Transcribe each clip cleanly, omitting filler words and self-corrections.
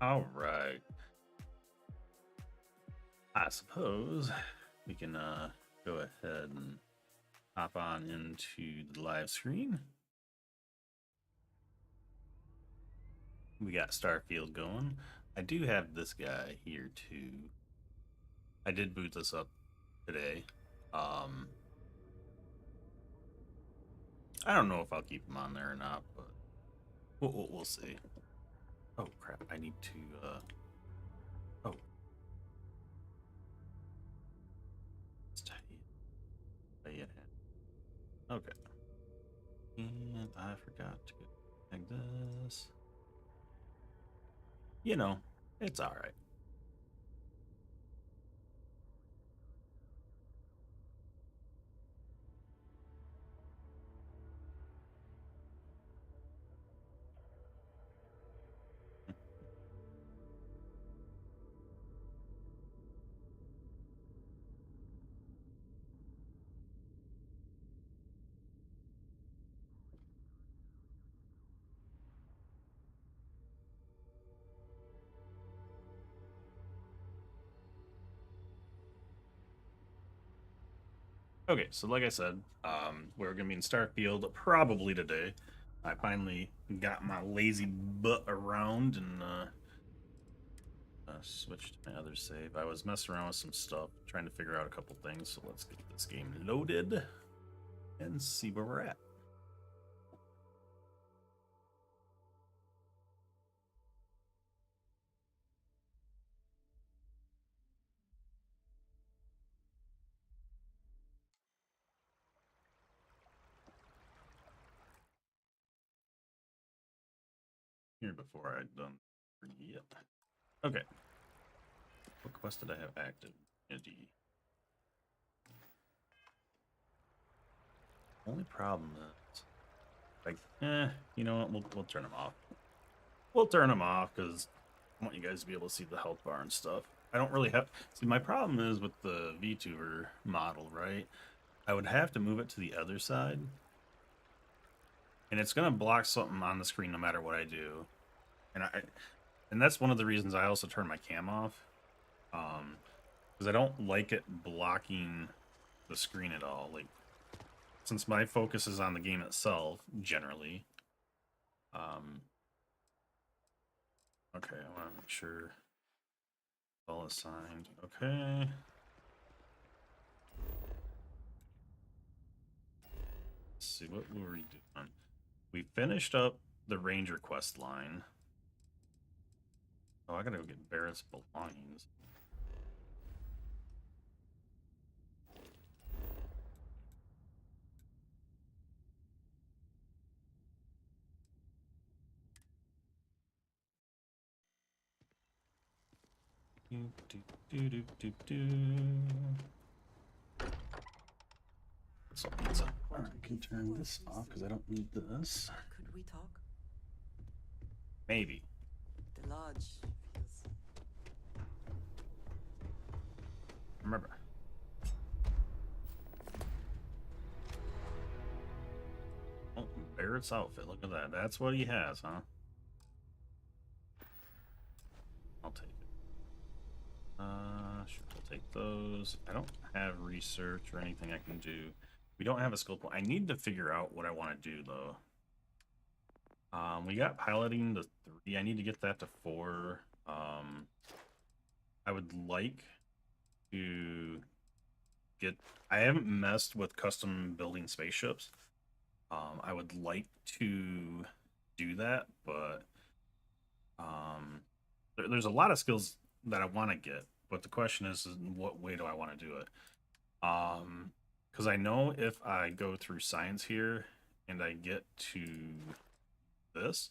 All right. I suppose we can go ahead and hop on into the live screen. We got Starfield going. I do have this guy here too. I did boot this up today. Um, I don't know if I'll keep him on there or not, but we'll see. Oh crap! I need to. Oh, stay it. Okay. And I forgot to connect this. You know, it's all right. Okay, so like I said, we're gonna be in Starfield probably today. I finally got my lazy butt around and switched to my other save. I was messing around with some stuff, trying to figure out a couple things. So let's get this game loaded and see where we're at. Here before I'd done. Yep. Okay. What quest did I have active? Unity. Only problem is, like, you know what? We'll turn them off. We'll turn them off because I want you guys to be able to see the health bar and stuff. I don't really have. See, my problem is with the VTuber model, right? I would have to move it to the other side, and it's gonna block something on the screen no matter what I do. And that's one of the reasons I also turn my cam off, because I don't like it blocking the screen at all. Like, since my focus is on the game itself, generally. Um, okay, I want to make sure all assigned. Okay. Let's see, what were we doing? We finished up the Ranger quest line. Oh, I gotta go get Barrett's belongings. Do, do, do, do, do, do. So pizza. I can turn this off because I don't need this. Could we talk? Maybe. The lodge feels. Remember. Oh, Barrett's outfit. Look at that. That's what he has, huh? I'll take it. Sure, we'll take those. I don't have research or anything I can do. We don't have a skill point. I need to figure out what I want to do, though. We got piloting to 3. I need to get that to 4. I would like to get... I haven't messed with custom building spaceships. I would like to do that, but there's a lot of skills that I want to get. But the question is in what way do I want to do it? Because I know if I go through science here and I get to this,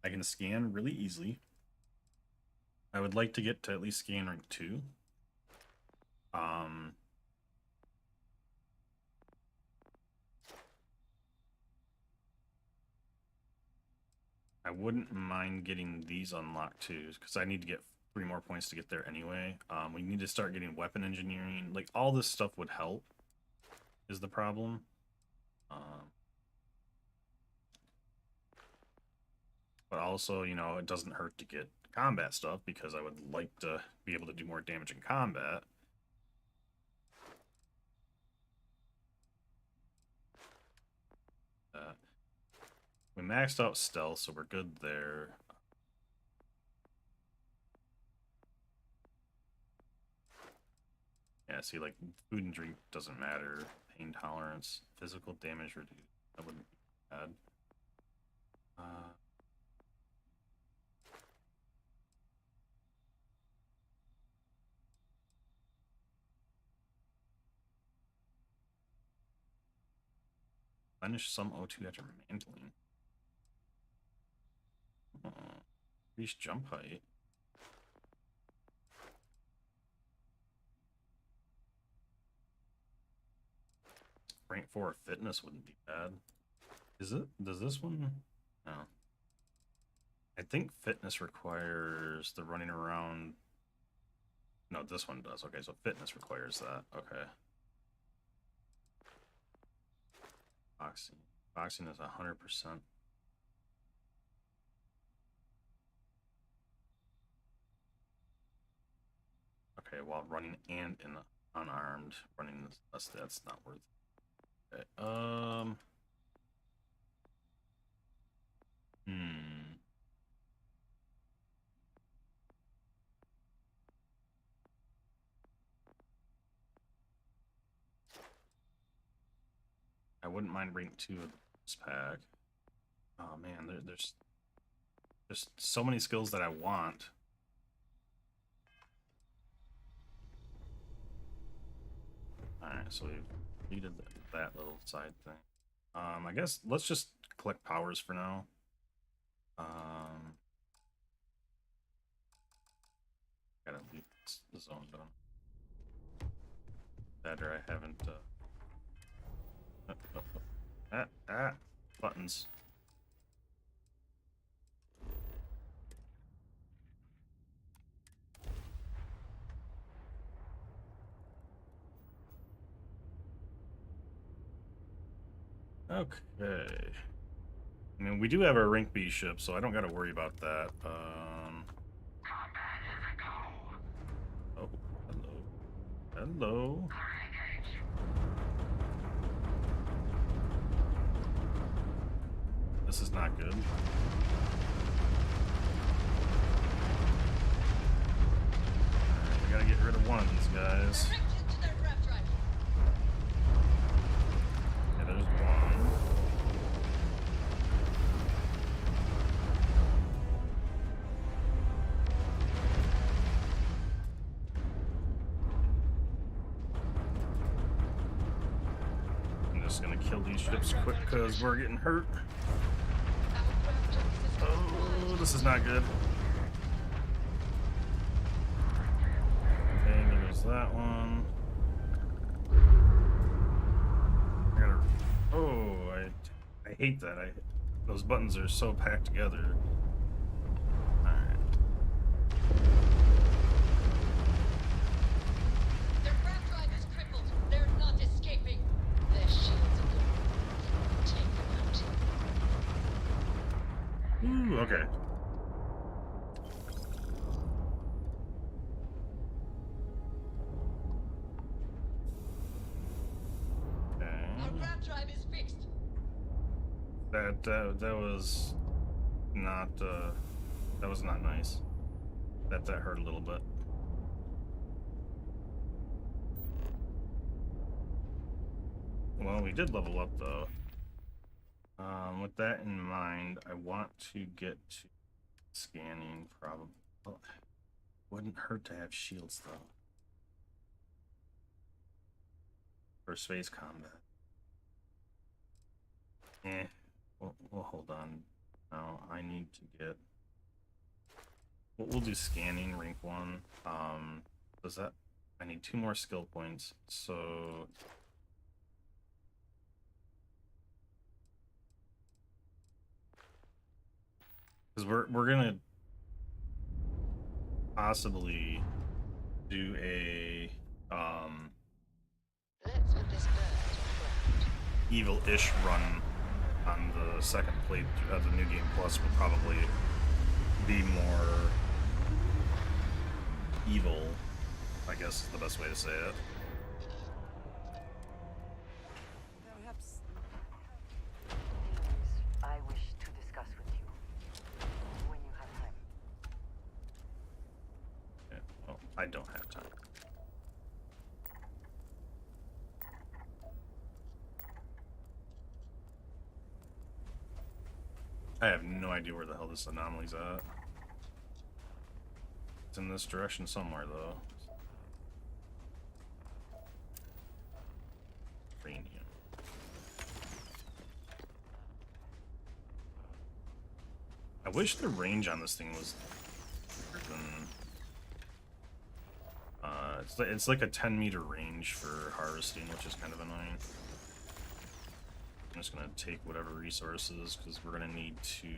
I can scan really easily. I would like to get to at least scan rank 2. I wouldn't mind getting these unlocked too, because I need to get 3 more points to get there anyway. We need to start getting weapon engineering. Like, all this stuff would help, is the problem. But also, you know, it doesn't hurt to get combat stuff because I would like to be able to do more damage in combat. We maxed out stealth, so we're good there. Yeah, see, like, food and drink doesn't matter. Pain tolerance, physical damage reduced. That wouldn't be bad. Replenish some O2 after mantling. Increase jump height. Rank 4 fitness wouldn't be bad. Is it? Does this one? No. I think fitness requires the running around. No, this one does. Okay, so fitness requires that. Okay. Boxing. Boxing is 100%. Okay, while running and in unarmed, running that's not worth it. Okay, I wouldn't mind rank 2 of this pack. Oh man, there's so many skills that I want. Alright, so we've completed that little side thing. I guess let's just collect powers for now. Gotta leave the zone done. Better I haven't buttons. Okay. I mean, we do have our rank B ship, so I don't gotta worry about that. Oh, hello. Hello. This is not good. We gotta get rid of one of these guys. Yeah, there's one. I'm just gonna kill these ships quick because we're getting hurt. Oh, this is not good. Okay, there goes that one. I gotta. Oh, I hate that. Those buttons are so packed together. Alright. Their ramp drive is crippled. They're not escaping. Their shields are gone. Take them out. Ooh, okay. Our ramp drive is fixed. That was not nice. That hurt a little bit. Well, we did level up though. With that in mind, I want to get to scanning. Probably wouldn't hurt to have shields though for space combat. We'll hold on. Now I need to get. We'll do scanning rank 1. Does that? I need 2 more skill points. So. Because we're gonna possibly do a Let's put this bird to ground. evil-ish run on the second playthrough. The new game plus will probably be more evil, I guess is the best way to say it. Perhaps Things I wish to discuss with you when you have time. Yeah, well, I don't have time. I have no idea where the hell this anomaly's at. It's in this direction somewhere, though. Uranium. I wish the range on this thing was bigger than... it's like a 10-meter range for harvesting, which is kind of annoying. I'm just gonna take whatever resources, because we're gonna need to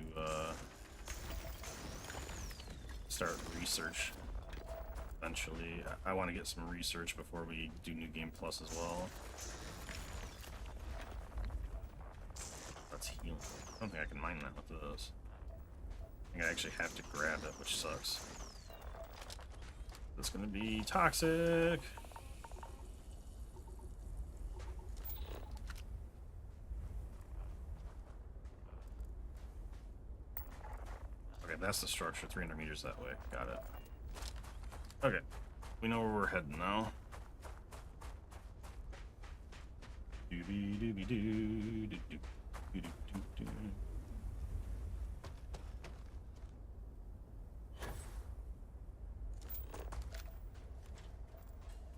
start research eventually. I want to get some research before we do New Game Plus as well. That's healing. I don't think I can mine that with this. I think I actually have to grab it, which sucks. That's gonna be toxic. Okay, that's the structure, 300 meters that way. Got it. Okay, we know where we're heading now. Doobie doobie doo doo doo doo doo doo.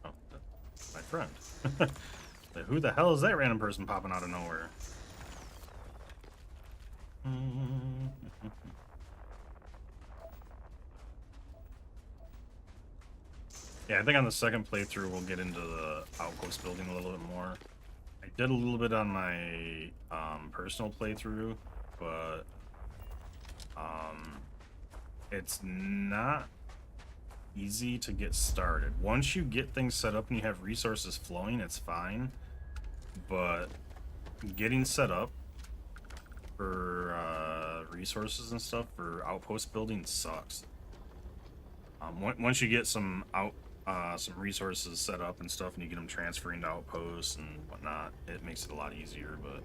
Oh, that's my friend. Who the hell is that random person popping out of nowhere? Yeah, I think on the second playthrough we'll get into the outpost building a little bit more. I did a little bit on my personal playthrough, but it's not easy to get started. Once you get things set up and you have resources flowing, it's fine, but getting set up for resources and stuff for outpost building sucks. Once you get some resources set up and stuff, and you get them transferring to outposts and whatnot, it makes it a lot easier. But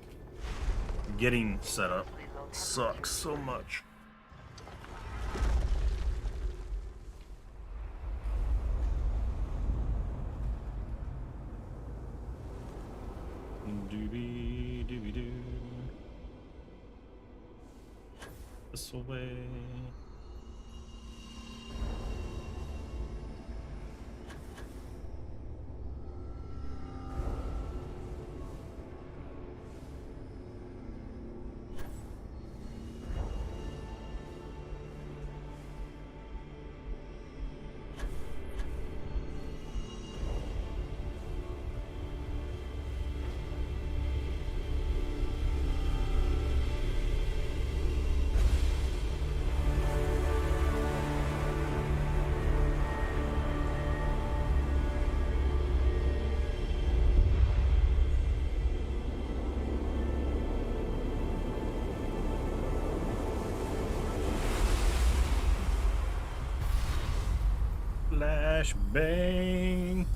getting set up sucks so much. Doobie doobie doo. This way. Flash bang.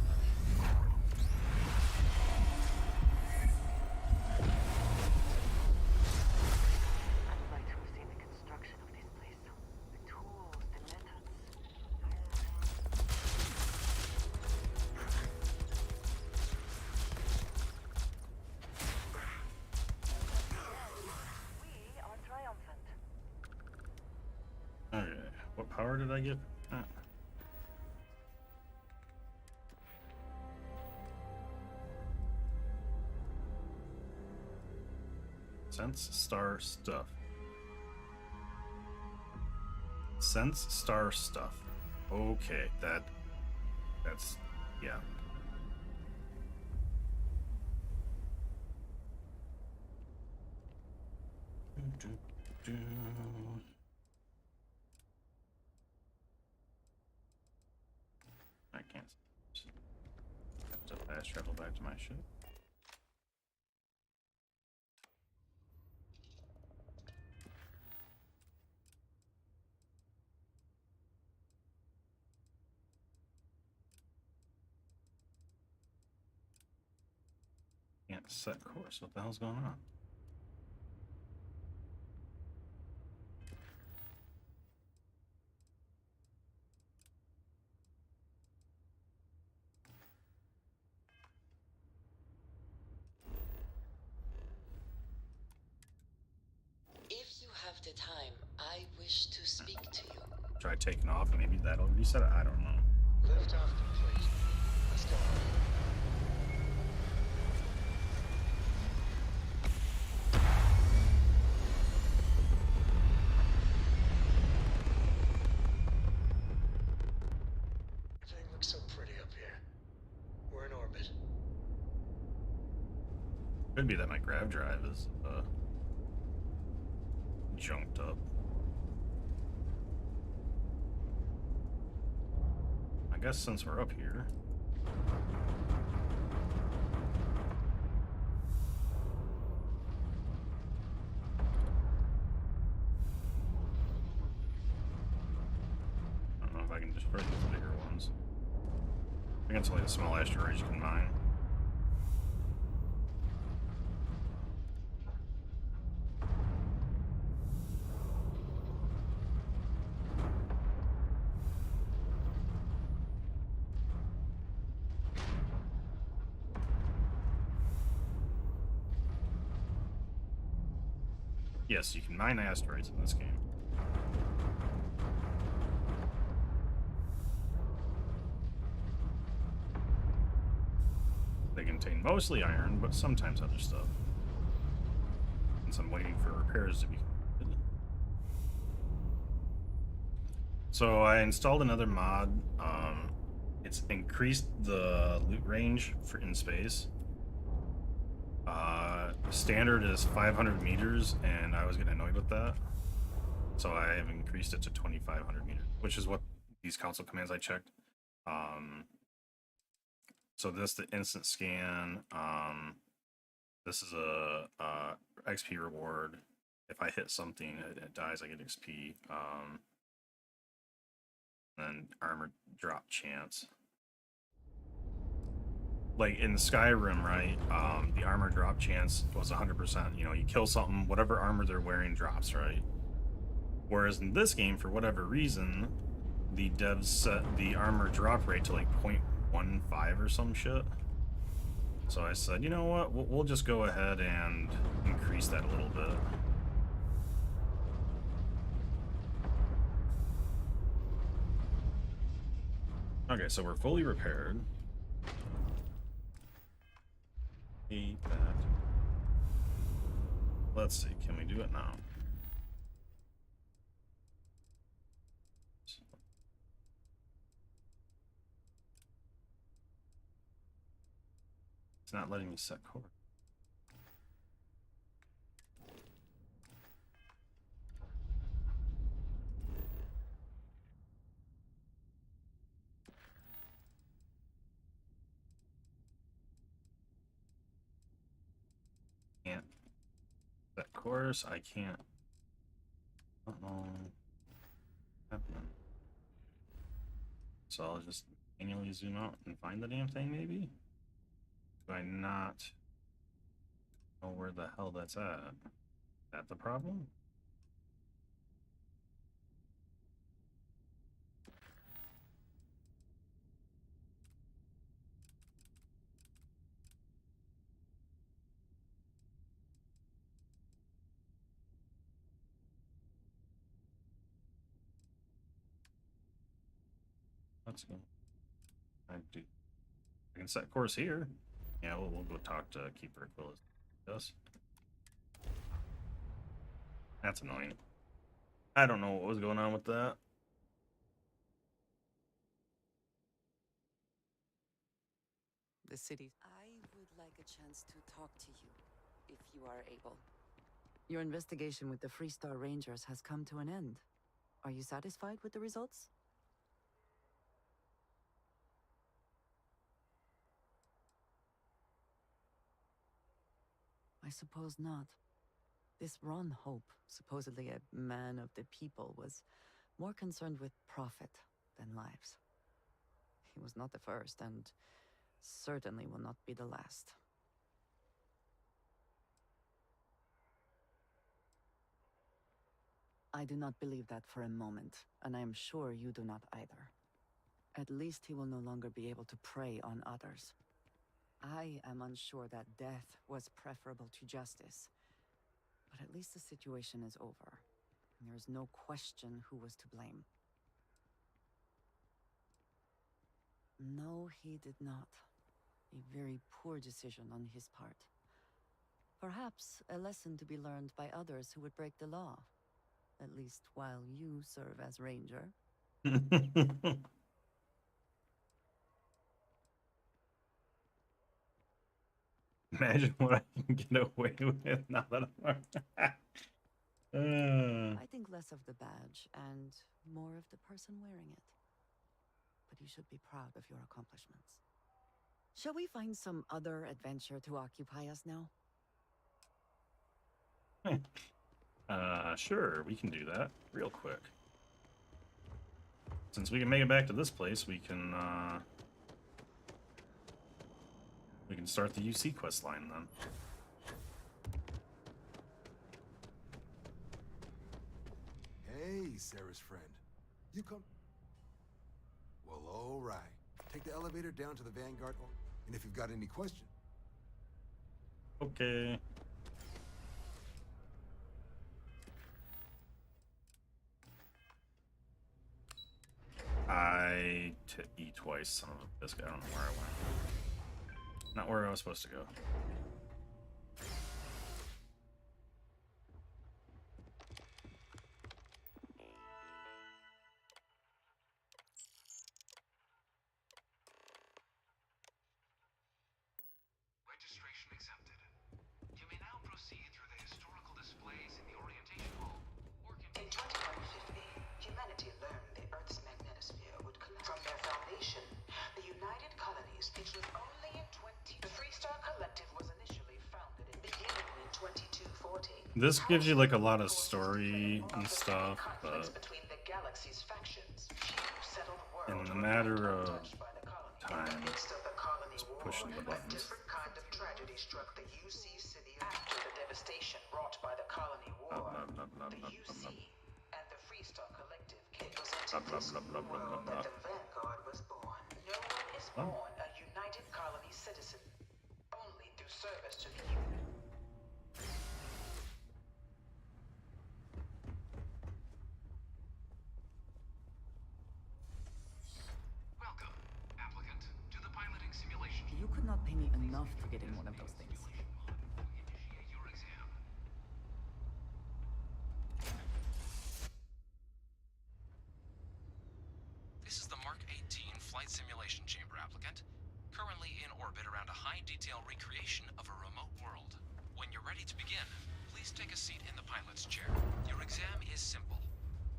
I'd like to have seen the construction of this place. The tools, the methods. We are triumphant. Okay, what power did I get? Sense star stuff. Sense star stuff. Okay, that's yeah. I can't. Have to fast travel back to my ship. Can't set course. What the hell's going on? If you have the time, I wish to speak to you. Try taking off and maybe that'll reset it. I don't know. Lift off complete. Let's go. Everything looks so pretty up here. We're in orbit. Could be that my grav drive is junked up. I guess since we're up here. I don't know if I can destroy these bigger ones. I think it's only the small asteroids you can mine. Yes, you can mine asteroids in this game. They contain mostly iron, but sometimes other stuff. Since I'm waiting for repairs to be completed. So I installed another mod. It's increased the loot range for in space. Standard is 500 meters, and I was getting annoyed with that. So I have increased it to 2,500 meters, which is what these console commands I checked. So this, the instant scan, this is a XP reward. If I hit something, it dies, I get XP. Then armor drop chance. Like in Skyrim, right? The armor drop chance was 100%. You know, you kill something, whatever armor they're wearing drops, right? Whereas in this game, for whatever reason, the devs set the armor drop rate to like 0.15 or some shit. So I said, you know what? We'll just go ahead and increase that a little bit. Okay, so we're fully repaired. Hate that. Let's see, can we do it now? It's not letting me set course. Can't set course. I can't. I don't know what's happening. So I'll just manually zoom out and find the damn thing, maybe? Do I not know where the hell that's at? Is that the problem? Let's go. I can set course here. Yeah, we'll go talk to Keeper Aquilus. Yes. That's annoying. I don't know what was going on with that. The city. I would like a chance to talk to you, if you are able. Your investigation with the Freestar Rangers has come to an end. Are you satisfied with the results? I suppose not. This Ron Hope, supposedly a man of the people, was more concerned with profit than lives. He was not the first, and certainly will not be the last. I do not believe that for a moment, and I am sure you do not either. At least he will no longer be able to prey on others. I am unsure that death was preferable to justice, but at least the situation is over. There is no question who was to blame. No, he did not. A very poor decision on his part. Perhaps a lesson to be learned by others who would break the law. At least while you serve as ranger. Imagine what I can get away with now that I'm. I think less of the badge and more of the person wearing it. But you should be proud of your accomplishments. Shall we find some other adventure to occupy us now? Sure, we can do that real quick. Since we can make it back to this place, we can start the UC quest line then. Hey, Sarah's friend. You come... Well, all right. Take the elevator down to the Vanguard, and if you've got any questions... Okay. I to E twice, son of a biscuit. I don't know where I went. Not where I was supposed to go. Registration accepted. You may now proceed through the historical displays in the orientation hall, or In continue. 2150, humanity learned the Earth's magnetosphere would collapse. From their foundation, the United Colonies, it was only in 20... The Freestar Collective was initially founded beginning in 2240. This gives you like a lot of story and stuff, but between the galaxy's factions, few settled world in a matter of touched by the colony. time, In the midst of the colony just war, pushing the a buttons. different kind of tragedy struck the UC city after the devastation wrought by the colony war. The UC and the Freestar Collective represented this world that the Vanguard was born. No one is born a United Colony citizen, only through service to the Union. Welcome, applicant, to the piloting simulation. You could not pay me enough for getting one of those things. Initiate your exam. This is the Mark 18 flight simulation chamber, applicant. Currently in orbit around a high-detail recreation of a remote world. When you're ready to begin, please take a seat in the pilot's chair. Your exam is simple.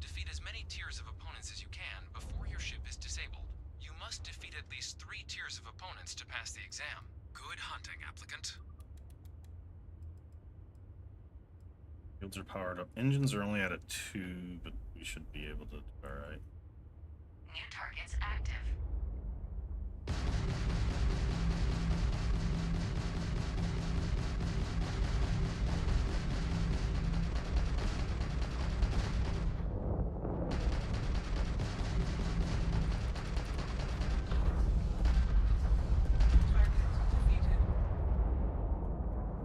Defeat as many tiers of opponents as you can before your ship is disabled. You must defeat at least 3 tiers of opponents to pass the exam. Good hunting, applicant. Shields are powered up. Engines are only at a 2, but we should be able to. All right. New targets active.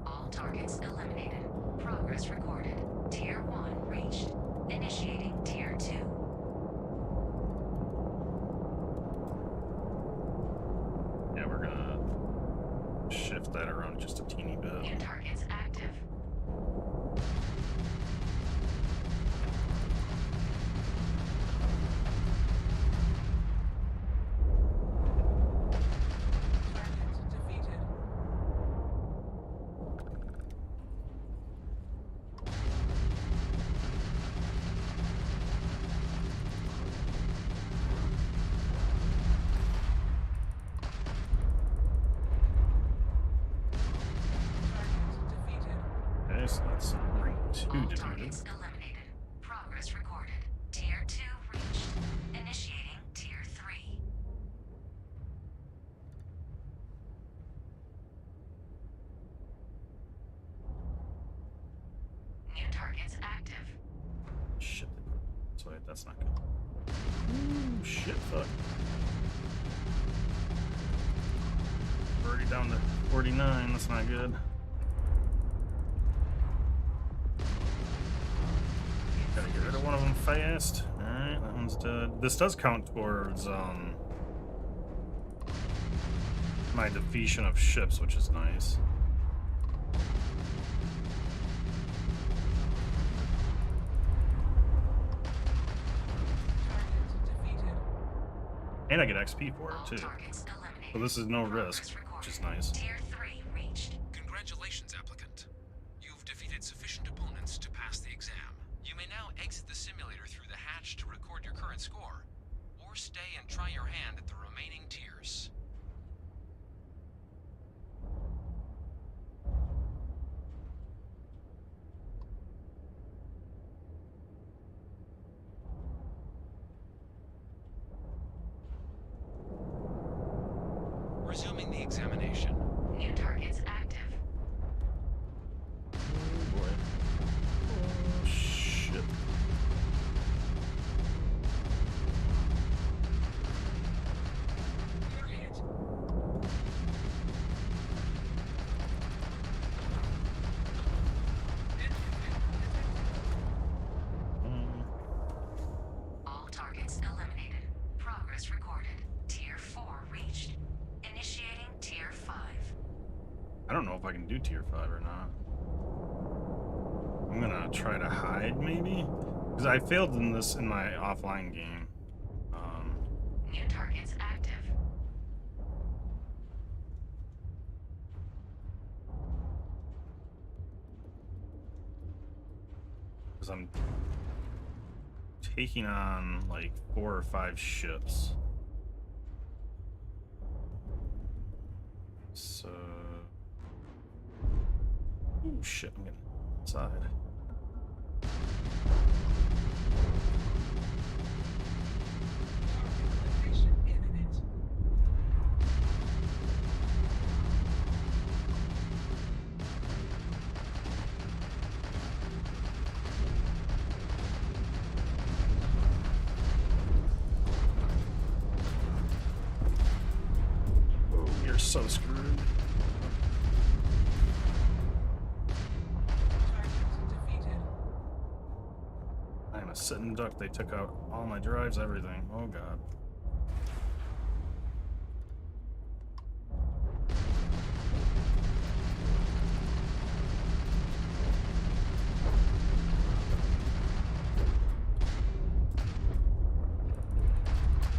All targets eliminated. Progress recorded. Tier 1 reached. Initiating Tier 2. Yeah, we're gonna shift that around just a teeny bit. New targets active. Okay, so that's ring 2 All defeated. targets eliminated. Progress recorded. Tier 2 reached. Initiating Tier 3. New targets active. Shit. Wait, that's not good. Ooh, shit, fuck. We're already down to 49. That's not good. Gotta get rid of one of them fast. Alright, that one's dead. This does count towards, my defeation of ships, which is nice. And I get XP for it, too. So this is no risk, which is nice. Tier 3 reached. Congratulations, applicant. You've defeated sufficient opponents to pass the exam. You may now exit the simulator through the hatch to record your current score, or stay and try your hand at the remaining tiers. Resuming the examination. New targets active. Oh boy. Oh shit. All targets eliminated. Progress recorded. Tier 4 reached. Initiating Tier 5. I don't know if I can do tier 5 or not. I'm gonna try to hide, maybe? Because I failed in this in my offline game. New targets active. Because I'm taking on like 4 or 5 ships. So, oh shit! I'm getting inside. Oh, you're so screwed. I am a sitting duck. They took out all my drives, everything. Oh god.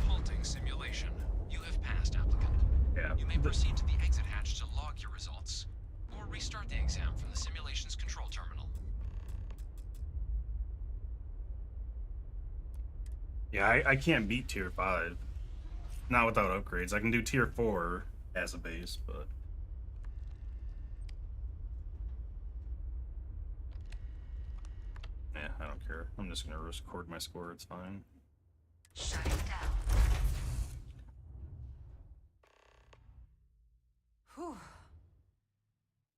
Halting simulation. You have passed, applicant. Yeah. You may proceed to the exit hatch to log your results, or restart the exam from the simulation's control terminal. Yeah, I can't beat tier 5. Not without upgrades. I can do tier 4 as a base, but... yeah, I don't care. I'm just gonna record my score, it's fine. Shutting down. Whew.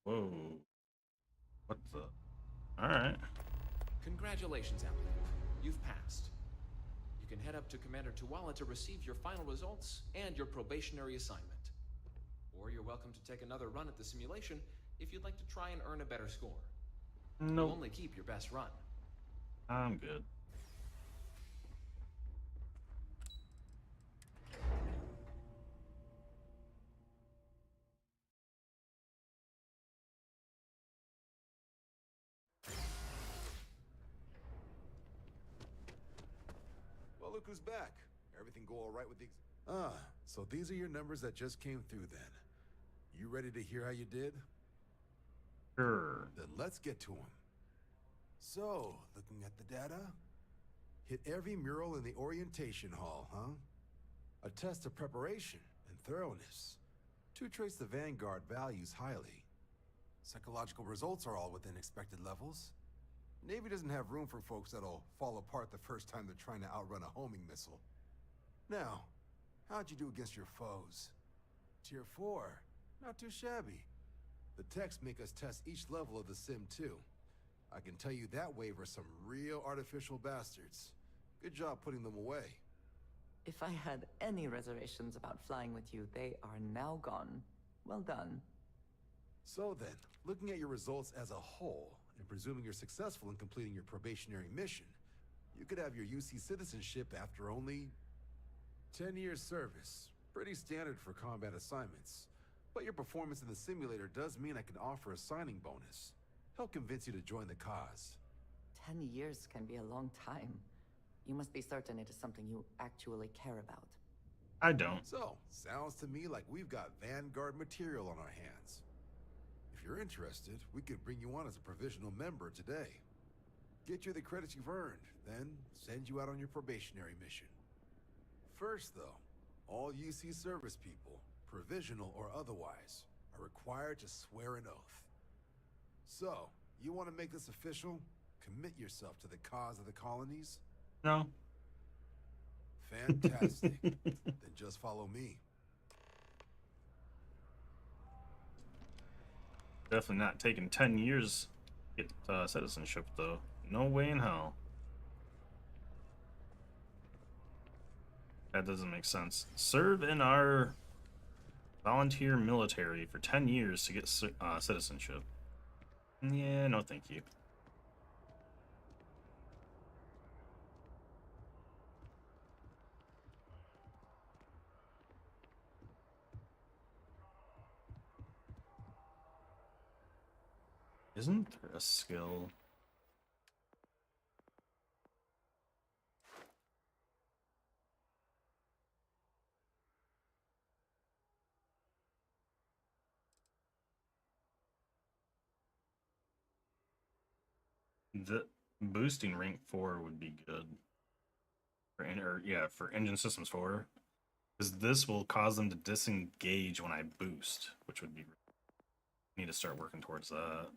Whoa. What the... Alright. Congratulations, applicant. You've passed. You can head up to Commander Tuwala to receive your final results and your probationary assignment. Or you're welcome to take another run at the simulation if you'd like to try and earn a better score. You'll Nope. only keep your best run. I'm good. Well, look who's back. Everything go all right with the... Ah, so these are your numbers that just came through then. You ready to hear how you did? Sure. Then let's get to them. So, looking at the data, hit every mural in the orientation hall, huh? A test of preparation and thoroughness. To trace the Vanguard values highly. Psychological results are all within expected levels. Navy doesn't have room for folks that'll fall apart the first time they're trying to outrun a homing missile. Now, how'd you do against your foes? Tier 4, not too shabby. The techs make us test each level of the sim too. I can tell you that wave are some real artificial bastards. Good job putting them away. If I had any reservations about flying with you, they are now gone. Well done. So then, looking at your results as a whole, and presuming you're successful in completing your probationary mission, you could have your UC citizenship after only 10 years service. Pretty standard for combat assignments. But your performance in the simulator does mean I can offer a signing bonus. Help convince you to join the cause. 10 years can be a long time. You must be certain it is something you actually care about. I don't. So, sounds to me like we've got Vanguard material on our hands. If you're interested, we could bring you on as a provisional member today. Get you the credits you've earned, then send you out on your probationary mission. First, though, all UC service people, provisional or otherwise, are required to swear an oath. So, you want to make this official? Commit yourself to the cause of the colonies? No. Fantastic. Then just follow me. Definitely not taking 10 years to get citizenship, though. No way in hell. That doesn't make sense. Serve in our volunteer military for 10 years to get citizenship. Yeah, no thank you. Isn't there a skill? The boosting rank 4 would be good. For engine systems 4. Because this will cause them to disengage when I boost, which would be... Need to start working towards that.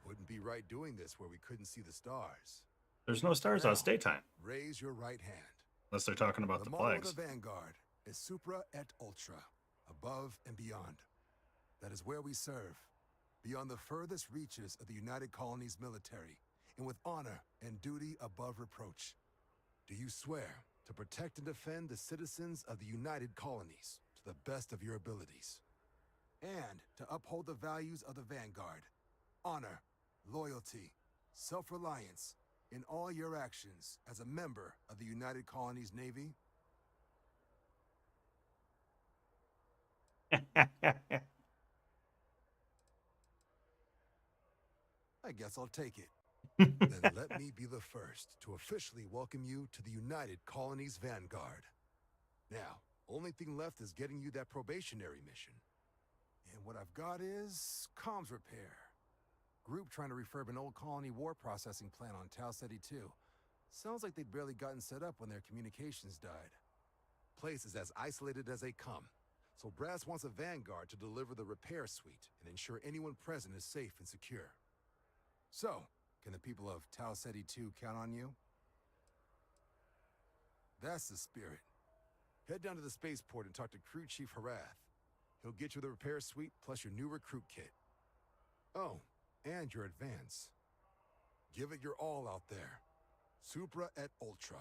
Wouldn't be right doing this where we couldn't see the stars. There's no stars Now, on it's daytime. Raise your right hand. Unless they're talking about the motto flags. of the Vanguard is Supra et Ultra, above and beyond. That is where we serve, beyond the furthest reaches of the United Colonies military, and with honor and duty above reproach. Do you swear to protect and defend the citizens of the United Colonies to the best of your abilities, and to uphold the values of the Vanguard, honor, loyalty, self-reliance, in all your actions as a member of the United Colonies Navy? I guess I'll take it. Then let me be the first to officially welcome you to the United Colonies Vanguard. Now, only thing left is getting you that probationary mission. And what I've got is comms repair. Group trying to refurb an old colony war processing plant on Tau Ceti 2. Sounds like they'd barely gotten set up when their communications died. Place is as isolated as they come, so Brass wants a Vanguard to deliver the repair suite and ensure anyone present is safe and secure. So, can the people of Tau Ceti 2 count on you? That's the spirit. Head down to the spaceport and talk to Crew Chief Harath. He'll get you the repair suite plus your new recruit kit. Oh, and your advance. Give it your all out there. Supra et Ultra.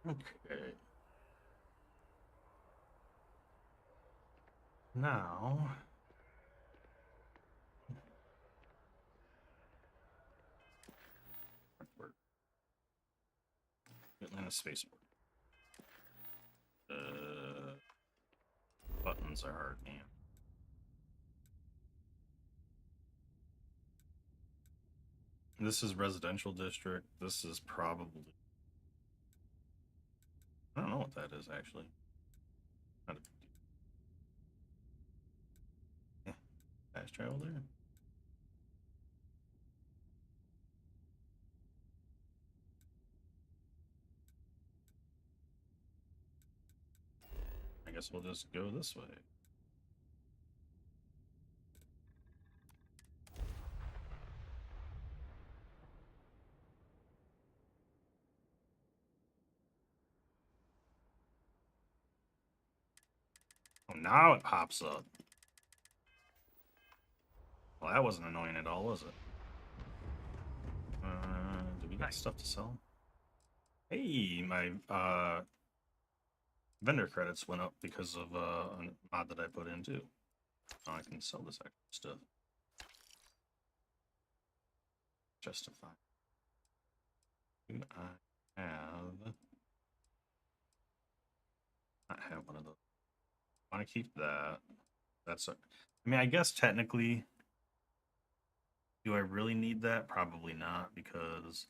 Okay. Now... Atlanta Spaceport. Buttons are hard, man. This is residential district. This is probably... I don't know what that is, actually. Not a big deal. Yeah. Fast travel there. I guess we'll just go this way. Oh, now it pops up. Well, that wasn't annoying at all, was it? Do we got stuff to sell? Hey, my vendor credits went up because of a mod that I put in too. Now I can sell this extra stuff. Justify. Do I have... not have one of those. I want to keep that. That's a... I mean, I guess technically... do I really need that? Probably not, because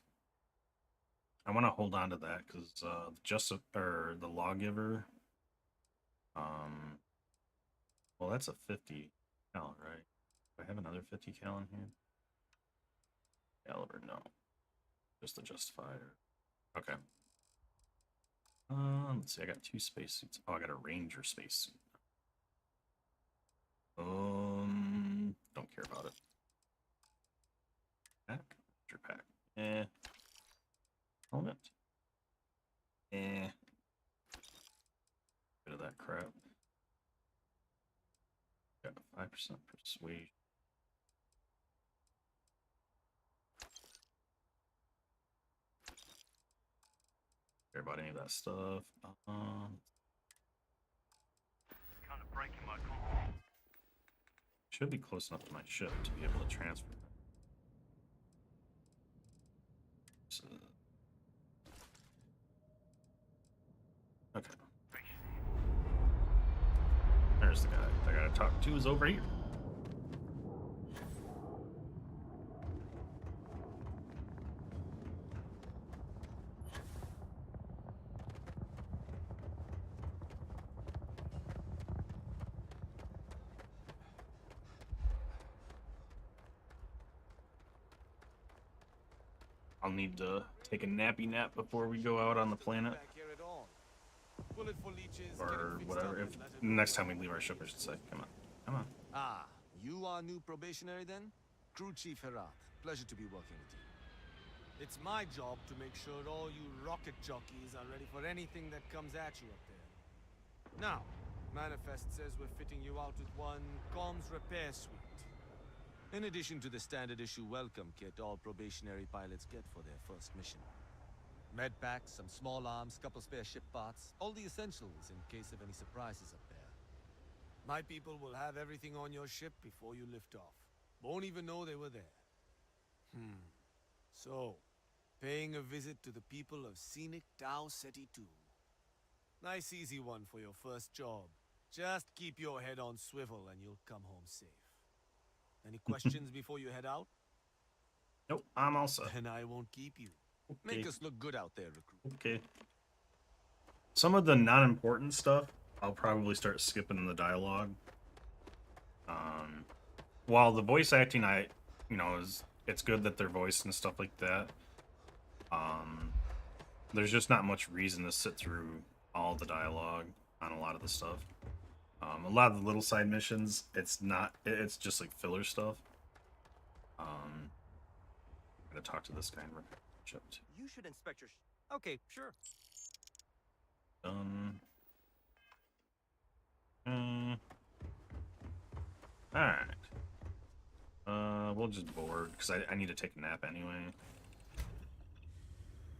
I want to hold on to that because the lawgiver. Well, that's a 50 cal, right? Do I have another 50 cal in here? Caliber, no. Just the justifier. Okay. Let's see. I got 2 spacesuits. Oh, I got a ranger spacesuit. Don't care about it. Pack, ranger pack. Helmet. Bit of that crap. Got a 5% persuasion. Care about any of that stuff. Kind of breaking my compass. Should be close enough to my ship to be able to transfer that. So, okay. There's the guy I gotta talk to, is over here. I'll need to take a nappy nap before we go out on the planet. Or whatever. If next time we leave our ship, I should say. Come on. Come on. Ah, you are new probationary then? Crew Chief Herat. Pleasure to be working with you. It's my job to make sure all you rocket jockeys are ready for anything that comes at you up there. Now, Manifest says we're fitting you out with one comms repair suite. In addition to the standard issue welcome kit all probationary pilots get for their first mission. Med packs, some small arms, couple spare ship parts, all the essentials in case of any surprises up there. My people will have everything on your ship before you lift off. Won't even know they were there. So, paying a visit to the people of scenic Tau Ceti 2. Nice easy one for your first job. Just keep your head on swivel and you'll come home safe. Any questions before you head out? Nope, I'm all set. Then I won't keep you. Okay. Make us look good out there, recruit. Okay. Some of the non-important stuff, I'll probably start skipping the dialogue. While the voice acting, it's good that they're voiced and stuff like that. There's just not much reason to sit through all the dialogue on a lot of the stuff. A lot of the little side missions, it's just like filler stuff. I'm gonna talk to this guy in ship too. You should inspect your. Okay, sure. Alright. We'll just board, because I need to take a nap anyway.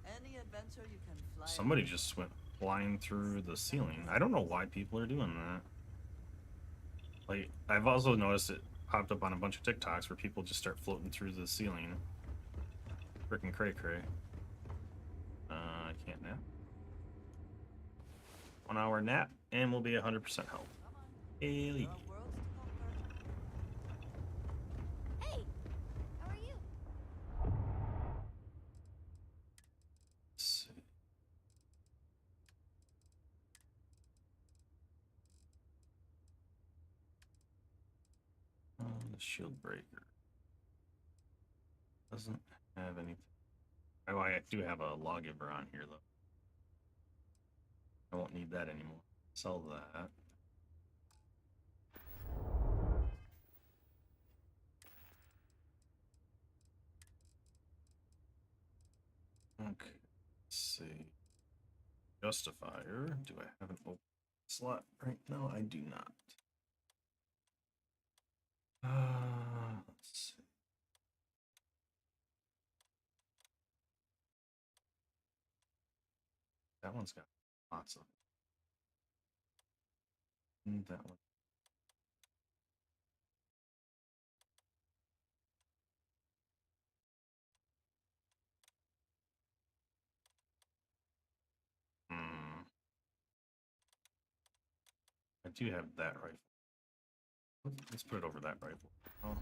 Any adventure you can fly. Somebody just went flying through the ceiling. I don't know why people are doing that. Like, I've also noticed it popped up on a bunch of TikToks where people just start floating through the ceiling. Frickin' cray-cray. I can't nap. 1 hour nap, and we'll be 100% health. Hey, Hey, how are you? shield breaker. Doesn't have anything. Oh, I do have a lawgiver on here though. I won't need that anymore. Sell that. Okay, let's see. Justifier. Do I have an open slot right now? I do not. Let's see. That one's got lots of. That one. I do have that rifle. Let's put it over that rifle. Oh.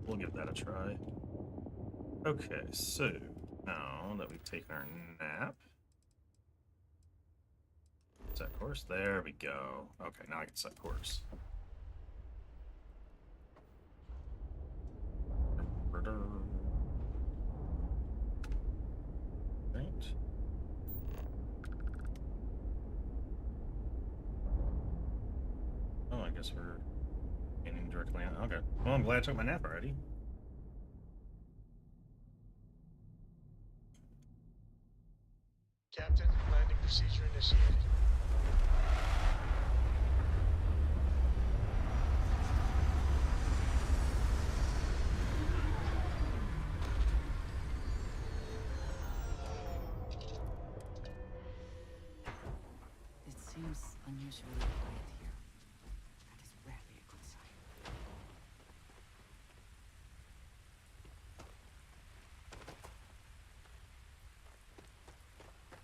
We'll give that a try. Okay, so now that we've taken our nap, set course. There we go. Okay, now I can set course. Right. Oh, I guess we're aiming directly on. Okay. Well, I'm glad I took my nap already. Captain, landing procedure initiated. It seems unusually quiet here. That is rarely a good sign.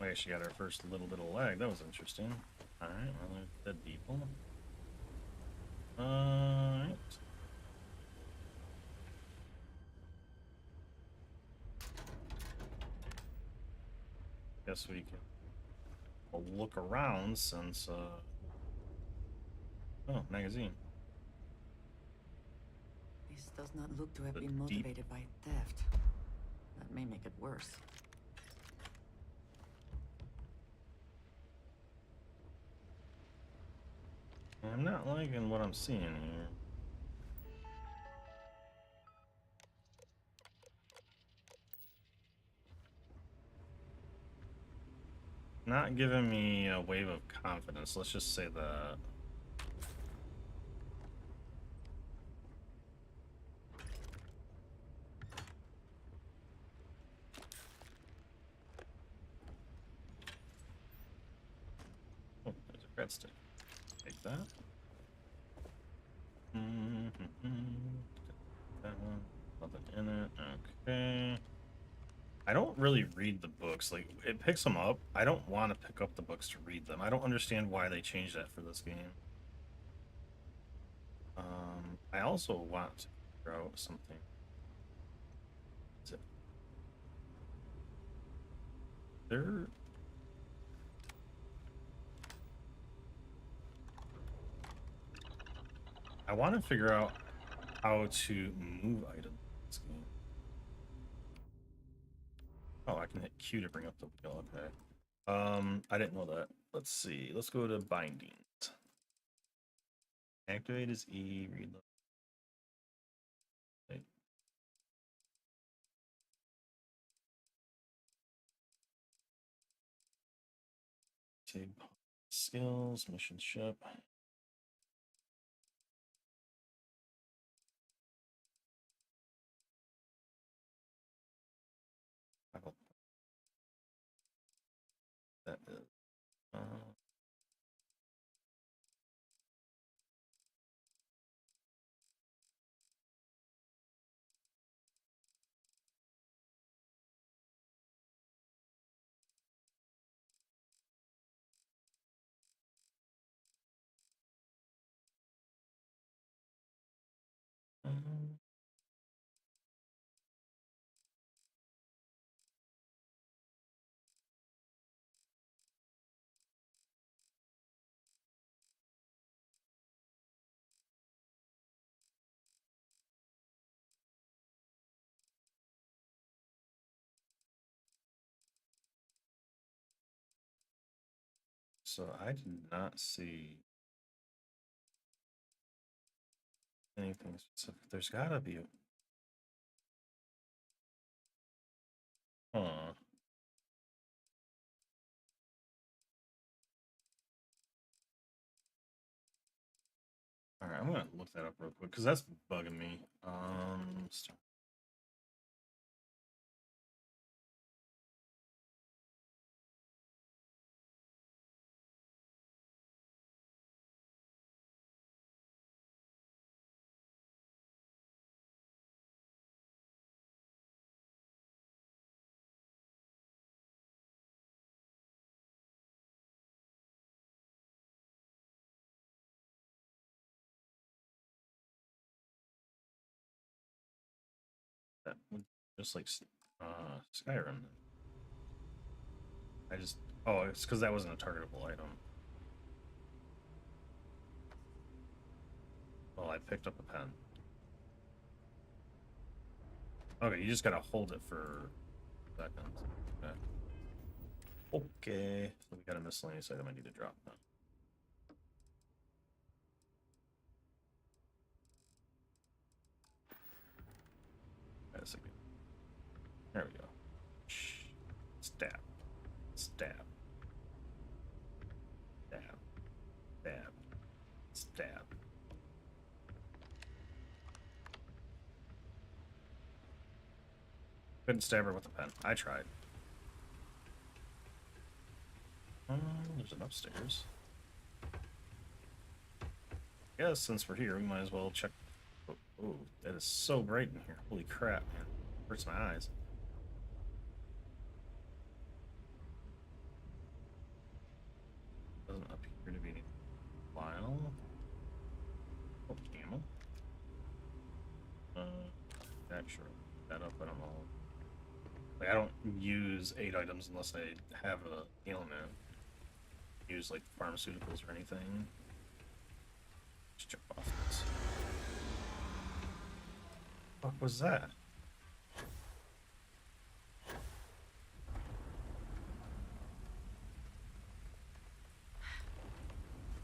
We actually got our first little bit of lag. That was interesting. Alright, well, there's dead people. Alright. Guess we can look around since, oh, magazine. This does not look to have The been motivated by theft. That may make it worse. I'm not liking what I'm seeing here. Not giving me a wave of confidence. Let's just say that. Oh, there's a breadstick. Take that. That one. Nothing in it. Okay. I don't really read the books. Like, it picks them up. I don't want to pick up the books to read them. I don't understand why they changed that for this game. I also want to figure out something. Is it there? I want to figure out how to move items in this game. Oh, I can hit Q to bring up the wheel. Okay. I didn't know that. Let's see. Let's go to bindings. Activate is E. Reload. Wait. Save skills. Mission ship. That is. So I did not see anything specific. There's gotta be a... Huh. Alright, I'm gonna look that up real quick, because that's bugging me. That would just like Skyrim. I just... Oh, it's because that wasn't a targetable item. Well, I picked up a pen. Okay, you just gotta hold it for seconds. Okay. Okay. So we got a miscellaneous item I need to drop now. Wait a second. There we go. Stab. Stab. Stab. Stab. Stab. Couldn't stab her with a pen. I tried. There's an upstairs. Yes, since we're here, we might as well check. Oh, that is so bright in here. Holy crap, man. Hurts my eyes. Doesn't appear to be any file. Oh, ammo. Yeah, sure. That up, I don't know. Like, I don't use 8 items unless I have a ailment. Use like pharmaceuticals or anything. Just check off this. What was that?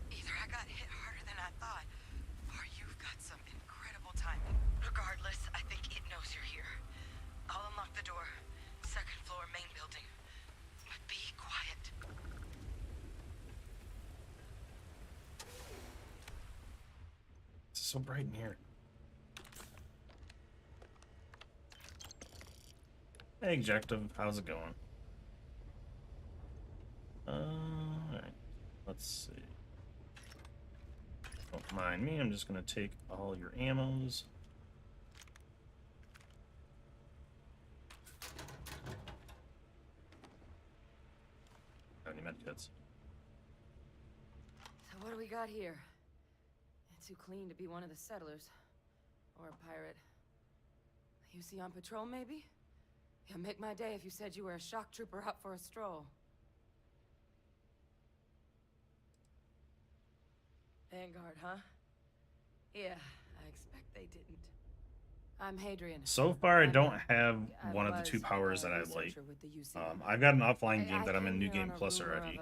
Either I got hit harder than I thought, or you've got some incredible timing. Regardless, I think it knows you're here. I'll unlock the door. Second floor, main building. But be quiet. It's so bright in here. Hey, Objective, how's it going? Alright, let's see. Don't mind me, I'm just gonna take all your ammos. Have any medkits? So what do we got here? Too clean to be one of the settlers. Or a pirate. You see on patrol, maybe? You'll make my day if you said you were a shock trooper out for a stroll. Vanguard, huh? Yeah, I expect they didn't. I'm Hadrian. So far, I don't have one of the 2 powers that I like. I've got an offline game that I'm in New Game Plus already.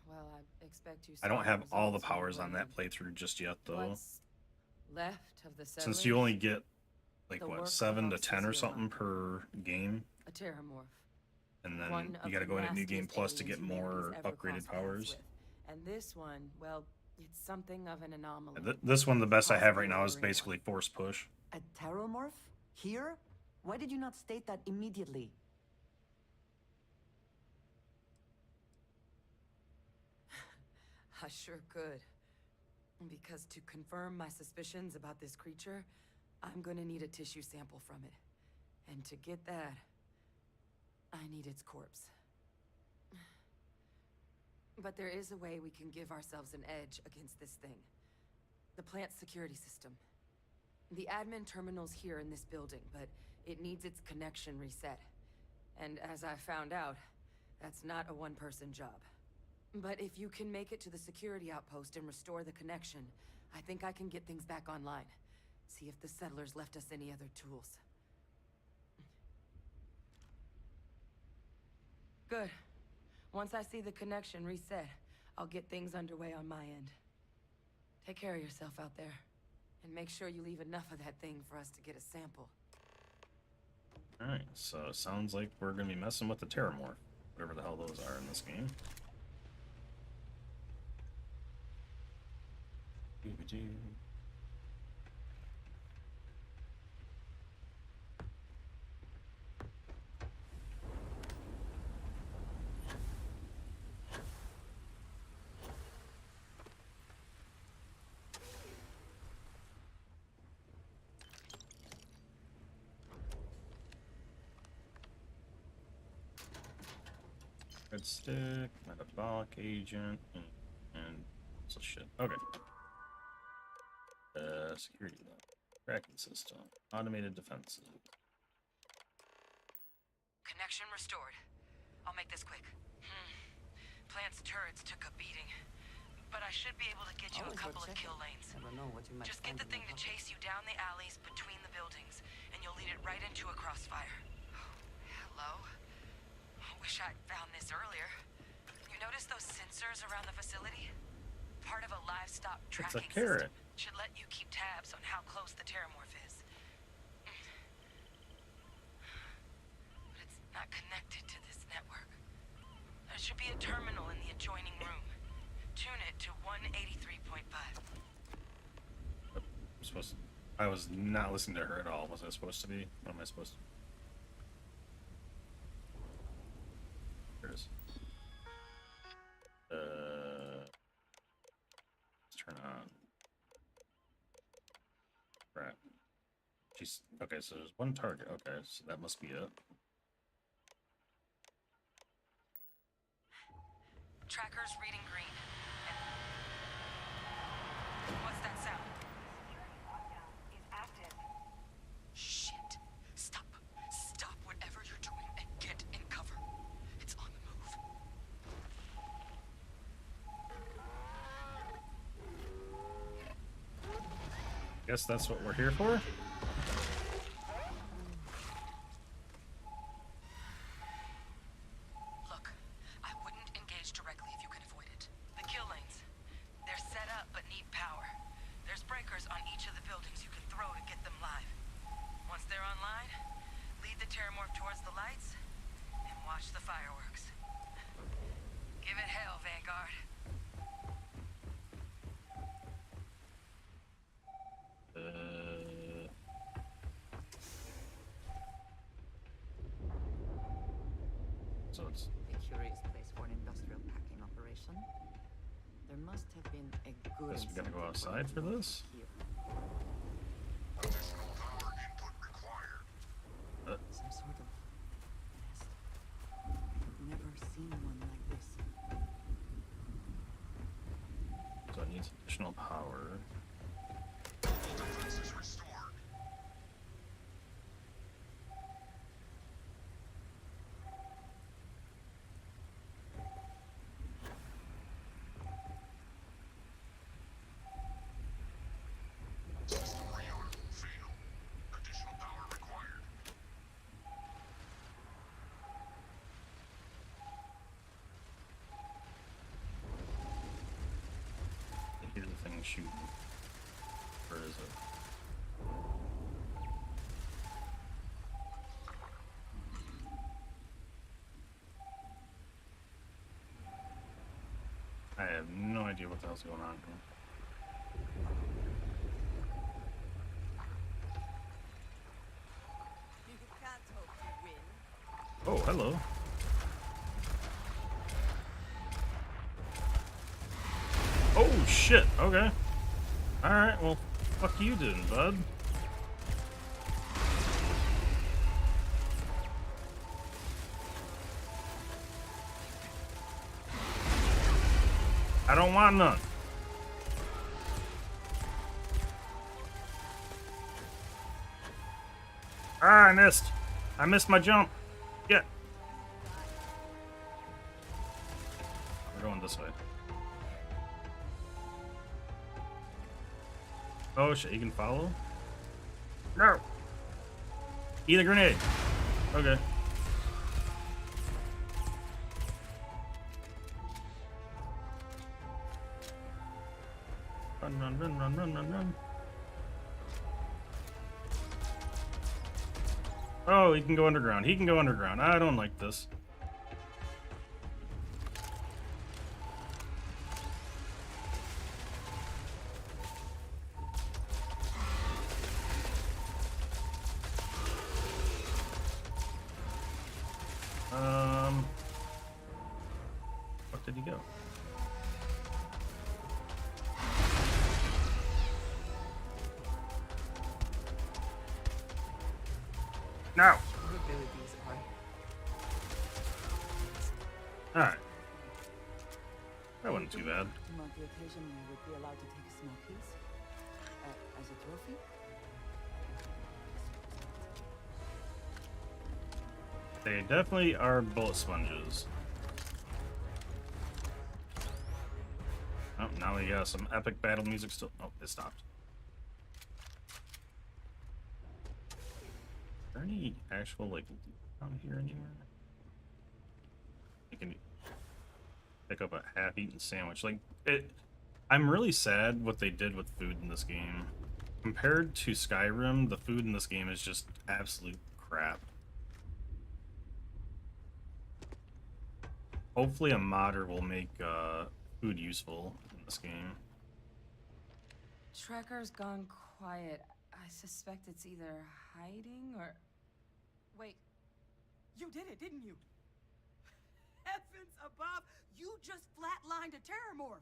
Well, I expect you. I don't have all the powers on that playthrough just yet, though. What's left of the settlers? Since you only get like what 7 to 10 or something per game, a terramorph, and then you got to go into New Game Plus to get more upgraded powers. And this one, well, it's something of an anomaly. This one, the best I have right now is basically force push. A terramorph? Here? Why did you not state that immediately? I sure could. Because to confirm my suspicions about this creature, I'm gonna need a tissue sample from it. And to get that, I need its corpse. But there is a way we can give ourselves an edge against this thing. The plant's security system. The admin terminal's here in this building, but it needs its connection reset. And as I found out, that's not a one-person job. But if you can make it to the security outpost and restore the connection, I think I can get things back online. See if the settlers left us any other tools. Good. Once I see the connection reset, I'll get things underway on my end. Take care of yourself out there. And make sure you leave enough of that thing for us to get a sample. Alright, so it sounds like we're gonna be messing with the Terramorph. Whatever the hell those are in this game. Red stick, metabolic agent, and so shit. Okay. Security lock, tracking system, automated defenses. Connection restored. I'll make this quick. Plant's turrets took a beating, but I should be able to get you a couple of kill lanes. Never know what you might Just get find the in thing to your chase you down the alleys between the buildings, and you'll lead it right into a crossfire. Hello? Wish I'd found this earlier. You notice those sensors around the facility? Part of a livestock tracking carrot. system. Should let you keep tabs on how close the Terramorph is. But it's not connected to this network. There should be a terminal in the adjoining room. Tune it to 183.5. I'm supposed to, I was not listening to her at all. Was I supposed to be? What am I supposed to? There it is. Let's turn on. Right. She's okay. So there's one target. Okay, so that must be it. Tracker's reading green. What's that sound? Shit. Stop. Stop whatever you're doing and get in cover. It's on the move. Guess that's what we're here for. Look, I wouldn't engage directly if you can avoid it. The kill lanes. They're set up but need power. There's breakers on each of the buildings you can throw to get them live. Once they're online, lead the Terramorph towards the lights and watch the fireworks. Give it hell, Vanguard. So it's A curious place for an industrial packing operation. There must have been a good guess we gotta go incentive outside for you to this. here. Additional power input required. Some sort of nest. I've never seen one like this. So it needs additional power. Defenses restored. System rearm failed. Additional power required. I hear the thing shooting. Where is it? I have no idea what the hell's going on here. You can't hope to win. Oh, hello. Oh, shit. Okay. Alright, well, fuck you then, bud. I don't want none. Ah, I missed. I missed my jump. Yeah. We're going this way. Oh shit, you can follow? No. Eat a grenade. Okay. Run, run, run, run, run, run, run. Oh, he can go underground. He can go underground. I don't like this. What did he go? No. All right. That wasn't too bad. On the occasion we would be allowed to take a small piece as a trophy. They definitely are bullet sponges. Oh, now we got some epic battle music still. Oh, it stopped. Is there any actual, like, loot down here anywhere? You can pick up a half-eaten sandwich. Like, I'm really sad what they did with food in this game. Compared to Skyrim, the food in this game is just absolute crap. Hopefully a modder will make food useful in this game. Trekker's gone quiet. I suspect it's either hiding or... Wait. You did it, didn't you? Heavens above! You just flatlined a terramorph!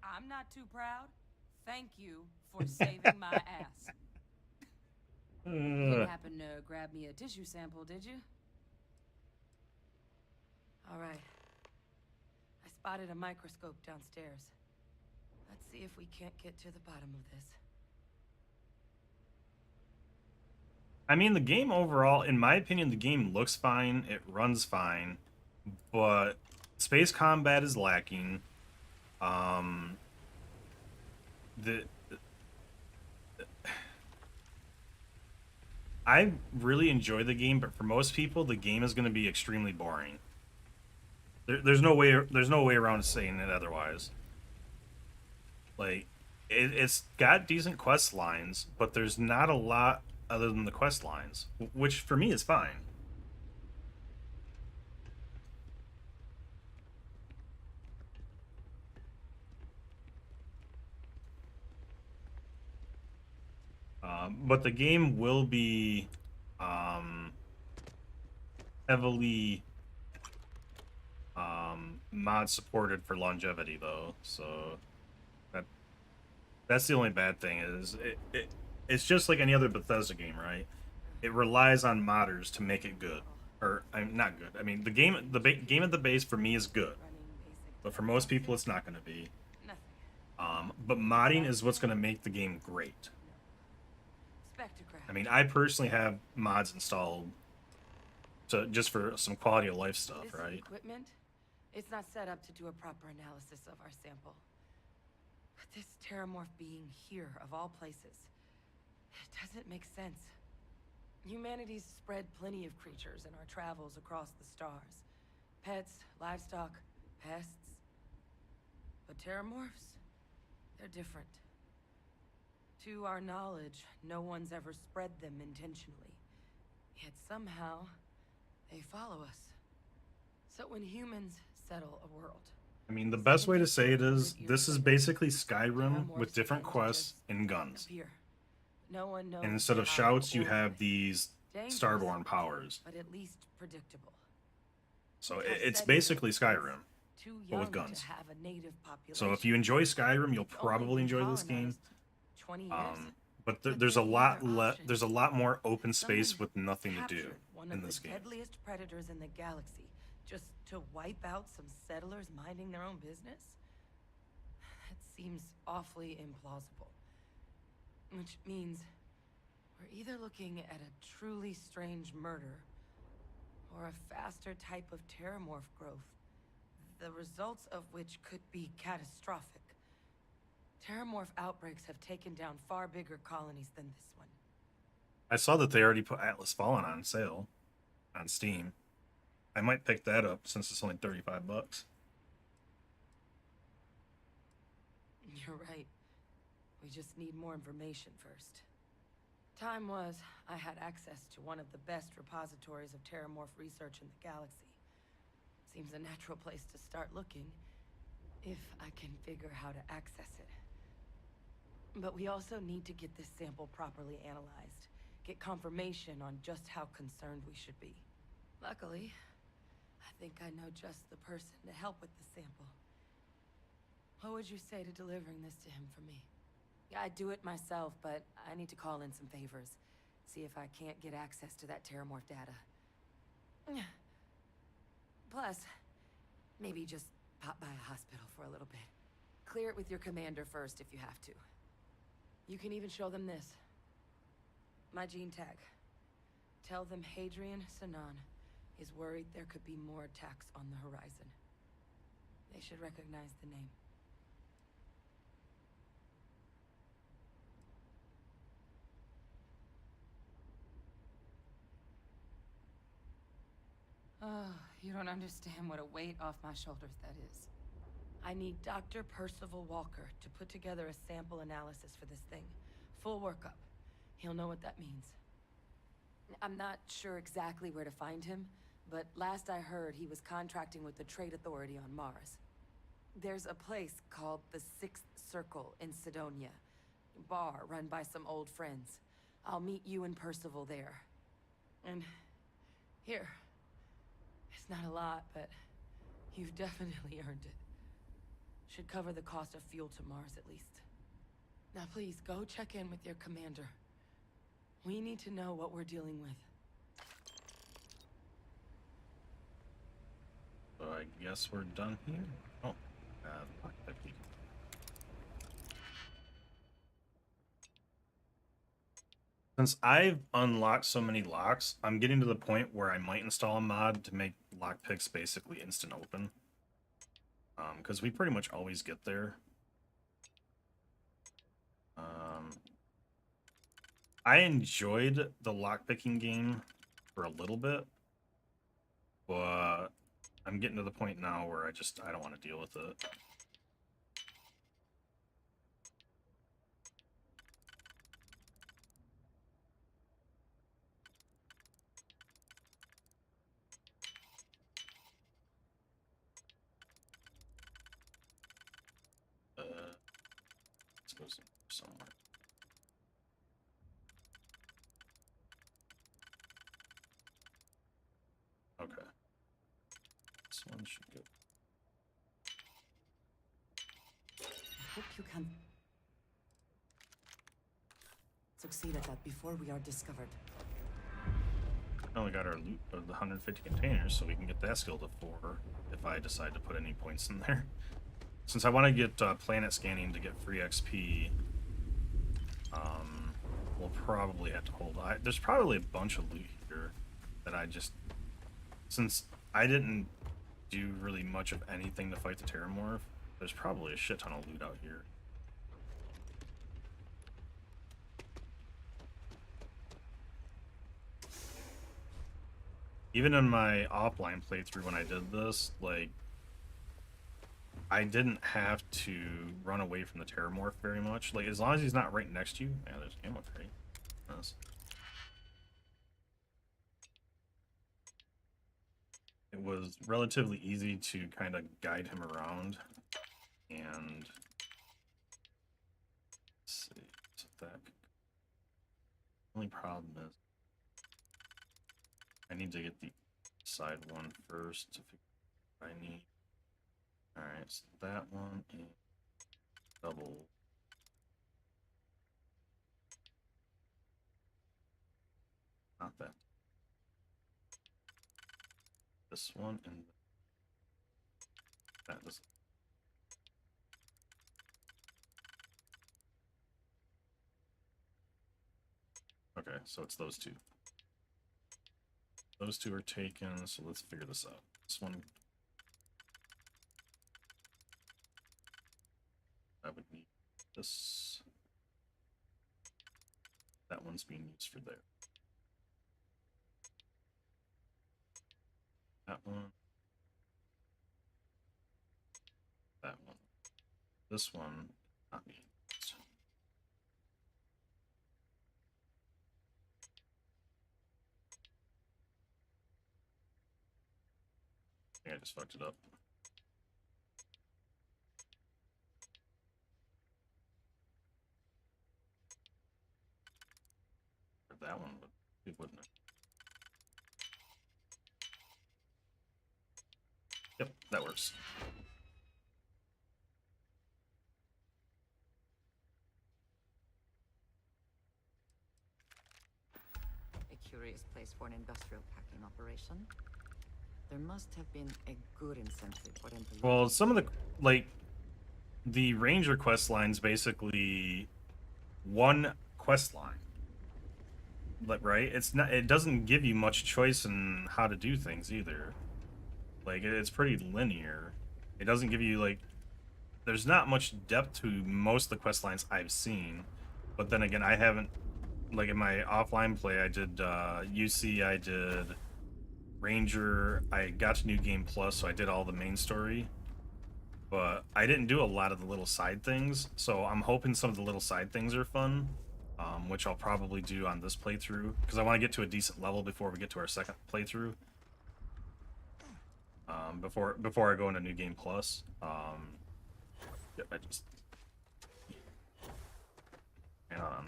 I'm not too proud. Thank you for saving my ass. You didn't happen to grab me a tissue sample, did you? All right. I spotted a microscope downstairs. Let's see if we can't get to the bottom of this. I mean, the game overall, in my opinion, the game looks fine, it runs fine, but space combat is lacking. I really enjoy the game, but for most people, the game is going to be extremely boring. There's no way around saying it otherwise. Like, it's got decent quest lines, but there's not a lot other than the quest lines, which for me is fine. But the game will be heavily mod supported for longevity, though. So that's the only bad thing is it's just like any other Bethesda game, right? It relies on modders to make it good, or I'm not good. I mean, the game at the base for me is good, but for most people, it's not going to be. But modding is what's going to make the game great. I mean, I personally have mods installed to just for some quality of life stuff, This right? equipment, it's not set up to do a proper analysis of our sample. But this terramorph being here, of all places, it doesn't make sense. Humanity's spread plenty of creatures in our travels across the stars. Pets, livestock, pests. But terramorphs, they're different. To our knowledge, no one's ever spread them intentionally. Yet somehow, they follow us. So when humans settle a world... I mean, the best way to say it is, this is basically Skyrim with different quests and guns. No one knows And instead of how shouts, you or have these dangerous, starborn powers. but at least predictable. So Because it's setting basically Skyrim, too but with young guns. to have a native So if you enjoy Skyrim, you'll probably enjoy this game. 20 years. But there's a lot there's a lot more open space with nothing to do One in of this the game. deadliest predators in the galaxy, just to wipe out some settlers minding their own business? That seems awfully implausible. Which means we're either looking at a truly strange murder or a faster type of terramorph growth, the results of which could be catastrophic. Terramorph outbreaks have taken down far bigger colonies than this one. I saw that they already put Atlas Fallen on sale on Steam. I might pick that up since it's only $35. You're right. We just need more information first. Time was, I had access to one of the best repositories of Terramorph research in the galaxy. Seems a natural place to start looking, if I can figure how to access it. But we also need to get this sample properly analyzed, get confirmation on just how concerned we should be. Luckily, I think I know just the person to help with the sample. What would you say to delivering this to him for me? Yeah, I'd do it myself, but I need to call in some favors. See if I can't get access to that Terramorph data. Plus, maybe just pop by a hospital for a little bit. Clear it with your commander first if you have to. You can even show them this. My gene tag. Tell them Hadrian Sanan is worried there could be more attacks on the horizon. They should recognize the name. Oh, you don't understand what a weight off my shoulders that is. I need Dr. Percival Walker to put together a sample analysis for this thing. Full workup. He'll know what that means. I'm not sure exactly where to find him, but last I heard he was contracting with the Trade Authority on Mars. There's a place called the Sixth Circle in Sidonia. A bar run by some old friends. I'll meet you and Percival there. And here. It's not a lot, but you've definitely earned it. Should cover the cost of fuel to Mars at least. Now please, go check in with your commander. We need to know what we're dealing with. So I guess we're done here? Oh, lockpicking. Since I've unlocked so many locks, I'm getting to the point where I might install a mod to make lockpicks basically instant open. Because we pretty much always get there. I enjoyed the lockpicking game for a little bit, but I'm getting to the point now where I don't want to deal with it. Let's go somewhere. Okay. This one should go. I hope you can succeed at that before we are discovered. We only got our loot of the 150 containers, so we can get that skill to 4 if I decide to put any points in there. Since I want to get planet scanning to get free XP, we'll probably have to hold. There's probably a bunch of loot here that since I didn't do really much of anything to fight the Terramorph, there's probably a shit ton of loot out here. Even in my offline playthrough when I did this, like, I didn't have to run away from the Terramorph very much. Like, as long as he's not right next to you. Yeah, there's ammo crate. Nice. It was relatively easy to kind of guide him around. And let's see. So that only problem is I need to get the side one first to figure out what I need. Alright, so that one is double. Not that. This one and that doesn't. Okay, so it's those two. Those two are taken, so let's figure this out. This one I would need this. That one's being used for there. That one. That one. This one I just fucked it up. That one, but it wouldn't have. Yep, that works. A curious place for an industrial packing operation. There must have been a good incentive for them to... Well, some of the, like, the ranger quest lines basically one quest line. Right? It's not. It doesn't give you much choice in how to do things either. Like, it's pretty linear. It doesn't give you, like, there's not much depth to most of the quest lines I've seen. But then again, I haven't, like, in my offline play, I did UC, I did Ranger, I got to New Game Plus, so I did all the main story. But I didn't do a lot of the little side things, so I'm hoping some of the little side things are fun. Which I'll probably do on this playthrough, because I want to get to a decent level before we get to our second playthrough. Before I go into New Game Plus. Yep, I just hang on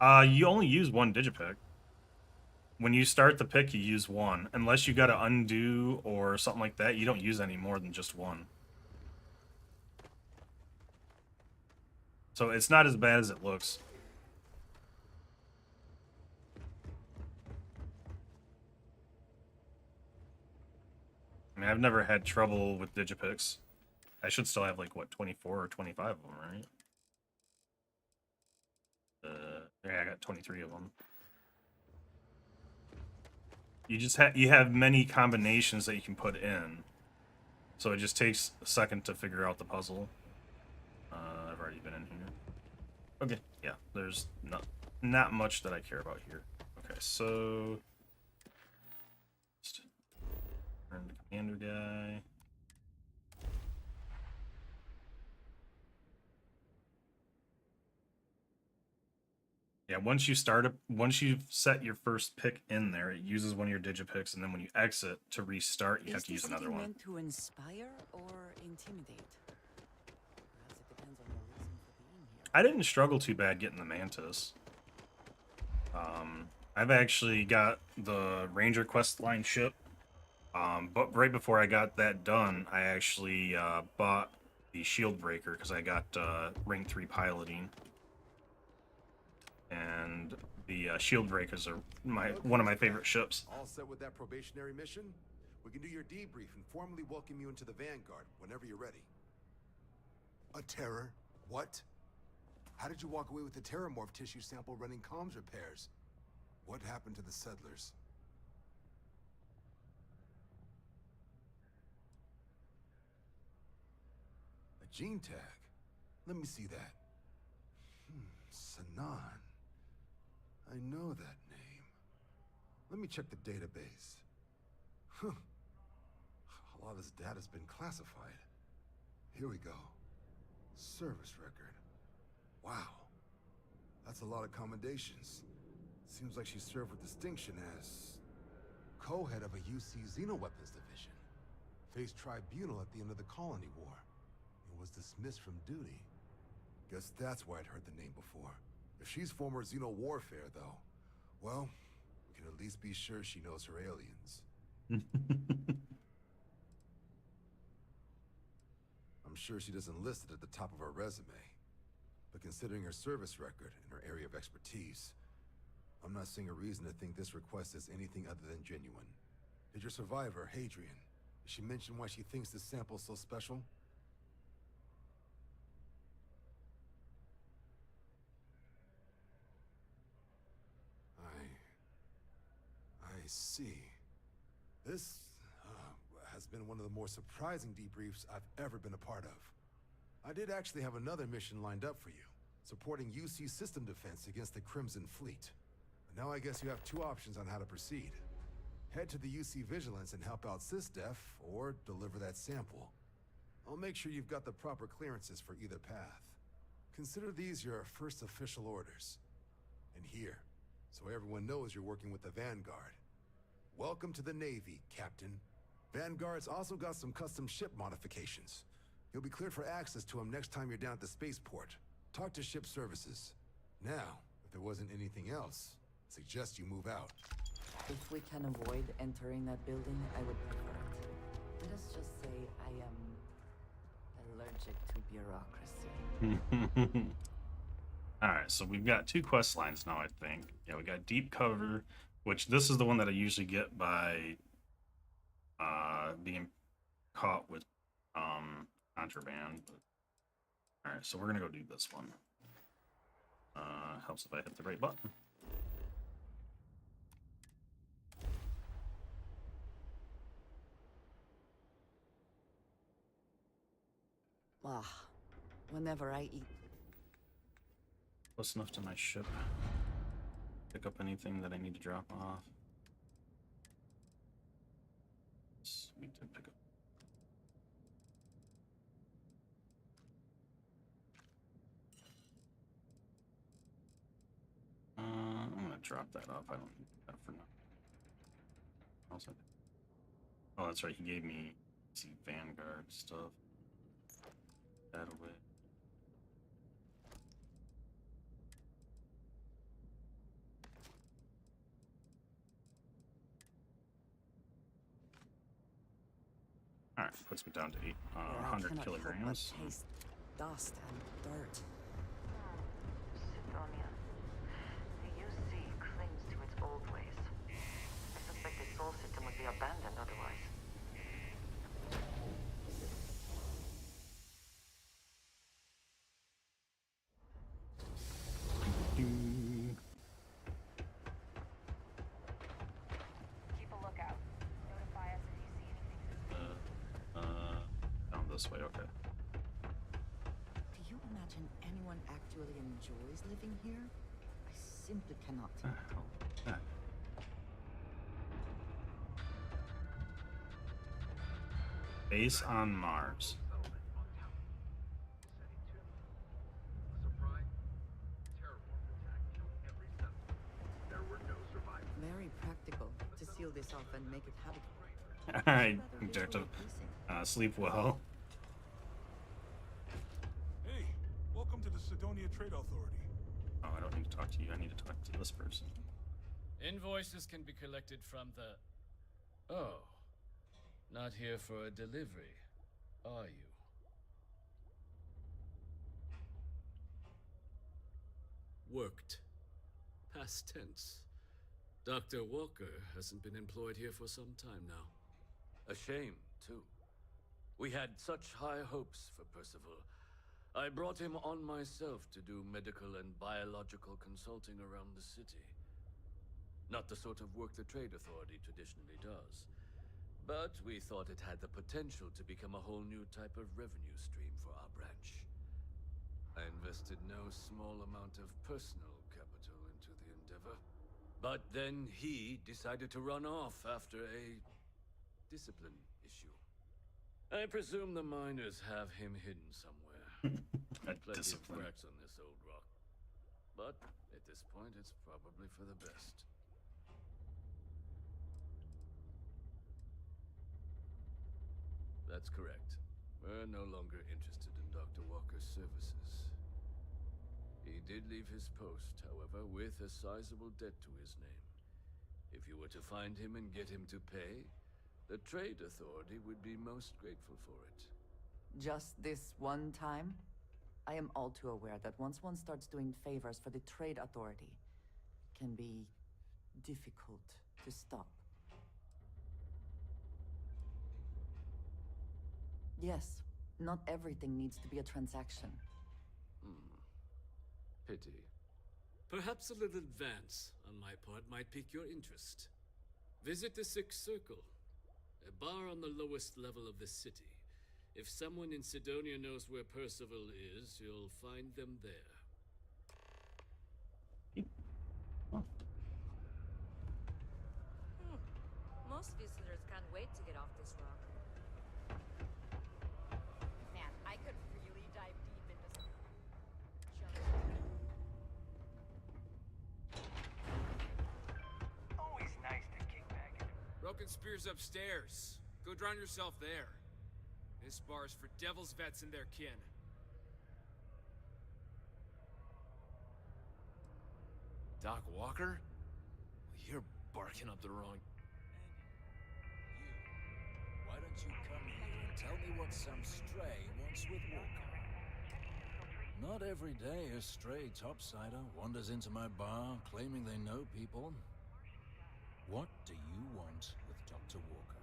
that. You only use one digipick. When you start the pick, you use one. Unless you got to undo or something like that, you don't use any more than just one. So it's not as bad as it looks. I mean, I've never had trouble with digipicks. I should still have, like, what, 24 or 25 of them, right? Yeah, I got 23 of them. You just have many combinations that you can put in, so it just takes a second to figure out the puzzle. I've already been in here. Okay, yeah, there's not much that I care about here. Okay, so turn the commander guy. Yeah, once you've set your first pick in there, it uses one of your digipicks, and then when you exit to restart, you have to use another one. Is this meant to inspire or intimidate? Perhaps it depends on your reason for being here. I didn't struggle too bad getting the Mantis. I've actually got the Ranger quest line ship, but right before I got that done, I actually bought the Shield Breaker because I got rank 3 piloting. And the Shield Breakers are one of my favorite ships. All set with that probationary mission? We can do your debrief and formally welcome you into the Vanguard whenever you're ready. A terror? What? How did you walk away with the terramorph tissue sample running comms repairs? What happened to the settlers? A gene tag? Let me see that. Sanan. I know that name. Let me check the database. Huh. A lot of this data's been classified. Here we go. Service record. Wow. That's a lot of commendations. Seems like she served with distinction as co-head of a UC Xenoweapons division. Faced tribunal at the end of the Colony War. And was dismissed from duty. Guess that's why I'd heard the name before. If she's former Xeno warfare, though, well, we can at least be sure she knows her aliens. I'm sure she doesn't list it at the top of her resume. But considering her service record and her area of expertise, I'm not seeing a reason to think this request is anything other than genuine. Did your survivor, Hadrian, did she mention why she thinks this sample's so special? I see. This has been one of the more surprising debriefs I've ever been a part of. I did actually have another mission lined up for you, supporting UC system defense against the Crimson Fleet. But now I guess you have two options on how to proceed. head to the UC Vigilance and help out SysDef, or deliver that sample. I'll make sure you've got the proper clearances for either path. Consider these your first official orders. And here, so everyone knows you're working with the Vanguard. Welcome to the Navy, Captain. Vanguard's also got some custom ship modifications. You'll be cleared for access to them next time you're down at the spaceport. Talk to ship services. Now, if there wasn't anything else, I suggest you move out. If we can avoid entering that building, I would prefer it. Let us just say I am allergic to bureaucracy. Alright, so we've got 2 quest lines now, I think. Yeah, we got Deep Cover, which this is the one that I usually get by being caught with contraband. Alright, so we're gonna go do this one. Helps if I hit the right button. Whenever I eat. Close enough to my ship. Pick up anything that I need to drop off. We did pick up. I'm gonna drop that off. I don't need that for now. What else I did? Oh, that's right. He gave me some Vanguard stuff. That away. Alright, puts me down to 100 kilograms. Taste dust and dirt. Sidonia. The UC clings to its old ways. I suspect the soul system would be abandoned otherwise. Keep a lookout. Notify us if you see anything. Down this way, okay. Do you imagine anyone actually enjoys living here? I simply cannot. Base on Mars. Very practical to seal this off and make it habitable. Alright, you have to sleep well. Hey, welcome to the Sidonia Trade Authority. Oh, I don't need to talk to you. I need to talk to this person. Invoices can be collected from the... Oh. Not here for a delivery, are you? Worked. Past tense. Dr. Walker hasn't been employed here for some time now. A shame, too. We had such high hopes for Percival. I brought him on myself to do medical and biological consulting around the city. Not the sort of work the Trade Authority traditionally does. But we thought it had the potential to become a whole new type of revenue stream for our branch. I invested no small amount of personal capital into the endeavor. But then he decided to run off after a discipline issue. I presume the miners have him hidden somewhere. Plenty of cracks on this old rock. But at this point, it's probably for the best. That's correct. We're no longer interested in Dr. Walker's services. He did leave his post, however, with a sizable debt to his name. If you were to find him and get him to pay, the Trade Authority would be most grateful for it. Just this one time? I am all too aware that once one starts doing favors for the Trade Authority, it can be difficult to stop. Yes, not everything needs to be a transaction. Pity. Perhaps a little advance on my part might pique your interest. Visit the Sixth Circle, a bar on the lowest level of the city. If someone in Sidonia knows where Percival is, you'll find them there. Most visitors can't wait to get off this rock. Man, I could really dive deep into some... Always nice to kick back and... Broken Spear's upstairs. Go drown yourself there. This bar's for devil's vets and their kin. Doc Walker? You're barking up the wrong... Why don't you come here and tell me what some stray wants with Walker? Not every day a stray topsider wanders into my bar claiming they know people. What do you want with Dr. Walker?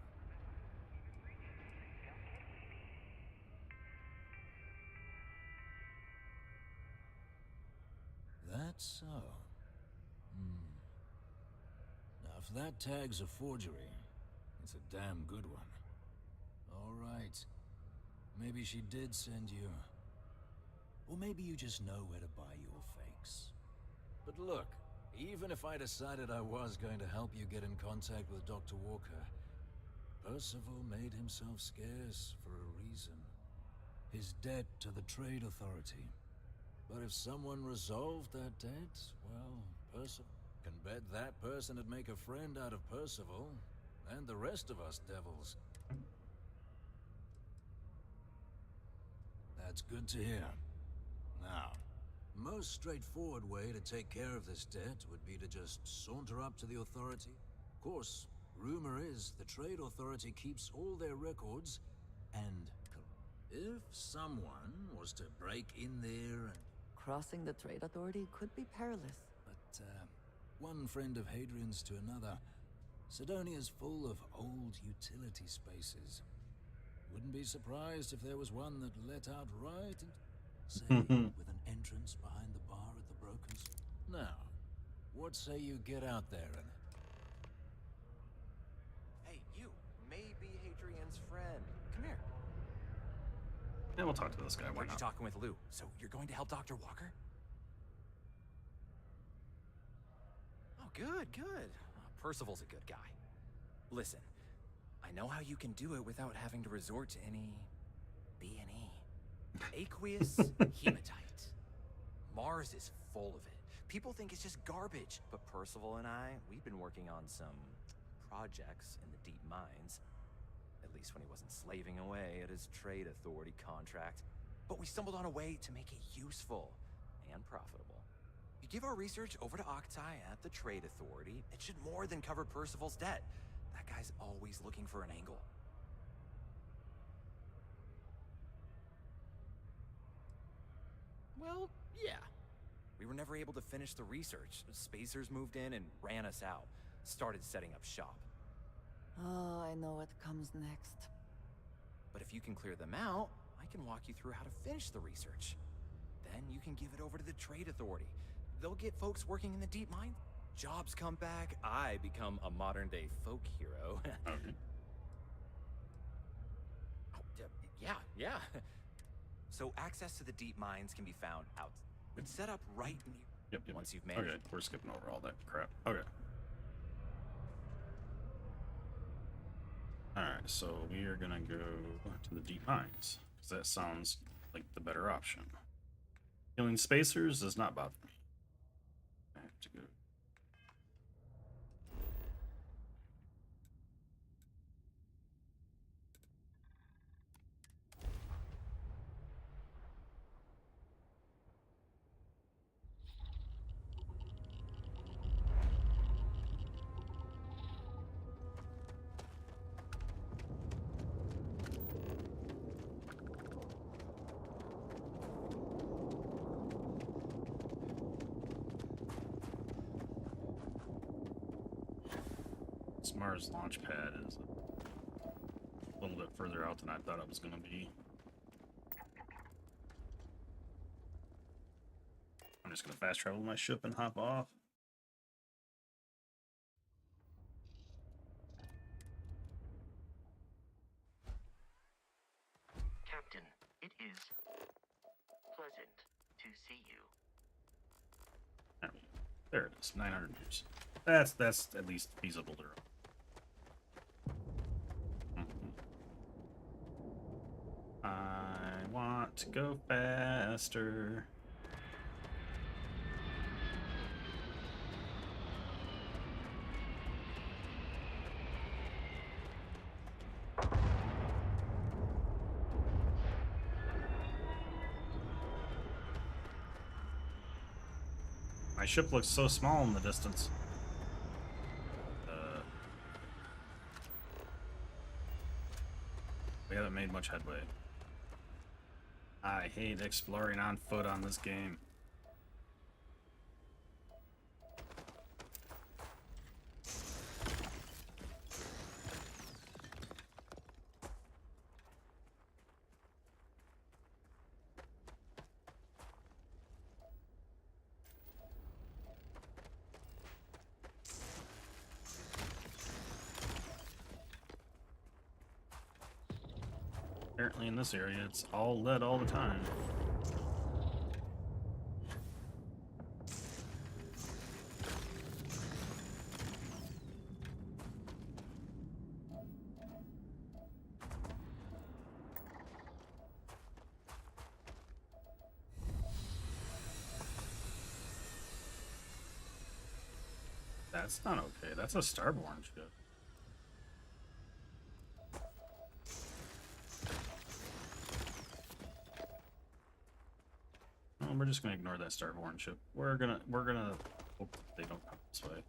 That's so. Now, if that tag's a forgery, it's a damn good one. All right. Maybe she did send you. Or maybe you just know where to buy your fakes. But look, even if I decided I was going to help you get in contact with Dr. Walker, Percival made himself scarce for a reason. His debt to the Trade Authority. But if someone resolved that debt, well, Percival can bet that person would make a friend out of Percival, and the rest of us devils. That's good to hear. Now, most straightforward way to take care of this debt would be to just saunter up to the Authority. Of course, rumor is the Trade Authority keeps all their records, and if someone was to break in there and... Crossing the Trade Authority could be perilous. But, one friend of Hadrian's to another, Sidonia's full of old utility spaces. Wouldn't be surprised if there was one that let out right and... say, with an entrance behind the bar at the Brokers. Now, what say you get out there and... Hey, you may be Hadrian's friend. Come here. Yeah, we'll talk to this guy. Why Heard you not? talking with Lou, so you're going to help Dr. Walker? Oh, good, good. Percival's a good guy. Listen, I know how you can do it without having to resort to any... B&E. Aqueous hematite. Mars is full of it. People think it's just garbage, but Percival and I, we've been working on some projects in the deep mines. At least when he wasn't slaving away at his Trade Authority contract. But we stumbled on a way to make it useful and profitable. You give our research over to Octai at the Trade Authority, it should more than cover Percival's debt. That guy's always looking for an angle. Well, yeah. We were never able to finish the research. Spacers moved in and ran us out. Started setting up shop. Oh, I know what comes next. But if you can clear them out, I can walk you through how to finish the research. Then you can give it over to the Trade Authority. They'll get folks working in the deep mine. Jobs come back. I become a modern-day folk hero. Okay. Oh, yeah. So access to the deep mines can be found out. It's set up right near. Yep. Once you've managed. Okay, we're skipping over all that crap. Okay. Alright, so we are gonna go to the deep mines, because that sounds like the better option. Killing spacers does not bother me. I have to go. Mars launch pad is a little bit further out than I thought it was going to be. I'm just going to fast travel my ship and hop off. Captain, it is pleasant to see you. There it is, 900 years. That's at least feasible to run. want to go faster. My ship looks so small in the distance. We haven't made much headway. I hate exploring on foot on this game. Apparently in this area, it's all lead all the time. That's not okay. That's a starborn ship. Well, we're just gonna ignore that starborn ship. We're gonna hope they don't come this way.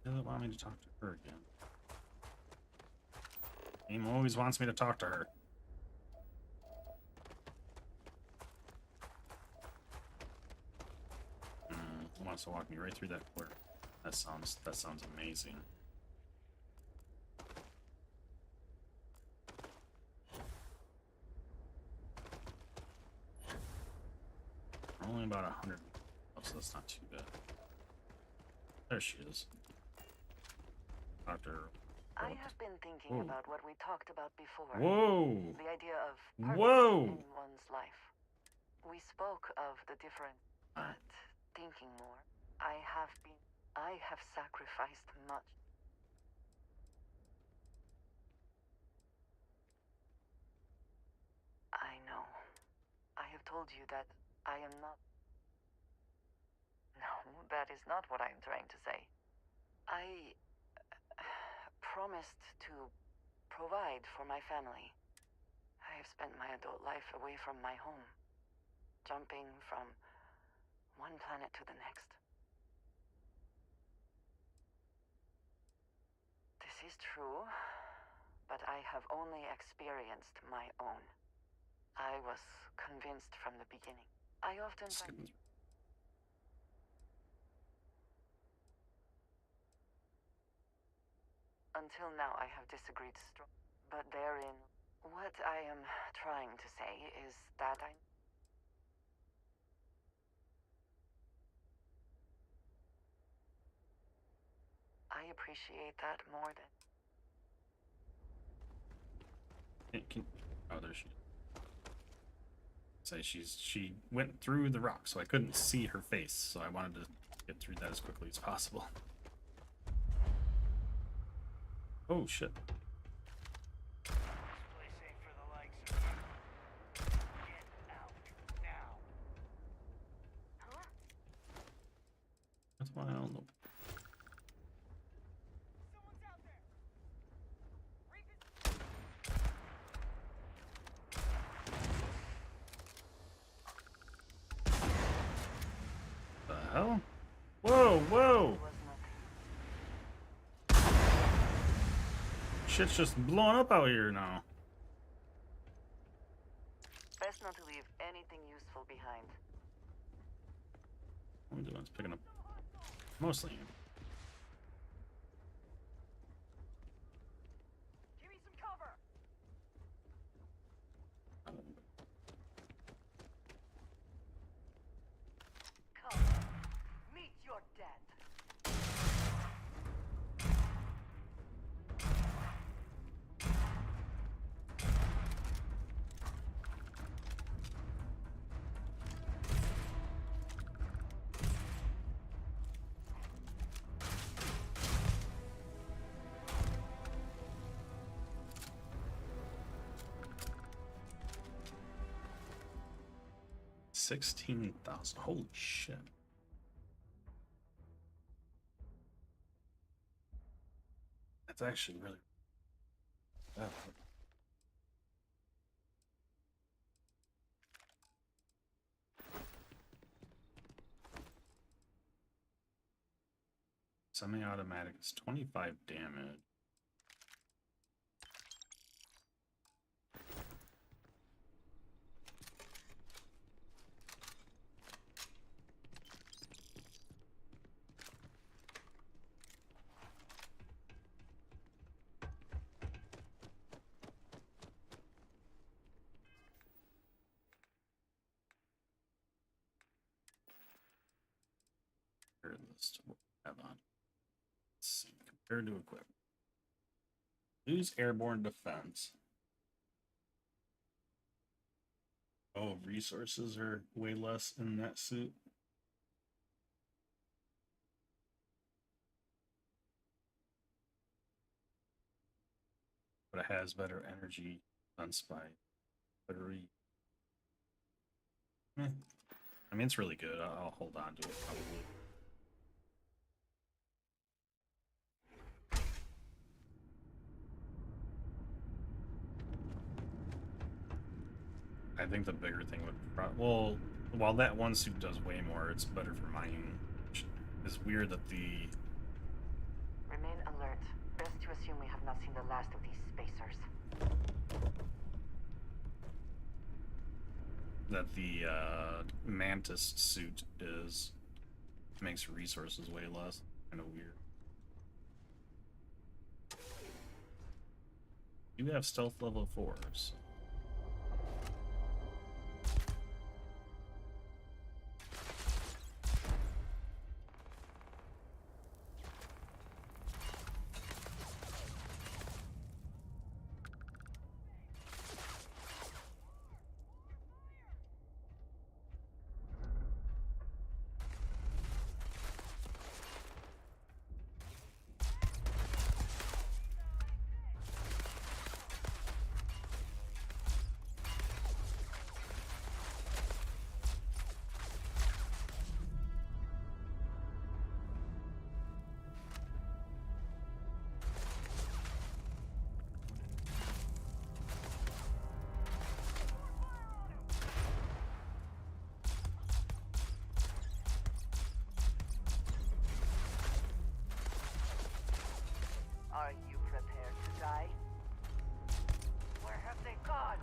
Doesn't want me to talk to her again. Game always wants me to talk to her. Wants to walk me right through that corner. That sounds amazing. Only about 100. Oh, so that's not too bad. There she is. Doctor. I have been thinking about what we talked about before. Whoa! The idea of Whoa! purpose in one's life. We spoke of the different, but thinking more, I have sacrificed much. I know. I have told you that I am not. No, that is not what I am trying to say. I promised to provide for my family. I have spent my adult life away from my home, jumping from one planet to the next. This is true, but I have only experienced my own. I was convinced from the beginning. I often find... Until now, I have disagreed strongly. But therein, what I am trying to say is that I appreciate that more than... Oh, there she is. Say she went through the rock, so I couldn't see her face, so I wanted to get through that as quickly as possible. Oh shit. That's why I don't know. The hell? Whoa, whoa! Shit's just blowing up out here now. Best not to leave anything useful behind. What I'm doing is picking up mostly. Give me some cover. Come, meet your death. 16,000. Holy shit. That's actually really. Oh. Semi-automatic is 25 damage. List what we have on. Let's see. Compared to equipment. Lose airborne defense. Oh, resources are way less in that suit. But it has better energy on spy. Battery. I mean, it's really good. I'll hold on to it probably. I think the bigger thing would well, while that one suit does way more, it's better for mining. It's weird that the Remain alert. Best to assume we have not seen the last of these spacers. Mantis suit makes resources way less. Kind of weird. You have stealth level 4, so. Are you prepared to die? Where have they gone?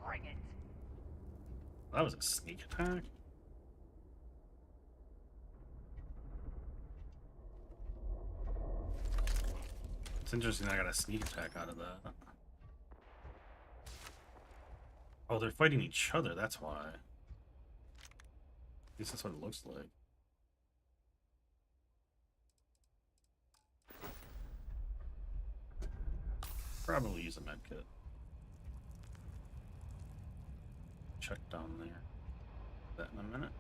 Bring it! That was a sneak attack? It's interesting I got a sneak attack out of that. Oh, they're fighting each other, that's why. At least that's what it looks like. Probably use a medkit. Check down there. That in a minute.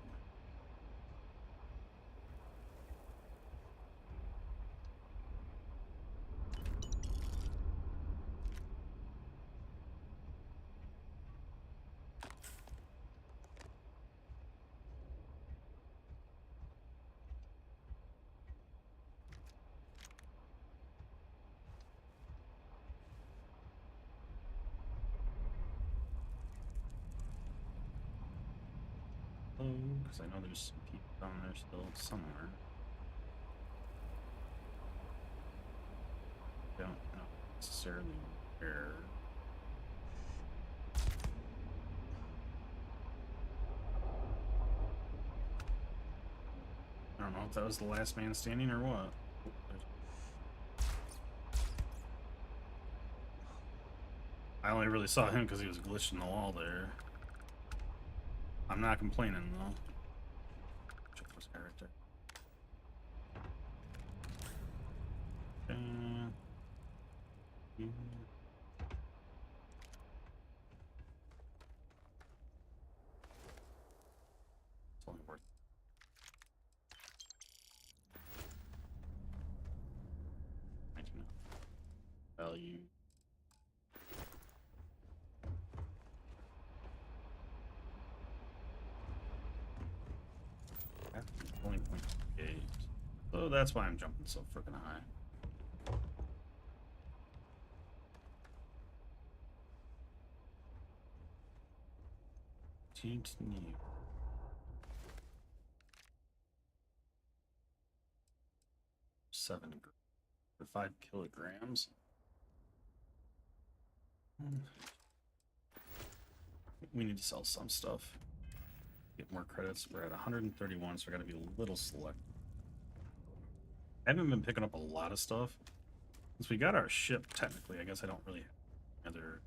Because I know there's some people down there still somewhere. Don't know necessarily where. I don't know if that was the last man standing or what. I only really saw him because he was glitched in the wall there. I'm not complaining though. Check this character. that's why I'm jumping so freaking high. Continue. For 5 kilograms. We need to sell some stuff. Get more credits. We're at 131, so I gotta be a little select. I haven't been picking up a lot of stuff. Since we got our ship, technically, I guess I don't really have other.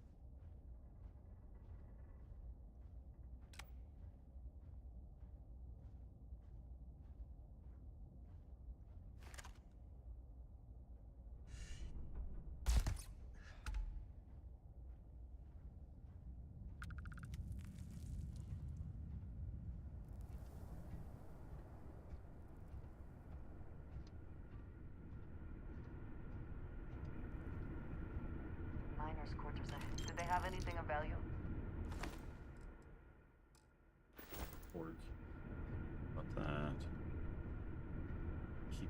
Miners' quarters ahead. Do they have anything of value? Org. About that. Keep.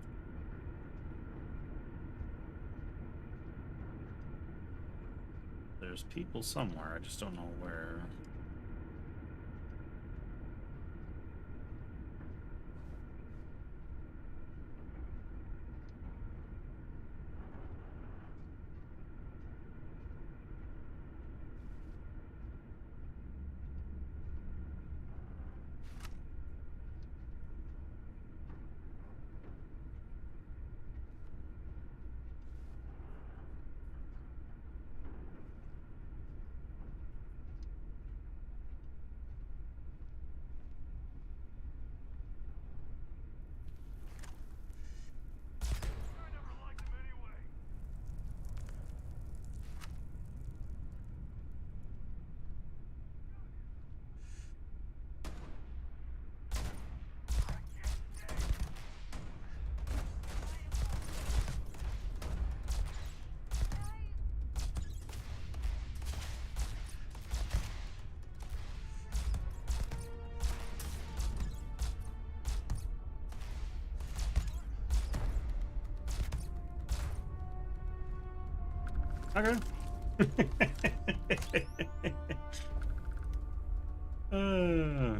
There's people somewhere, I just don't know where. Okay.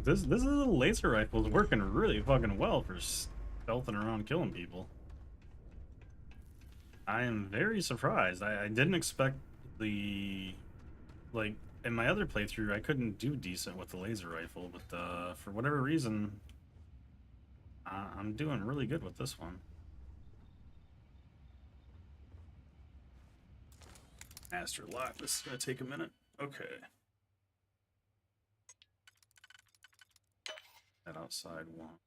This little laser rifle is working really fucking well for stealthing around killing people. I am very surprised. I didn't expect the, like, in my other playthrough I couldn't do decent with the laser rifle, but for whatever reason I'm doing really good with this one. Master lock. This is gonna take a minute. Okay. That outside one.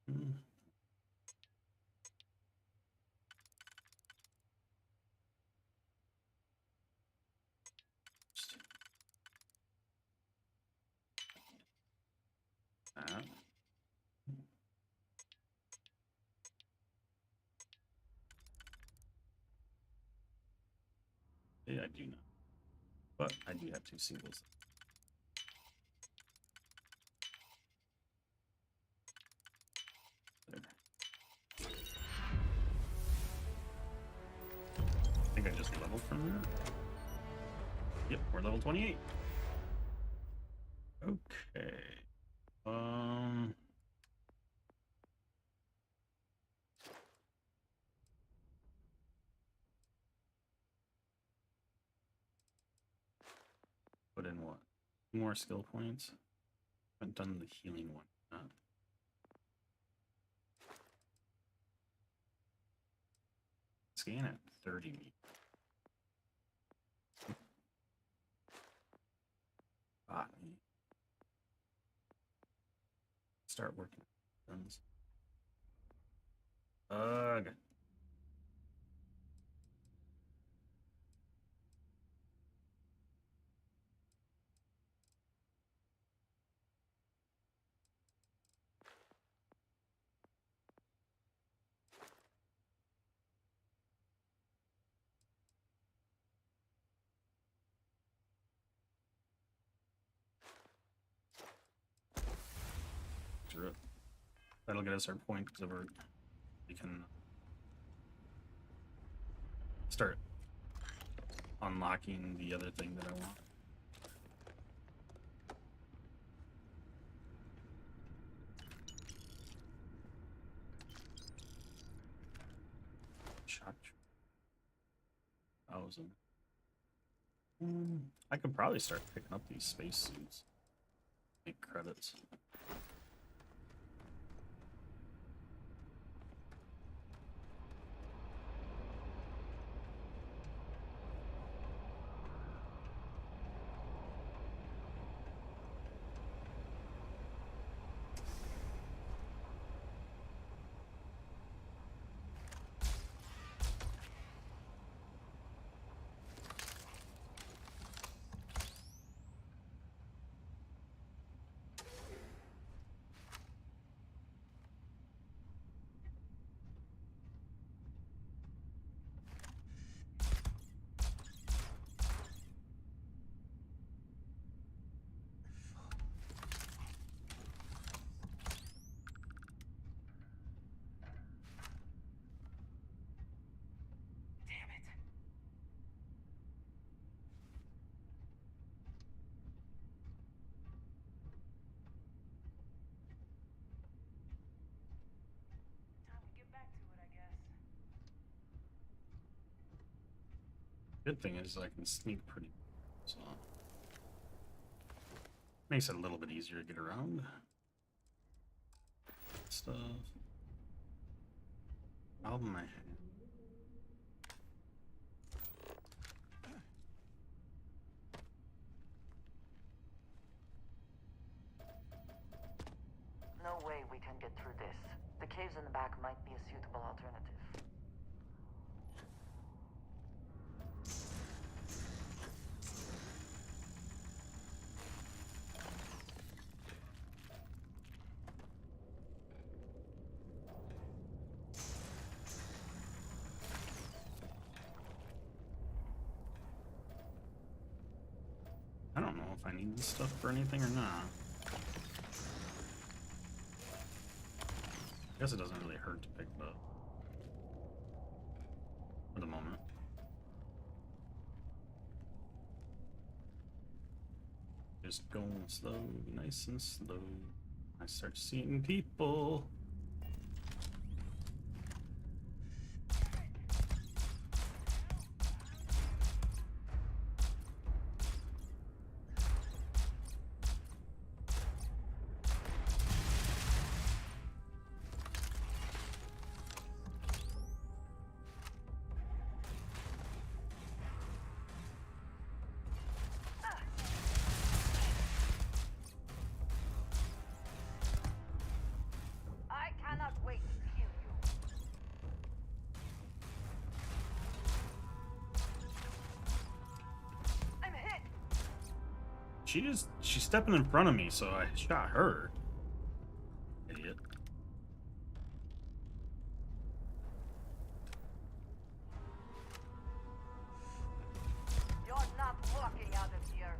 That. Yeah, I do not. But I do have 2 singles. There. I think I just leveled from there. Yep, we're level 28. Okay. Put in what? More skill points. Haven't done the healing one. Scan at 30 meters. Botany. Start working guns. Ugh. That'll get us our point because we can start unlocking the other thing that I want. Shot 1,000. I could probably start picking up these spacesuits. Make credits. Good thing is I can sneak pretty, so makes it a little bit easier to get around. Stuff. Out of my hand. No way we can get through this. The caves in the back might be a suitable alternative. I don't know if I need this stuff for anything or not. I guess it doesn't really hurt to pick it up. For the moment. Just going slow, nice and slow. I start seeing people. I cannot wait to kill you. I'm hit. She's stepping in front of me, so I shot her. Idiot. You're not walking out of here.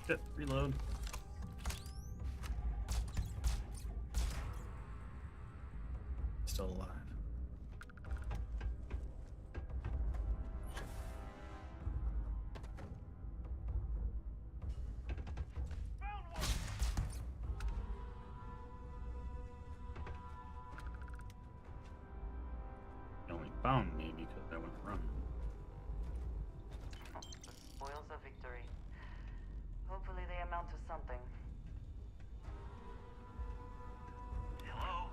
Shit, reload. Still alive. They only found me because I went running. Spoils of victory. Hopefully they amount to something. Hello?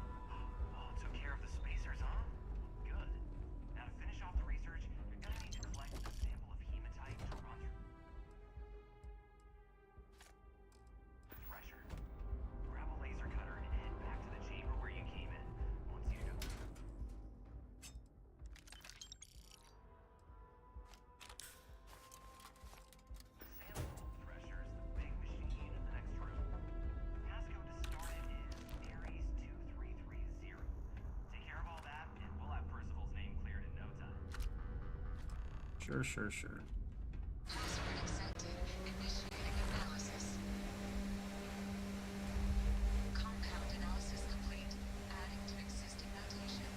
Sure. Password accepted. Initiating analysis. Compound analysis complete. Adding to existing notation.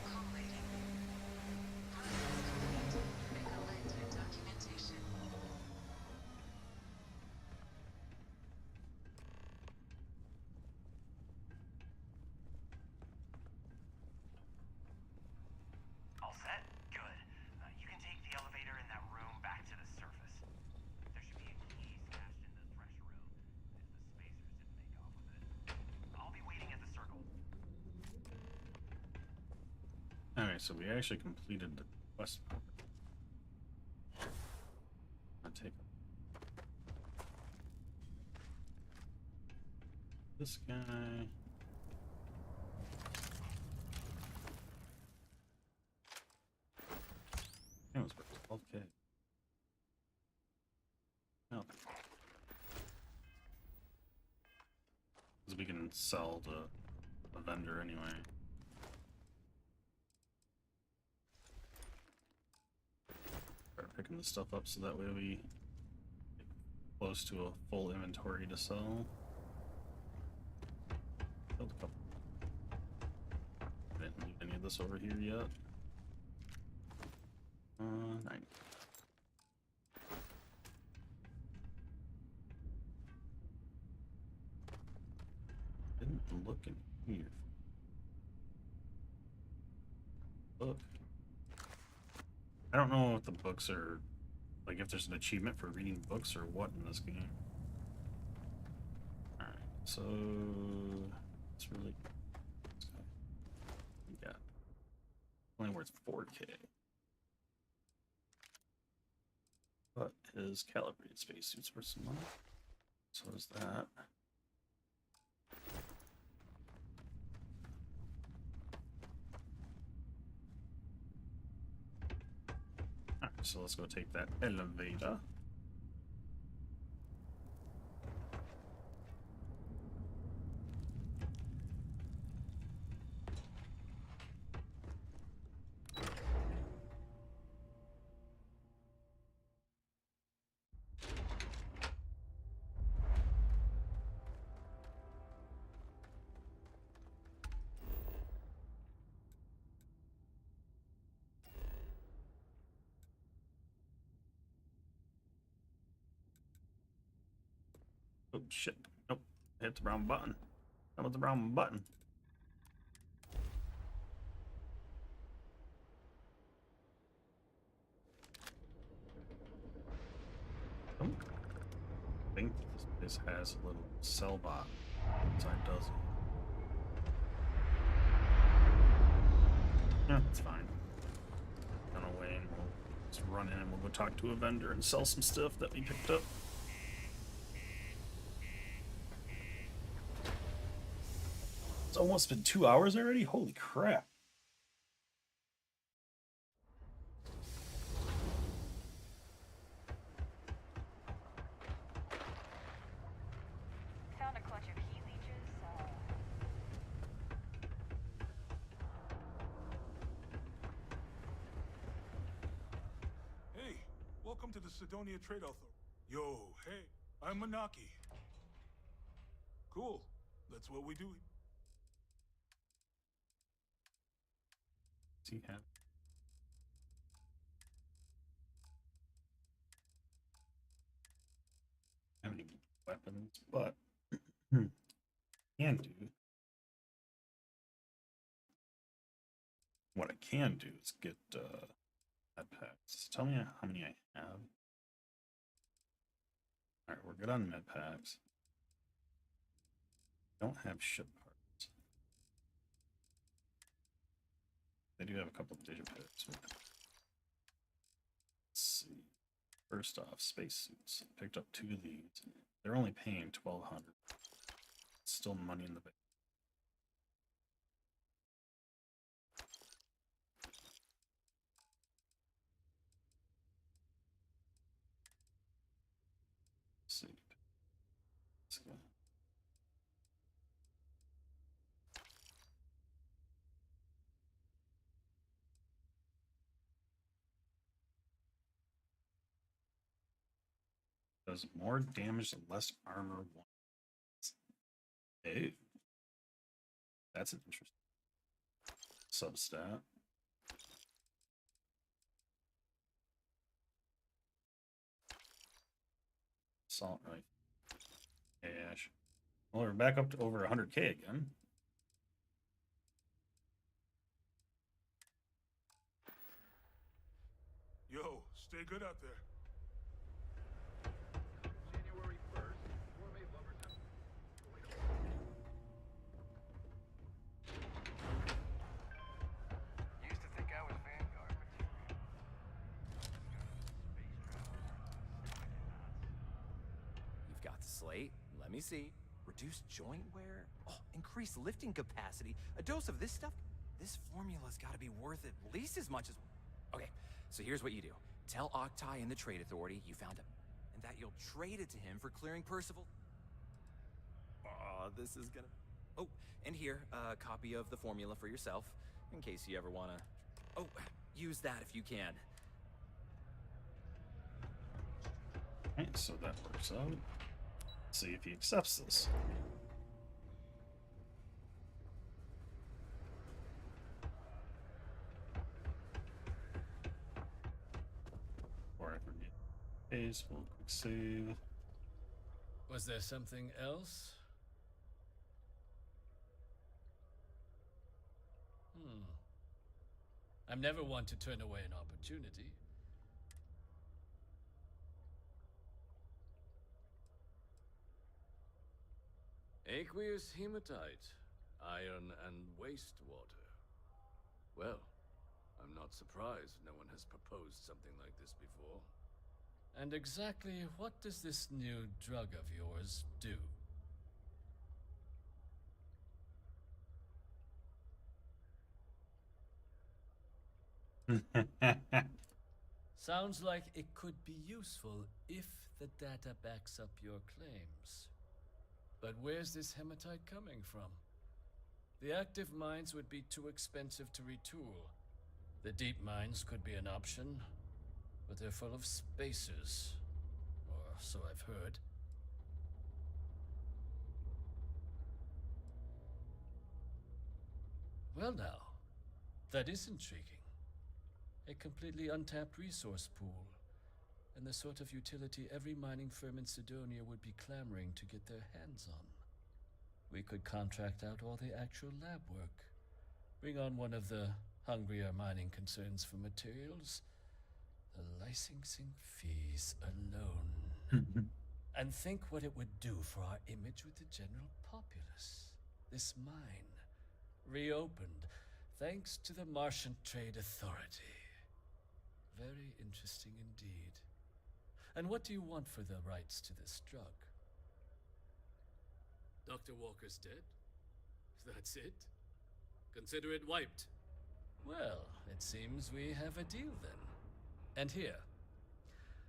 Collating. Process complete. Collecting documentation. All set? Good. You can take the elevator in that room back to the surface. There should be a key stashed in the thresh room, if the spacers didn't make off with it. I'll be waiting at the circle. Alright, so we actually completed the quest part. I'll take this guy. That was worth 12K. No. Because we can sell to a vendor anyway. Start picking this stuff up so that way we get close to a full inventory to sell. Killed a couple. I didn't leave any of this over here yet. 9. Didn't look in here. Look. I don't know if the books are, like, if there's an achievement for reading books or what in this game. Alright, so it's really, we got only worth 4K. But his calibrated spacesuits worth some money. So is that. Alright, so let's go take that elevator. Oh shit. Nope. Hit the wrong button. That was the wrong button. Oh. I think this has a little cell bot. Inside does. Yeah, it's fine. Run away and we'll just run in and we'll go talk to a vendor and sell some stuff that we picked up. It's almost been 2 hours already? Holy crap. Found a clutch of heat leeches. Hey, welcome to the Sidonia Trade Authority. Yo, hey, I'm Manaki. Cool, that's what we do. Does he have? Have any weapons, but can do. What I can do is get med packs. Tell me how many I have. Alright, we're good on med packs. Don't have ship parts. They do have a couple of digipacks. Let's see. First off, spacesuits. Picked up 2 of these. They're only paying $1,200. Still money in the bank. Let's see. Let's go. Does more damage than less armor once. Hey. That's an interesting substat. Assault rifle. Cash. Well, we're back up to over 100k again. Yo, stay good out there. January 1st, gourmet lovers have... Used to think I was Vanguard, but You've got the slate. Let me see. Reduced joint wear? Oh, increased lifting capacity. A dose of this stuff? This formula's gotta be worth at least as much as... Okay, so here's what you do. Tell Octai and the Trade Authority you found it, and that you'll trade it to him for clearing Percival. Aw, this is gonna... Oh, and here, a copy of the formula for yourself, in case you ever wanna... Oh, use that if you can. Alright, so that works out. See if he accepts this. Before I forget. Phase, we'll quick save. Was there something else? I'm never one to turn away an opportunity. Aqueous hematite, iron and wastewater. Well, I'm not surprised no one has proposed something like this before. And exactly what does this new drug of yours do? Sounds like it could be useful if the data backs up your claims. But where's this hematite coming from? The active mines would be too expensive to retool. The deep mines could be an option, but they're full of spacers. Or so I've heard. Well now, that is intriguing. A completely untapped resource pool, and the sort of utility every mining firm in Sidonia would be clamoring to get their hands on. We could contract out all the actual lab work, bring on one of the hungrier mining concerns for materials, the licensing fees alone. And think what it would do for our image with the general populace. This mine, reopened thanks to the Martian Trade Authority. Very interesting indeed. And what do you want for the rights to this drug? Dr. Walker's dead? That's it? Consider it wiped. Well, it seems we have a deal then. And here,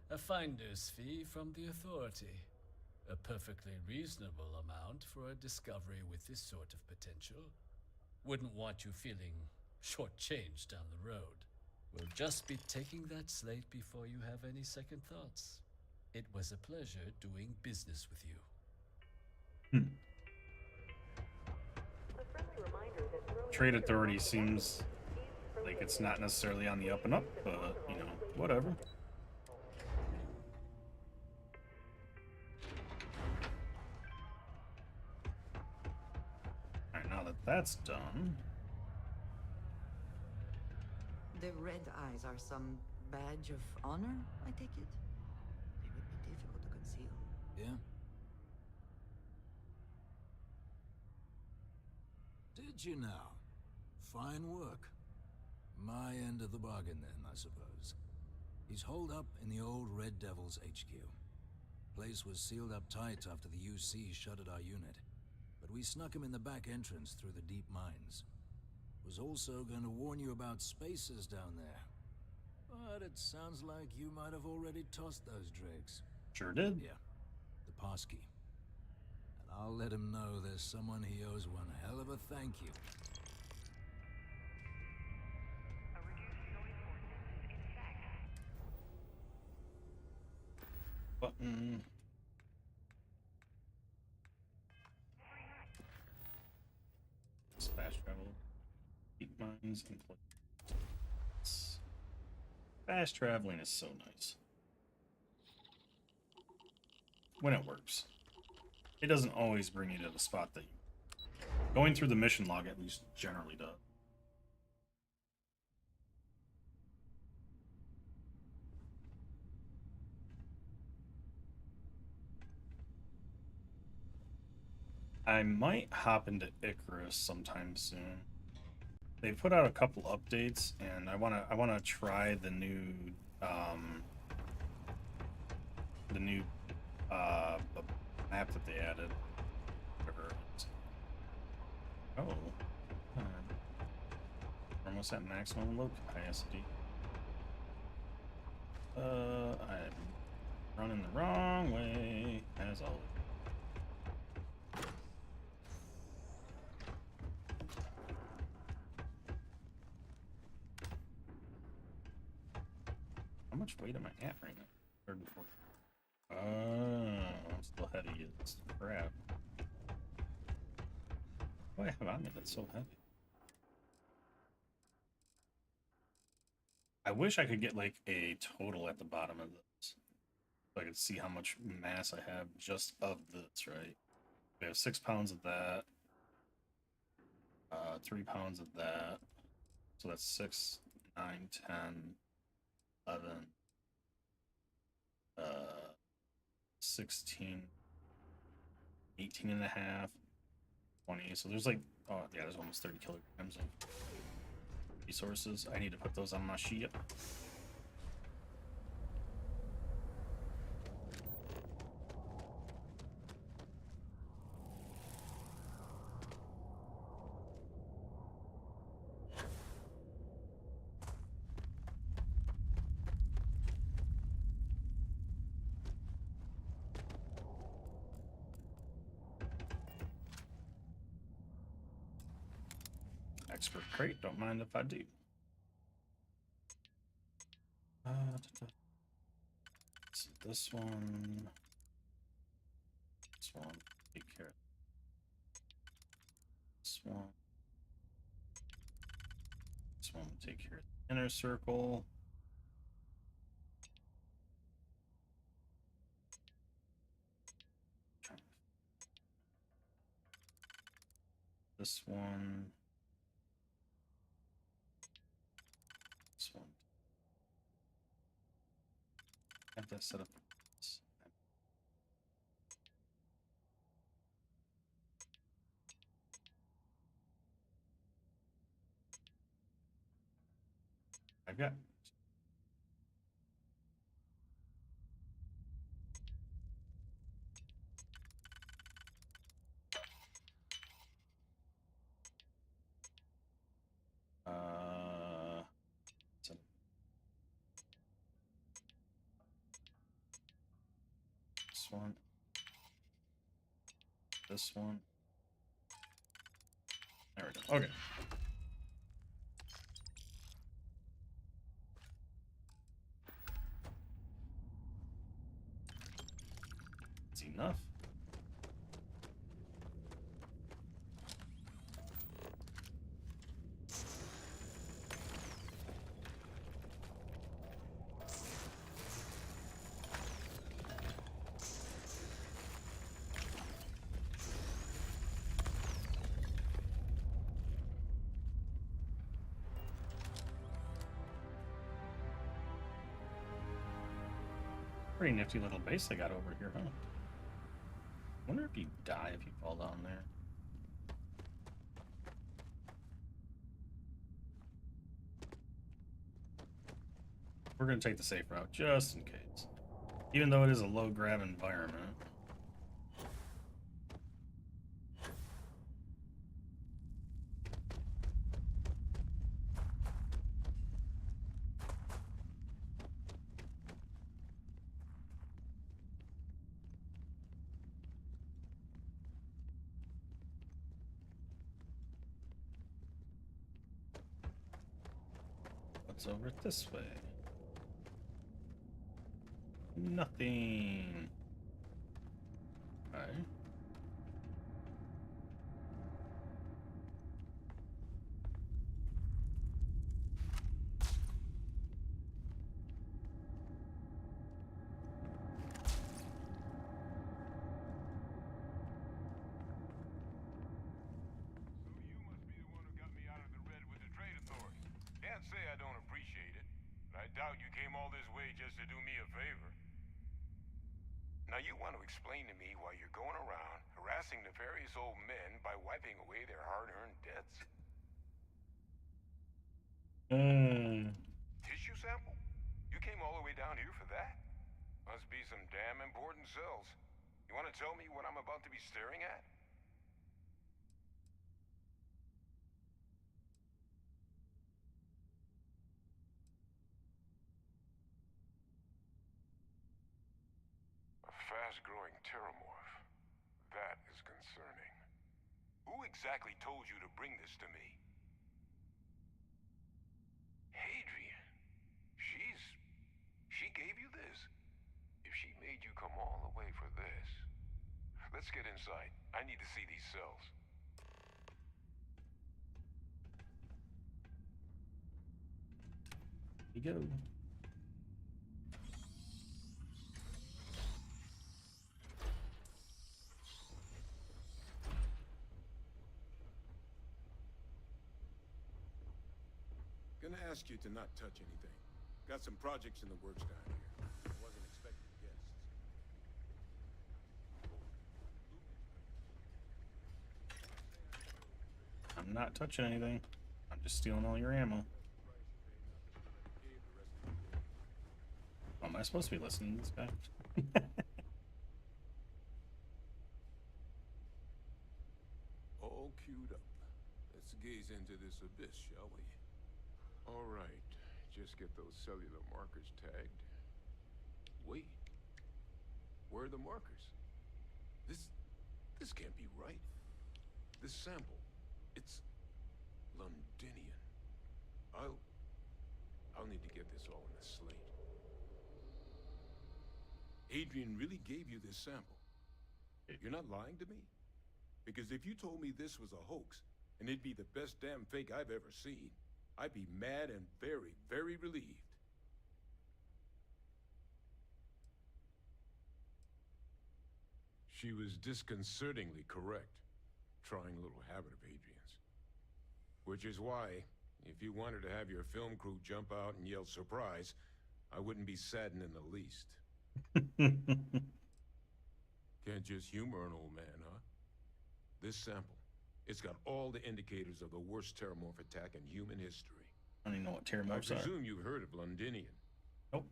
a finder's fee from the Authority. A perfectly reasonable amount for a discovery with this sort of potential. Wouldn't want you feeling shortchanged down the road. We'll just be taking that slate before you have any second thoughts. It was a pleasure doing business with you. Trade Authority seems like it's not necessarily on the up and up, but, you know, whatever. Alright, now that that's done... The red eyes are some badge of honor, I take it? They would be difficult to conceal. Yeah? Did you now? Fine work. My end of the bargain then, I suppose. He's holed up in the old Red Devil's HQ. Place was sealed up tight after the UC shuttered our unit. But we snuck him in the back entrance through the deep mines. Was also going to warn you about spacers down there. But it sounds like you might have already tossed those dregs. Sure did. Yeah. The passkey. And I'll let him know there's someone he owes one hell of a thank you. Button. mines and places. Fast traveling is so nice. When it works. It doesn't always bring you to the spot that you... Going through the mission log at least generally does. I might hop into Icarus sometime soon. They put out a couple updates, and I wanna try the new map that they added. Whatever it is. Oh, we're almost at maximum load capacity. I'm running the wrong way as always. How much weight am I at right now? 34. I'm still heavy as crap. What do I have on me that's so heavy? I wish I could get like a total at the bottom of this, so I could see how much mass I have just of this, right? We have 6 pounds of that, 3 pounds of that, so that's 6, 9, 10, 11, 16, 18 and a half, 20. So there's like, oh yeah, there's almost 30 kilograms of resources. I need to put those on my ship. Expert crate, don't mind if I do. So this one, take care of this one. This one, take care of the inner circle. This one. This one. I have that set up. I've got so this one, this one. There we go. Okay. It's enough. Pretty nifty little base they got over here, huh? Wonder if you die if you fall down there. We're gonna take the safe route just in case. Even though it is a low grab environment. What's over this way? Nothing. Okay. doubt you came all this way just to do me a favor. Now you want to explain to me why you're going around harassing nefarious old men by wiping away their hard-earned debts? Tissue sample? You came all the way down here for that? Must be some damn important cells. You want to tell me what I'm about to be staring at? A fast-growing terramorph. That is concerning. Who exactly told you to bring this to me? Hadrian. She gave you this? If she made you come all the way for this... Let's get inside. I need to see these cells. Here you go. Gonna ask you to not touch anything. Got some projects in the works down here. I wasn't expecting guests. I'm not touching anything. I'm just stealing all your ammo. Oh, am I supposed to be listening to this guy? All queued up. Let's gaze into this abyss, shall we? All right. Just get those cellular markers tagged. Wait. Where are the markers? This can't be right. This sample, it's Londinian. I'll need to get this all in a slate. Adrian really gave you this sample. You're not lying to me? Because if you told me this was a hoax, and it'd be the best damn fake I've ever seen, I'd be mad and very, very relieved. She was disconcertingly correct, trying a little habit of Adrian's. Which is why, if you wanted to have your film crew jump out and yell surprise, I wouldn't be saddened in the least. Can't just humor an old man, huh? This sample, it's got all the indicators of the worst terramorph attack in human history. I don't even know what terramorphs I are. presume you've heard of Londinian. Nope.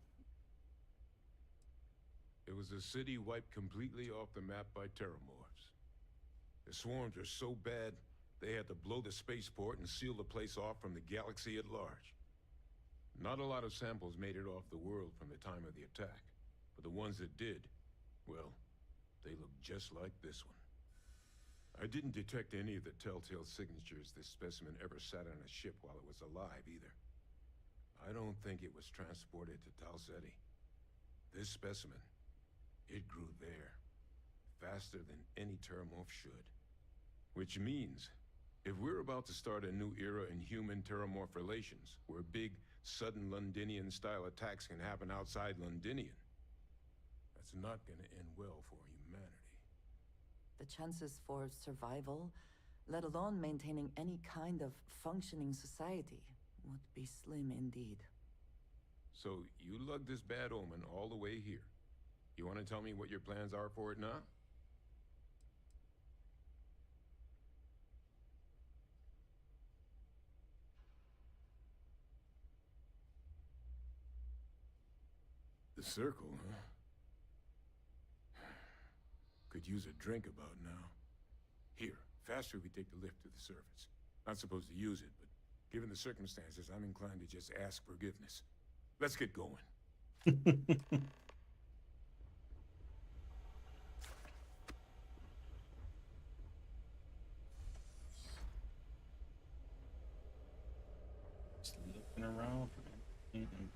It was a city wiped completely off the map by terramorphs. The swarms were so bad, they had to blow the spaceport and seal the place off from the galaxy at large. Not a lot of samples made it off the world from the time of the attack, but the ones that did, well, they look just like this one. I didn't detect any of the telltale signatures this specimen ever sat on a ship while it was alive, either. I don't think it was transported to Tau Ceti. This specimen, it grew there, faster than any terramorph should. Which means, if we're about to start a new era in human-terramorph relations, where big, sudden Londinian-style attacks can happen outside Londinian, that's not gonna end well for humanity. The chances for survival, let alone maintaining any kind of functioning society, would be slim indeed. So, you lugged this bad omen all the way here. You want to tell me what your plans are for it now? The circle, huh? Could use a drink about now. Here, faster we take the lift to the surface. Not supposed to use it, but given the circumstances, I'm inclined to just ask forgiveness. Let's get going. Just looking around for anything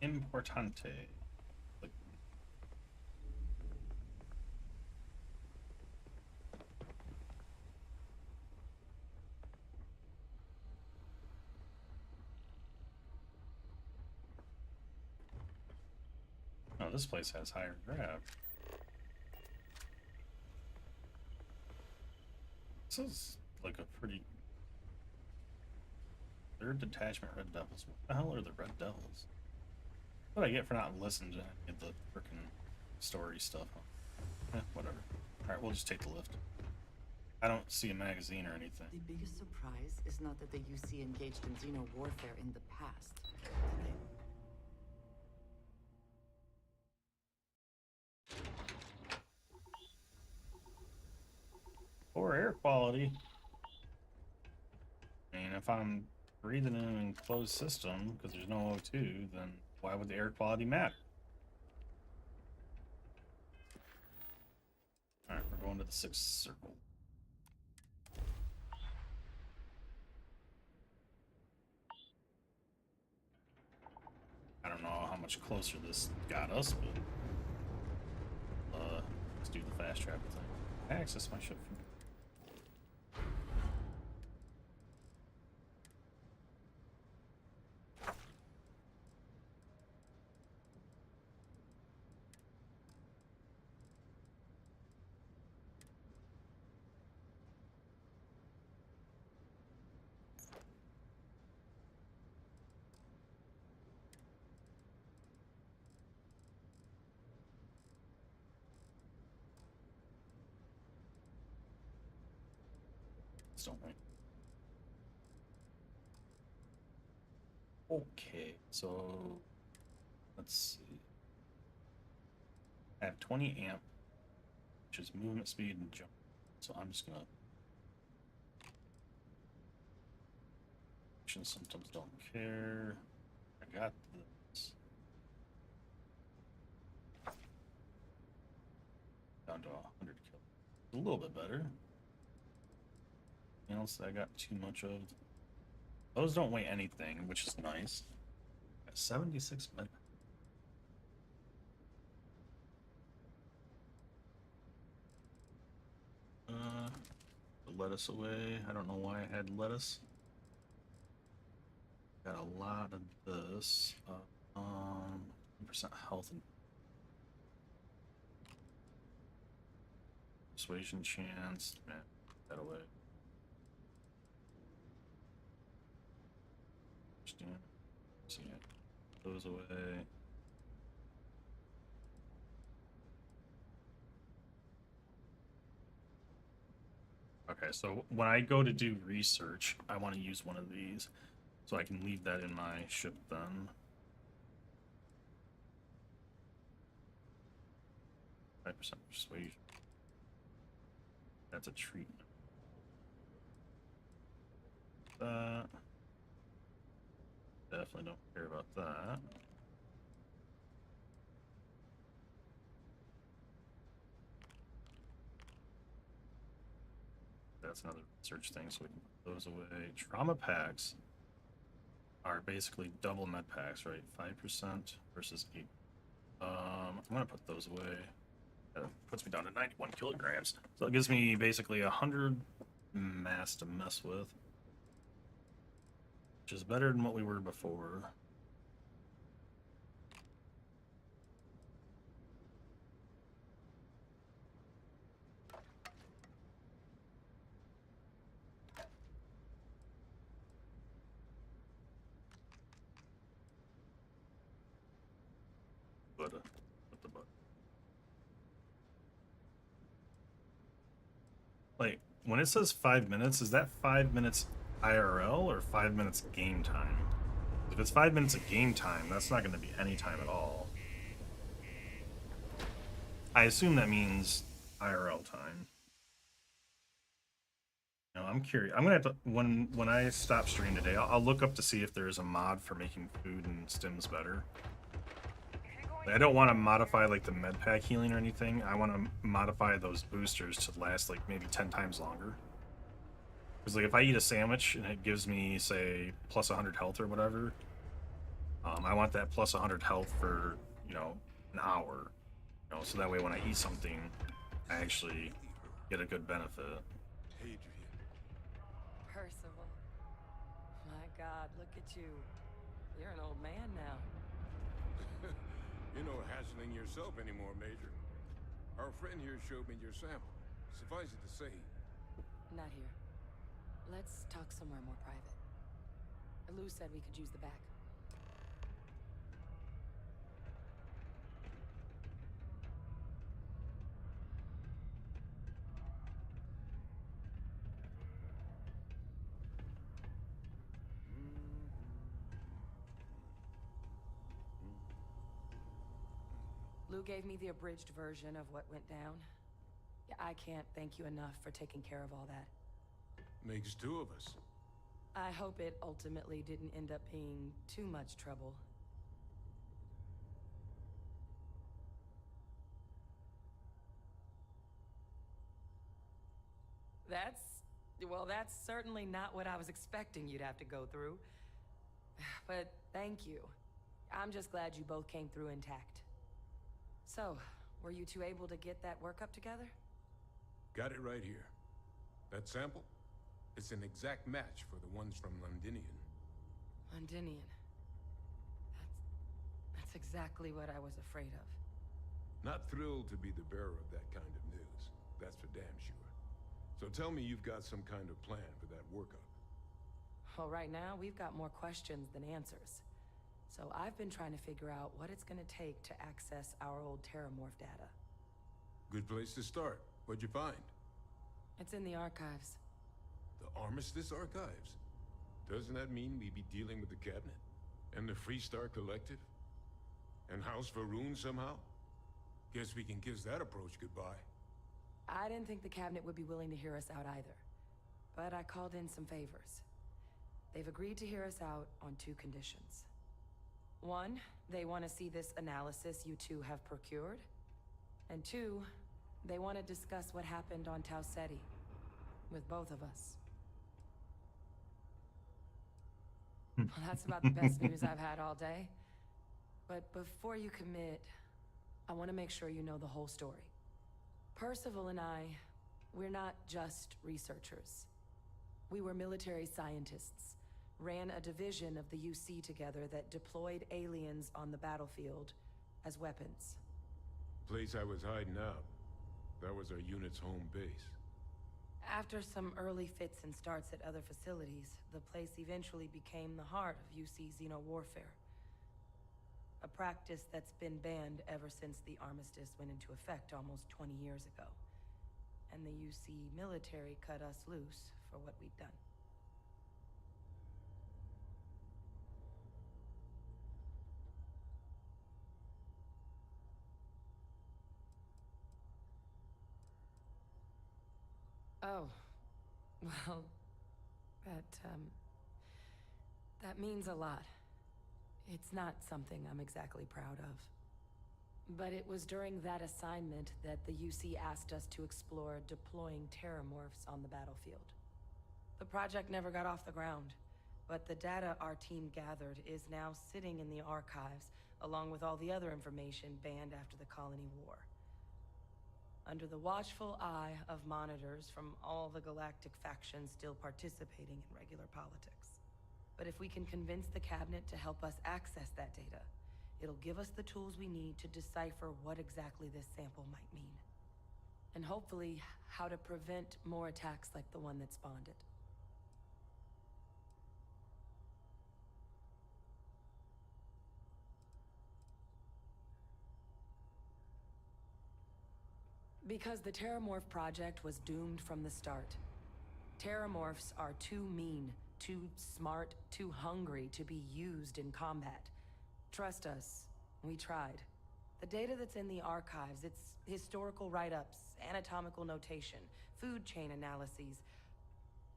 importante. Like, oh, this place has higher grav. This is like a pretty... Third detachment Red Devils. What the hell are the Red Devils? What do I get for not listening to any of the freaking story stuff? Whatever. Alright, we'll just take the lift. I don't see a magazine or anything. The biggest surprise is not that the UC engaged in Xeno warfare in the past. Poor air quality. I mean, if I'm breathing in an enclosed system because there's no O2, then why would the air quality matter? Alright, we're going to the 6th circle. I don't know how much closer this got us, but let's do the fast travel thing. Access my ship from don't we? Okay, so let's see. I have 20 amp, which is movement speed and jump. So I'm just gonna action symptoms don't care. I got this. Down to 100 kills. A little bit better. Anything else that I got too much of? Those don't weigh anything, which is nice. Got 76 med. Lettuce away. I don't know why I had lettuce. Got a lot of this. 100% health and persuasion chance. Man, that away. See it. Those away. Okay, so when I go to do research, I want to use one of these. So I can leave that in my ship then. 5% persuasion. That's a treatment. That. Definitely don't care about that. That's another research thing, so we can put those away. Trauma packs are basically double med packs, right? 5% versus 8. I'm gonna put those away. That puts me down to 91 kilograms. So it gives me basically 100 mass to mess with, which is better than what we were before. But put the button. Like when it says 5 minutes, is that 5 minutes IRL or 5 minutes game time? If it's 5 minutes of game time, that's not going to be any time at all. I assume that means IRL time. No, I'm curious. I'm gonna have to when I stop stream today, I'll look up to see if there's a mod for making food and stims better. I don't want to modify like the med pack healing or anything. I want to modify those boosters to last like maybe 10 times longer. Because like if I eat a sandwich and it gives me say plus 100 health or whatever, I want that plus 100 health for, you know, an hour. You know, so that way when I eat something, I actually get a good benefit. Percival. My God, look at you. You're an old man now. You're no hassling yourself anymore, Major. Our friend here showed me your sample. Suffice it to say... Not here. Let's talk somewhere more private. Lou said we could use the back. Lou gave me the abridged version of what went down. Yeah, I can't thank you enough for taking care of all that. Makes two of us. I hope it ultimately didn't end up being too much trouble. That's certainly not what I was expecting you'd have to go through. But thank you. I'm just glad you both came through intact. So, were you two able to get that workup together? Got it right here. That sample? It's an exact match for the ones from Londinian. Londinian. That's exactly what I was afraid of. Not thrilled to be the bearer of that kind of news. That's for damn sure. So tell me you've got some kind of plan for that workup. Well, right now, we've got more questions than answers. So I've been trying to figure out what it's gonna take to access our old Terramorph data. Good place to start. What'd you find? It's in the archives. The Armistice Archives? Doesn't that mean we be dealing with the Cabinet? And the Freestar Collective? And House Varun somehow? Guess we can kiss that approach goodbye. I didn't think the Cabinet would be willing to hear us out either. But I called in some favors. They've agreed to hear us out on two conditions. One, they want to see this analysis you two have procured. And two, they want to discuss what happened on Tau Ceti. With both of us. Well, that's about the best news I've had all day. But before you commit, I want to make sure you know the whole story. Percival and I, we're not just researchers. We were military scientists, ran a division of the UC together that deployed aliens on the battlefield as weapons. Place I was hiding out. That was our unit's home base. After some early fits and starts at other facilities, the place eventually became the heart of UC xeno-warfare. A practice that's been banned ever since the armistice went into effect almost 20 years ago. And the UC military cut us loose for what we'd done. Oh. Well, that means a lot. It's not something I'm exactly proud of. But it was during that assignment that the UC asked us to explore deploying Terramorphs on the battlefield. The project never got off the ground, but the data our team gathered is now sitting in the archives, along with all the other information banned after the Colony War. Under the watchful eye of monitors from all the galactic factions still participating in regular politics. But if we can convince the Cabinet to help us access that data, it'll give us the tools we need to decipher what exactly this sample might mean. And hopefully, how to prevent more attacks like the one that spawned it. Because the Terramorph project was doomed from the start. Terramorphs are too mean, too smart, too hungry to be used in combat. Trust us, we tried. The data that's in the archives, it's historical write-ups, anatomical notation, food chain analyses.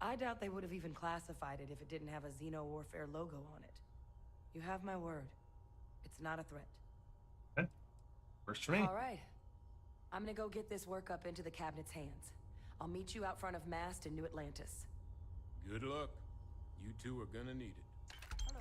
I doubt they would have even classified it if it didn't have a xeno-warfare logo on it. You have my word. It's not a threat. Okay. First for me. All right. I'm gonna go get this workup into the Cabinet's hands. I'll meet you out front of Mast in New Atlantis. Good luck. You two are gonna need it. Hello.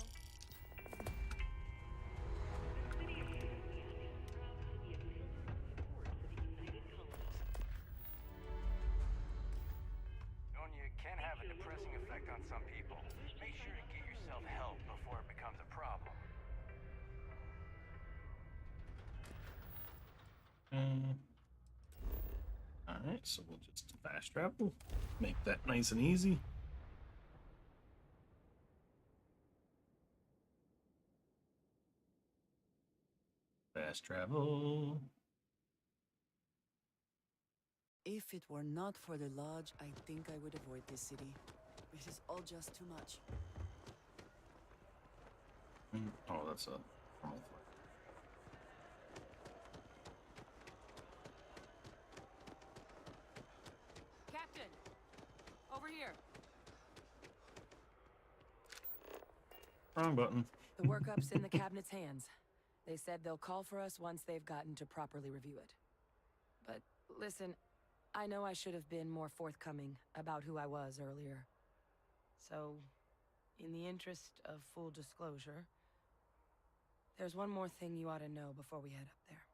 Knowing you can have a depressing effect on some people, make sure to get yourself help before it becomes a problem. Alright, so we'll just fast travel. Make that nice and easy. Fast travel. If it were not for the lodge, I think I would avoid this city. It is all just too much. Oh, that's a normal flight. Captain! Over here! Wrong button. The workup's in the cabinet's hands. They said they'll call for us once they've gotten to properly review it. But listen, I know I should have been more forthcoming about who I was earlier. So, in the interest of full disclosure, there's one more thing you ought to know before we head up there.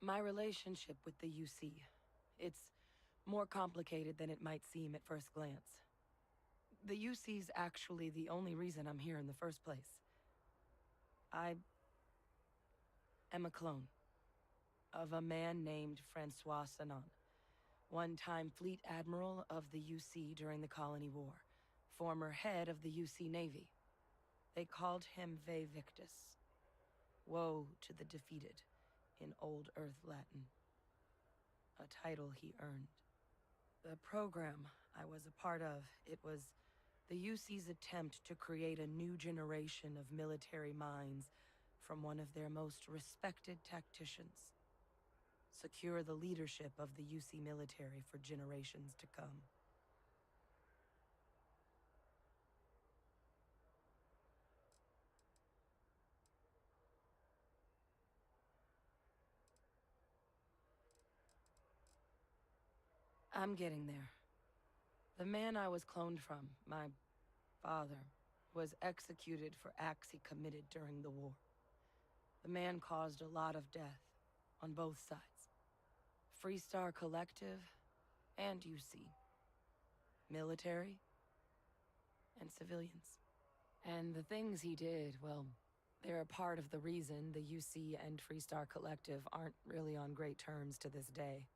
My relationship with the UC. It's more complicated than it might seem at first glance. The UC's actually the only reason I'm here in the first place. I am a clone of a man named Francois Sanon, one-time fleet admiral of the UC during the Colony War, former head of the UC Navy. They called him Ve Victus, woe to the defeated, in Old Earth Latin, a title he earned. The program I was a part of, it was the UC's attempt to create a new generation of military minds from one of their most respected tacticians. Secure the leadership of the UC military for generations to come. I'm getting there. The man I was cloned from, my father, was executed for acts he committed during the war. The man caused a lot of death on both sides. Freestar Collective and UC. Military and civilians. And the things he did, well, they're a part of the reason the UC and Freestar Collective aren't really on great terms to this day.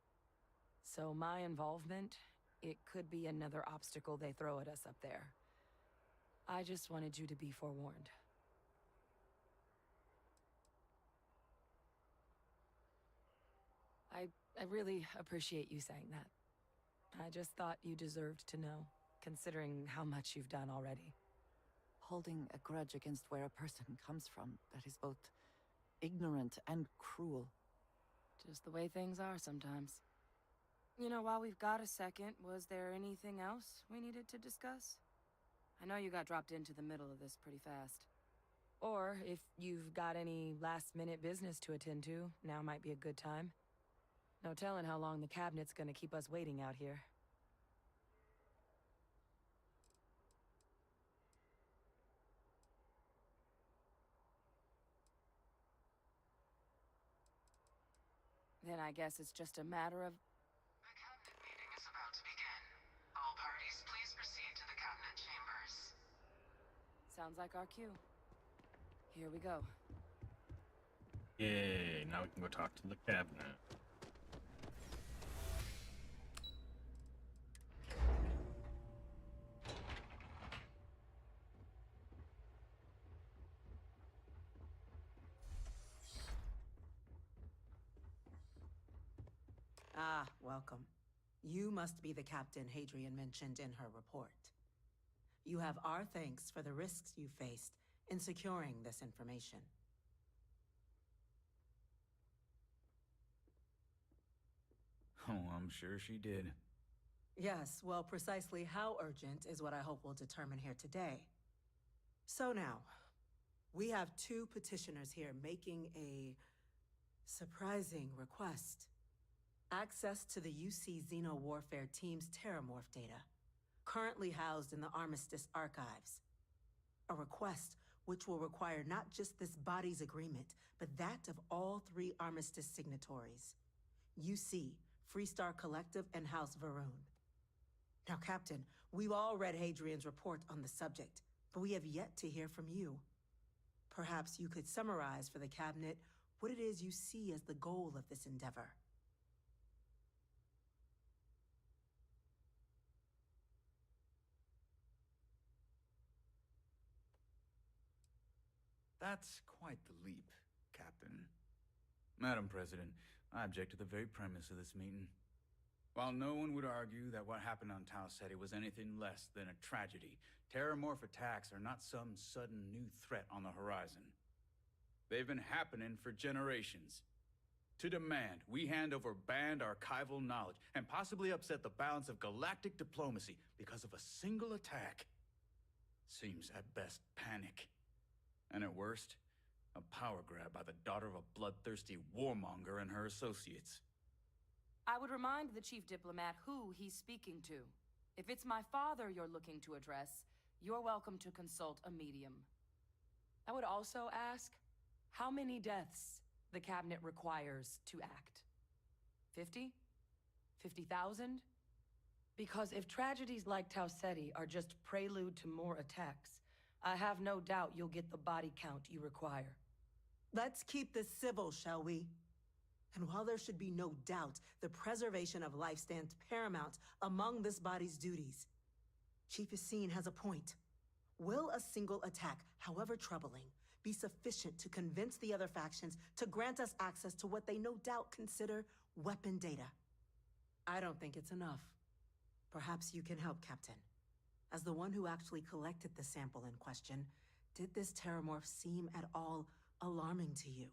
So my involvement, it could be another obstacle they throw at us up there. I just wanted you to be forewarned. I really appreciate you saying that. I just thought you deserved to know, considering how much you've done already. Holding a grudge against where a person comes from, that is both ignorant and cruel. Just the way things are sometimes. You know, while we've got a second, was there anything else we needed to discuss? I know you got dropped into the middle of this pretty fast. Or, if you've got any last-minute business to attend to, now might be a good time. No telling how long the cabinet's gonna keep us waiting out here. Then I guess it's just a matter of... The cabinet meeting is about to begin. All parties, please proceed to the cabinet chambers. Sounds like our cue. Here we go. Yay, now we can go talk to the cabinet. Ah, welcome. You must be the captain Hadrian mentioned in her report. You have our thanks for the risks you faced in securing this information. Oh, I'm sure she did. Yes, well, precisely how urgent is what I hope we'll determine here today. So now, we have two petitioners here making a surprising request. Access to the UC Xeno Warfare Team's Terramorph data, currently housed in the Armistice archives. A request which will require not just this body's agreement, but that of all three Armistice signatories. UC, Freestar Collective, and House Varun. Now, Captain, we've all read Hadrian's report on the subject, but we have yet to hear from you. Perhaps you could summarize for the Cabinet what it is you see as the goal of this endeavor. That's quite the leap, Captain. Madam President, I object to the very premise of this meeting. While no one would argue that what happened on Tau Ceti was anything less than a tragedy, terramorph attacks are not some sudden new threat on the horizon. They've been happening for generations. To demand we hand over banned archival knowledge and possibly upset the balance of galactic diplomacy because of a single attack seems at best panic. And at worst, a power grab by the daughter of a bloodthirsty warmonger and her associates. I would remind the chief diplomat who he's speaking to. If it's my father you're looking to address, you're welcome to consult a medium. I would also ask how many deaths the cabinet requires to act. 50? 50,000? Because if tragedies like Tau Ceti are just prelude to more attacks, I have no doubt you'll get the body count you require. Let's keep this civil, shall we? And while there should be no doubt the preservation of life stands paramount among this body's duties, Chief Yassine has a point. Will a single attack, however troubling, be sufficient to convince the other factions to grant us access to what they no doubt consider weapon data? I don't think it's enough. Perhaps you can help, Captain. As the one who actually collected the sample in question, did this terramorph seem at all alarming to you?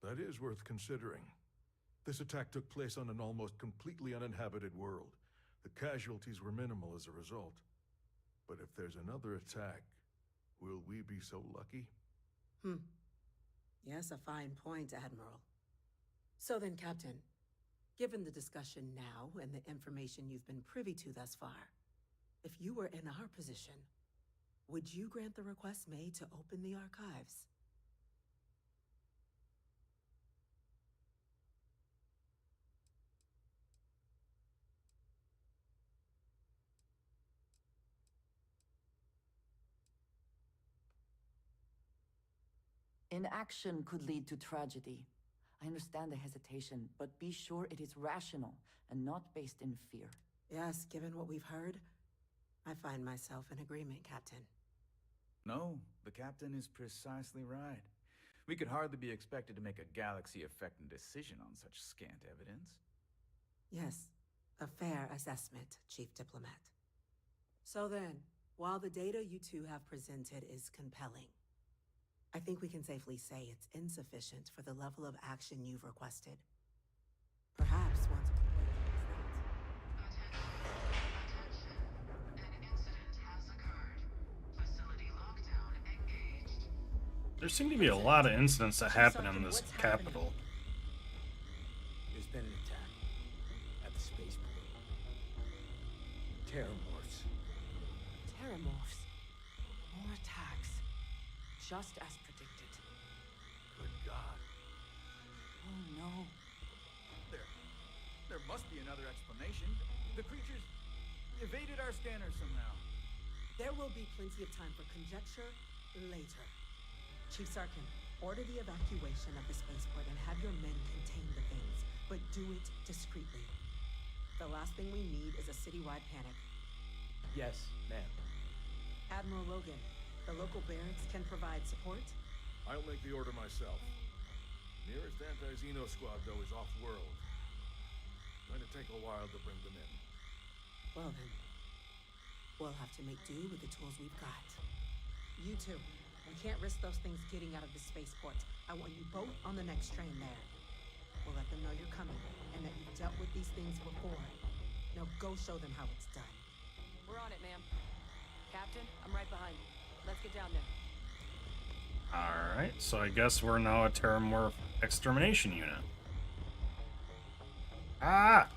That is worth considering. This attack took place on an almost completely uninhabited world. The casualties were minimal as a result. But if there's another attack, will we be so lucky? Yes, a fine point, Admiral. So then, Captain, given the discussion now and the information you've been privy to thus far, if you were in our position, would you grant the request made to open the archives? Inaction could lead to tragedy. I understand the hesitation, but be sure it is rational and not based in fear. Yes, given what we've heard, I find myself in agreement, Captain. No, the captain is precisely right. We could hardly be expected to make a galaxy-affecting decision on such scant evidence. Yes, a fair assessment, Chief Diplomat. So then, while the data you two have presented is compelling, I think we can safely say it's insufficient for the level of action you've requested. Perhaps once... There seem to be a lot of incidents that happen in this capital. There's been an attack at the spaceport. Terramorphs. Terramorphs. More attacks. Just as predicted. Good God. Oh no. There must be another explanation. The creatures evaded our scanner somehow. There will be plenty of time for conjecture later. Chief Sarkin, order the evacuation of the spaceport and have your men contain the things, but do it discreetly. The last thing we need is a citywide panic. Yes, ma'am. Admiral Logan, the local barracks can provide support? I'll make the order myself. Nearest anti-Xeno squad, though, is off-world. Going to take a while to bring them in. Well then, we'll have to make do with the tools we've got. You two, we can't risk those things getting out of the spaceport. I want you both on the next train there. We'll let them know you're coming, and that you've dealt with these things before. Now go show them how it's done. We're on it, ma'am. Captain, I'm right behind you. Let's get down there. Alright, so I guess we're now a terramorph extermination unit. Ah!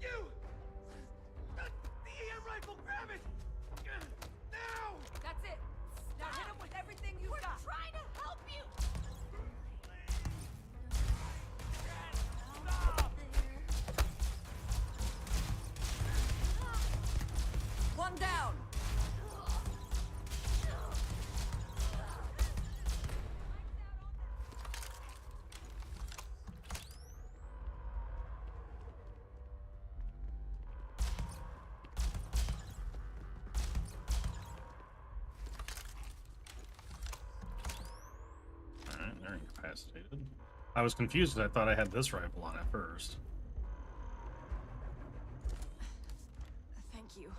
You! The EM rifle, grab it! Now! That's it! Now hit him with everything you've got! We're trying to help you! One down! incapacitated. I was confused because I thought I had this rifle on at first. Thank you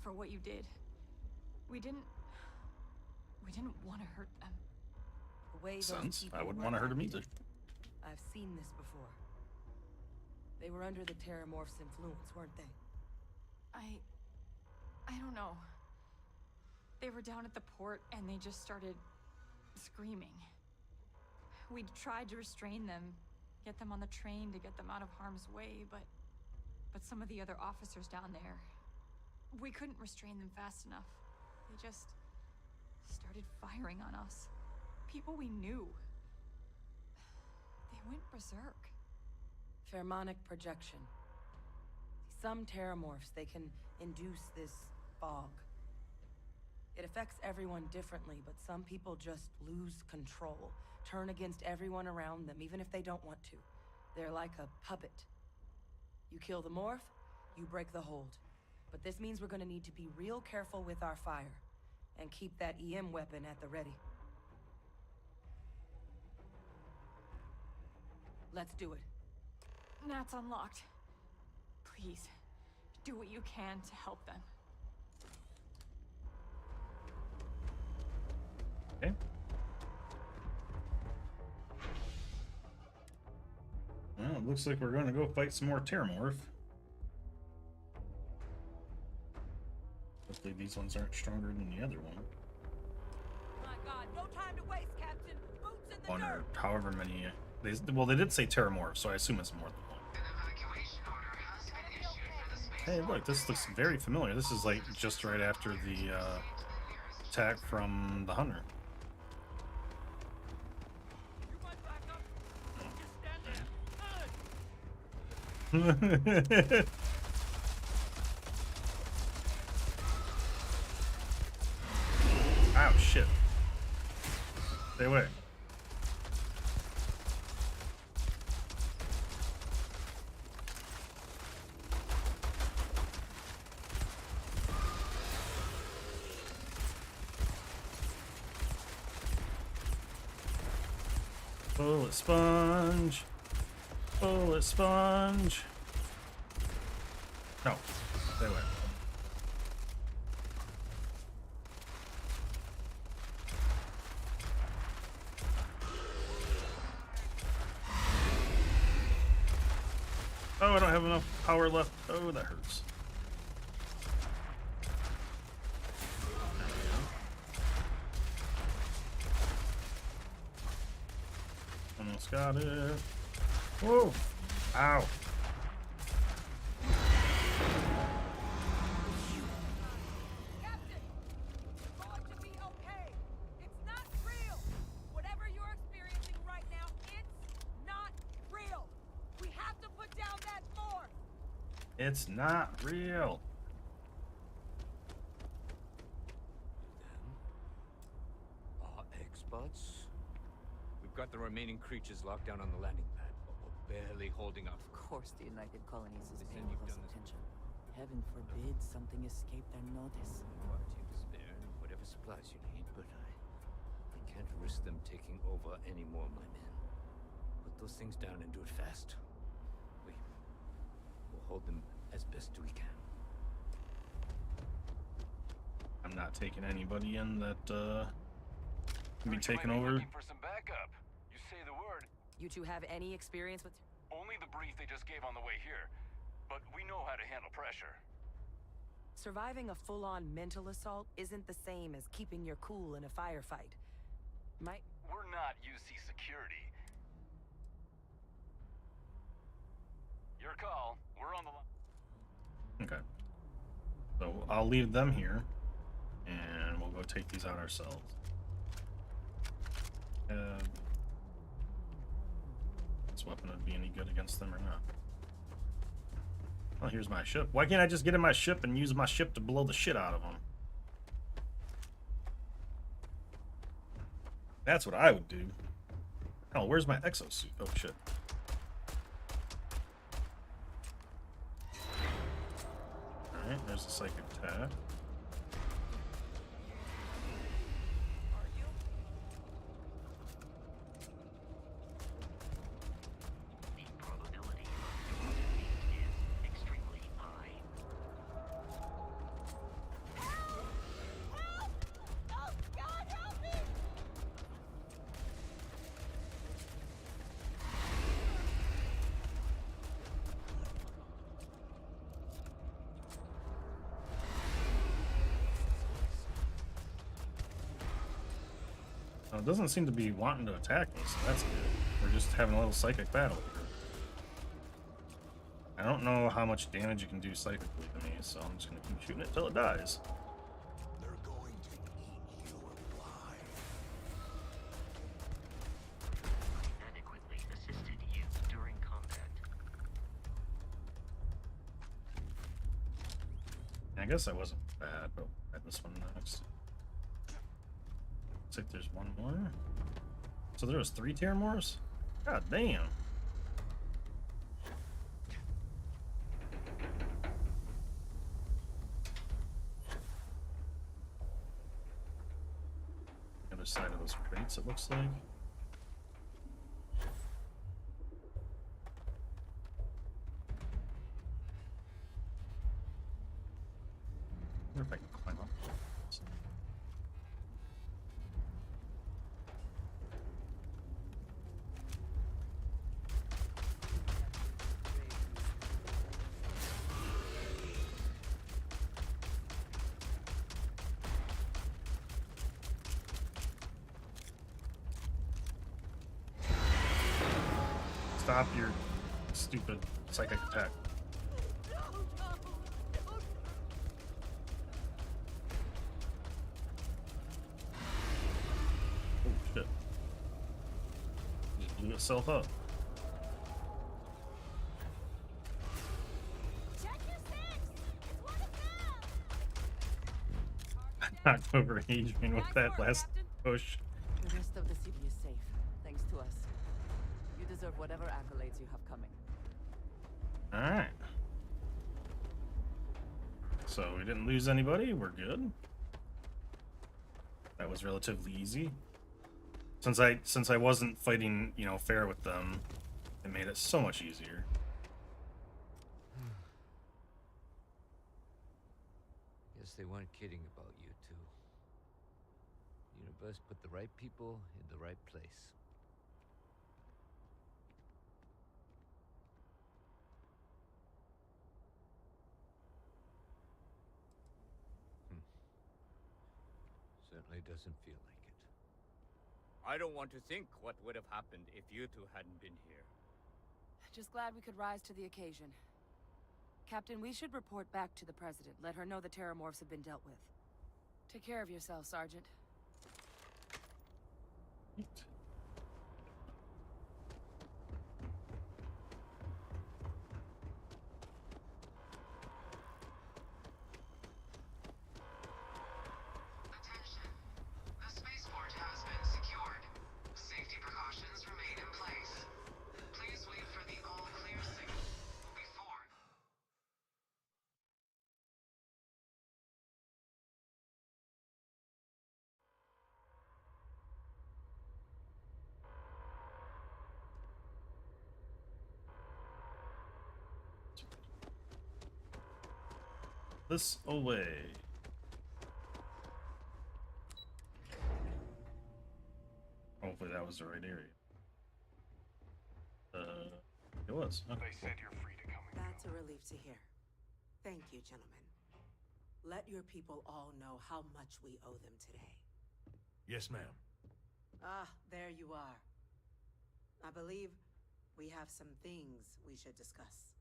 for what you did. We didn't want to hurt them. The way those Sense. people I wouldn't were want to hurt him acting. either. I've seen this before. They were under the Terramorph's influence, weren't they? I don't know. They were down at the port and they just started screaming. We tried to restrain them, get them on the train to get them out of harm's way, but some of the other officers down there, we couldn't restrain them fast enough. They just started firing on us. People we knew. They went berserk. Pheromonic projection. Some Terramorphs, they can induce this fog. It affects everyone differently, but some people just lose control, turn against everyone around them, even if they don't want to. They're like a puppet. You kill the morph, you break the hold. But this means we're gonna need to be real careful with our fire, and keep that EM weapon at the ready. Let's do it. Nat's unlocked. Please, do what you can to help them. Okay. Well, it looks like we're going to go fight some more Terramorph. Hopefully these ones aren't stronger than the other one. My God, no time to waste, Captain. Boots in the Or however many. They did say Terramorph, so I assume it's more than one. Hey, look, this looks very familiar. This is like just right after the attack from the Hunter. Ow, shit. Stay away. Bullet sponge. Bullet sponge. No. Stay away. Oh, I don't have enough power left. Oh, that hurts. Almost got it. Whoa! Ow! Captain, it's going to be okay. It's not real. Whatever you're experiencing right now, it's not real. We have to put down that morph. It's not real. Experts? We've got the remaining creatures locked down on the landing pad, but we're barely holding up. Of course the United Colonies is They said paying you've close done this attention. Heaven forbid something escape their notice. Quality to spare and whatever supplies you need, but I can't risk them taking over any more of my men. Put those things down and do it fast. We'll hold them as best we can. I'm not taking anybody in that can be Thought you taken might be over. looking for some backup. You say the word. You two have any experience with... Only the brief they just gave on the way here. But we know how to handle pressure. Surviving a full-on mental assault isn't the same as keeping your cool in a firefight. We're not UC security. Your call. We're on the line. Okay. So I'll leave them here, and we'll go take these out ourselves. This weapon would be any good against them or not. Oh, here's my ship. Why can't I just get in my ship and use my ship to blow the shit out of them? That's what I would do. Hell, where's my exosuit? Oh, shit. Alright, there's a psychic attack. Well, it doesn't seem to be wanting to attack me, so that's good. We're just having a little psychic battle here. I don't know how much damage you can do psychically to me, so I'm just gonna keep shooting it till it dies. They're going to eat you alive. Adequately assisted you during combat. I guess I wasn't bad, but I had this one next. Looks like there's one more. So there was 3 Terramors? God damn. The other side of those crates, it looks like. I wonder if I can climb up. Stop your stupid psychic attack. Oh shit. Just blew itself up. Knocked over Adrian with that last push. The rest of the city is safe, thanks to us. You deserve whatever accolades you have coming. Alright. So we didn't lose anybody, we're good. That was relatively easy. Since I wasn't fighting, you know, fair with them, it made it so much easier. Guess they weren't kidding about you two. The universe put the right people in the right place. Certainly doesn't feel like it. I don't want to think what would have happened if you two hadn't been here. Just glad we could rise to the occasion. Captain, we should report back to the President. Let her know the Terramorphs have been dealt with. Take care of yourself, Sergeant. Attention. The spaceport has been secured. Safety precautions remain in place. Please wait for the all-clear signal before... This away. Hopefully that was the right area. It was. Okay. They said you're free to come and That's a relief to hear. Thank you, gentlemen. Let your people all know how much we owe them today. Yes, ma'am. Ah, there you are. I believe we have some things we should discuss.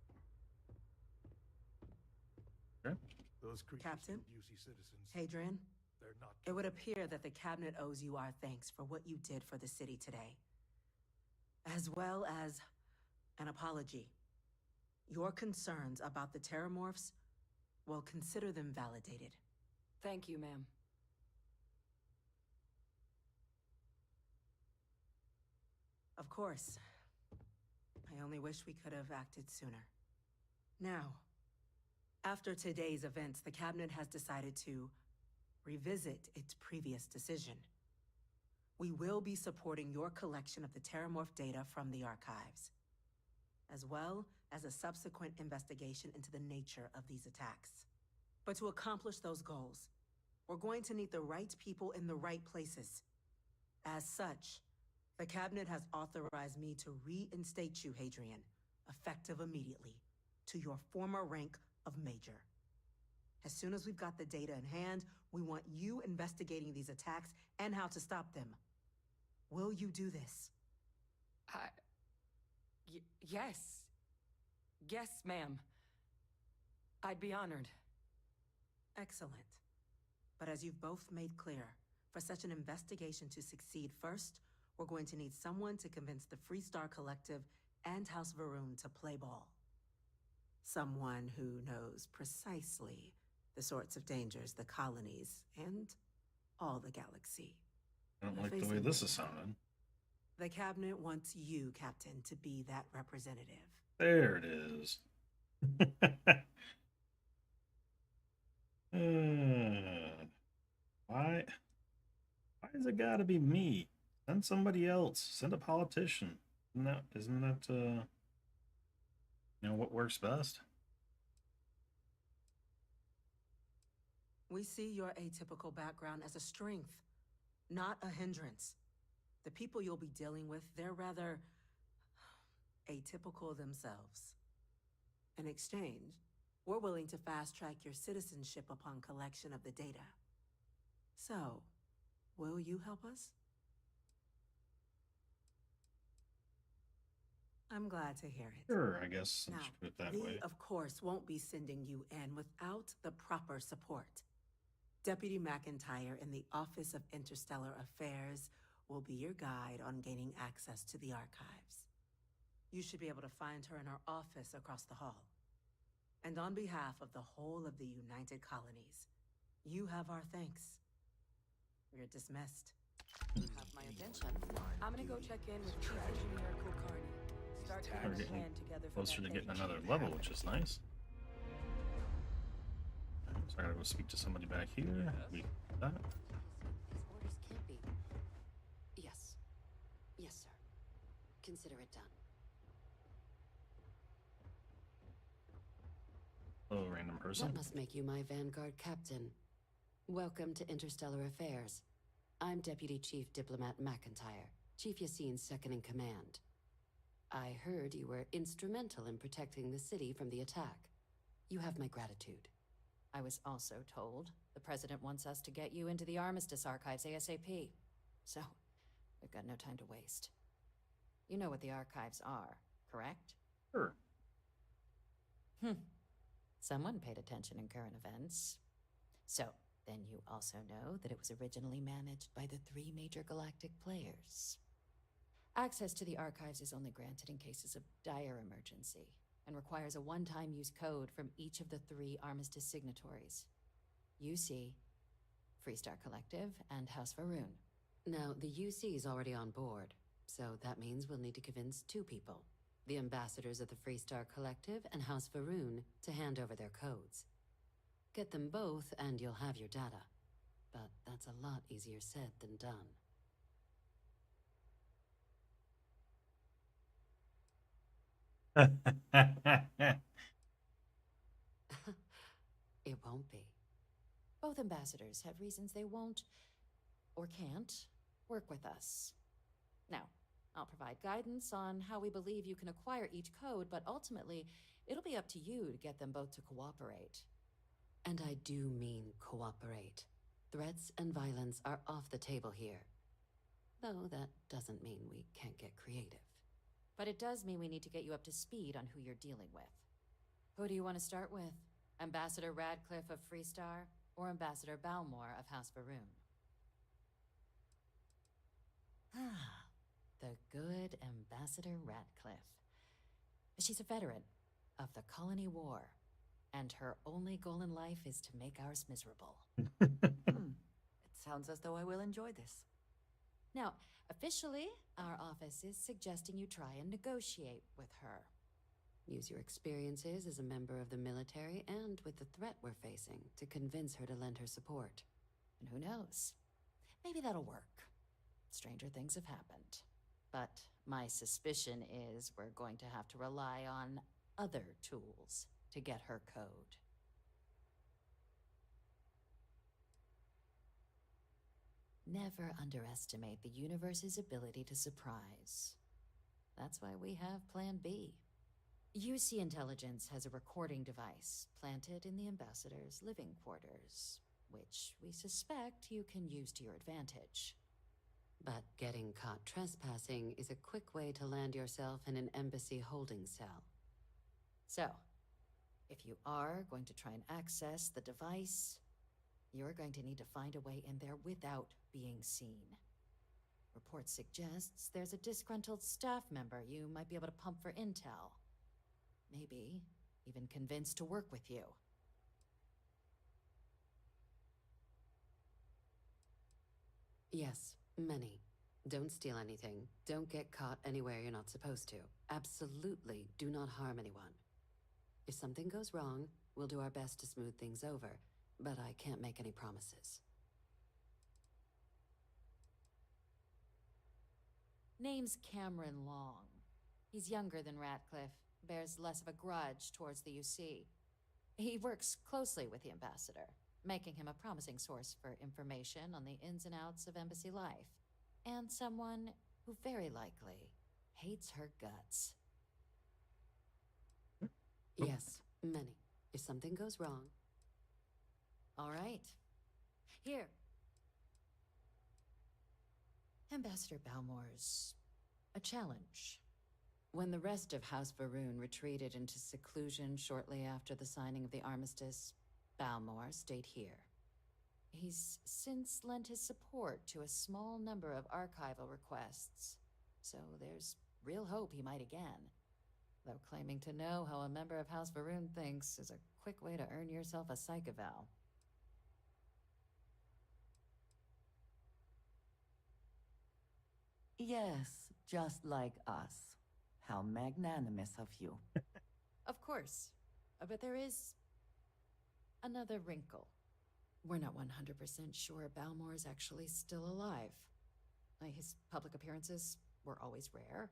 Okay. Those creatures Captain? killed UC citizens. Hadrian, They're not... it would appear that the Cabinet owes you our thanks for what you did for the city today. As well as an apology. Your concerns about the Terramorphs, well, consider them validated. Thank you, ma'am. Of course. I only wish we could have acted sooner. Now, after today's events, the Cabinet has decided to revisit its previous decision. We will be supporting your collection of the Terramorph data from the archives, as well as a subsequent investigation into the nature of these attacks. But to accomplish those goals, we're going to need the right people in the right places. As such, the Cabinet has authorized me to reinstate you, Hadrian, effective immediately, to your former rank of Major. As soon as we've got the data in hand, we want you investigating these attacks and how to stop them. Will you do this? Yes. Yes, ma'am. I'd be honored. Excellent. But as you've both made clear, for such an investigation to succeed first, we're going to need someone to convince the Freestar Collective and House Varun to play ball. Someone who knows precisely the sorts of dangers the colonies and all the galaxy. I don't like the way this is sounding. The cabinet wants you, Captain, to be that representative. There it is. Why? Why has it got to be me? Send somebody else. Send a politician. Isn't that what works best? We see your atypical background as a strength, not a hindrance. The people you'll be dealing with, they're rather atypical themselves. In exchange, we're willing to fast-track your citizenship upon collection of the data. So, will you help us? I'm glad to hear it. Sure, I guess I Now, should put it that we, way. of course, won't be sending you in without the proper support. Deputy McIntyre in the Office of Interstellar Affairs will be your guide on gaining access to the archives. You should be able to find her in her office across the hall. And on behalf of the whole of the United Colonies, you have our thanks. You're dismissed. You have my attention. I'm gonna go check in with Chief Engineer Kulkarni. Start We're getting a getting plan together for closer that to getting thing. another level, which is nice. So I gotta go speak to somebody back here. We that. These orders can't be. Yes. Yes, sir. Consider it done. Oh, random person. That must make you my Vanguard captain. Welcome to Interstellar Affairs. I'm Deputy Chief Diplomat McIntyre, Chief Yassine's second in command. I heard you were instrumental in protecting the city from the attack. You have my gratitude. I was also told the President wants us to get you into the Armistice archives ASAP. So, we've got no time to waste. You know what the archives are, correct? Sure. Someone paid attention in current events. So, then you also know that it was originally managed by the 3 major galactic players. Access to the archives is only granted in cases of dire emergency, and requires a one-time use code from each of the 3 Armistice signatories. UC, Freestar Collective, and House Varun. Now, the UC is already on board, so that means we'll need to convince 2 people. The ambassadors of the Freestar Collective and House Varun to hand over their codes. Get them both and you'll have your data. But that's a lot easier said than done. It won't be. Both ambassadors have reasons they won't, or can't, work with us. Now, I'll provide guidance on how we believe you can acquire each code, but ultimately, it'll be up to you to get them both to cooperate. And I do mean cooperate. Threats and violence are off the table here. Though that doesn't mean we can't get creative. But it does mean we need to get you up to speed on who you're dealing with. Who do you want to start with? Ambassador Radcliffe of Freestar, or Ambassador Balmore of House Varun? The good Ambassador Radcliffe. She's a veteran of the Colony War, and her only goal in life is to make ours miserable. It sounds as though I will enjoy this. Now, officially, our office is suggesting you try and negotiate with her. Use your experiences as a member of the military and with the threat we're facing to convince her to lend her support. And who knows? Maybe that'll work. Stranger things have happened. But my suspicion is we're going to have to rely on other tools to get her code. Never underestimate the universe's ability to surprise. That's why we have Plan B. UC Intelligence has a recording device planted in the ambassador's living quarters, which we suspect you can use to your advantage. But getting caught trespassing is a quick way to land yourself in an embassy holding cell. So, if you are going to try and access the device, you're going to need to find a way in there without being seen. Report suggests there's a disgruntled staff member you might be able to pump for intel. Maybe even convince to work with you. Yes, many. Don't steal anything. Don't get caught anywhere you're not supposed to. Absolutely do not harm anyone. If something goes wrong, we'll do our best to smooth things over, but I can't make any promises. Name's Cameron Long. He's younger than Ratcliffe, bears less of a grudge towards the UC. He works closely with the ambassador, making him a promising source for information on the ins and outs of embassy life, and someone who very likely hates her guts. Yes, many. If something goes wrong... All right. Here. Ambassador Balmore's a challenge. When the rest of House Varoon retreated into seclusion shortly after the signing of the armistice, Balmore stayed here. He's since lent his support to a small number of archival requests, so there's real hope he might again. Though claiming to know how a member of House Varoon thinks is a quick way to earn yourself a psych eval. Yes, just like us. How magnanimous of you. Of course, but there is another wrinkle. We're not 100% sure Balmore's actually still alive. His public appearances were always rare,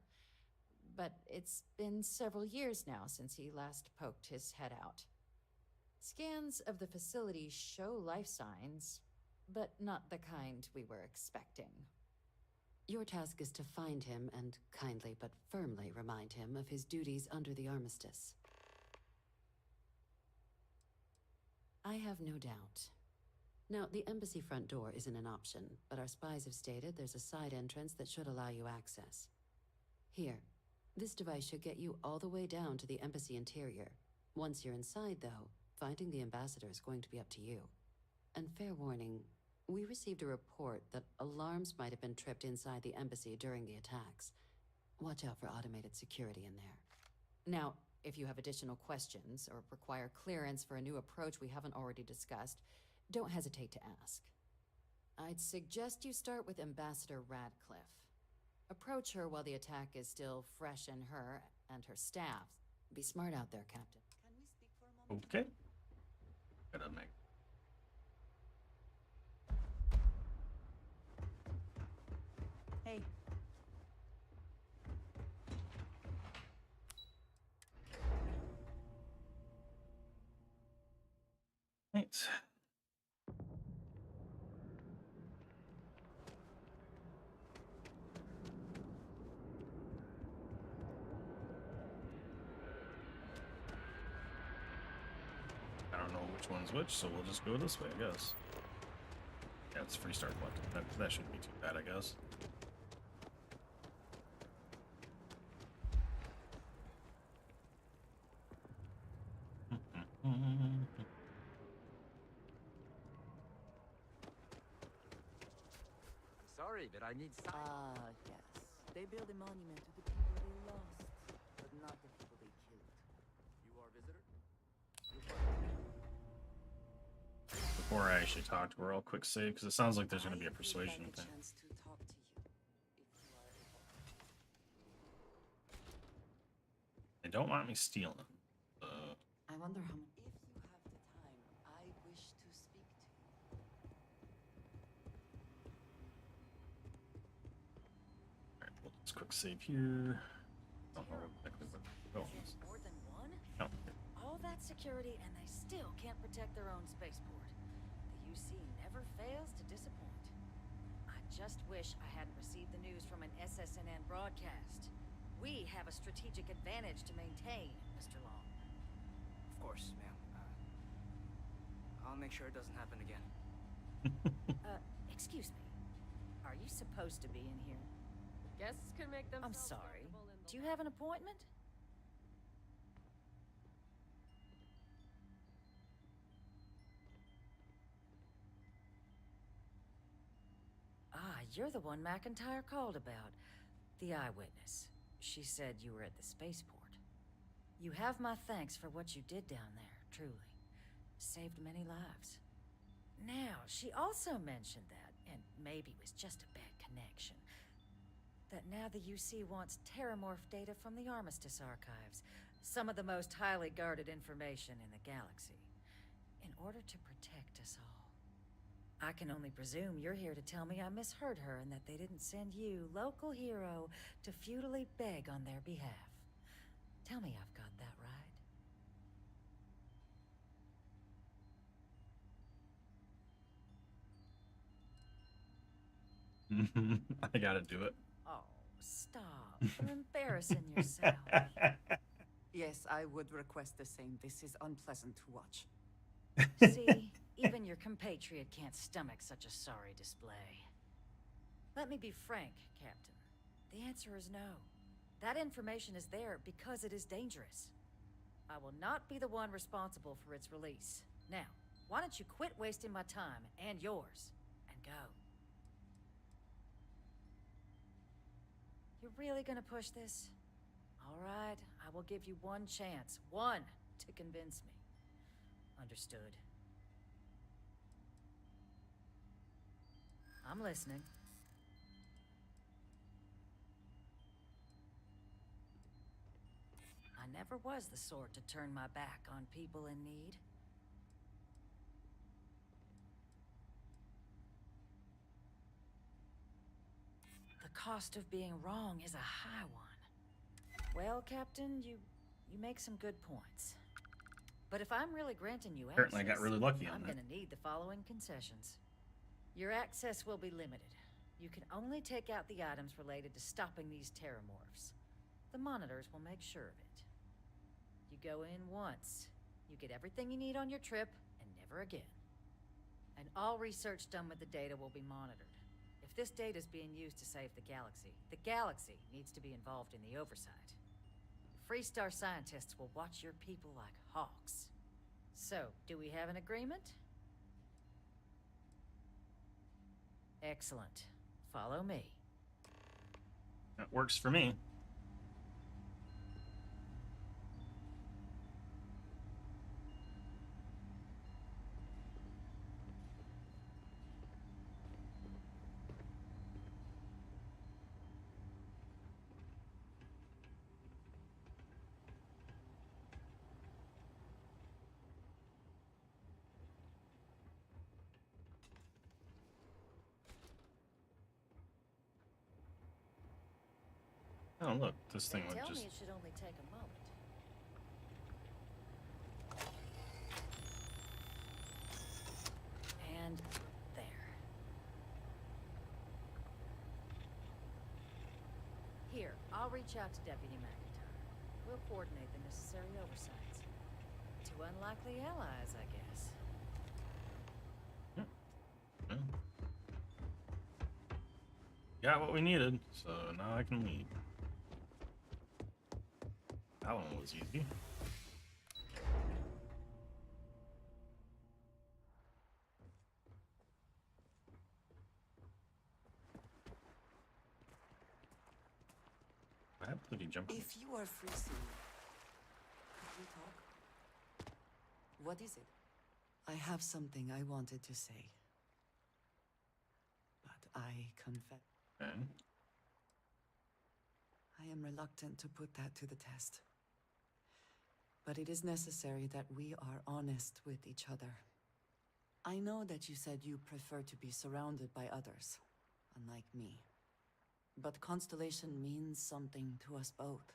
but it's been several years now since he last poked his head out. Scans of the facility show life signs, but not the kind we were expecting. Your task is to find him and kindly but firmly remind him of his duties under the armistice. I have no doubt. Now, the embassy front door isn't an option, but our spies have stated there's a side entrance that should allow you access. Here, this device should get you all the way down to the embassy interior. Once you're inside, though, finding the ambassador is going to be up to you. And fair warning, we received a report that alarms might have been tripped inside the embassy during the attacks. Watch out for automated security in there. Now, if you have additional questions or require clearance for a new approach we haven't already discussed, don't hesitate to ask. I'd suggest you start with Ambassador Radcliffe. Approach her while the attack is still fresh in her and her staff. Be smart out there, Captain. Can we speak for a moment? Okay. Gotta make. Hey. Right. I don't know which one's which, so we'll just go this way, I guess. Yeah, it's free start button. That shouldn't be too bad, I guess. Sorry, but I need sign. Ah, yes. They build a monument to the people they lost, but not the people they killed. You are a visitor? Before I actually talk to her, I'll quick save, because it sounds like there's going to be a persuasion thing. They don't want me stealing. I wonder how many. If you have the time, I wish to speak to you. Alright, well, let's quick save here. Don't know exactly where we're going. More than one? No. All that security and they still can't protect their own spaceport. The UC never fails to disappoint. I just wish I hadn't received the news from an SSNN broadcast. We have a strategic advantage to maintain, Mr. Long. Of course, ma'am. I'll make sure it doesn't happen again. Excuse me. Are Are you supposed to be in here? Guests can make them. I'm sorry. Do you have an appointment? Ah, you're the one McIntyre called about. The eyewitness. She said you were at the spaceport. You have my thanks for what you did down there, truly. Saved many lives. Now, she also mentioned that, and maybe it was just a bad connection, that now the UC wants terramorph data from the Armistice archives, some of the most highly guarded information in the galaxy, in order to protect us all. I can only presume you're here to tell me I misheard her and that they didn't send you, local hero, to futilely beg on their behalf. Tell me I've got that right. I gotta do it. Oh, stop. You're embarrassing yourself. Yes, I would request the same. This is unpleasant to watch. See, even your compatriot can't stomach such a sorry display. Let me be frank, Captain. The answer is no. That information is there because it is dangerous. I will not be the one responsible for its release. Now, why don't you quit wasting my time and yours, and go? You're really gonna push this? All right, I will give you one chance. One to convince me. Understood. I'm listening. I never was the sort to turn my back on people in need. The cost of being wrong is a high one. Well, Captain, you make some good points. But if I'm really granting you access, Apparently I got really lucky on I'm that. gonna need the following concessions. Your access will be limited. You can only take out the items related to stopping these terramorphs. The monitors will make sure of it. You go in once. You get everything you need on your trip, and never again. And all research done with the data will be monitored. If this data is being used to save the galaxy needs to be involved in the oversight. Freestar scientists will watch your people like hawks. So, do we have an agreement? Excellent. Follow me. That works for me. Oh, look, this thing would Tell just... me it should only take a moment. And there. Here, I'll reach out to Deputy McIntyre. We'll coordinate the necessary oversights. Two unlikely allies, I guess. Got what we needed, so now I can leave. That one was easy. I have bloody jump. If you are free soon, could we talk? What is it? I have something I wanted to say. But I confess. Okay. I am reluctant to put that to the test. But it is necessary that we are honest with each other. I know that you said you prefer to be surrounded by others, unlike me. But Constellation means something to us both.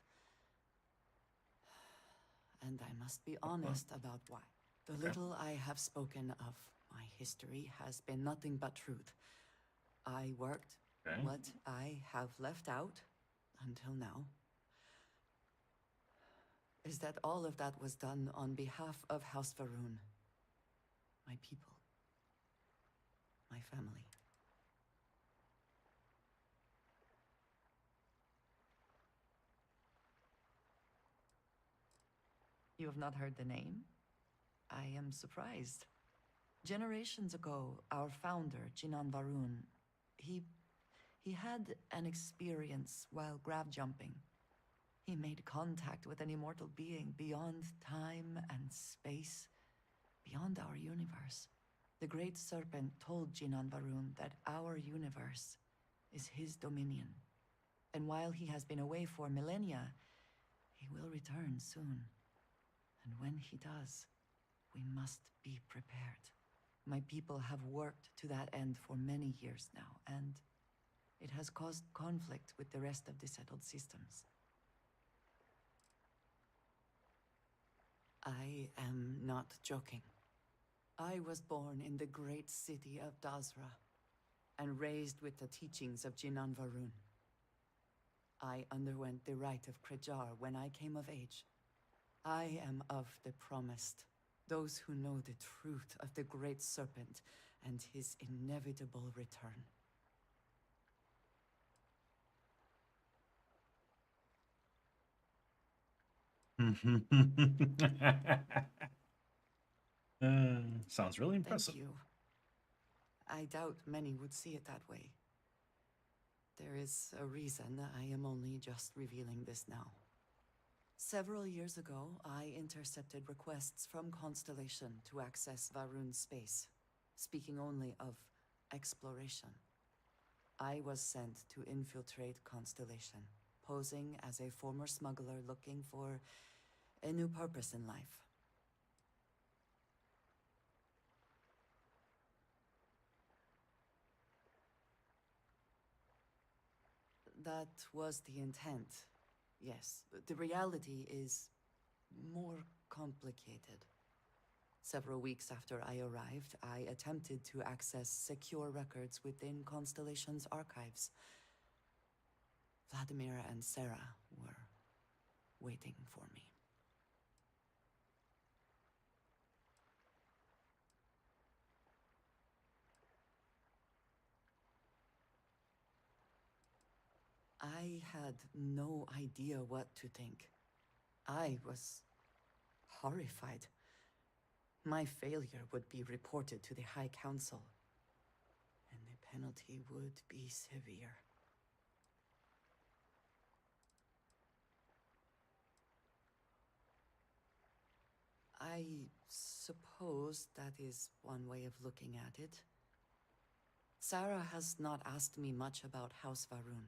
And I must be honest about why. The little I have spoken of my history has been nothing but truth. I worked what I have left out until now is that all of that was done on behalf of House Varun. My people. My family. You have not heard the name? I am surprised. Generations ago, our founder, Jinan Varun, he had an experience while grav jumping. He made contact with an immortal being beyond time and space, beyond our universe. The Great Serpent told Jinan Varun that our universe is his dominion. And while he has been away for millennia, he will return soon. And when he does, we must be prepared. My people have worked to that end for many years now, and it has caused conflict with the rest of the settled systems. I am not joking. I was born in the great city of Dazra, and raised with the teachings of Jinan Varun. I underwent the rite of Krejar when I came of age. I am of the promised, those who know the truth of the Great Serpent and his inevitable return. Sounds really impressive. Thank you. I doubt many would see it that way. There is a reason I am only just revealing this now. Several years ago, I intercepted requests from Constellation to access Varun's space, speaking only of exploration. I was sent to infiltrate Constellation, posing as a former smuggler looking for a new purpose in life. That was the intent, yes. The reality is more complicated. Several weeks after I arrived, I attempted to access secure records within Constellation's archives. Vladimir and Sarah were waiting for me. I had no idea what to think. I was horrified. My failure would be reported to the High Council, and the penalty would be severe. I suppose that is one way of looking at it. Sarah has not asked me much about House Varun,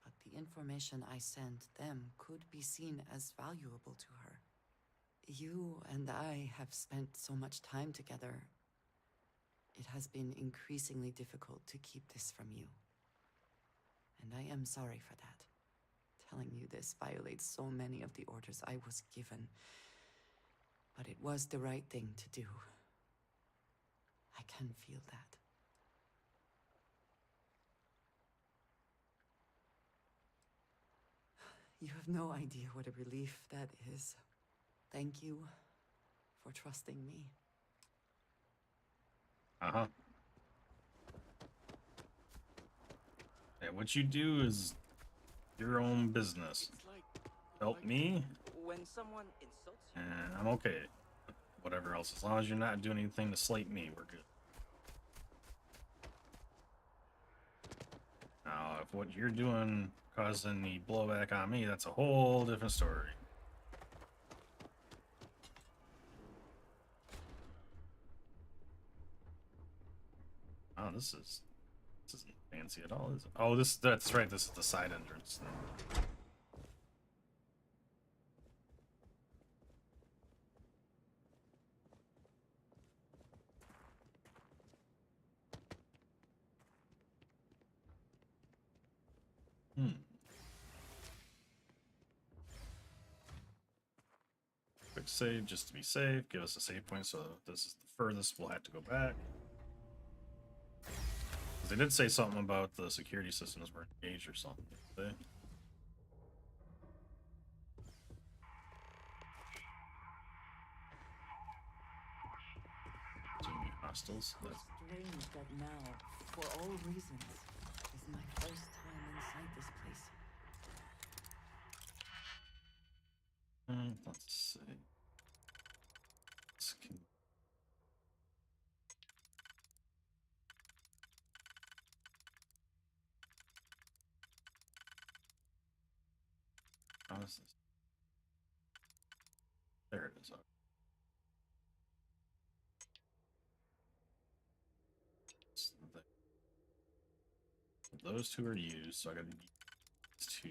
but the information I sent them could be seen as valuable to her. You and I have spent so much time together. It has been increasingly difficult to keep this from you. And I am sorry for that. Telling you this violates so many of the orders I was given. But it was the right thing to do. I can feel that. You have no idea what a relief that is. Thank you for trusting me. Uh-huh. And what you do is your own business. Help me, When someone insults you, and I'm okay. Whatever else, as long as you're not doing anything to slate me, we're good. Now, if what you're doing causing the blowback on me, that's a whole different story. Oh, this isn't fancy at all, is it? Oh, that's right, this is the side entrance. Quick save just to be safe. Give us a save point, so this is the furthest we'll have to go back. Because they did say something about the security systems were engaged or something. Didn't they? Too many hostiles. It's strange that now, for all reasons, is my first time inside this place. let's see. This can... How is this? There it is. Those two are used, so I gotta use two.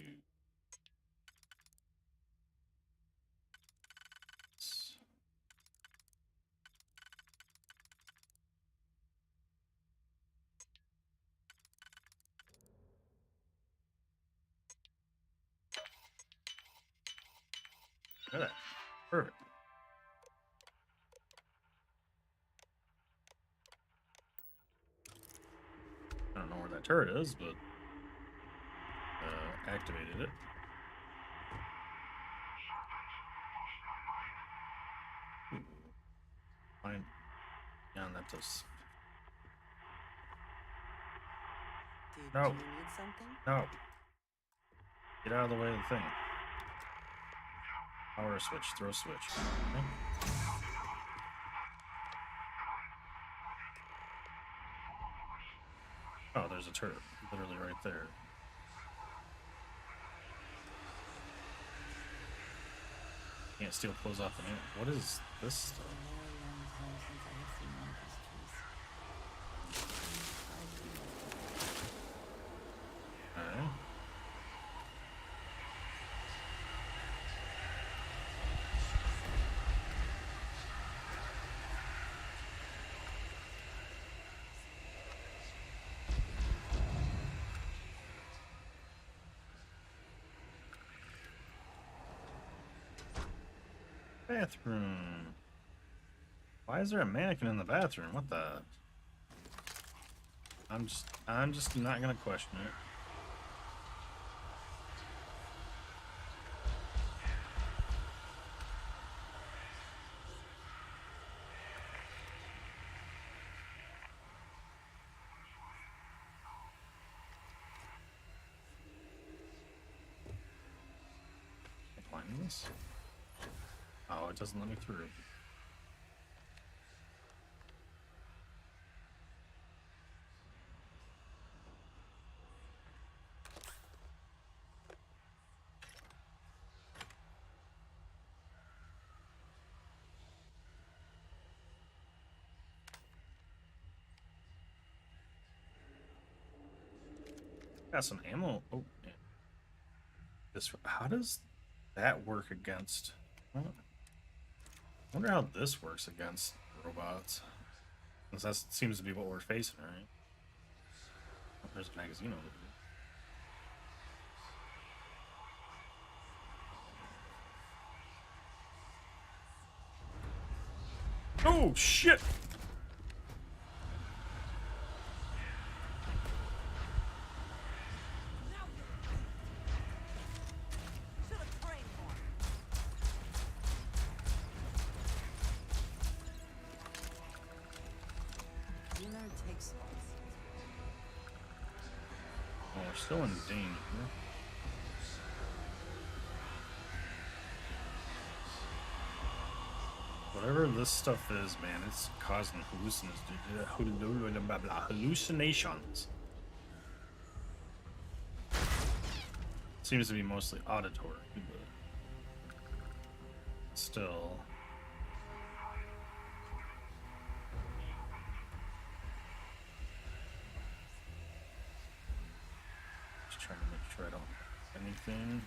Look at that. Perfect. I don't know where that turret is, but activated it. Fine. Yeah, that does. Did No. you need something? No. Get out of the way of the thing. Power switch. Throw switch. Okay. Oh, there's a turret. Literally right there. Can't steal clothes off the man. What is this stuff? Alright. Bathroom. Why is there a mannequin in the bathroom? What the? I'm just not gonna question it. Climb this? Oh, it doesn't let me through. Got some ammo. Oh, yeah. This. How does that work against? I wonder how this works against robots. Since that seems to be what we're facing, right? Oh, there's a magazine over there. Oh shit! Oh, we're still in danger. Whatever this stuff is, man, it's causing hallucinations. Seems to be mostly auditory, but still. Just trying to make sure I don't have anything.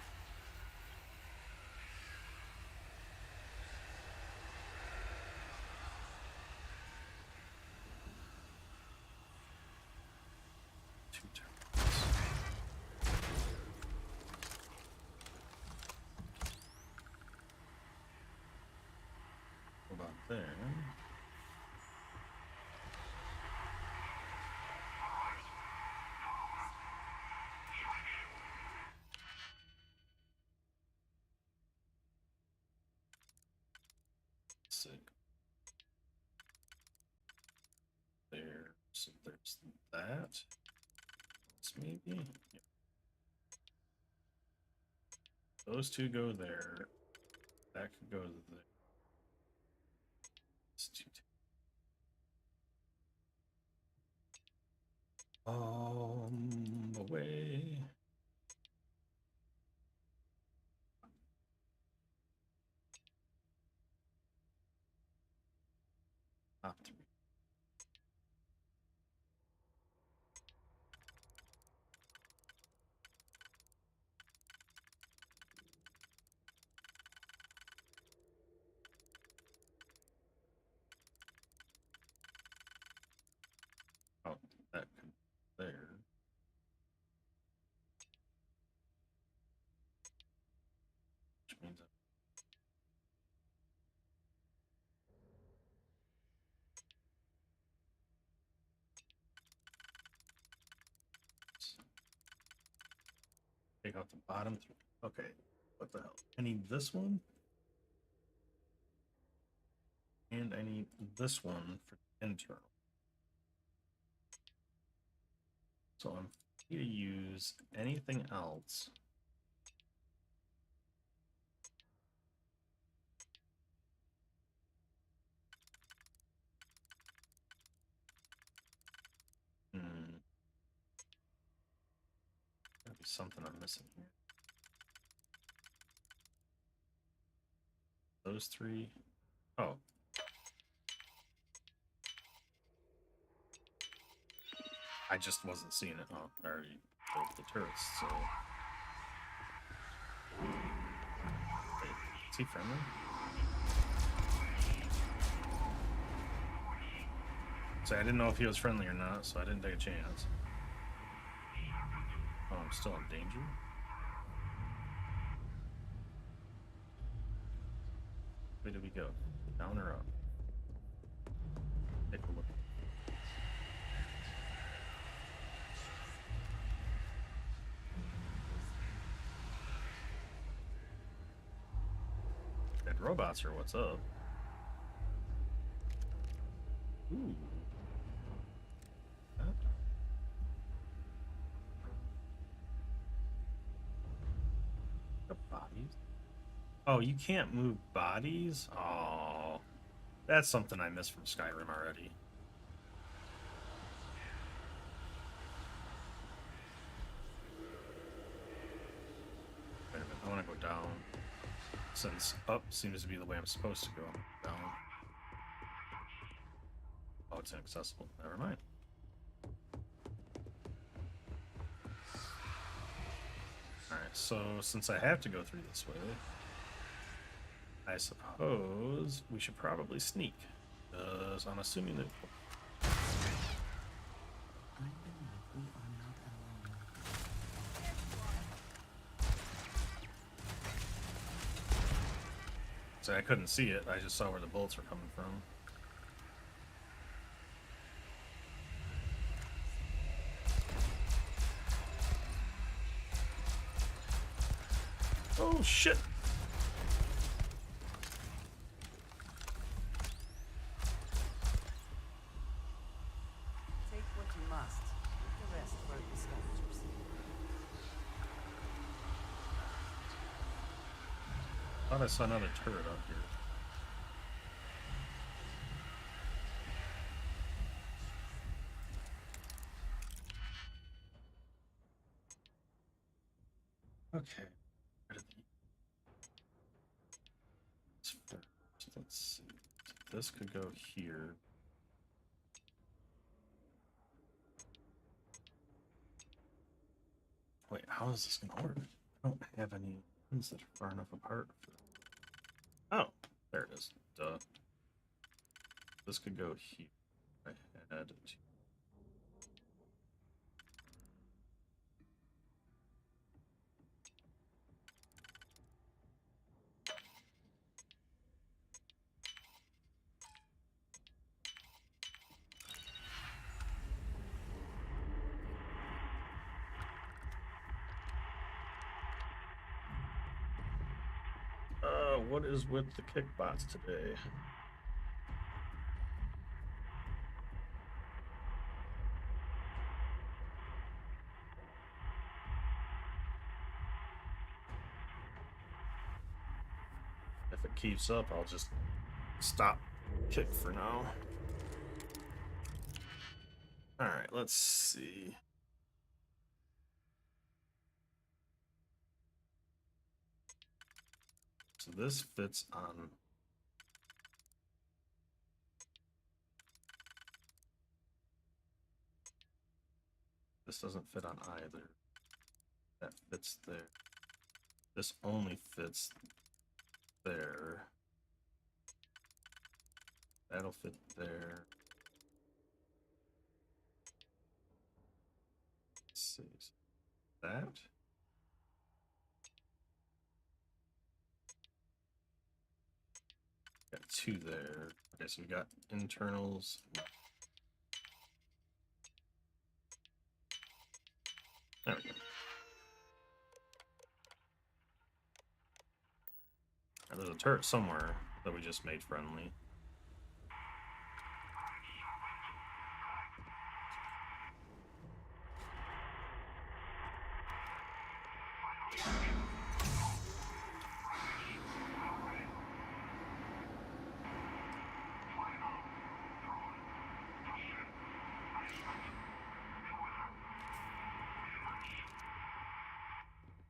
Two turns. What about there? Sick. There. So there's that. This maybe. Yeah. Those two go there. That could go to the. It's too. Away. Top 3. Oh, that could there. Which means take out the bottom 3. Okay, what the hell? I need this one. And I need this one for internal. So I'm free to use anything else. Gotta be something I'm missing here. Those 3. Oh. I just wasn't seeing it. Oh, I already built the turrets, so. Wait, is he friendly? So I didn't know if he was friendly or not, so I didn't take a chance. Oh, I'm still in danger? Where do we go? Down or up? Take a look. Dead robots are what's up. Ooh. That. The bodies? Oh, you can't move bodies? Oh. That's something I missed from Skyrim already. Wait a minute, I want to go down. Since up seems to be the way I'm supposed to go. Down. Oh, it's inaccessible. Never mind. Alright, so since I have to go through this way, I suppose we should probably sneak. Because I'm assuming that. So I couldn't see it, I just saw where the bullets were coming from. Oh shit! Take what you must. Leave the rest for the scavengers. Thought I saw another turret out here. Okay. Let's see. This could go here. Wait, how is this gonna work? I don't have any ones that are far enough apart for that. Oh, there it is. Duh. This could go here. I had to. What is with the kickbots today? I If it keeps up, I'll just stop kick for now. Alright, let's see. So this fits on... This doesn't fit on either. That fits there. This only fits there. That'll fit there. Let's see. That. Got two there. Okay, so we got internals. There we go. Now, there's a turret somewhere that we just made friendly.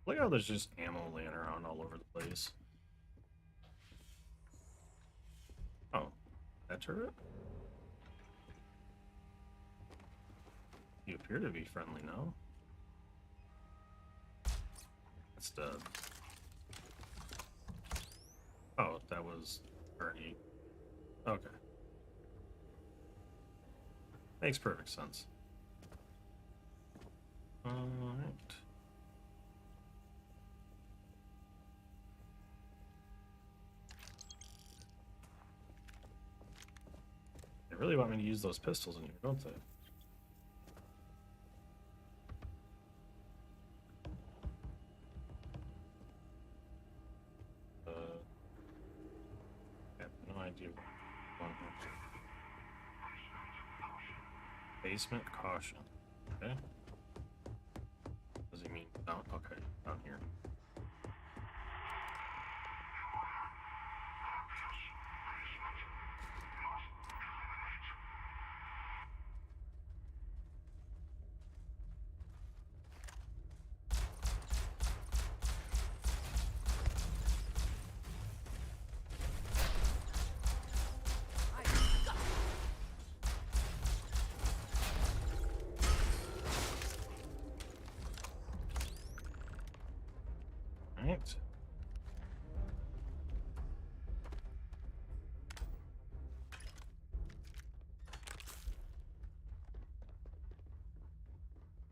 Look how there's just ammo laying around all over the place. Oh, that turret? You appear to be friendly now. That's dead. Oh, that was Bernie. Okay. Makes perfect sense. Alright. They really want me to use those pistols in here, don't they? I have no idea what basement caution. Okay. Does he mean down? Okay, down here. Right.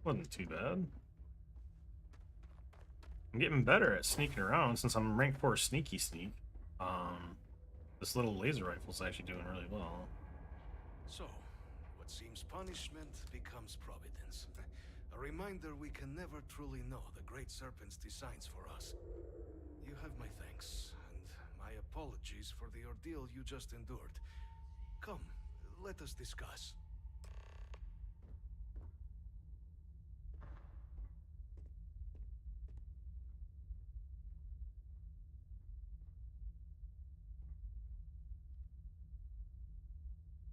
Wasn't too bad. I'm getting better at sneaking around since I'm rank 4 sneaky sneak. This little laser rifle's actually doing really well. So, what seems punishment becomes providence. A reminder we can never truly know the Great Serpent's designs for us. You have my thanks, and my apologies for the ordeal you just endured. Come, let us discuss.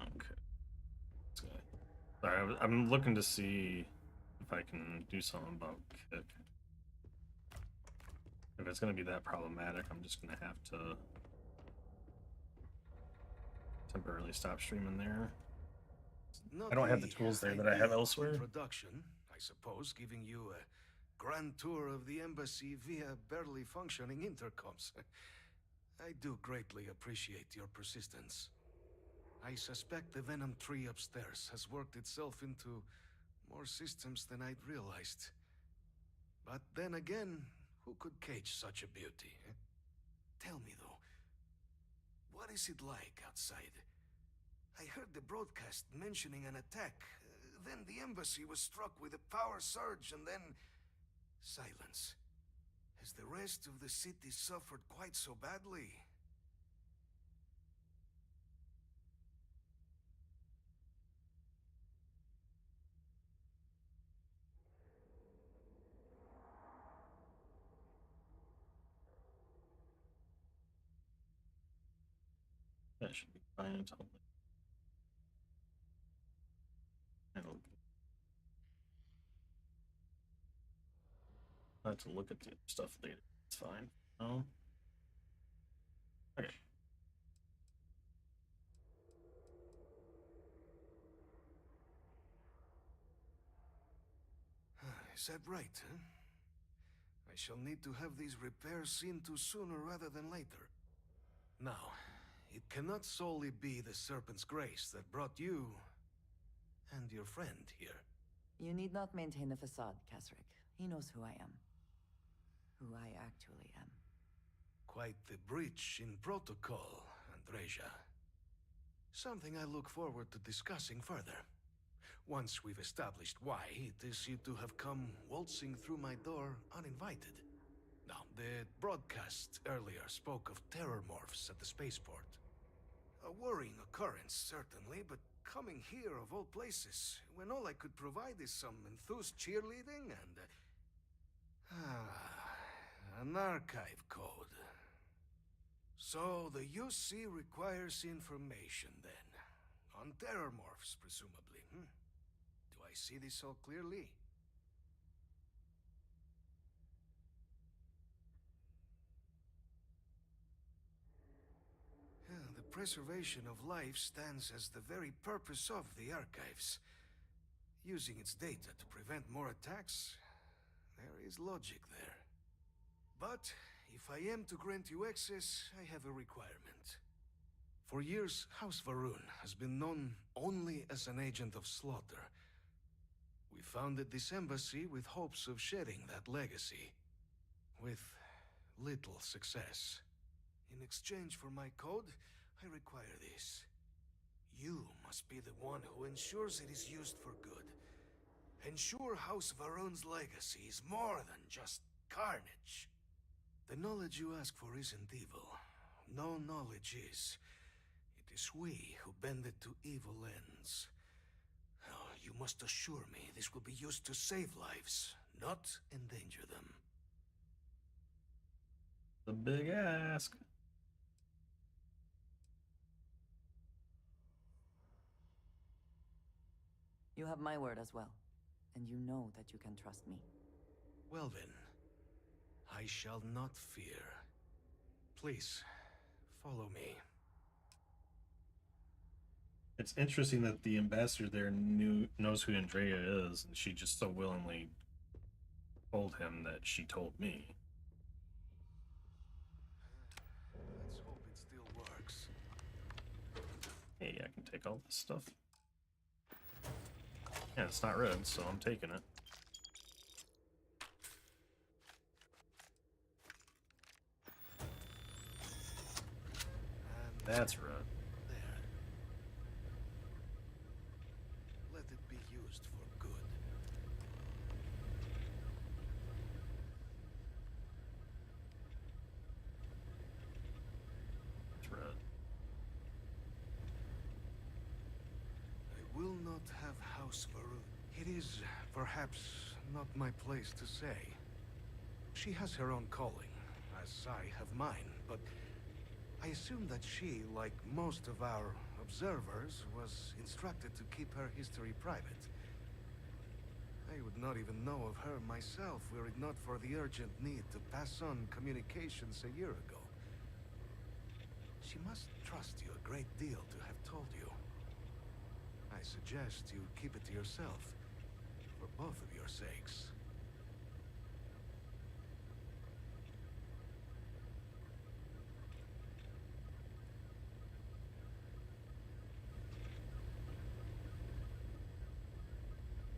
Okay. Sorry, I'm looking to see if I can do something about kick. If it's going to be that problematic, I'm just going to have to temporarily stop streaming there. I don't have the tools there that I have elsewhere. Introduction, I suppose, giving you a grand tour of the embassy via barely functioning intercoms. I do greatly appreciate your persistence. I suspect the Venom tree upstairs has worked itself into more systems than I'd realized. But then again, who could cage such a beauty? Eh? Tell me though, what is it like outside? I heard the broadcast mentioning an attack. Then the embassy was struck with a power surge and then... silence. Has the rest of the city suffered quite so badly? That should be fine until I'll have to look at the other stuff later. It's fine. Oh. Okay. Is that right, huh? I shall need to have these repairs seen to sooner rather than later. Now, it cannot solely be the Serpent's Grace that brought you and your friend here. You need not maintain a facade, Kasric. He knows who I am. Who I actually am. Quite the breach in protocol, Andreja. Something I look forward to discussing further. Once we've established why it is you to have come waltzing through my door uninvited. Now, the broadcast earlier spoke of terror morphs at the spaceport. A worrying occurrence, certainly, but coming here of all places, when all I could provide is some enthused cheerleading and... an archive code. So, the UC requires information, then. On terror morphs, presumably, hmm? Do I see this all clearly? The preservation of life stands as the very purpose of the archives. Using its data to prevent more attacks, there is logic there. But, if I am to grant you access, I have a requirement. For years, House Varun has been known only as an agent of slaughter. We founded this embassy with hopes of shedding that legacy. With little success. In exchange for my code, I require this. You must be the one who ensures it is used for good. Ensure House Varun's legacy is more than just carnage. The knowledge you ask for isn't evil. No knowledge is. It is we who bend it to evil ends. Oh, you must assure me this will be used to save lives, not endanger them. The big ask. You have my word as well, and you know that you can trust me. Well then, I shall not fear. Please, follow me. It's interesting that the ambassador there knows who Andrea is, and she just so willingly told him that she told me. Let's hope it still works. Hey, I can take all this stuff. Yeah, it's not red, so I'm taking it. And that's red. There. Let it be used for good. It's red. I will not have House Varun. It is, perhaps, not my place to say. She has her own calling, as I have mine, but I assume that she, like most of our observers, was instructed to keep her history private. I would not even know of her myself were it not for the urgent need to pass on communications a year ago. She must trust you a great deal to have told you. I suggest you keep it to yourself, for both of your sakes.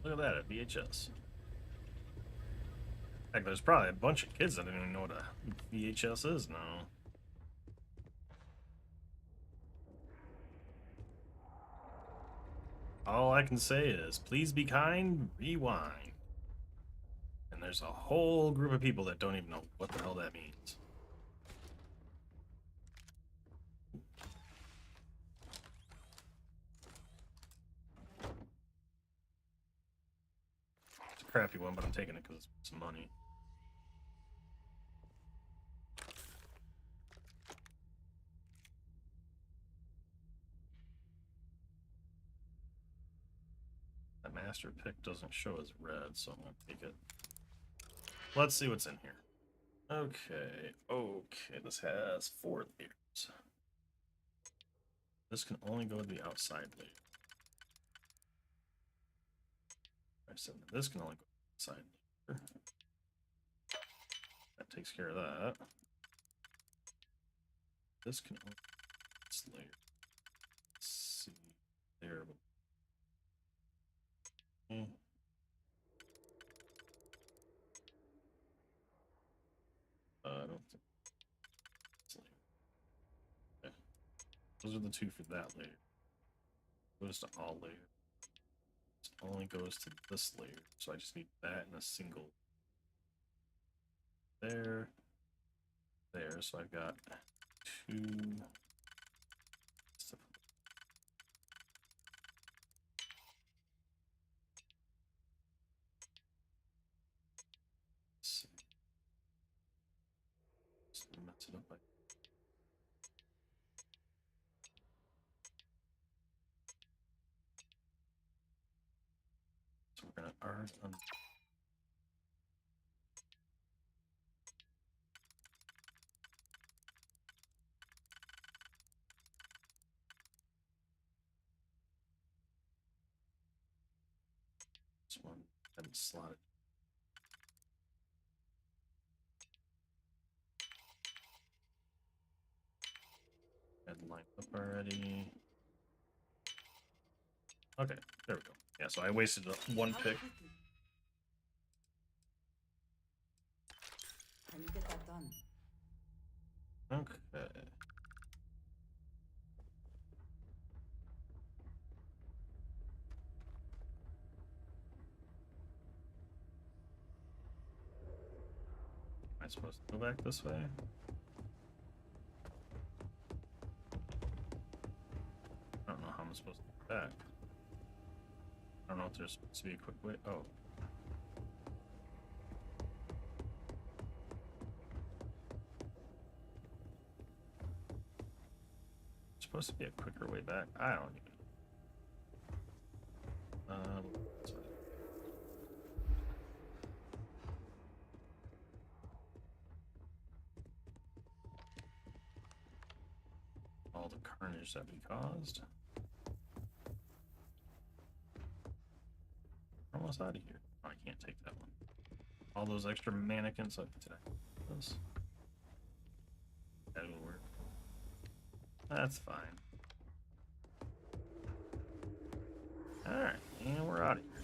Look at that, a VHS. Heck, there's probably a bunch of kids that don't even know what a VHS is now. All I can say is, please be kind, rewind. And there's a whole group of people that don't even know what the hell that means. It's a crappy one, but I'm taking it because it's some money. master pick doesn't show as red, so I'm gonna take it. Let's see what's in here. Okay, this has 4 layers. This can only go to the outside layer. I said this can only go to the outside layer. That takes care of that. This can only go to this layer. Let's see. There. I don't think. Okay. Those are the 2 for that layer. Goes to all layers. It only goes to this layer, so I just need that in a single. There. So I've got 2. Just mess it up like. So we're gonna art on. This one and slot it. And lined up already. Okay, there we go. Yeah, so I wasted 1 pick. How do you get that done? Okay. Am I supposed to go back this way? I don't know how I'm supposed to go back. I don't know if there's supposed to be a quick way. Oh. Supposed to be a quicker way back. I don't even. Sorry. All the carnage that we caused. We're almost out of here. Oh, I can't take that one. All those extra mannequins. Did I take those? That will work. That's fine. Alright, and we're out of here.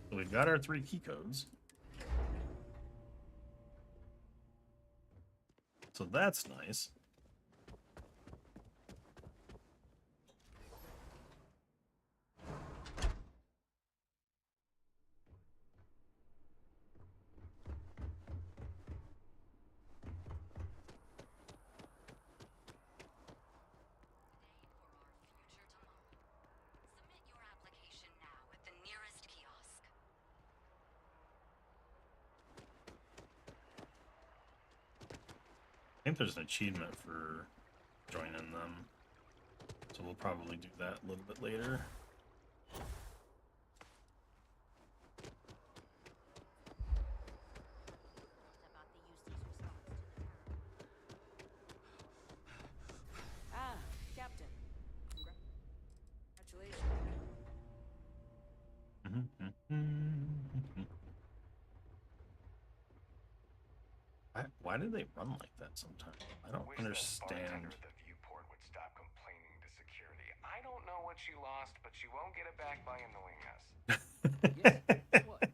So we've got our 3 key codes. So that's nice. I think there's an achievement for joining them, so we'll probably do that a little bit later. Ah, Captain. Congratulations. Why do they run like that sometimes? I don't understand. At the viewport would stop complaining to security. I don't know what she lost, but she won't get it back by annoying us. What?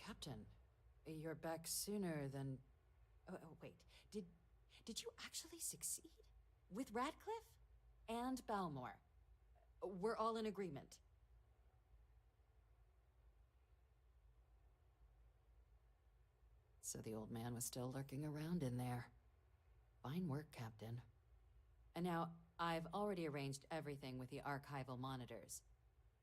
Captain, you're back sooner than... Oh, wait. Did you actually succeed? With Radcliffe? And Balmore? We're all in agreement. So the old man was still lurking around in there. Fine work, Captain. And now, I've already arranged everything with the archival monitors.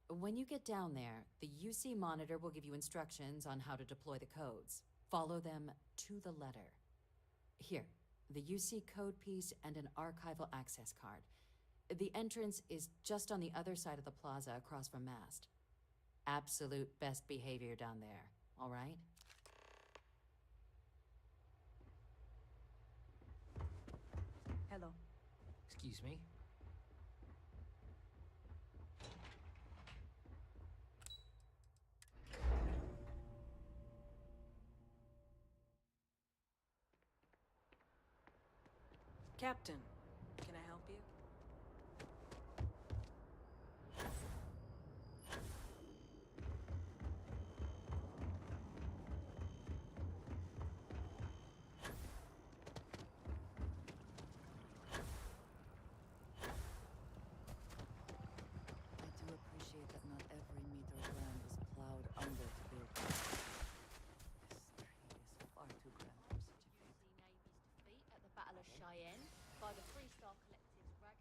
When you get down there, the UC monitor will give you instructions on how to deploy the codes. Follow them to the letter. Here, the UC code piece and an archival access card. The entrance is just on the other side of the plaza across from Mast. Absolute best behavior down there, all right? Hello. Excuse me? Captain, can I help you? I do appreciate that not every meter of land is plowed under to build. This tree is far too grand for such a feat. Defeat at the Battle of Cheyenne by the Freestar Collective's rag.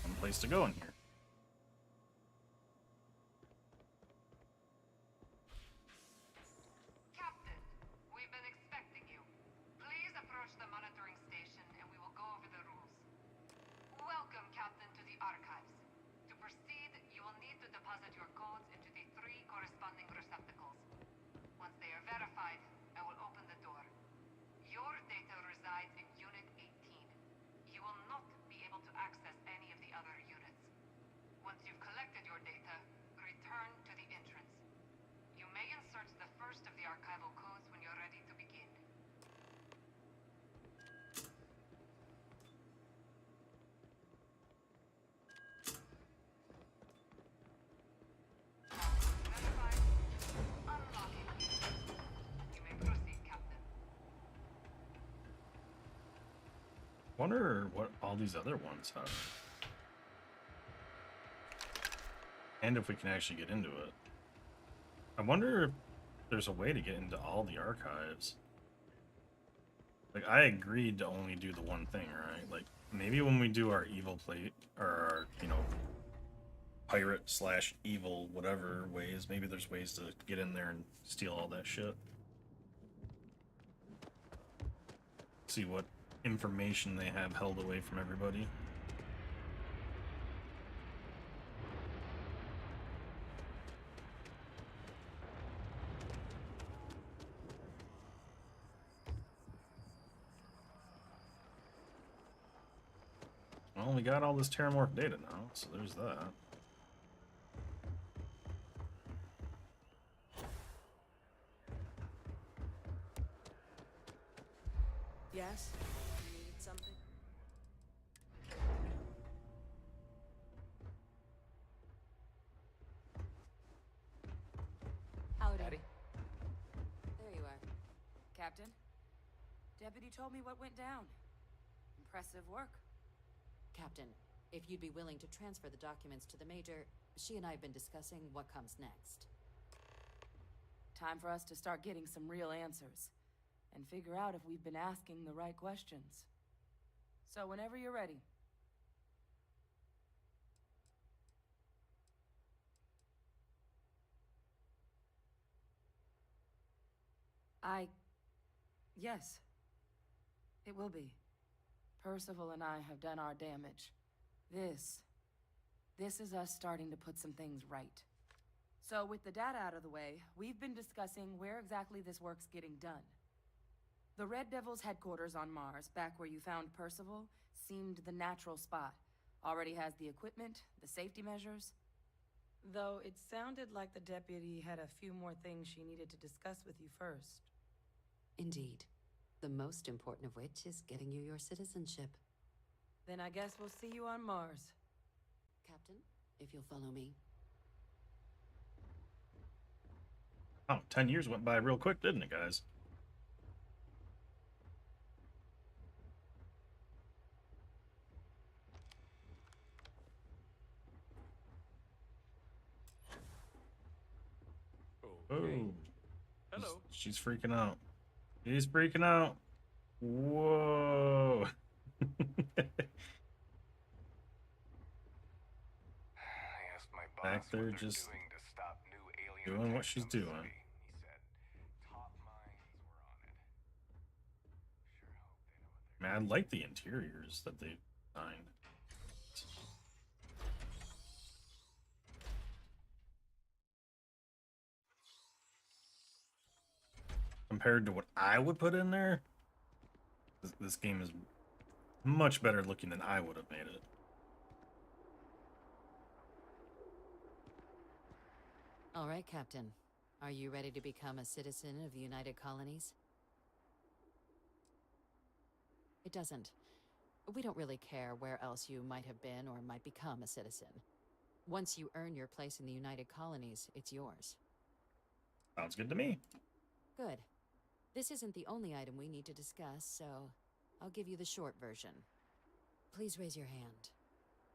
One place to go in here. Captain, we've been expecting you. Please approach the monitoring station and we will go over the rules. Welcome, Captain, to the Archives. To proceed, you will need to deposit your codes into the 3 corresponding receptacles. Once they are verified, I will open the door. Your data resides in Unit 18. You will not be able to access any of the other units. Once you've collected your data, return to the entrance. You may insert the first of the archival codes when you're ready to begin. Verified. Unlocking. You may proceed, Captain. Wonder what all these other ones are. And if we can actually get into it. I wonder if there's a way to get into all the archives. Like, I agreed to only do the one thing, right? Like, maybe when we do our evil plate, or our, you know, pirate / evil whatever ways, maybe there's ways to get in there and steal all that shit. See what information they have held away from everybody. Well, we got all this terramorph data now, so there's that. Yes? You needed something? Howdy. Daddy? There you are. Captain, Deputy told me what went down. Impressive work. Captain, if you'd be willing to transfer the documents to the Major, she and I have been discussing what comes next. Time for us to start getting some real answers. And figure out if we've been asking the right questions. So whenever you're ready. Yes. It will be. Percival and I have done our damage. This is us starting to put some things right. So with the data out of the way, we've been discussing where exactly this work's getting done. The Red Devil's headquarters on Mars, back where you found Percival, seemed the natural spot. Already has the equipment, the safety measures. Though it sounded like the deputy had a few more things she needed to discuss with you first. Indeed. The most important of which is getting you your citizenship. Then I guess we'll see you on Mars. Captain, if you'll follow me. Oh, 10 years went by real quick, didn't it, guys? Okay. Oh. Hello. She's freaking out. She's freaking out. Whoa. I asked my boss Back there what they're just doing to stop new alien doing what attacks she's on the doing. city. He said top minds were on it. Sure hope they know what they're Man, I like the interiors that they Fine. Compared to what I would put in there, this game is much better looking than I would have made it. All right, Captain. Are you ready to become a citizen of the United Colonies? It doesn't. We don't really care where else you might have been or might become a citizen. Once you earn your place in the United Colonies, it's yours. Sounds good to me. Good. This isn't the only item we need to discuss, so I'll give you the short version. Please raise your hand.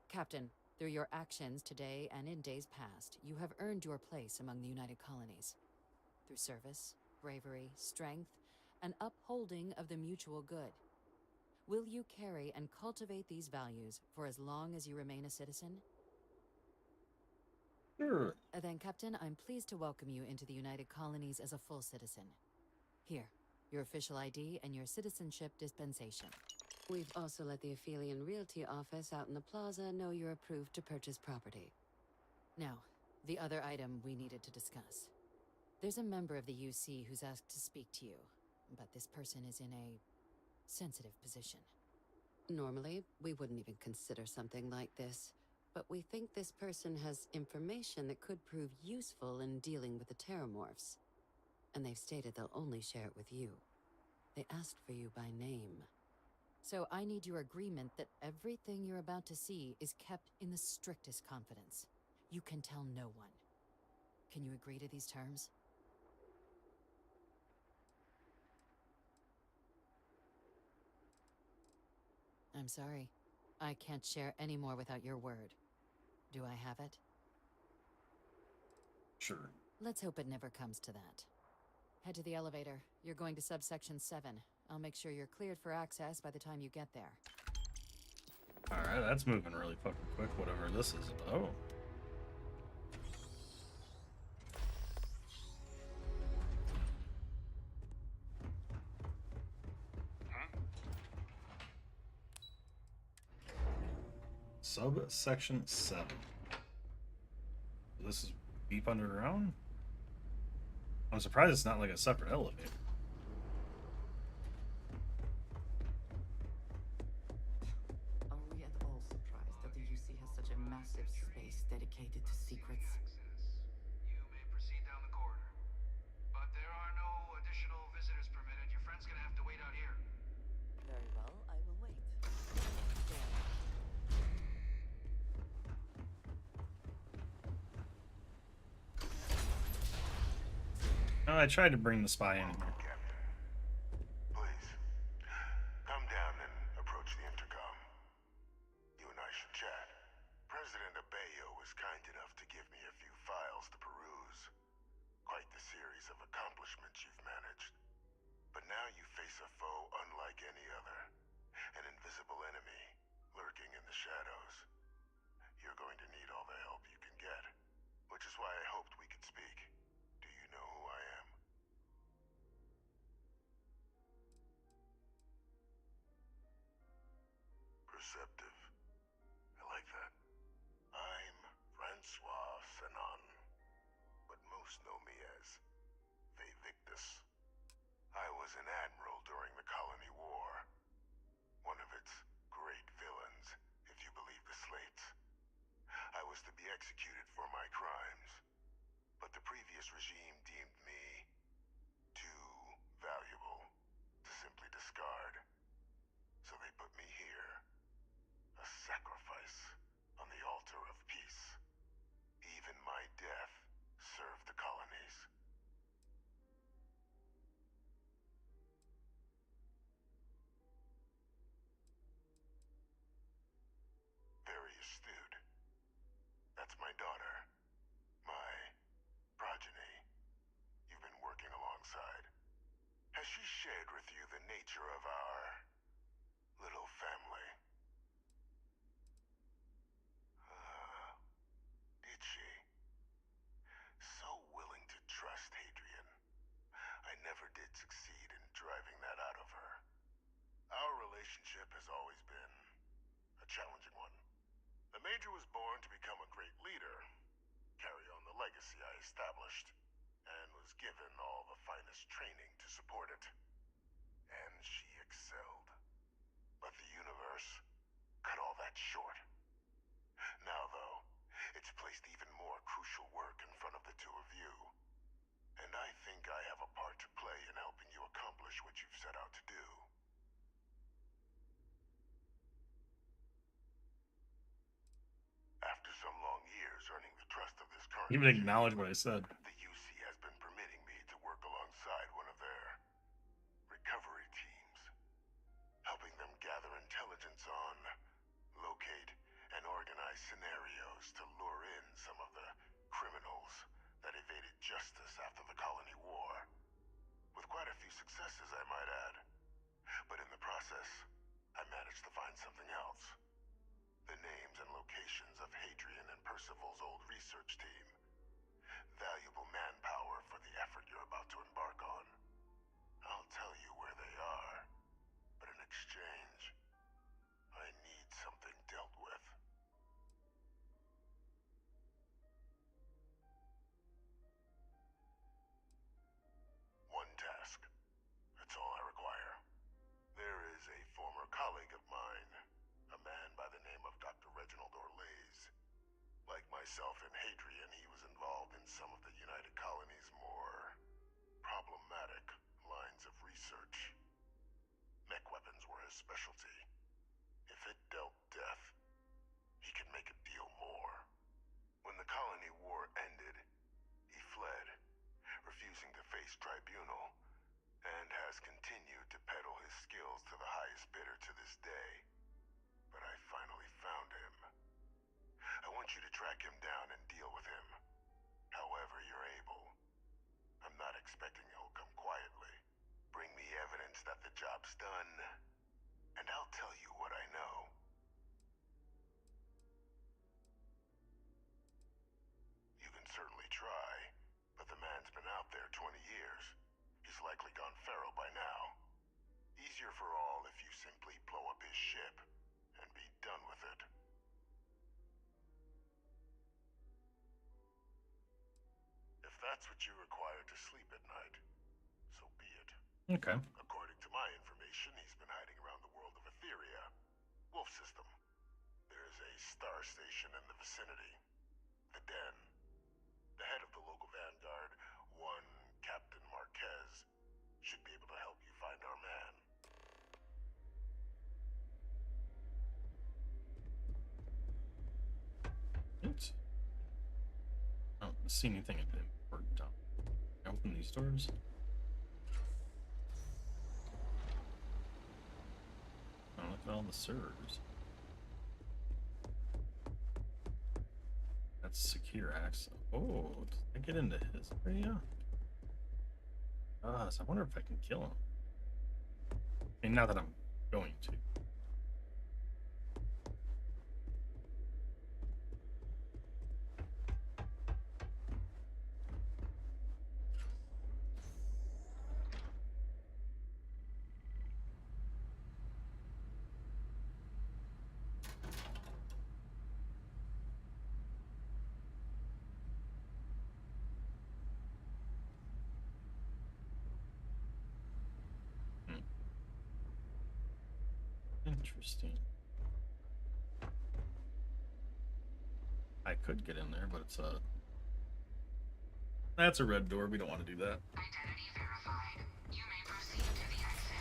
Captain, through your actions today and in days past, you have earned your place among the United Colonies. Through service, bravery, strength, and upholding of the mutual good. Will you carry and cultivate these values for as long as you remain a citizen? Sure. Then, Captain, I'm pleased to welcome you into the United Colonies as a full citizen. Here, your official ID and your citizenship dispensation. We've also let the Aphelion Realty office out in the plaza know you're approved to purchase property. Now, the other item we needed to discuss. There's a member of the UC who's asked to speak to you, but this person is in a sensitive position. Normally, we wouldn't even consider something like this, but we think this person has information that could prove useful in dealing with the Terramorphs. And they've stated they'll only share it with you. They asked for you by name. So I need your agreement that everything you're about to see is kept in the strictest confidence. You can tell no one. Can you agree to these terms? I'm sorry. I can't share any more without your word. Do I have it? Sure. Let's hope it never comes to that. Head to the elevator. You're going to subsection 7. I'll make sure you're cleared for access by the time you get there. Alright, that's moving really fucking quick, whatever this is. Oh. Subsection 7. This is deep underground? I'm surprised it's not like a separate elevator. Are we at all surprised that the UC has such a massive space dedicated to secrets? You may proceed down the corridor. But there are no additional visitors permitted. Your friend's gonna have to wait out here. Very well, I will wait. Oh, I tried to bring the spy in here. Please, come down and approach the intercom. You and I should chat. President Abeyo was kind enough to give me a few files to peruse. Quite the series of accomplishments you've managed. But now you face a foe unlike any other. An invisible enemy, lurking in the shadows. You're going to need all the help you can get. Which is why I hoped we could speak. Do you know who I am? Perceptive. I like that. I'm Francois Sanon, but most know me as Victus. I was an admiral during the Colony War. One of its great villains, if you believe the slates. I was to be executed for my crimes, but the previous regime deemed me too valuable to simply discard. So they put me here. A sacrifice on the altar of peace. Even my death served the colonies. Very astute. That's my daughter. My progeny. legacy I established, and was given all the finest training to support it. And she excelled. But the universe cut all that short. Now, though, it's placed even more crucial work in front of the two of you. And I think I have a part to play in helping you accomplish what you've set out to do. After some long years earning the trust of this current Even acknowledge what I said. the UC has been permitting me to work alongside one of their recovery teams, helping them gather intelligence on, locate, and organize scenarios to lure in some of the criminals that evaded justice after the colony war. With quite a few successes, I might add. But in the process, I managed to find something else. The names and locations of Hadrian and Percival's old research team. Valuable manpower for the effort you're about to embark on. I'll tell you where they are, but in exchange, I need something dealt with. One task. That's all I require. There is a former colleague of mine, a man by the name of Dr. Reginald Orlaise. Like myself and Hadrian, he was involved in some of the United Colony's more problematic lines of research. Mech weapons were his specialty. If it dealt death, he could make a deal more. When the colony war ended, he fled, refusing to face tribunal, and has continued to peddle his skills to the highest bidder to this day. But I finally found him. I want you to track him down and deal with him, however you're able. I'm not expecting he'll come quietly. Bring me evidence that the job's done, and I'll tell you what I know. You can certainly try, but the man's been out there 20 years. He's likely gone feral by now. Easier for all if you simply blow up his ship and be done with it. If that's what you require to sleep at night, so be it. Okay. According to my information, he's been hiding around the world of Etheria. Wolf system. There's a star station in the vicinity. The Den. The head of the local vanguard, one Captain Marquez, should be able to help you find our man. Oops. I don't see anything important. Open these doors. Oh, look at all the servers. That's secure access. Oh, did I get into his area? So I wonder if I can kill him. I mean, not that I'm going to. Interesting. I could get in there, but it's a... That's a red door. We don't want to do that. Identity verified. You may proceed to the exit.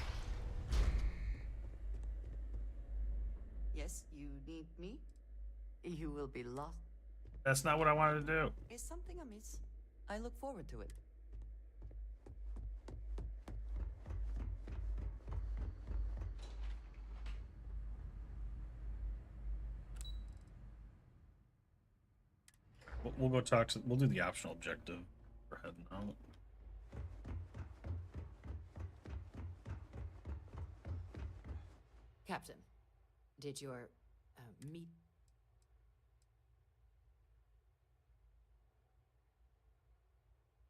Yes, you need me? You will be lost. That's not what I wanted to do. Is something amiss? I look forward to it. We'll go talk to... We'll do the optional objective. We're heading out. Captain, did your meet...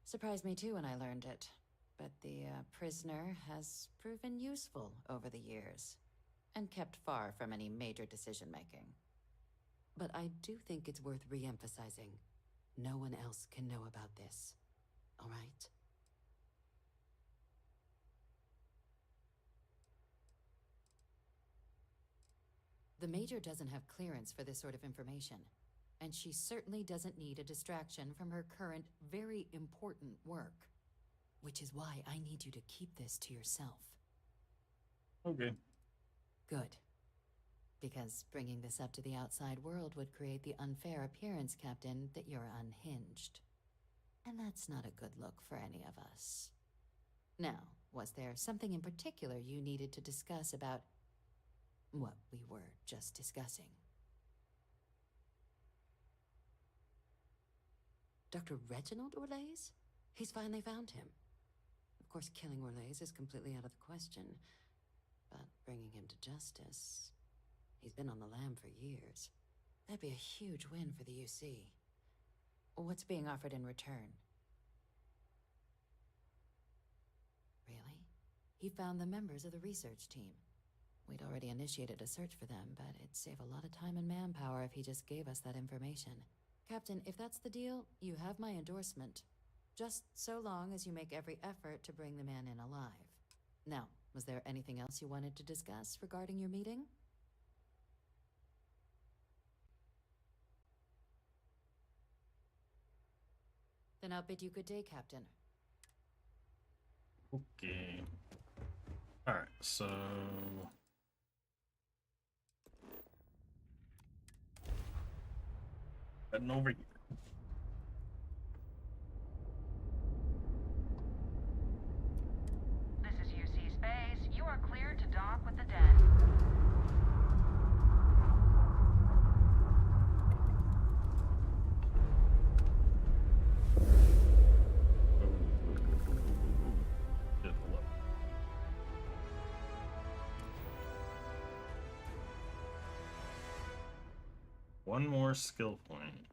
Surprised me too when I learned it, but the prisoner has proven useful over the years, and kept far from any major decision-making. But I do think it's worth re-emphasizing. No one else can know about this. All right? The Major doesn't have clearance for this sort of information, and she certainly doesn't need a distraction from her current, very important work. Which is why I need you to keep this to yourself. Okay. Good. Because bringing this up to the outside world would create the unfair appearance, Captain, that you're unhinged. And that's not a good look for any of us. Now, was there something in particular you needed to discuss about what we were just discussing? Dr. Reginald Orlaise? He's finally found him. Of course, killing Orlaise is completely out of the question, but bringing him to justice... He's been on the lam for years. That'd be a huge win for the UC. What's being offered in return? Really? He found the members of the research team. We'd already initiated a search for them, but it'd save a lot of time and manpower if he just gave us that information. Captain, if that's the deal, you have my endorsement. Just so long as you make every effort to bring the man in alive. Now, was there anything else you wanted to discuss regarding your meeting? Then I'll bid you good day, Captain. Okay. Alright, so... heading over here. This is UC Space. You are cleared to dock with the dead. One more skill point.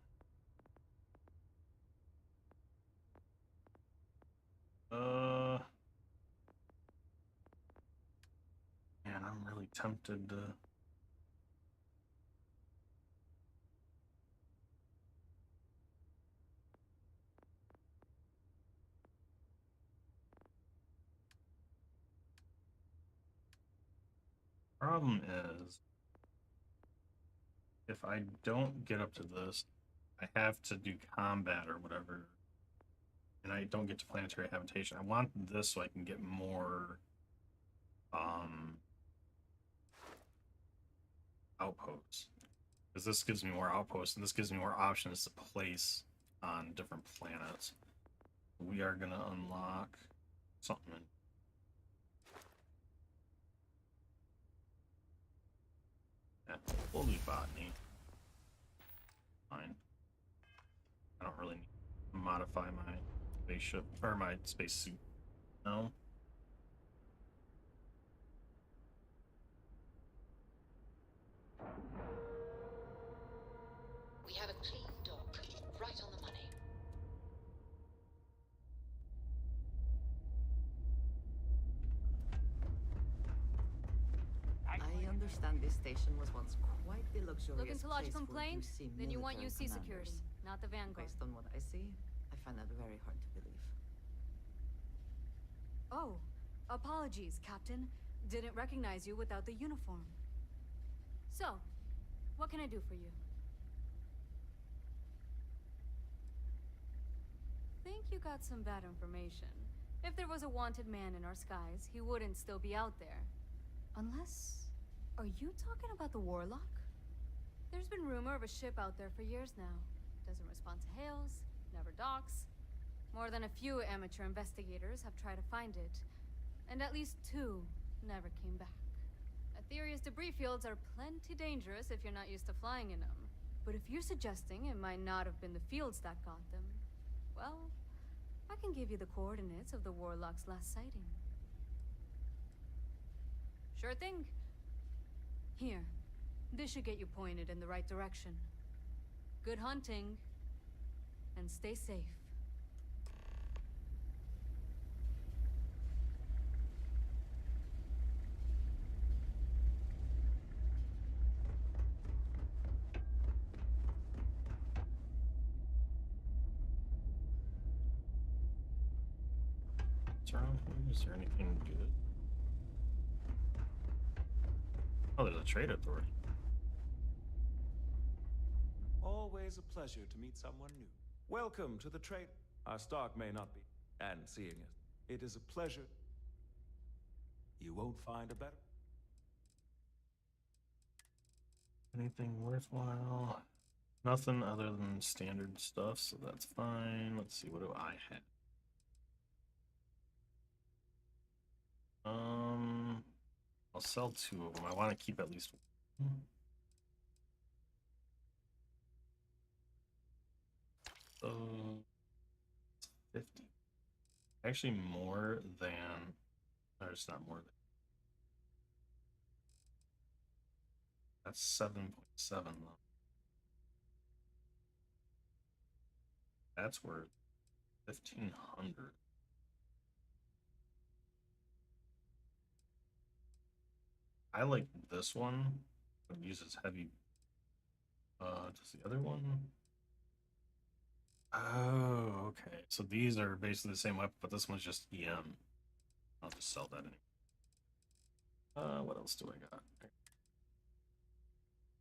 Man, I'm really tempted to... Problem is, if I don't get up to this, I have to do combat or whatever, and I don't get to planetary habitation. I want this so I can get more outposts, because this gives me more outposts and this gives me more options to place on different planets. We are gonna unlock something. Yeah, we'll do botany. Fine. I don't really need to modify my spaceship or my spacesuit. No. We have a clean dock, right on the money. I understand this station was once quite the luxurious Look into lodge place for complaint, UC then you want military UC commanders. Secures, not the Vanguard. Based on what I see, I find that very hard to believe. Oh, apologies, Captain. Didn't recognize you without the uniform. So, what can I do for you? Think you got some bad information. If there was a wanted man in our skies, he wouldn't still be out there. Unless... Are you talking about the Warlock? There's been rumor of a ship out there for years now. Doesn't respond to hails, never docks. More than a few amateur investigators have tried to find it, and at least 2 never came back. Aetherius debris fields are plenty dangerous if you're not used to flying in them. But if you're suggesting it might not have been the fields that got them, well, I can give you the coordinates of the Warlock's last sighting. Sure thing. Here, this should get you pointed in the right direction. Good hunting, and stay safe. What's around here? Is there anything good? Oh, there's a trade authority. Always a pleasure to meet someone new. Welcome to the trade. Our stock may not be, and seeing it is a pleasure. You won't find a better. Anything worthwhile? Nothing other than standard stuff, so that's fine. Let's see, what do I have? I'll sell 2 of them. I want to keep at least one. So 50. Actually, more than. Or it's not more than. That's 7.7 though. That's worth 1,500. I like this one. It uses heavy. Does the other one? Oh, okay. So these are basically the same weapon, but this one's just EM. I'll just sell that anyway. What else do I got?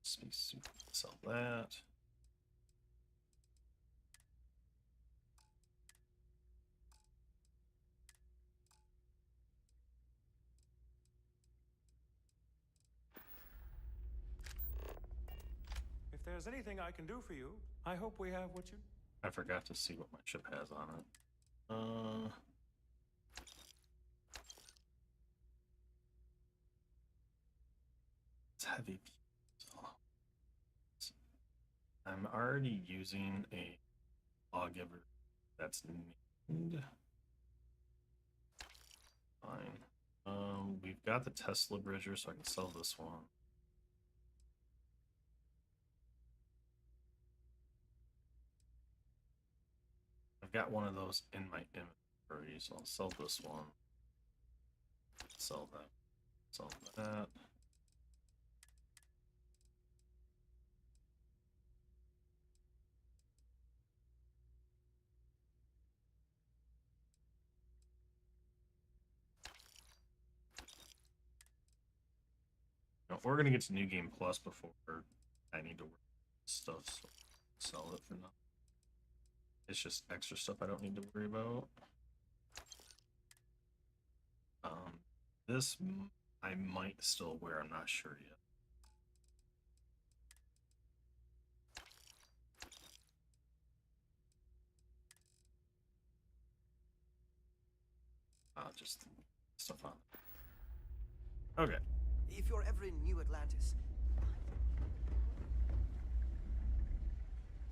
Spacesuit. Sell that. If there's anything I can do for you, I hope we have what you... I forgot to see what my ship has on it. It's heavy. I'm already using a lawgiver that's named. Fine. We've got the Tesla Bridger, so I can sell this one. I've got one of those in my inventory, so I'll sell this one. Sell that. Sell that. Now, we're gonna get to New Game Plus before I need to work stuff, so sell it for now. It's just extra stuff I don't need to worry about. This I might still wear, I'm not sure yet. Just stuff on. Okay. If you're ever in New Atlantis.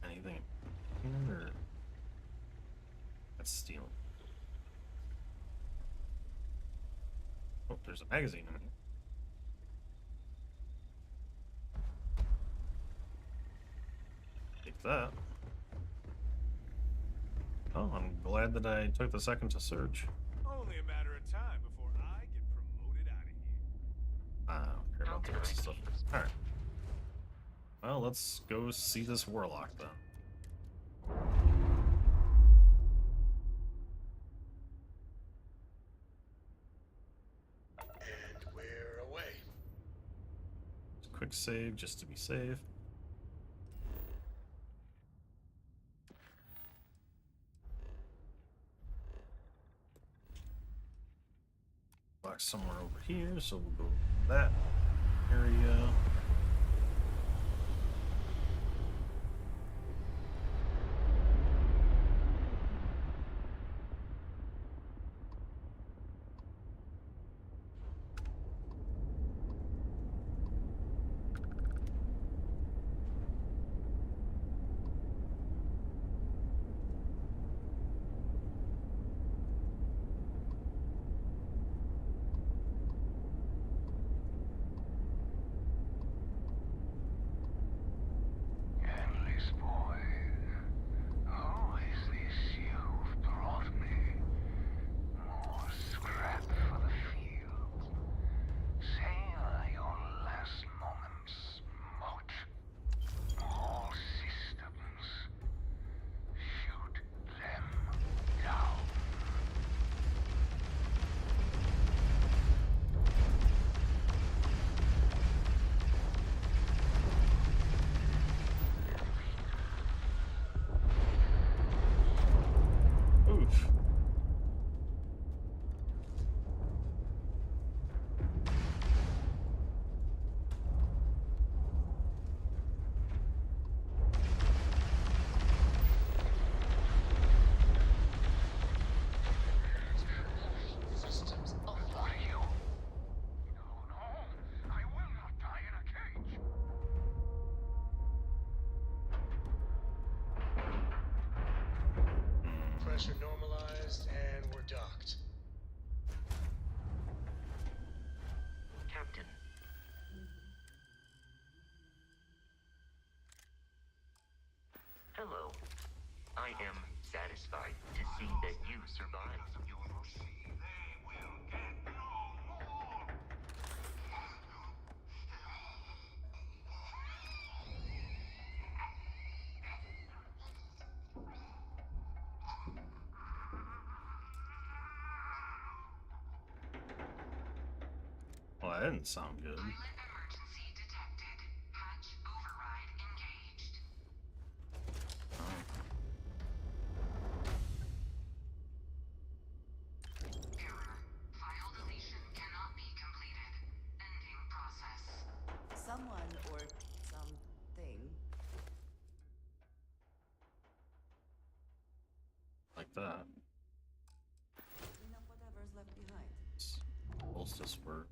Anything here or that's stealing. Oh, there's a magazine in here. Take that. Oh, I'm glad that I took the second to search. Only a matter of time before I get promoted out of here. I don't care about the rest of stuff. Alright. Well, let's go see this warlock then. And we're away. Quick save just to be safe. Lock somewhere over here, so we'll go to that area. I am satisfied to see that you survived. You will see they will get no more. Well, that didn't sound good. Emergency detected. Hatch override engaged. Error. File deletion cannot be completed. Ending process. Someone or something. Like that. Clean up whatever's left behind. Solstice work.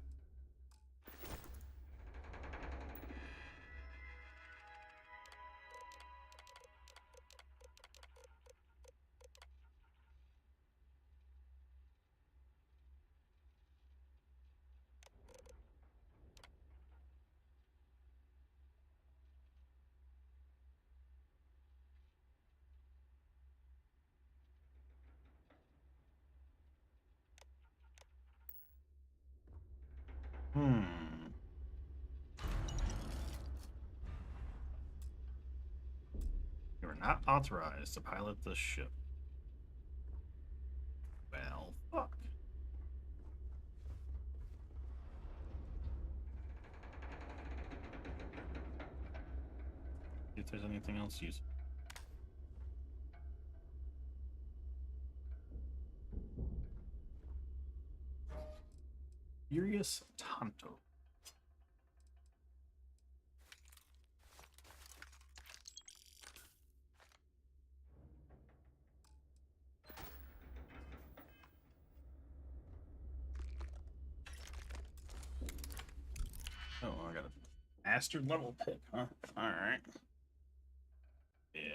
You are not authorized to pilot the ship. Well, fuck. See if there's anything else useful. Furious Tonto. Oh, I got a master level pick, huh? Alright. Yeah.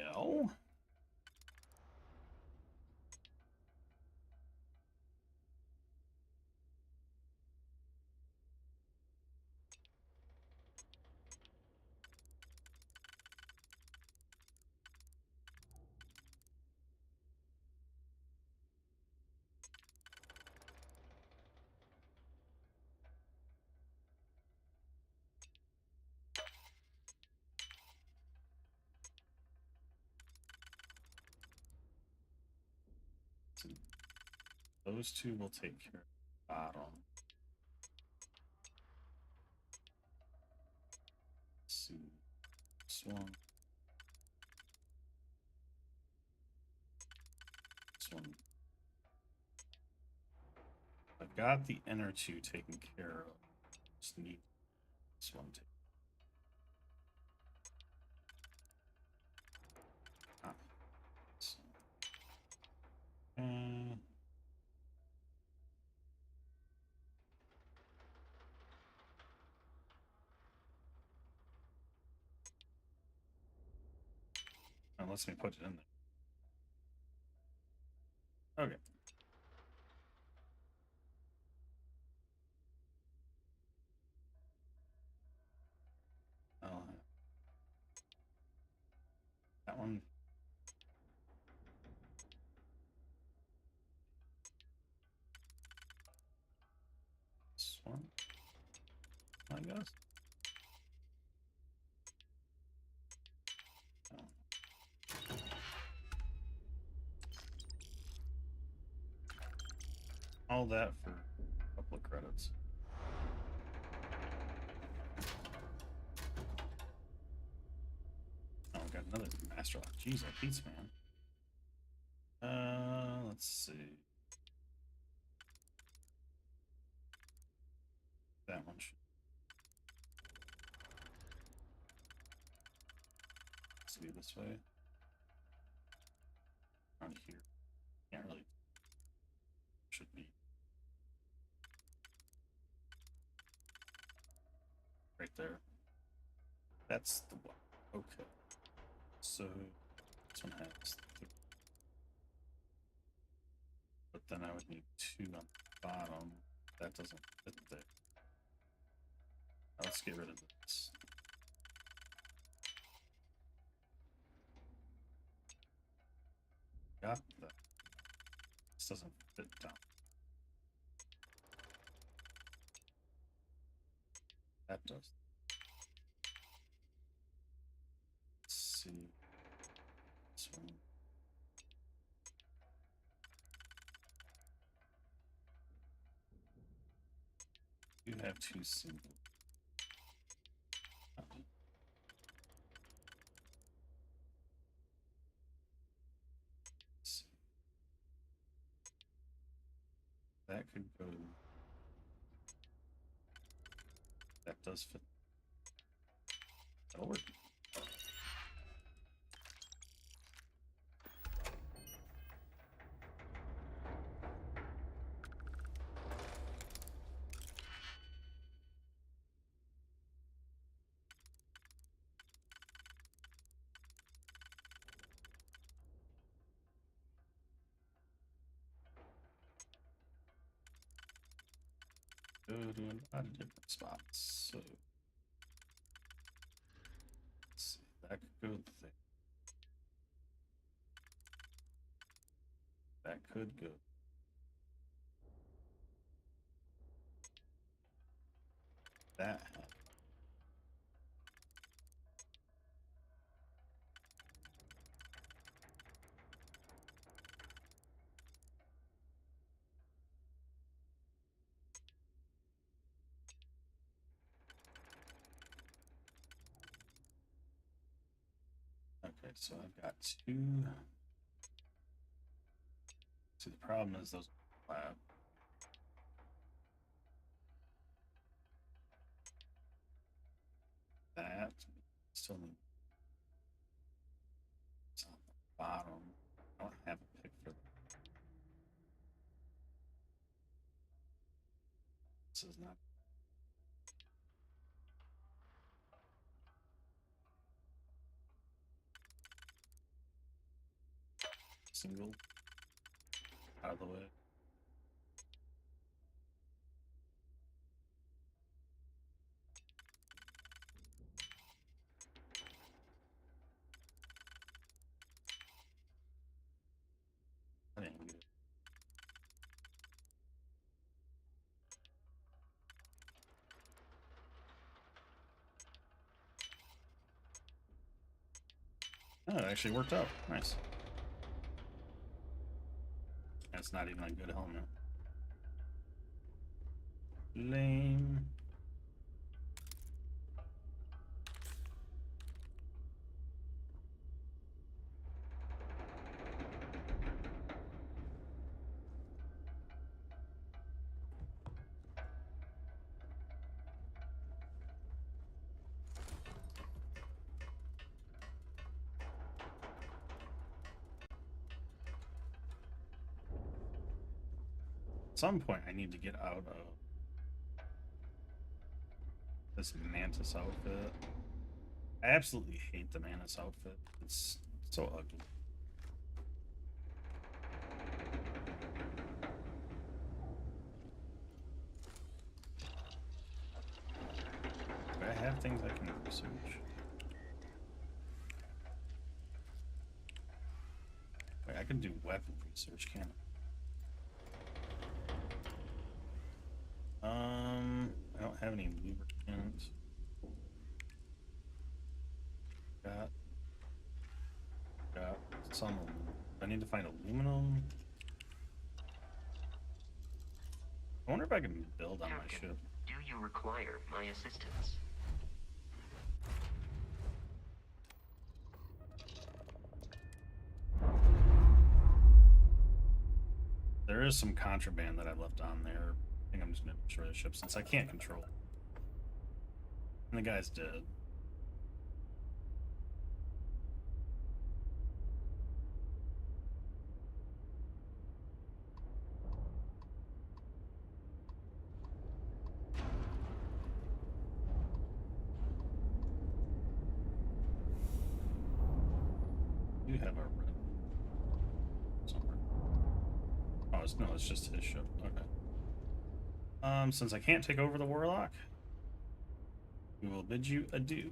Those two will take care of the bottom. Let's see. This one. This one. I've got the inner two taken care of. Just need this one taken. Ah. So. That lets me put it in there. Okay. I'll have that one. This one, I guess. All that for a couple of credits. Oh, we got another master lock. Jeez, that beats, man. Let's see. That one should be this way. Around here. Can't really. Should be. Right there. That's the one. Okay. So this one has three. But then I would need two on the bottom. That doesn't fit there. Let's get rid of this. got that. This doesn't fit down. That does. Let's see. This one. You have two single. Let's see. That could go. That does fit. That'll work. Go to a lot of different spots. So let's see. That could go there. That could go. That. Okay, so I've got two. See, the problem is those lab. That still need. It's on the bottom. I don't have a pick for that. This is not. Single. Out of the way. I didn't get it. Oh, it actually worked out. Nice. That's not even a good helmet. Lame. At some point, I need to get out of this Mantis outfit. I absolutely hate the Mantis outfit. It's so ugly. Do I have things I can research? Wait, I can do weapon research, can't I? I don't have any lubricant. Got some. I need to find aluminum. I wonder if I can build on my ship. Do you require my assistance? There is some contraband that I left on there. I think I'm just gonna destroy the ship since I can't control it. And the guy's dead. You have a red somewhere. Oh, no, it's just his ship. Okay. Since I can't take over the Warlock, we will bid you adieu.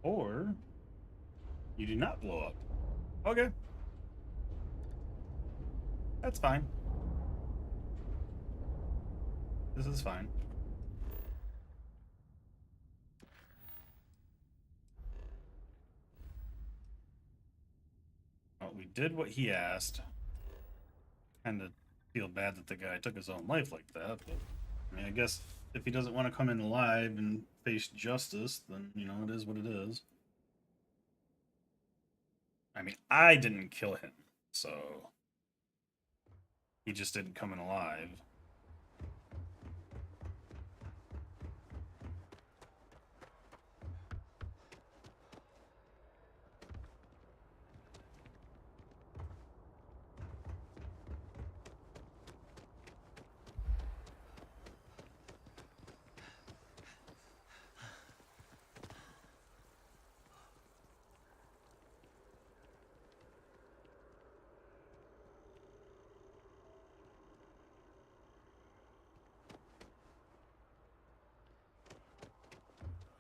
Or you do not blow up. Okay. That's fine. This is fine. Well, we did what he asked. Kind of feel bad that the guy took his own life like that, but I mean, I guess if he doesn't want to come in alive and face justice, then, you know, it is what it is. I mean, I didn't kill him, so he just didn't come in alive.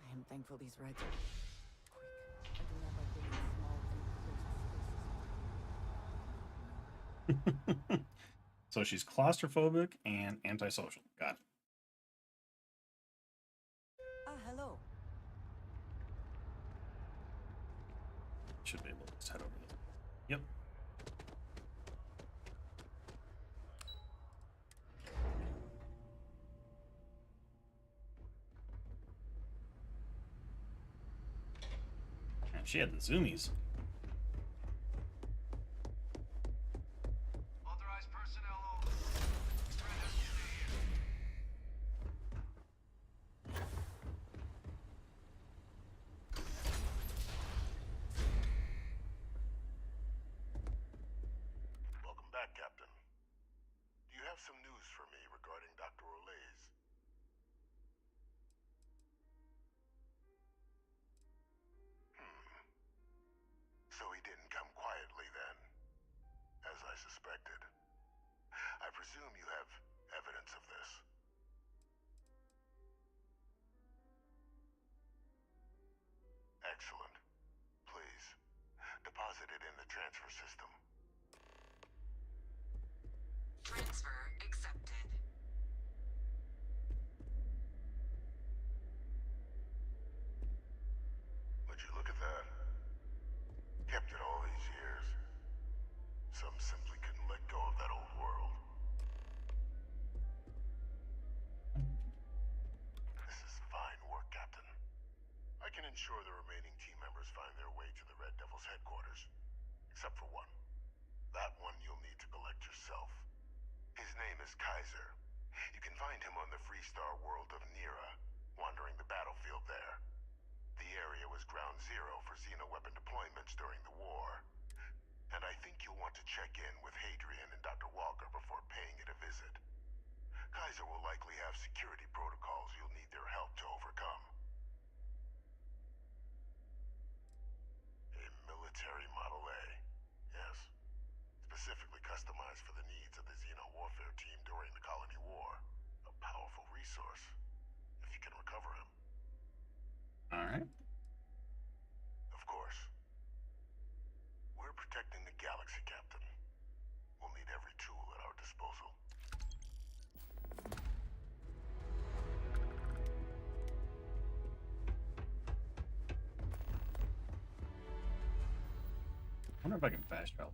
I am thankful these rides are quick. I do not like being in small, enclosed spaces. So she's claustrophobic and antisocial. Got it. Hello. Should be able to just head over there. Yep. And she had the zoomies. Authorized personnel over. Spread out and stay here. Welcome back, Captain. Do you have some news for me regarding Dr. Olays? So he didn't come quietly then, as I suspected. I presume you have evidence of this. Excellent. Please, deposit it in the transfer system. Transfer accepted. Would you look at that? Kept it all these years. Some simply couldn't let go of that old world. This is fine work, Captain. I can ensure the remaining team members find their way to the Red Devil's headquarters. Except for one. That one you'll need to collect yourself. His name is Kaiser. You can find him on the Freestar world of Nira, wandering the battlefield there. The area was ground zero for xeno-weapon deployments during the war. And I think you'll want to check in with Hadrian and Dr. Walker before paying it a visit. Kaiser will likely have security protocols you'll need their help to overcome. A military Model A. Yes. Specifically customized for the needs of the Xeno warfare team during the Colony War. A powerful resource, if you can recover him. Alright. Of course. We're protecting the galaxy, Captain. We'll need every tool at our disposal. I wonder if I can fast travel.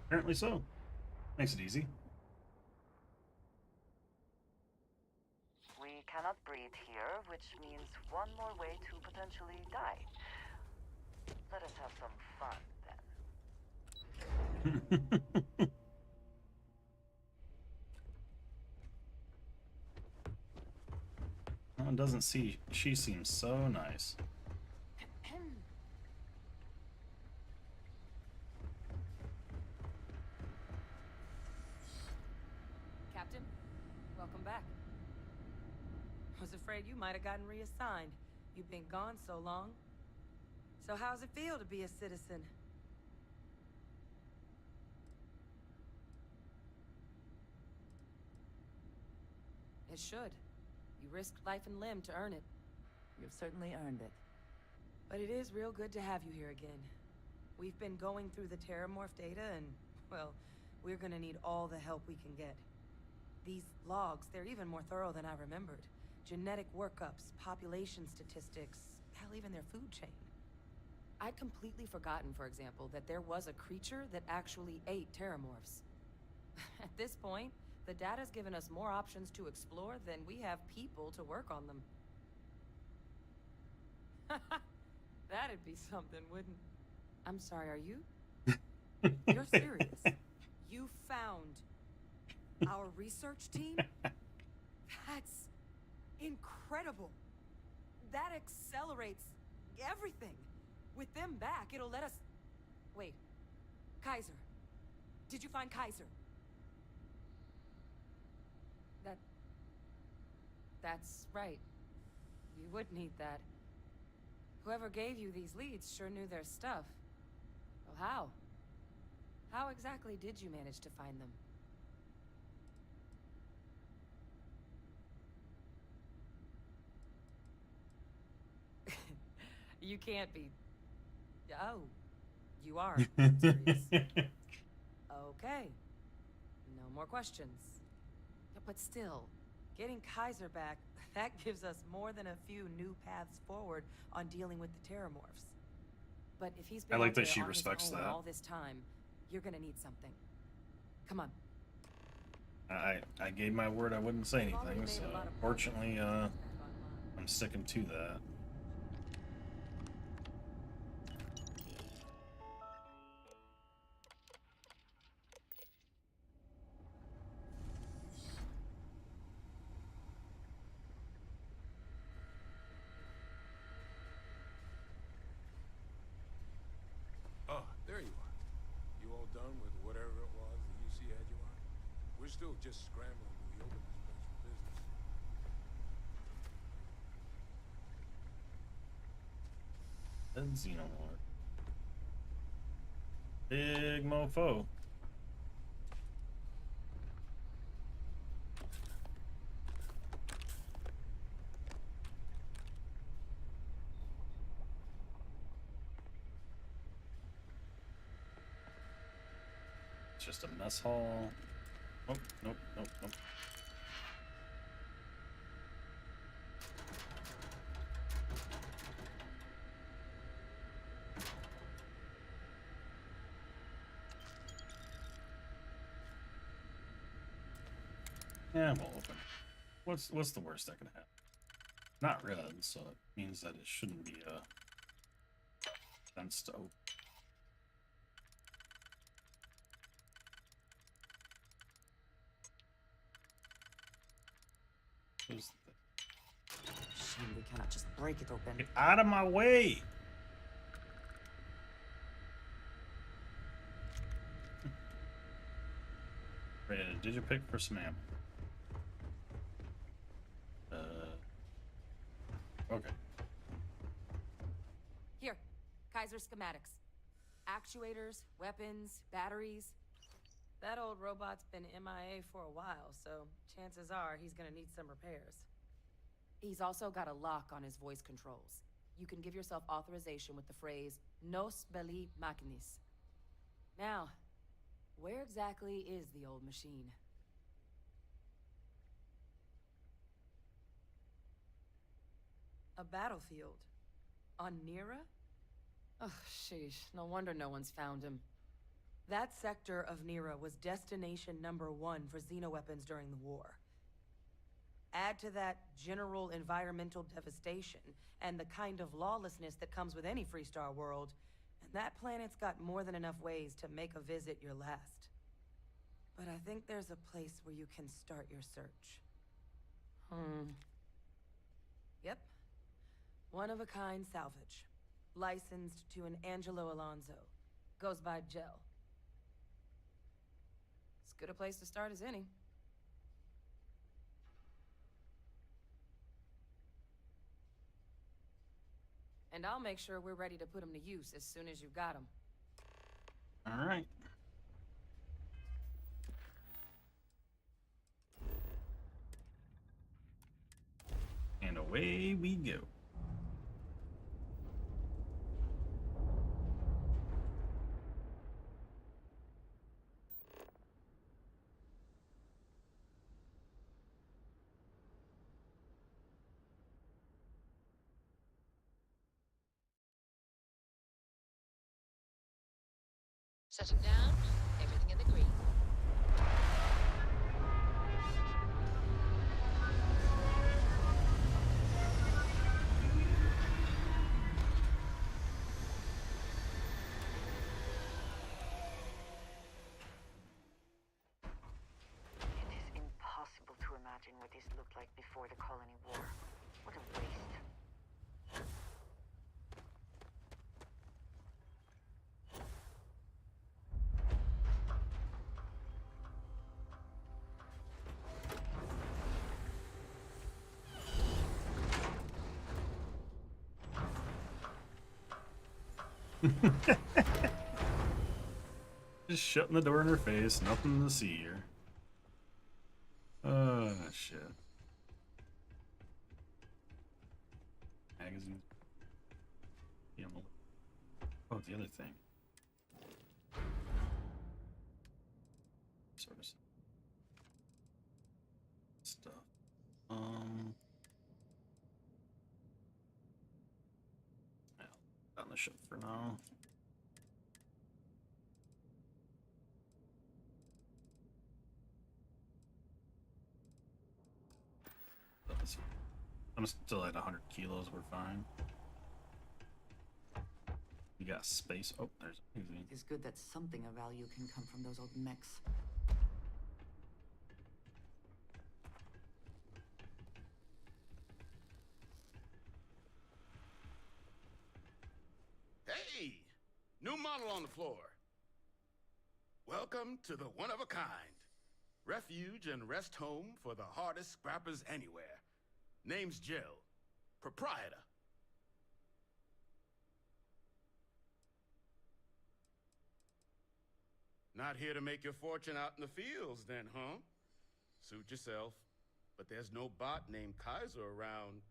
Apparently so. Makes it easy. We cannot breathe here, which means one more way to potentially die. Let us have some fun, then. One doesn't see. She seems so nice. Captain, welcome back. Was afraid you might have gotten reassigned. You've been gone so long. So how's it feel to be a citizen? It should. You risked life and limb to earn it. You've certainly earned it. But it is real good to have you here again. We've been going through the Terramorph data and, well, we're gonna need all the help we can get. These logs, they're even more thorough than I remembered. Genetic workups, population statistics, hell, even their food chain. I'd completely forgotten, for example, that there was a creature that actually ate Terramorphs. At this point, the data's given us more options to explore than we have people to work on them. That'd be something, wouldn't? I'm sorry, are you? You're serious? You found our research team? That's incredible. That accelerates everything. With them back, it'll let us... Wait. Kaiser. Did you find Kaiser? That's right. You would need that. Whoever gave you these leads sure knew their stuff. Well, how? How exactly did you manage to find them? You can't be... Oh, you are serious. Okay. No more questions. But still, getting Kaiser back, that gives us more than a few new paths forward on dealing with the Terramorphs. But if he's been I like out that there she on his respects own that. all this time, you're gonna need something. Come on. I gave my word I wouldn't say anything, so fortunately, I'm sticking to that. Ah, there you are. You all done with whatever it was the UC had you on? We're still just scrambling to reopen this place for business. And Xenomorph. Big mofo. It's just a mess hall. Oh, nope, nope, nope. Yeah, we'll open it. What's the worst that can happen? Not red, so it means that it shouldn't be a fence to open. Shame we cannot just break it open. Get out of my way! Ready to digipick for some ammo. Okay. Here, Kaiser schematics. Actuators, weapons, batteries. That old robot's been MIA for a while, so chances are he's gonna need some repairs. He's also got a lock on his voice controls. You can give yourself authorization with the phrase, Nos belli machinis. Now, where exactly is the old machine? A battlefield? On Nira? Oh, sheesh. No wonder no one's found him. That sector of Nira was destination #1 for xenoweapons during the war. Add to that general environmental devastation and the kind of lawlessness that comes with any Freestar world, and that planet's got more than enough ways to make a visit your last. But I think there's a place where you can start your search. Yep. One-of-a-kind salvage. Licensed to an Angelo Alonso. Goes by Gel. As good a place to start as any. And I'll make sure we're ready to put them to use as soon as you've got them. All right. away we go. Setting down, everything in the green. It is impossible to imagine what this looked like before the colony war. What a waste. Just shutting the door in her face, nothing to see here. Shit. Magazines. Yeah, oh, the other thing. Sort of stuff. On the ship for now. I'm still at 100 kilos. We're fine. You got space. Oh, there's. It's good that something of value can come from those old mechs. Hey! New model on the floor. Welcome to the one-of-a-kind. Refuge and rest home for the hardest scrappers anywhere. Name's Jill. Proprietor. Not here to make your fortune out in the fields then, huh? Suit yourself. But there's no bot named Kaiser around.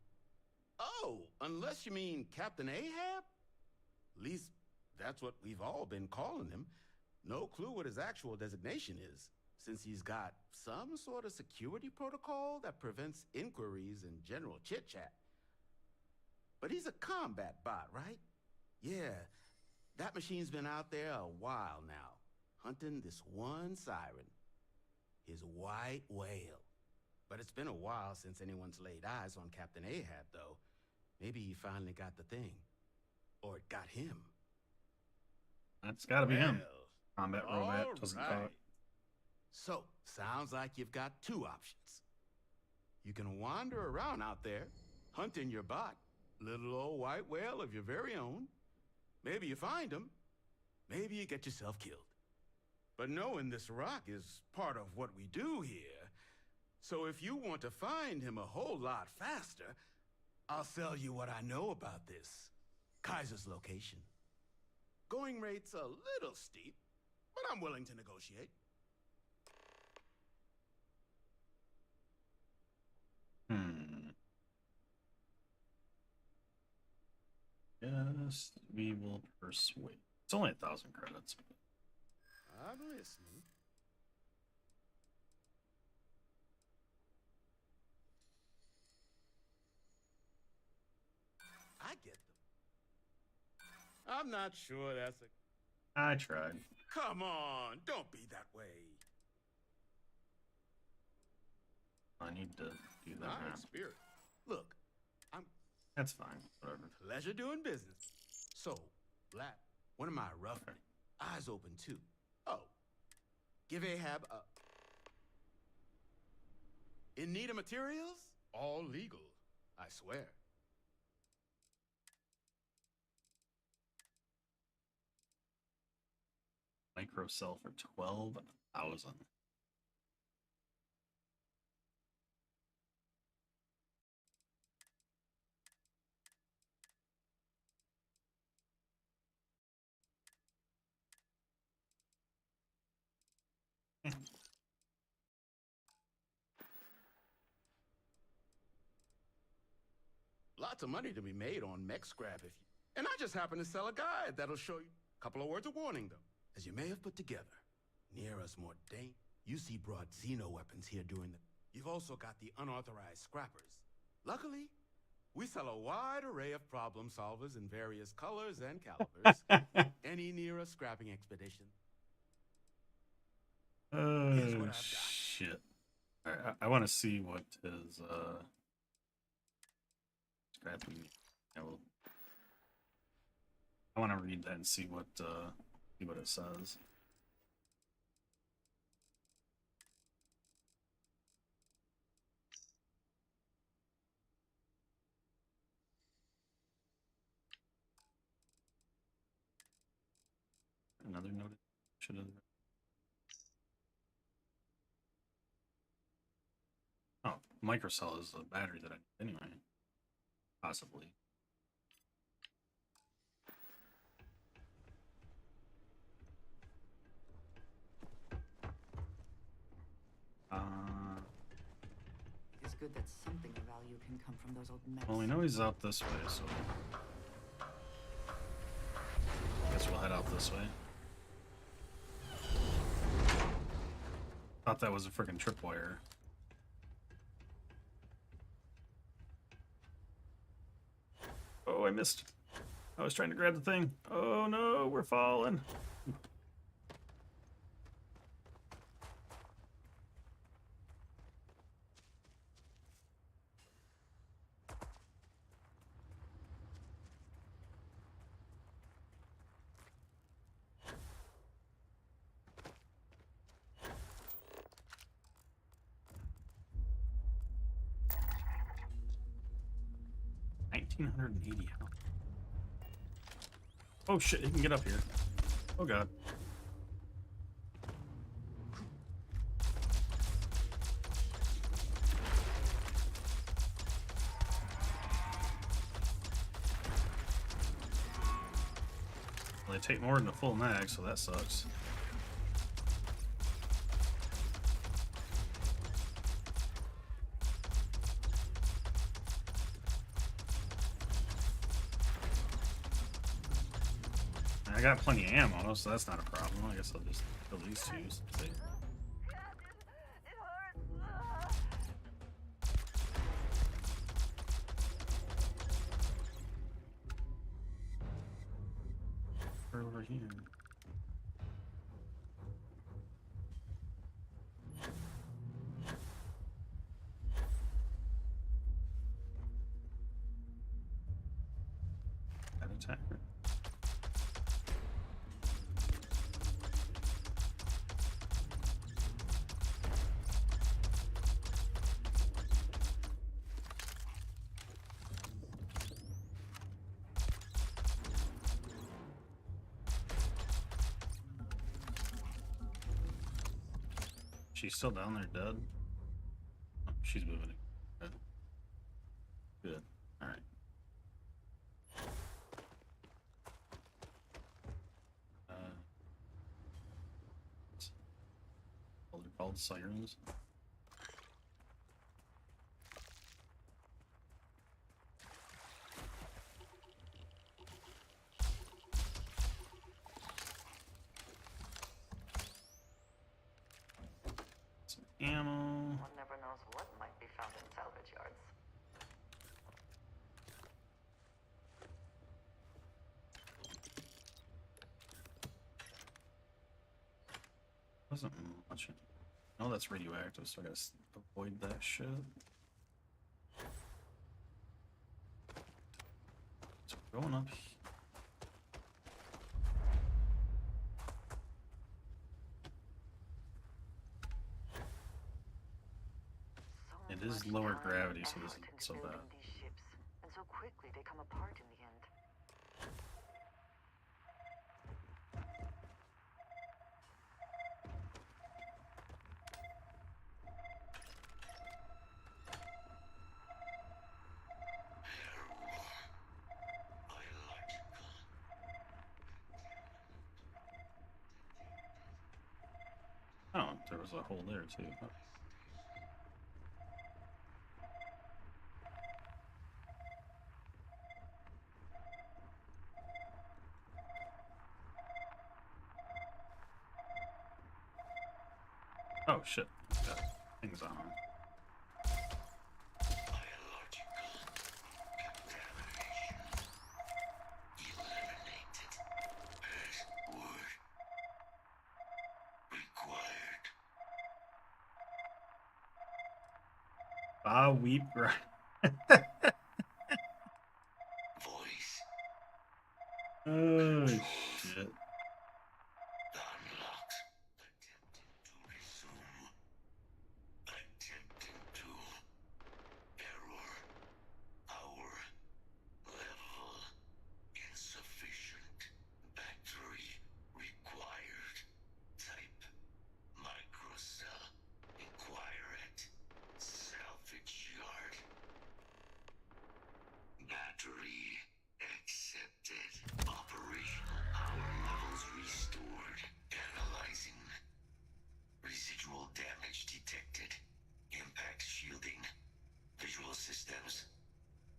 Oh, unless you mean Captain Ahab? At least that's what we've all been calling him. No clue what his actual designation is, since he's got some sort of security protocol that prevents inquiries and general chit-chat. But he's a combat bot, right? Yeah, that machine's been out there a while now, hunting this one siren, his white whale. But it's been a while since anyone's laid eyes on Captain Ahab, though. Maybe he finally got the thing. Or it got him. That's gotta be him. Combat robot doesn't talk. So, sounds like you've got two options. You can wander around out there, hunting your bot, little old white whale of your very own. Maybe you find him. Maybe you get yourself killed. But knowing this rock is part of what we do here. So if you want to find him a whole lot faster, I'll sell you what I know about this. Kaiser's location. Going rate's a little steep, but I'm willing to negotiate. Yes, we will persuade. It's only 1,000 credits. I'm listening. I get them. I'm not sure that's a... I tried. Come on, don't be that way. I need to do that. Nice spirit. Look, That's fine. Whatever. Pleasure doing business. So, Lap, one of my rough eyes open too. Oh, give Ahab a... In need of materials? All legal, I swear. Microcell for 12,000. lots of money to be made on mech scrap if you... And I just happen to sell a guide that'll show you. A couple of words of warning, though. As you may have put together, near us more dang. UC brought Xeno weapons here during the... You've also got the unauthorized scrappers. Luckily, we sell a wide array of problem solvers in various colors and calibers. Any near a scrapping expedition. Here's what I've got. Shit. Alright, I want to see what his scrapping. Yeah, well, I want to read that and see what it says. Another note. Should have. Oh, microcell is a battery that I need anyway. Possibly. It's good that something of value can come from those old mechs. Well, we know he's out this way, so I guess we'll head out this way. Thought that was a freaking tripwire. Oh, I missed. I was trying to grab the thing. Oh no, we're falling. $1,980 health. Oh shit, he can get up here. Oh god. Well, they take more than a full mag, so that sucks. I got plenty of ammo, so that's not a problem. I guess I'll just kill these two. We're over here. That attacker. She's still down there dead? Oh, she's moving. Good. Good. Alright. What are called? Sirens? Ammo. One never knows what might be found in salvage yards. Wasn't much. No, that's radioactive, so I gotta avoid that shit. So we're going up. It is lower gravity, so this isn't so bad. These ships, and so quickly they come apart in the end. Oh, there was a hole there too. Oh shit. Got things on. Ah, weep. Voice. Oh shit. Unlocked. Attempting to resume. Attempting to. Error. Power. Level. Insufficient. Battery. Required. Type. Microcell. Inquire at. Salvage yard. Battery accepted. Operational power levels restored. Analyzing. Residual damage detected. Impact shielding. Visual systems.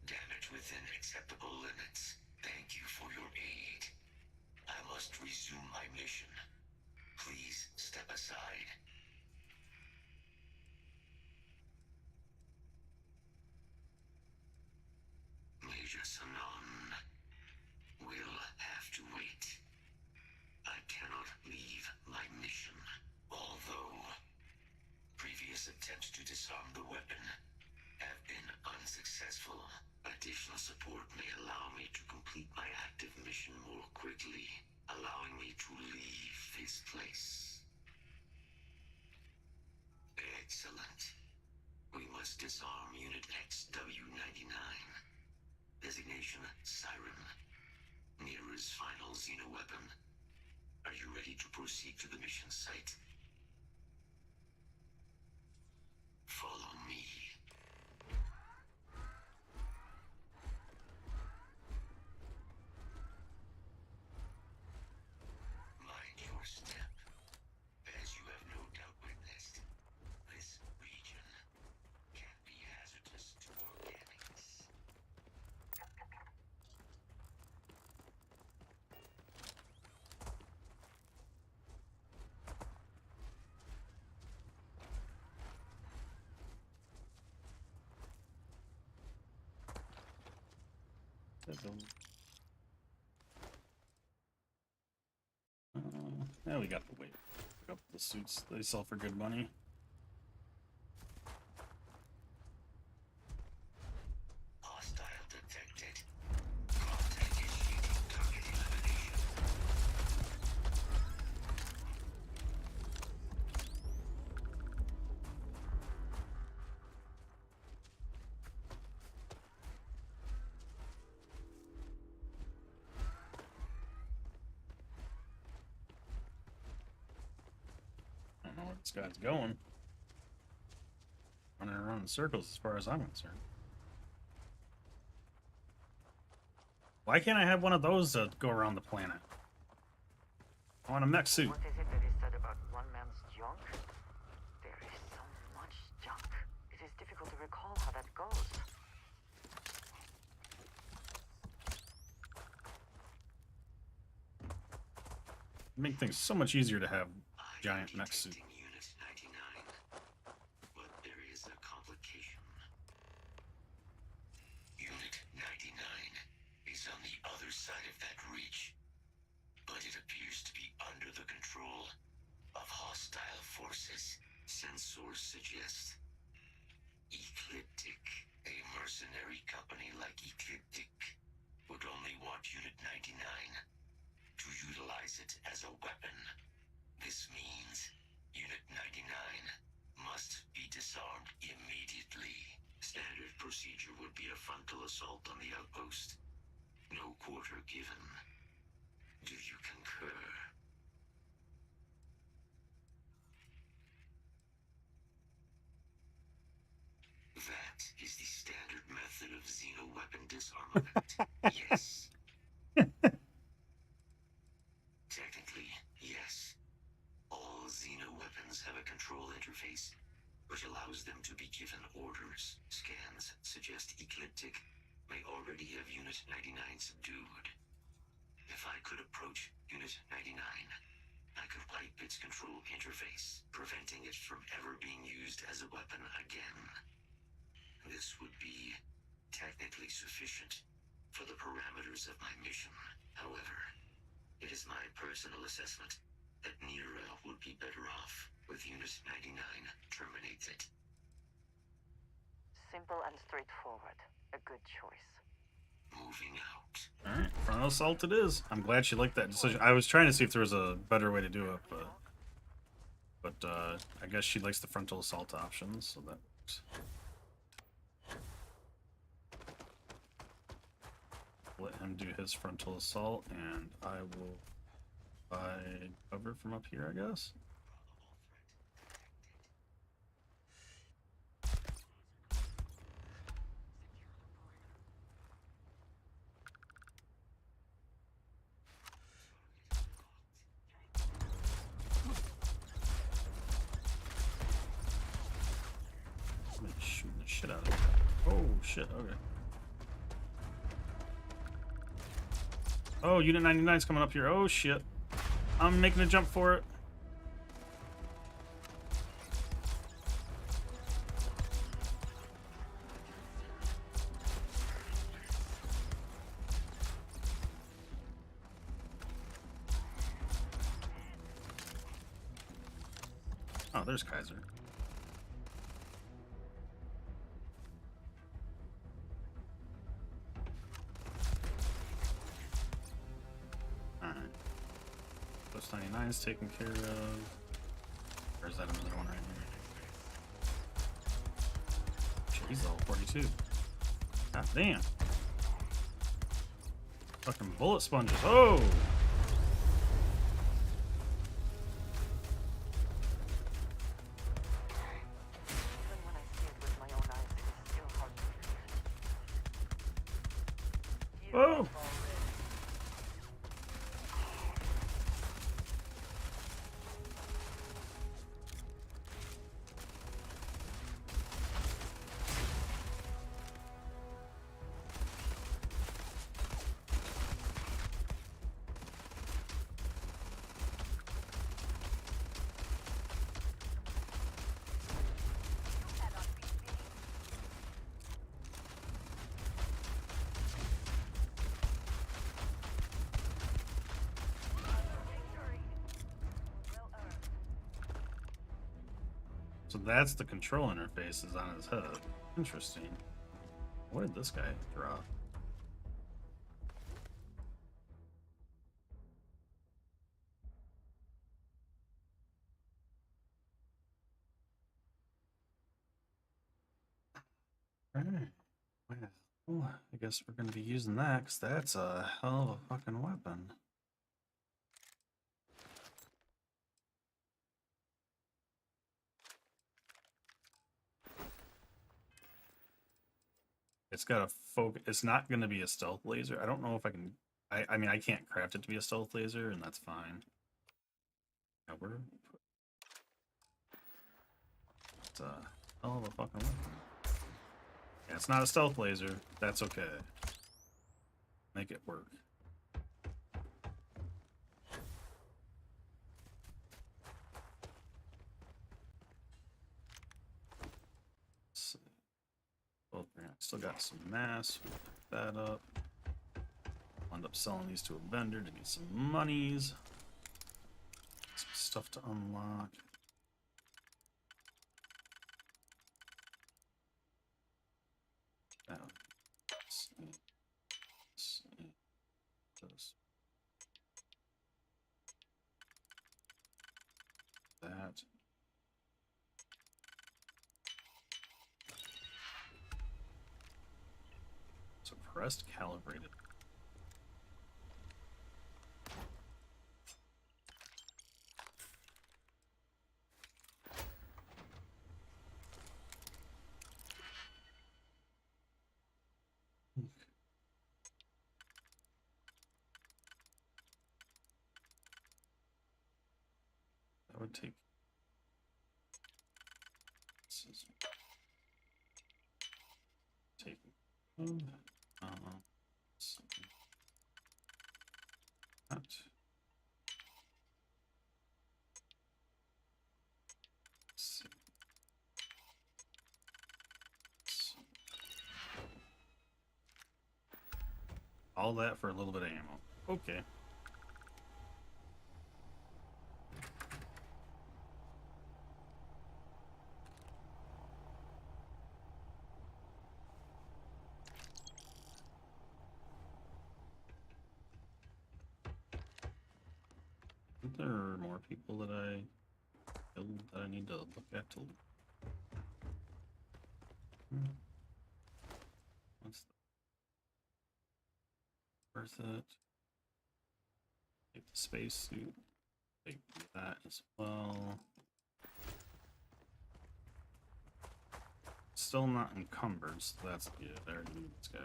Damage within acceptable limits. Thank you for your aid. I must resume my mission. Please step aside. Major Sanon will have to wait. I cannot leave my mission. Although previous attempts to disarm the weapon have been unsuccessful, additional support may allow me to complete my active mission more quickly, allowing me to leave this place. Excellent. We must disarm Unit XW-99. Designation Siren. Nearest final xeno-weapon. Are you ready to proceed to the mission site? Follow me. Mind your step. As you have no doubt witnessed, this region can be hazardous to organics. Yeah, we got the weight. Pick up the suits they sell for good money. Hostile detected. Contact initiating target elimination. I don't know where this guy's going. Running around in circles as far as I'm concerned. Why can't I have one of those go around the planet? I want a mech suit. What is it that is said about one man's junk? There is so much junk. It is difficult to recall how that goes. Make things so much easier to have giant mech suit. Unit 99. But there is a complication. Unit 99 is on the other side of that reach. But it appears to be under the control of hostile forces. Sensors suggest Ecliptic, a mercenary company like Ecliptic, would only want Unit 99 to utilize it as a weapon. This means Unit 99 must be disarmed immediately. Standard procedure would be a frontal assault on the outpost. No quarter given. Do you concur? That is the standard method of xeno-weapon disarmament. Yes. Technically, yes. All xeno-weapons have a control interface, which allows them to be given orders. Scans suggest Ecliptic may already have Unit 99 subdued. If I could approach Unit 99, I could wipe its control interface, preventing it from ever being used as a weapon again. This would be technically sufficient for the parameters of my mission. However, it is my personal assessment that Nira would be better off with Unit 99 terminates it. Simple and straightforward. A good choice. Moving out. Alright, frontal assault it is. I'm glad she liked that decision. I was trying to see if there was a better way to do it, but I guess she likes the frontal assault options, so that works. Let him do his frontal assault, and I will buy cover from up here, I guess. Somebody's shooting the shit out of me. Oh shit, okay. Oh, Unit 99's coming up here. Oh shit. I'm making a jump for it. Oh, there's Kaiser. Alright. Post 99 is taken care of. Or is that another one right here? Shit, he's level 42. God damn. Fucking bullet sponges. Oh! Oh! So that's the control interface is on his head. Interesting. What did this guy drop? Alright. Well, I guess we're going to be using that because that's a hell of a fucking weapon. It's got a focus. It's not going to be a stealth laser. I don't know if I can. I mean, I can't craft it to be a stealth laser, and that's fine. However, it's a hell of a fucking weapon. Yeah, it's not a stealth laser. That's okay. Make it work. Well, I still got some mass. We'll pick that up. I'll end up selling these to a vendor to get some monies. Some stuff to unlock. Let's see. This. That. Suppressed calibrated. That would take. This is take. That. All that for a little bit of ammo. Okay. There are more people that I killed that I need to look at to. What's the worth it? Take the spacesuit. Take that as well. Still not encumbered, so that's good. I already knew this guy.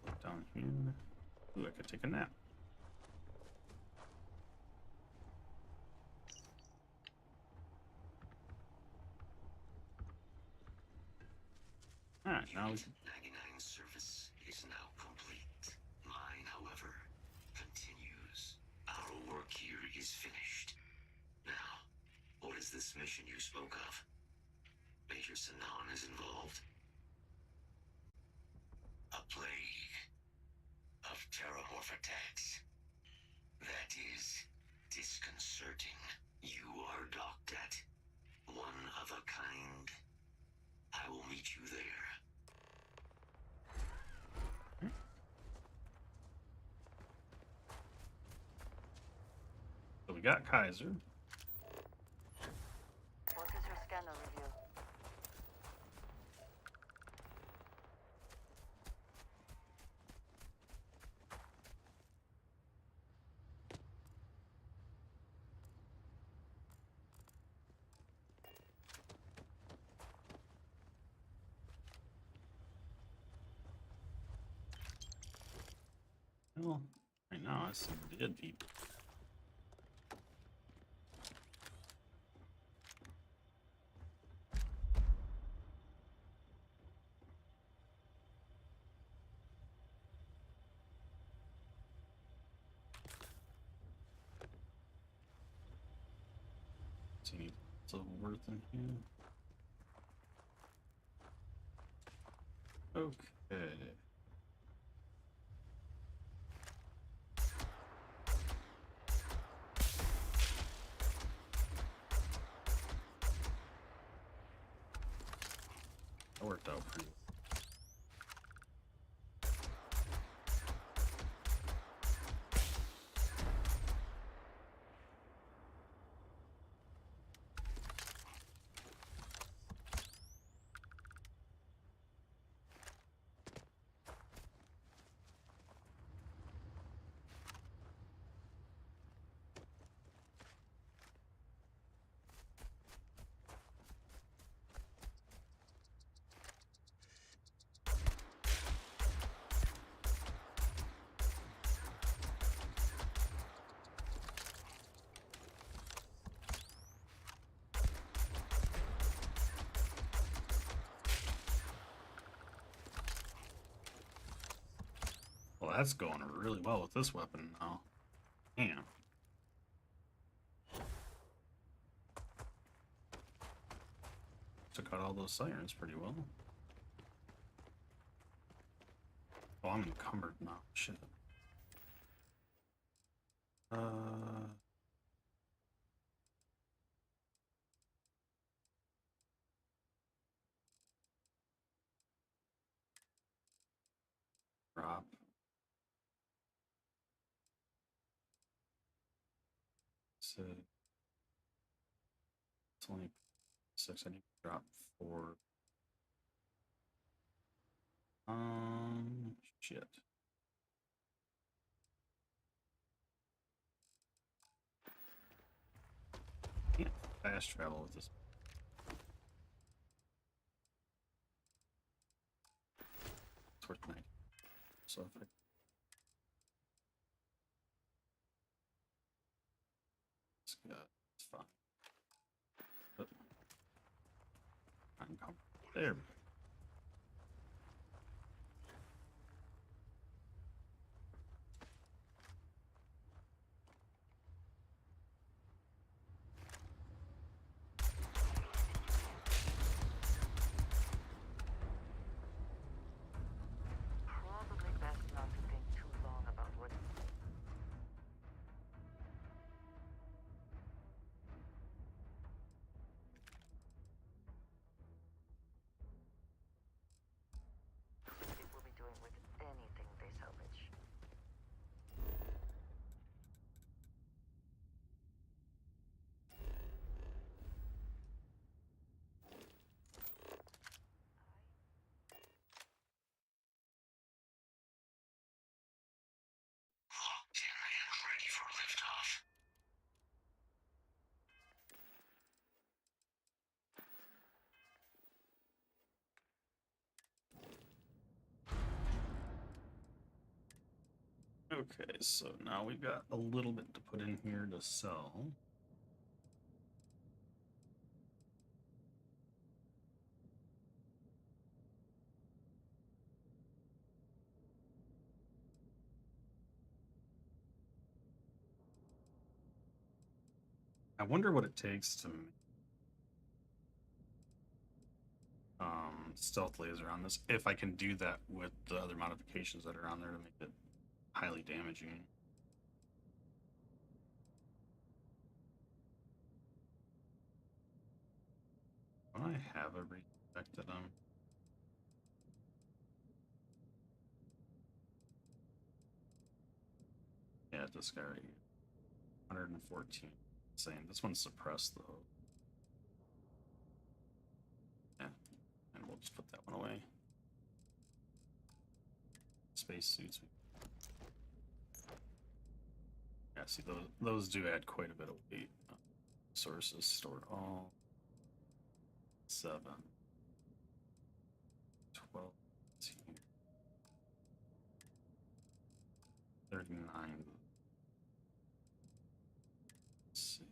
Look down here. Ooh, I could take a nap. Alright, now we can... 99 service is now complete. Mine, however, continues. Our work here is finished. Now, what is this mission you spoke of? Major Sanan is involved? A plague of terramorph attacks. That is disconcerting. You are docked at one of a kind. I will meet you there. So we got Kaiser. What is your scanner review? Well, right now I see dead people. See any so worth in here? Okay. That worked out pretty well. Well, that's going really well with this weapon now. Damn. Took out all those sirens pretty well. Oh, I'm encumbered now. Shit. Drop. So it's only 6. I need to drop 4. Shit. Can't fast travel with this. It's worth 90. So if I it's fine. But I'm there. Okay, so now we've got a little bit to put in here to sell. I wonder what it takes to stealth laser on this, if I can do that with the other modifications that are on there to make it highly damaging. Do I have a respected them? Yeah, this guy right here. 114. Saying this one's suppressed though. Yeah, and we'll just put that one away. Spacesuits. Yeah, see those do add quite a bit of weight. Sources stored all 7, 12, 39. Let's see.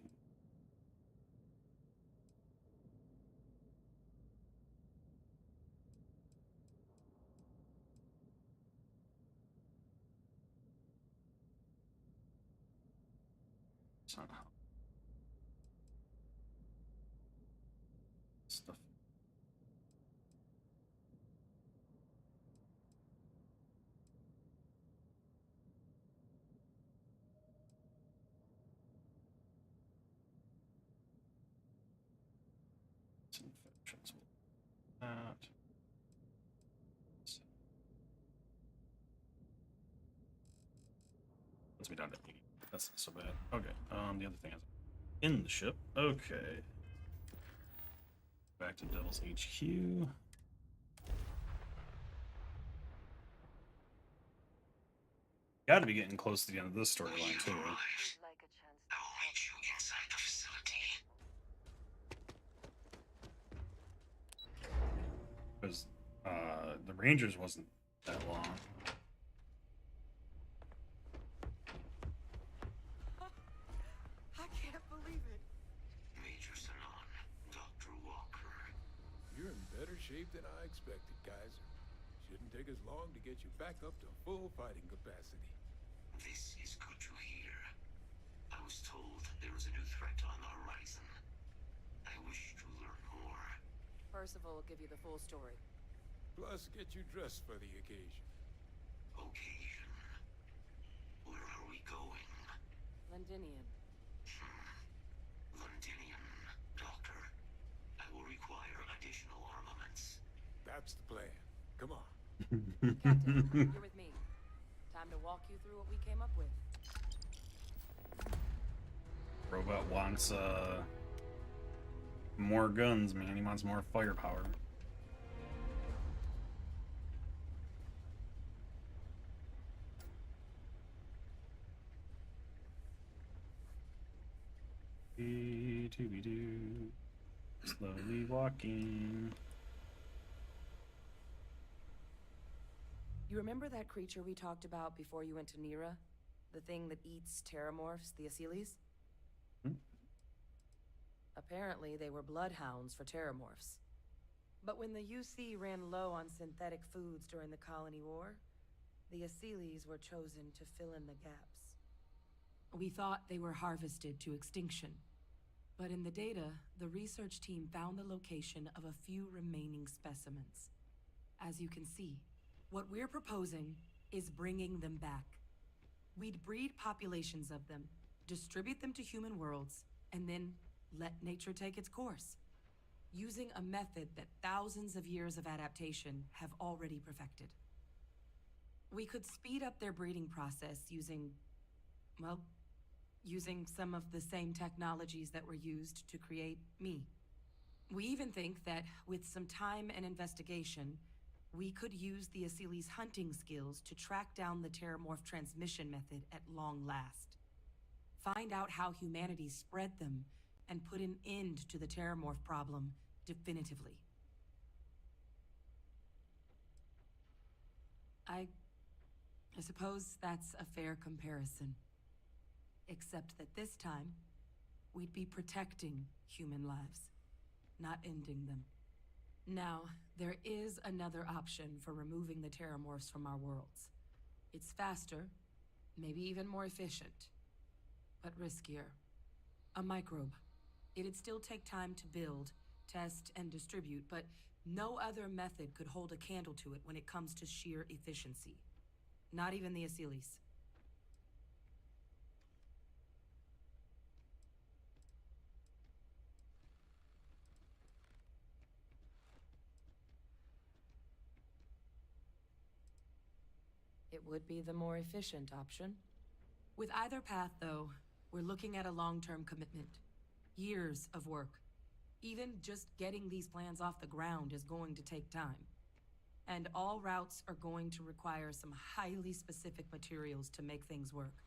Somehow. Stuff. Infections. That. Let's be down to 80. That's not so bad. Okay. The other thing is in the ship. Okay. Back to Devil's HQ. Got to be getting close to the end of this storyline too. Because the Rangers wasn't that long. I can't believe it. Major Sanon, Dr. Walker. You're in better shape than I expected, Kaiser. Shouldn't take us long to get you back up to full fighting capacity. This is good to hear. I was told there was a new threat on the horizon. I wish to learn more. Percival will give you the full story. Plus, get you dressed for the occasion. Occasion? Where are we going? Londinian. Londinian, Doctor. I will require additional armaments. That's the plan. Come on. Captain, you're with me. Time to walk you through what we came up with. Robot wants more guns, man. He wants more firepower. Doo-doo-doo. Slowly walking. You remember that creature we talked about before you went to Nira? The thing that eats terramorphs, the Asyles? Apparently, they were bloodhounds for terramorphs. But when the UC ran low on synthetic foods during the Colony War, the Asyles were chosen to fill in the gaps. We thought they were harvested to extinction. But in the data, the research team found the location of a few remaining specimens. As you can see, what we're proposing is bringing them back. We'd breed populations of them, distribute them to human worlds, and then let nature take its course, using a method that thousands of years of adaptation have already perfected. We could speed up their breeding process using some of the same technologies that were used to create me. We even think that with some time and investigation, we could use the Asyles' hunting skills to track down the terramorph transmission method at long last. Find out how humanity spread them and put an end to the terramorph problem definitively. I suppose that's a fair comparison. Except that this time, we'd be protecting human lives, not ending them. Now, there is another option for removing the terramorphs from our worlds. It's faster, maybe even more efficient, but riskier. A microbe. It'd still take time to build, test, and distribute, but no other method could hold a candle to it when it comes to sheer efficiency. Not even the Asylees. It would be the more efficient option. With either path, though, we're looking at a long-term commitment. Years of work. Even just getting these plans off the ground is going to take time. And all routes are going to require some highly specific materials to make things work.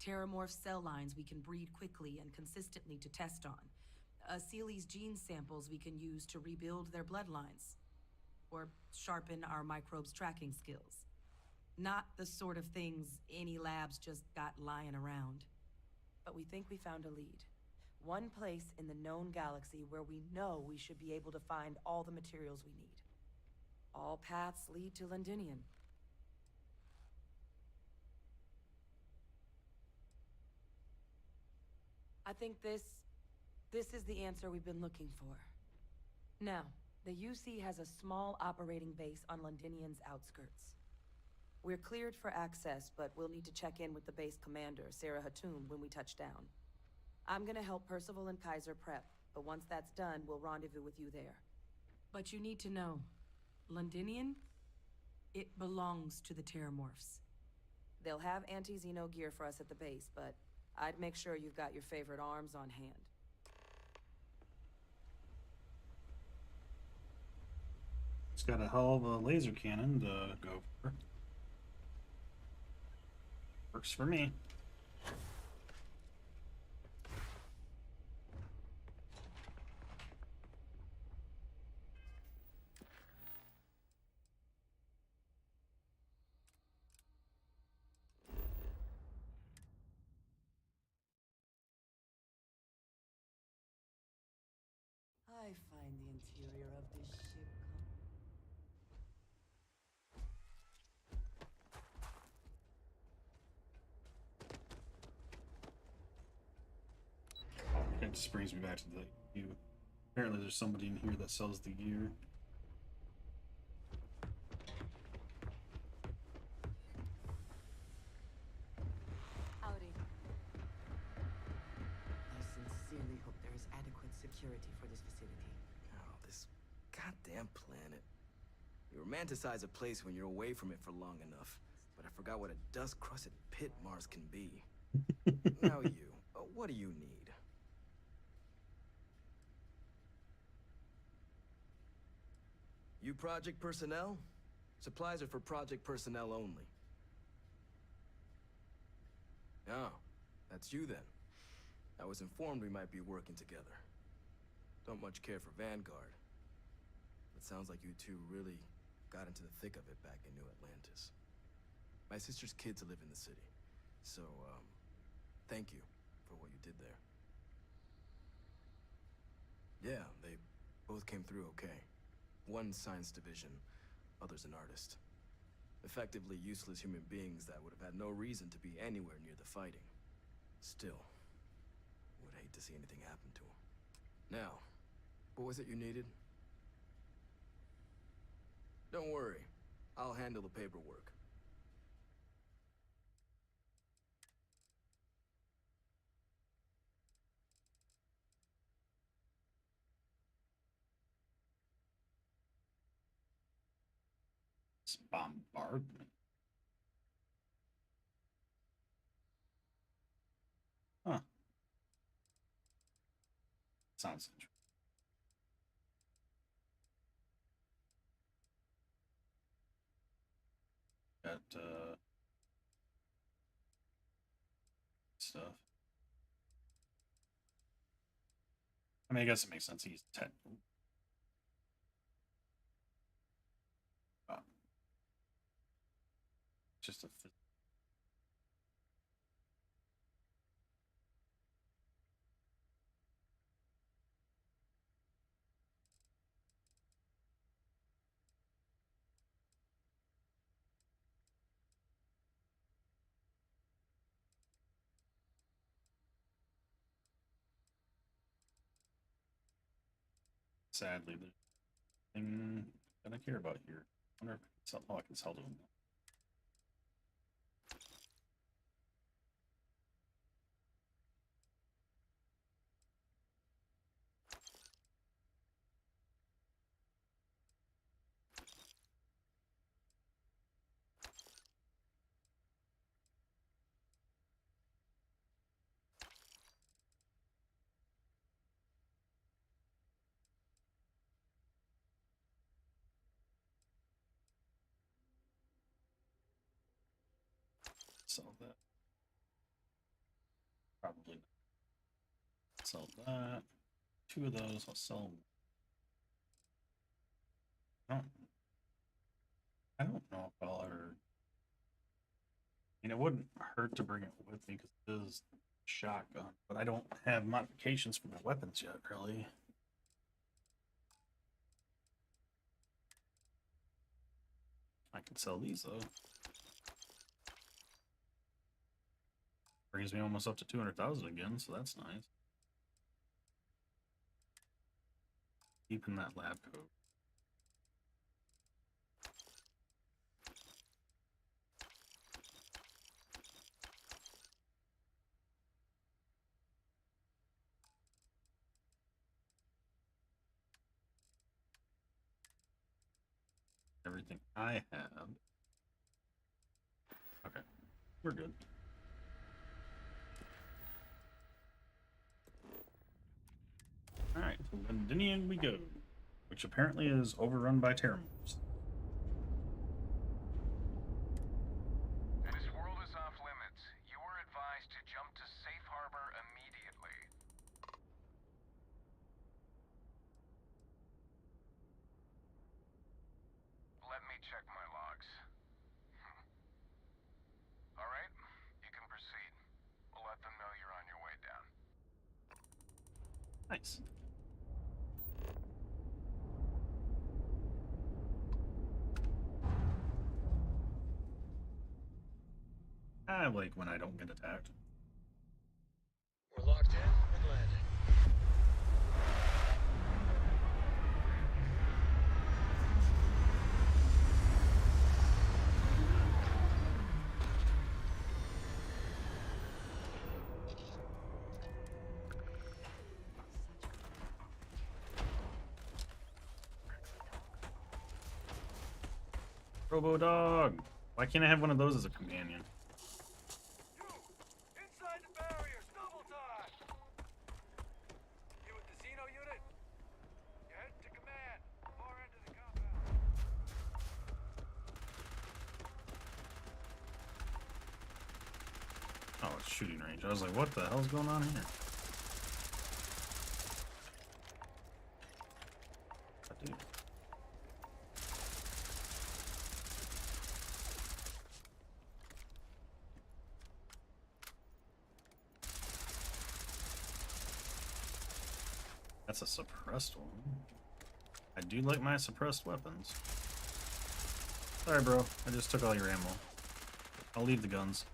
Terramorph cell lines we can breed quickly and consistently to test on. Asylees gene samples we can use to rebuild their bloodlines. Or sharpen our microbes' tracking skills. Not the sort of things any labs just got lying around. But we think we found a lead. One place in the known galaxy where we know we should be able to find all the materials we need. All paths lead to Londinium. I think this is the answer we've been looking for. Now, the UC has a small operating base on Londinium's outskirts. We're cleared for access, but we'll need to check in with the base commander, Sarah Hatoum, when we touch down. I'm gonna help Percival and Kaiser prep, but once that's done, we'll rendezvous with you there. But you need to know, Londinium, it belongs to the Terramorphs. They'll have anti-Xeno gear for us at the base, but I'd make sure you've got your favorite arms on hand. It's got a hell of a laser cannon to go for. Works for me. I find the interior of this ship It just brings me back to the gear. Apparently there's somebody in here that sells the gear. Howdy. I sincerely hope there is adequate security for this facility. Oh, this goddamn planet. You romanticize a place when you're away from it for long enough, but I forgot what a dust-crusted pit Mars can be. Now you, what do you need? You project personnel? Supplies are for project personnel only. Oh, that's you then. I was informed we might be working together. Don't much care for Vanguard. It sounds like you two really got into the thick of it back in New Atlantis. My sister's kids live in the city, so, thank you for what you did there. Yeah, they both came through okay. One science division, other's an artist. Effectively useless human beings that would have had no reason to be anywhere near the fighting. Still, would hate to see anything happen to them. Now, what was it you needed? Don't worry, I'll handle the paperwork. Bombardment. Huh. Sounds interesting. Got stuff. I mean, I guess it makes sense. He's 10. Just a. Sadly, there's nothing that I care about here. I wonder if I can sell. Oh, I can sell to them. Sell that. Probably not. Sell that. 2 of those. I'll sell. I don't know if I'll ever. I mean, it wouldn't hurt to bring it with me because it is shotgun, but I don't have modifications for my weapons yet, really. I can sell these though. Brings me almost up to 200,000 again, so that's nice. Keeping that lab coat. Everything I have. Okay, we're good. Alright, to Londinian we go, which apparently is overrun by terramorphs. This world is off limits. You were advised to jump to safe harbor immediately. Let me check my logs. Alright, you can proceed. We'll let them know you're on your way down. Nice. I like when I don't get attacked. We're locked in and landing. Robo Dog! Why can't I have one of those as a companion? Inside the barriers, double time! You with the Xeno unit? You're heading to command, far end of the compound. Oh, it's shooting range. I was like, what the hell's going on here? Dude. That's a suppressed one. I do like my suppressed weapons. Sorry, bro. I just took all your ammo. I'll leave the guns.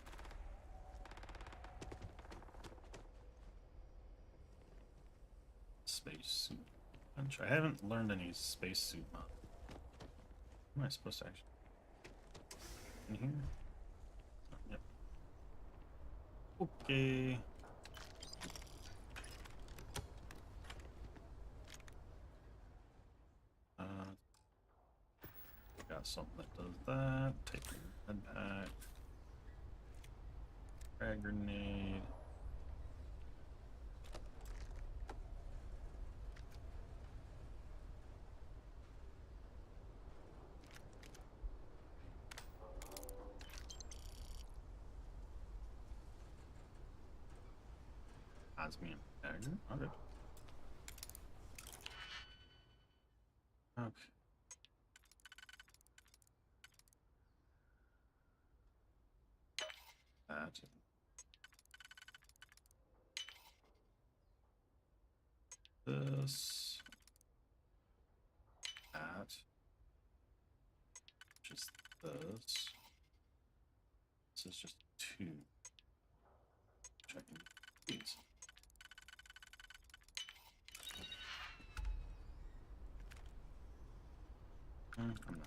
Space suit. I haven't learned any space suit mod. What am I supposed to actually? In here? Oh, yep. Okay. Got something that does that. Take your head back. Frag grenade. Osmium dagger. Okay. Okay. that. This. That. Just this. This is just 2. Checking these. I'm not.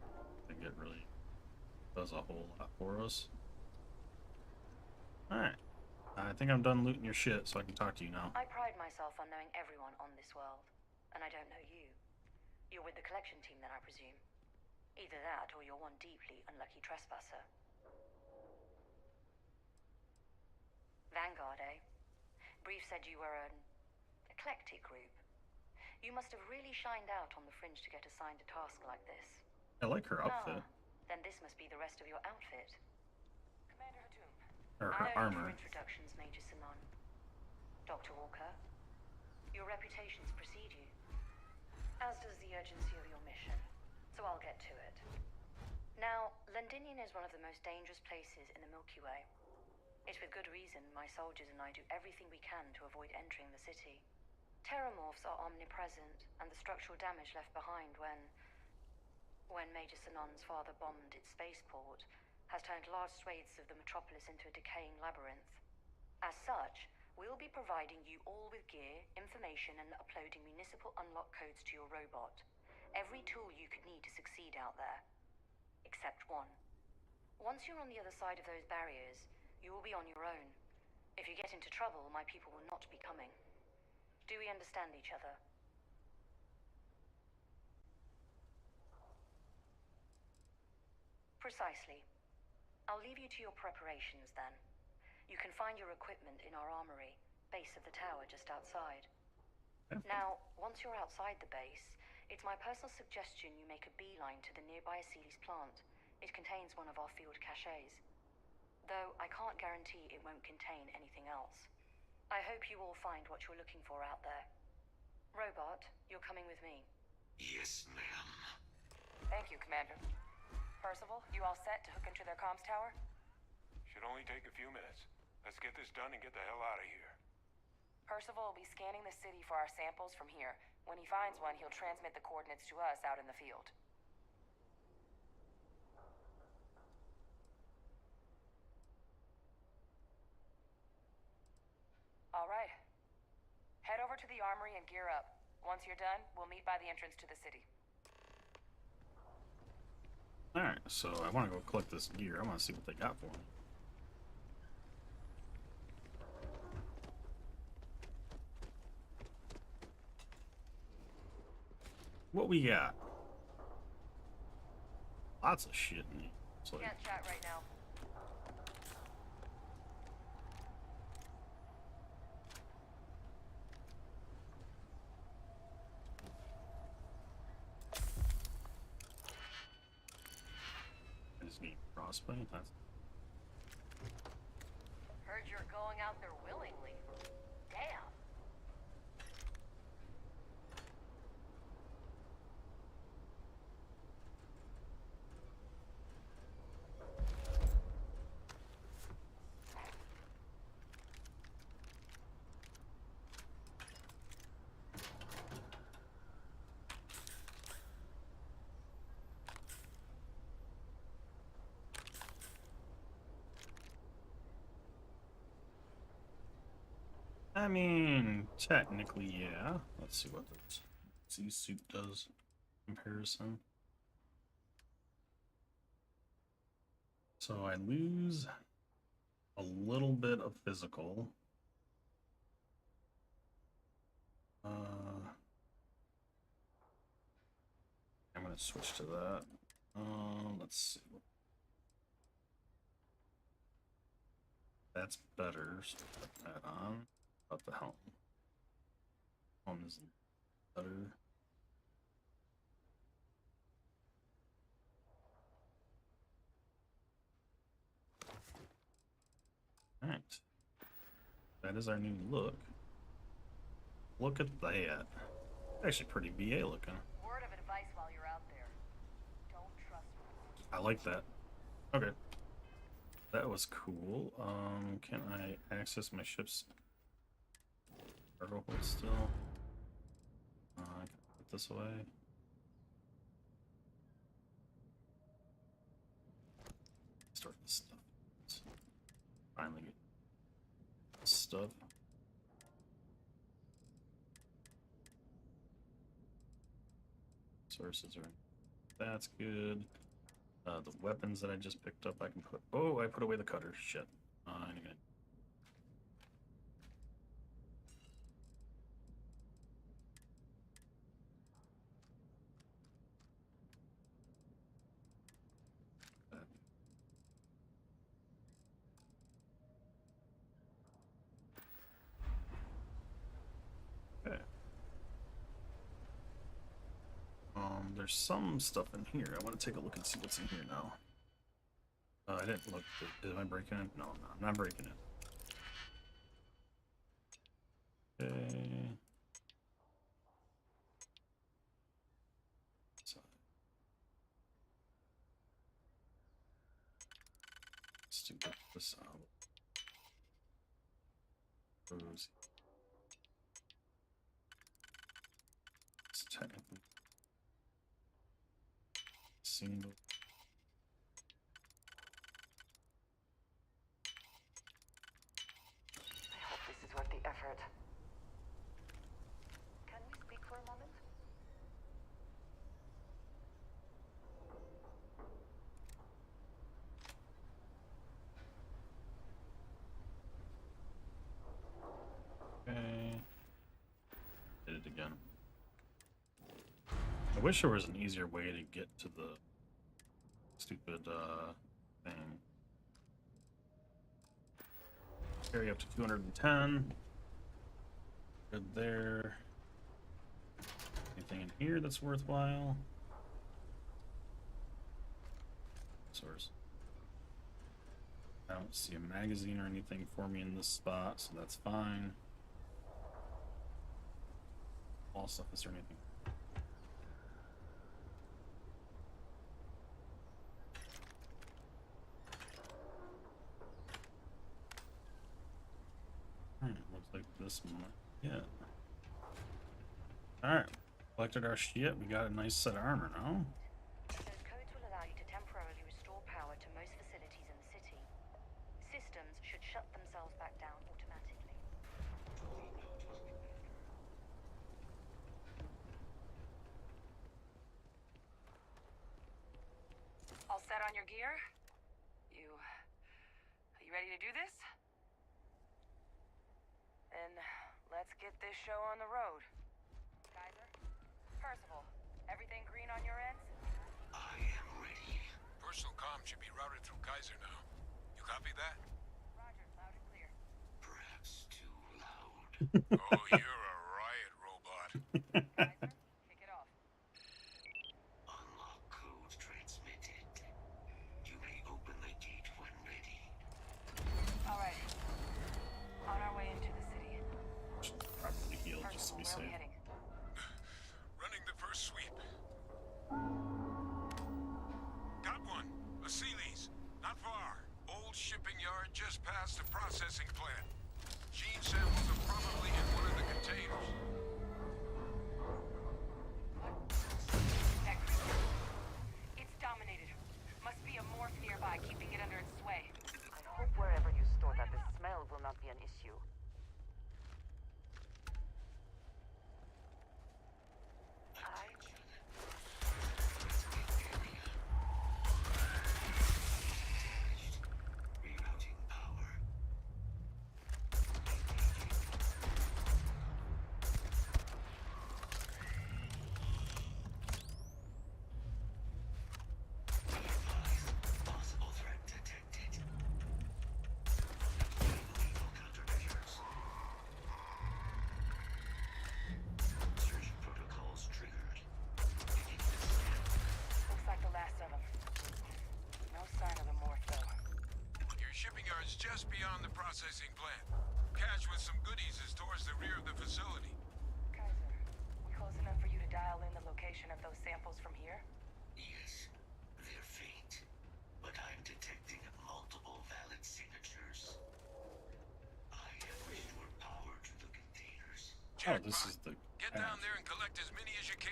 I think it really does a whole lot for us. Alright. I think I'm done looting your shit, so I can talk to you now. I pride myself on knowing everyone on this world, and I don't know you. You're with the collection team then, I presume. Either that, or you're one deeply unlucky trespasser. Vanguard, eh? Brief said you were an eclectic group. You must have really shined out on the fringe to get assigned a task like this. I like her outfit. Then this must be the rest of your outfit. Commander Hatum. Or her I owe you armor. for introductions, Major Simon. Dr. Walker, your reputations precede you, as does the urgency of your mission, so I'll get to it. Now, Londinian is one of the most dangerous places in the Milky Way. It's with good reason my soldiers and I do everything we can to avoid entering the city. Terramorphs are omnipresent, and the structural damage left behind when Major Sinan's father bombed its spaceport has turned large swathes of the metropolis into a decaying labyrinth. As such, we'll be providing you all with gear, information, and uploading municipal unlock codes to your robot. Every tool you could need to succeed out there. Except one. Once you're on the other side of those barriers, you will be on your own. If you get into trouble, my people will not be coming. Do we understand each other? Precisely. I'll leave you to your preparations then. You can find your equipment in our armory, base of the tower just outside. Now, once you're outside the base, it's my personal suggestion you make a beeline to the nearby Aceles plant. It contains one of our field caches. Though I can't guarantee it won't contain anything else. I hope you all find what you're looking for out there. Robot, you're coming with me. Yes, ma'am. Thank you, Commander. Percival, you all set to hook into their comms tower? Should only take a few minutes. Let's get this done and get the hell out of here. Percival will be scanning the city for our samples from here. When he finds one, he'll transmit the coordinates to us out in the field. All right. Head over to the armory and gear up. Once you're done, we'll meet by the entrance to the city. Alright, so I want to go collect this gear. I want to see what they got for me. What we got? Lots of shit in here. It's like, Can't chat right now. I just need crossbow. That's Heard you're going out there willingly. Damn. I mean, technically, yeah. Let's see what the Z-suit does. Comparison. So I lose a little bit of physical. I'm gonna switch to that. Let's see. That's better. So put that on. About the helm. Helm is better. Alright. That is our new look. Look at that. Actually pretty BA looking. Word of advice while you're out there. Don't trust me. I like that. Okay. That was cool. Can I access my ship's cargo hold still? I can put this away. Start this stuff. Finally get this stuff. Sources are. That's good. The weapons that I just picked up, I can put. Oh, I put away the cutter. Shit. Anyway. Okay. There's some stuff in here. I want to take a look and see what's in here now. I didn't look. Am I breaking it? No, I'm not breaking it. Okay. So, let's do this out. It's technically single. I hope this is worth the effort. Can we speak for a moment? Okay. Did it again. I wish there was an easier way to get to the stupid thing. Carry up to 210. Good there. Anything in here that's worthwhile? Source. I don't see a magazine or anything for me in this spot, so that's fine. All stuff, is there anything? Alright, looks like this one. Yeah. Alright, collected our shit. We got a nice set of armor now. Those codes will allow you to temporarily restore power to most facilities in the city. Systems should shut themselves back down automatically. All set on your gear? Are you ready to do this? Then let's get this show on the road. Kaiser? Percival, everything green on your ends? I am ready. Personal comm should be routed through Kaiser now. You copy that? Roger, loud and clear. Perhaps too loud. Oh, you're a riot robot. Kaiser, kick it off. Unlock code transmitted. You may open the gate when ready. All right. On our way into the city. Properly healed just to be Percival, where are we safe. heading? Running the first sweep. Got one. A Sealy's. Not far. Old shipping yard just past the processing plant. Gene samples are probably in one of the containers. That creature. It's dominated. Must be a morph nearby, keeping it under its sway. I hope wherever you store that, the smell will not be an issue. Rerouting power. Possible threat detected. Illegal countermeasures. Search protocols triggered. Looks like the last of them. No sign of the morph, though. Your shipping yard's just beyond the processing plant. Cache with some goodies is towards the rear of the facility. Kaiser, we close enough for you to dial in the location of those samples from here? Yes, they're faint, but I'm detecting Oh, this is the. Get down there and collect as many as you can.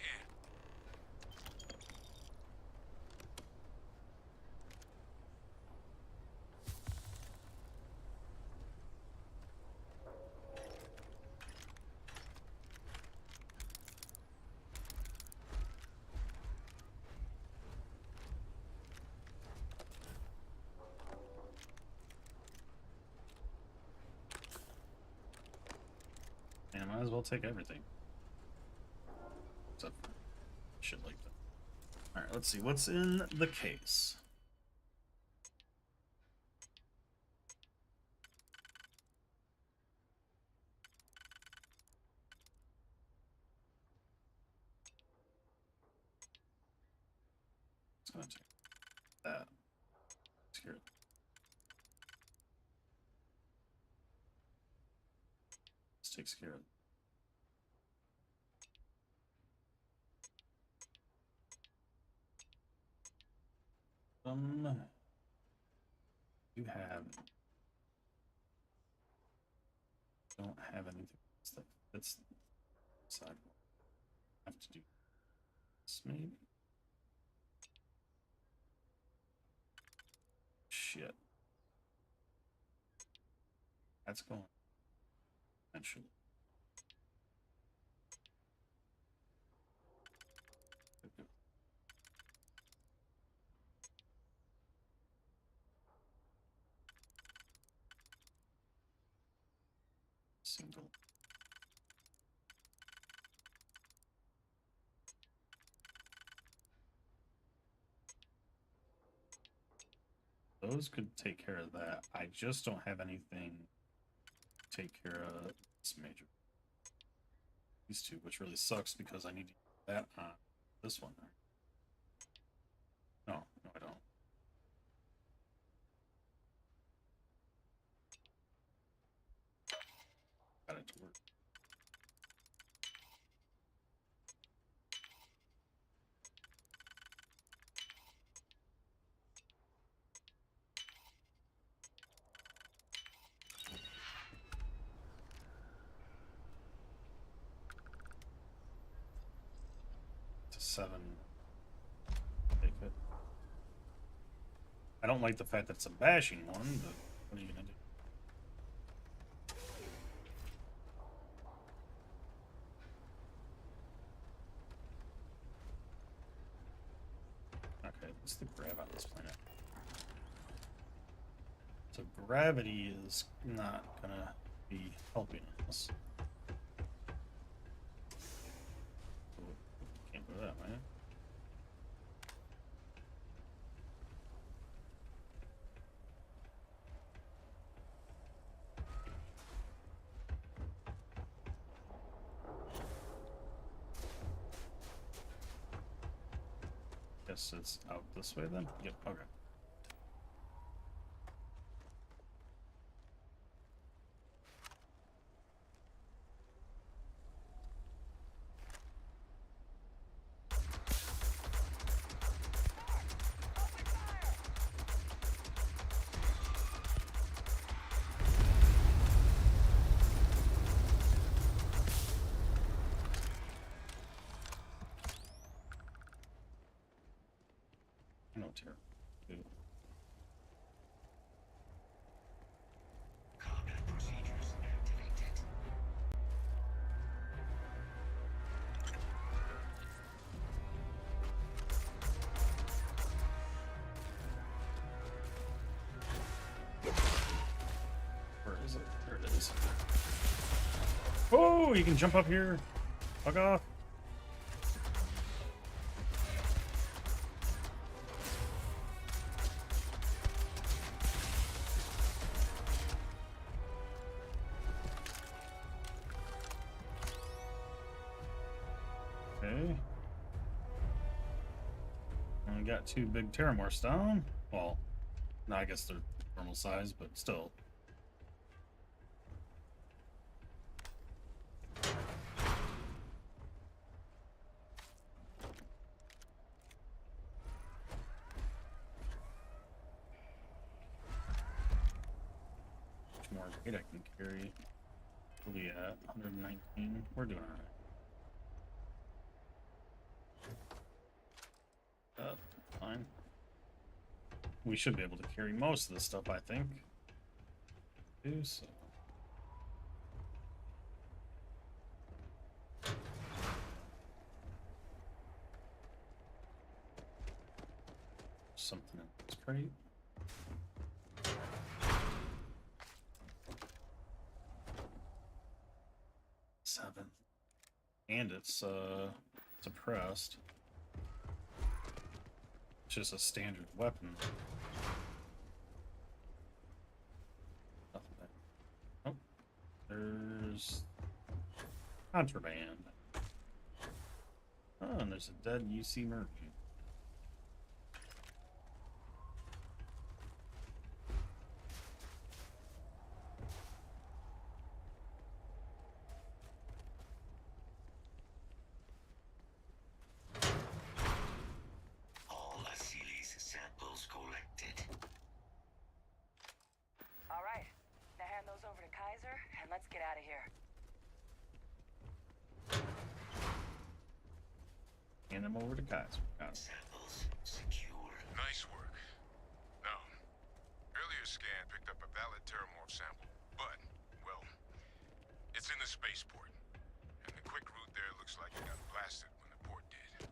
And I might as well take everything. Except for shit like that. Alright, let's see. What's in the case? It's gonna take that. Secure it. This takes care of it. You don't have anything that fits sidewalk. I have to do this maybe. Shit. That's going eventually. Single. Those could take care of that. I just don't have anything to take care of this major. These two, which really sucks because I need to get that on this one. No, no, I don't. Got it to work. To 7. Take it. I don't like the fact that it's a bashing one, but what are you gonna do? Okay, what's the grav on this planet? So gravity is not gonna be helping us. Can't go that way. Guess it's out this way then? Yep, okay. No terror. Good. Combat procedures activated. Where is it? There it is. Oh, you can jump up here. Fuck off. Okay. I got 2 big Terramorphs down. Well, no, I guess they're normal size, but still. Much more weight I can carry. Where we at? 119. We're doing alright. Fine. We should be able to carry most of this stuff, I think. Do so. Something in this crate. Seven. And it's suppressed. It's just a standard weapon. Nothing there. Oh, there's contraband. Oh, and there's a dead UC merchant. All Asili's samples collected. All right. Now hand those over to Kaiser, and let's get out of here. Hand them over to Kaiser. Got it. Samples secure. Nice work. Now, earlier scan picked up a valid Terramorph sample, but, well, it's in the spaceport. And the quick route there looks like it got blasted when the port did.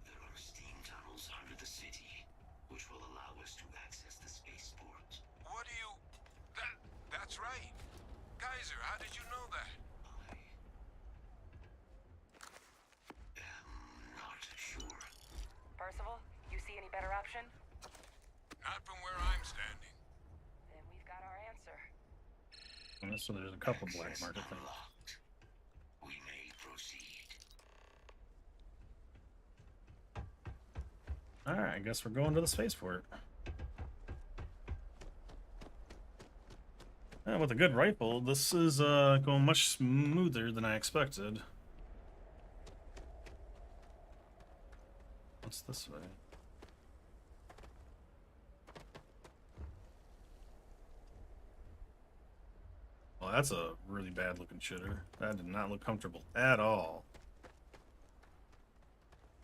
There are steam tunnels under the city, which will allow us to access the spaceport. What do you... That's right. Kaiser, how did you know that? Not sure. Percival, you see any better option? Not from where I'm standing. Then we've got our answer. So there's a couple black Access market things. unlocked. We may proceed. Alright, I guess we're going to the spaceport. Yeah, with a good rifle, this is going much smoother than I expected. What's this way? Well, that's a really bad looking shitter. That did not look comfortable at all.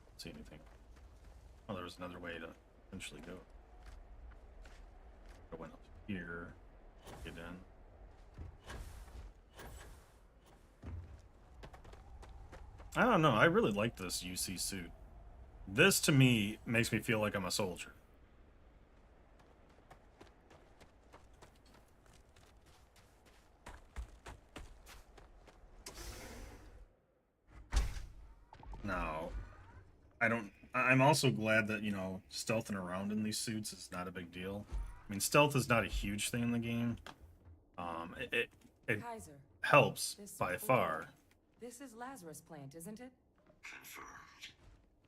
Don't see anything. Oh, there was another way to eventually go. I went up here. Get in. I don't know. I really like this UC suit. This, to me, makes me feel like I'm a soldier. No. I'm also glad that, you know, stealthing around in these suits is not a big deal. I mean, stealth is not a huge thing in the game. It Kaiser, helps this by photo- far. This is Lazarus Plant, isn't it? Confirmed.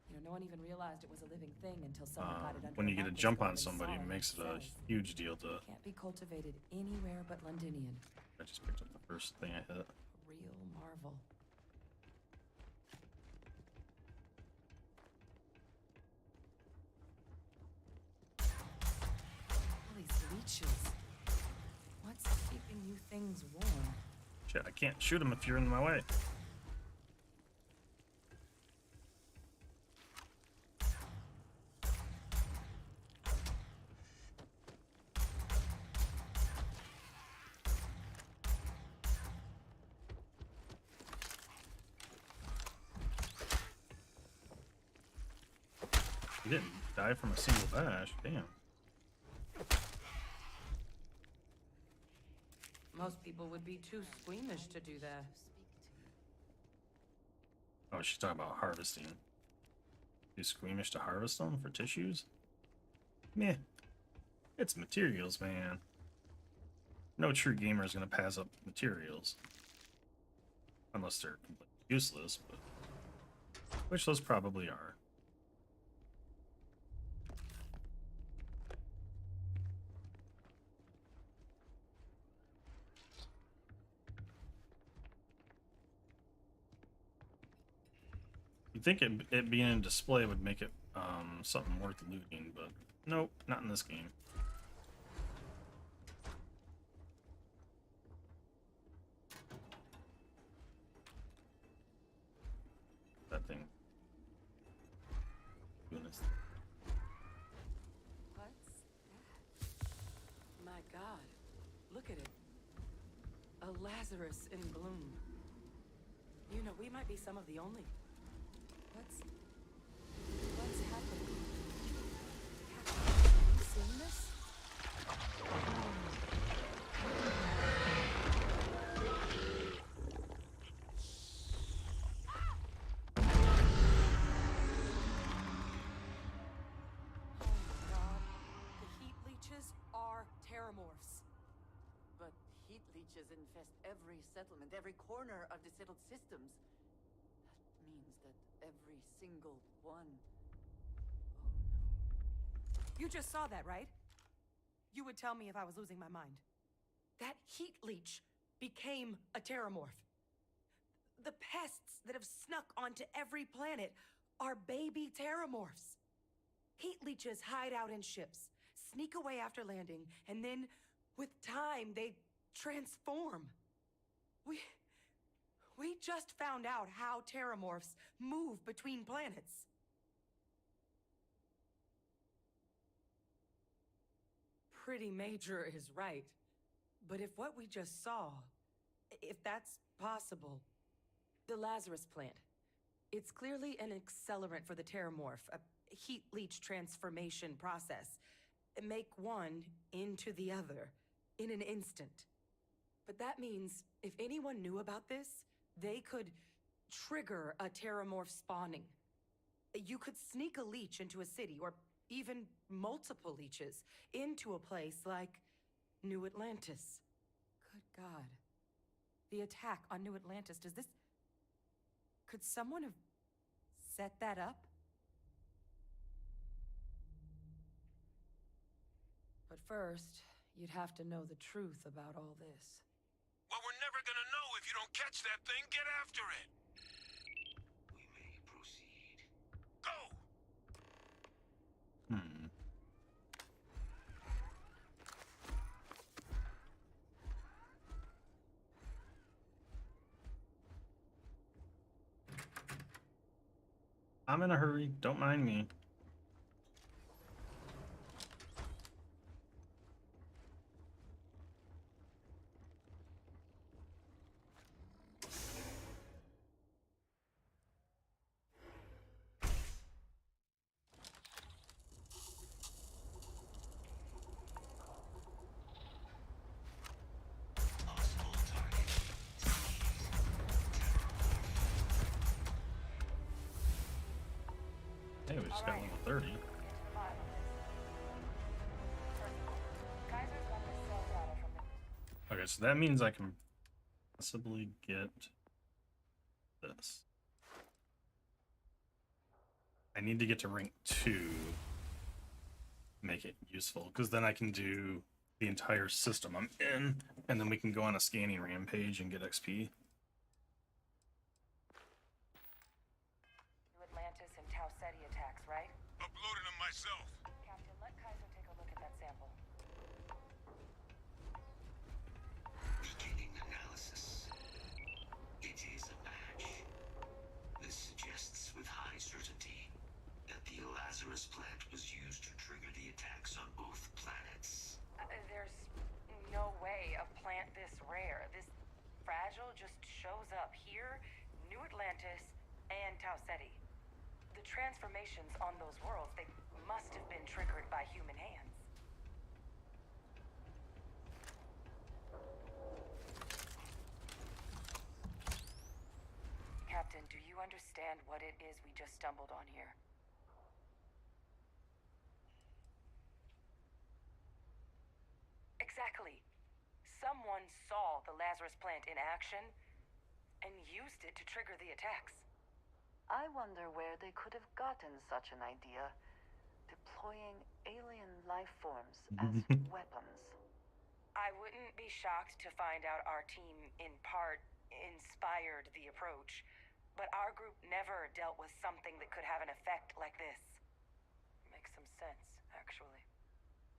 You know, no one even realized it was a living thing until someone got it under When you a get a jump microscope on and somebody, saw it it. makes it a says, huge deal to... Can't be cultivated anywhere but Londinian. I just picked up the first thing I hit. A real marvel. All these leeches. What's keeping you things warm? Shit, I can't shoot him if you're in my way. He didn't die from a single bash. Damn. Most people would be too squeamish to do that. Oh, she's talking about harvesting. You squeamish to harvest them for tissues? Meh. It's materials, man. No true gamer is gonna pass up materials. Unless they're completely useless, but... which those probably are. You'd think it being in display would make it something worth looting, but nope, not in this game. thing. Goodness. What's that? My God, look at it. A Lazarus in bloom. You know, we might be some of the only. What's happening? Have you seen this? Terramorphs. But heat leeches infest every settlement, every corner of the settled systems. That means that every single one... Oh no. You just saw that, right? You would tell me if I was losing my mind. That heat leech became a terramorph. The pests that have snuck onto every planet are baby terramorphs. Heat leeches hide out in ships, sneak away after landing, and then, with time, they transform. We just found out how terramorphs move between planets. Pretty major is right. But if what we just saw, if that's possible, the Lazarus plant, it's clearly an accelerant for the terramorph, a heat leech transformation process. Make one into the other in an instant. But that means if anyone knew about this, they could trigger a terramorph spawning. You could sneak a leech into a city, or even multiple leeches, into a place like New Atlantis. Good God. The attack on New Atlantis, could someone have set that up? But first, you'd have to know the truth about all this. Well, we're never gonna know if you don't catch that thing. Get after it! We may proceed. Go! I'm in a hurry. Don't mind me. Hey, we just got level 30. Okay, so that means I can possibly get this. I need to get to rank 2 to make it useful, because then I can do the entire system I'm in, and then we can go on a scanning rampage and get XP. New Atlantis and Tau Ceti attacks, right? Uploaded them myself. Captain, let Kaiser take a look at that sample. Beginning analysis. It is a match. This suggests with high certainty that the Lazarus plant was used to trigger the attacks on both planets. There's no way a plant this rare, this fragile, just shows up here, New Atlantis, and Tau Ceti. The transformations on those worlds, they must have been triggered by human hands. Captain, do you understand what it is we just stumbled on here? Exactly. Someone saw the Lazarus plant in action and used it to trigger the attacks. I wonder where they could have gotten such an idea, deploying alien life forms as weapons. I wouldn't be shocked to find out our team, in part, inspired the approach, but our group never dealt with something that could have an effect like this. Makes some sense, actually.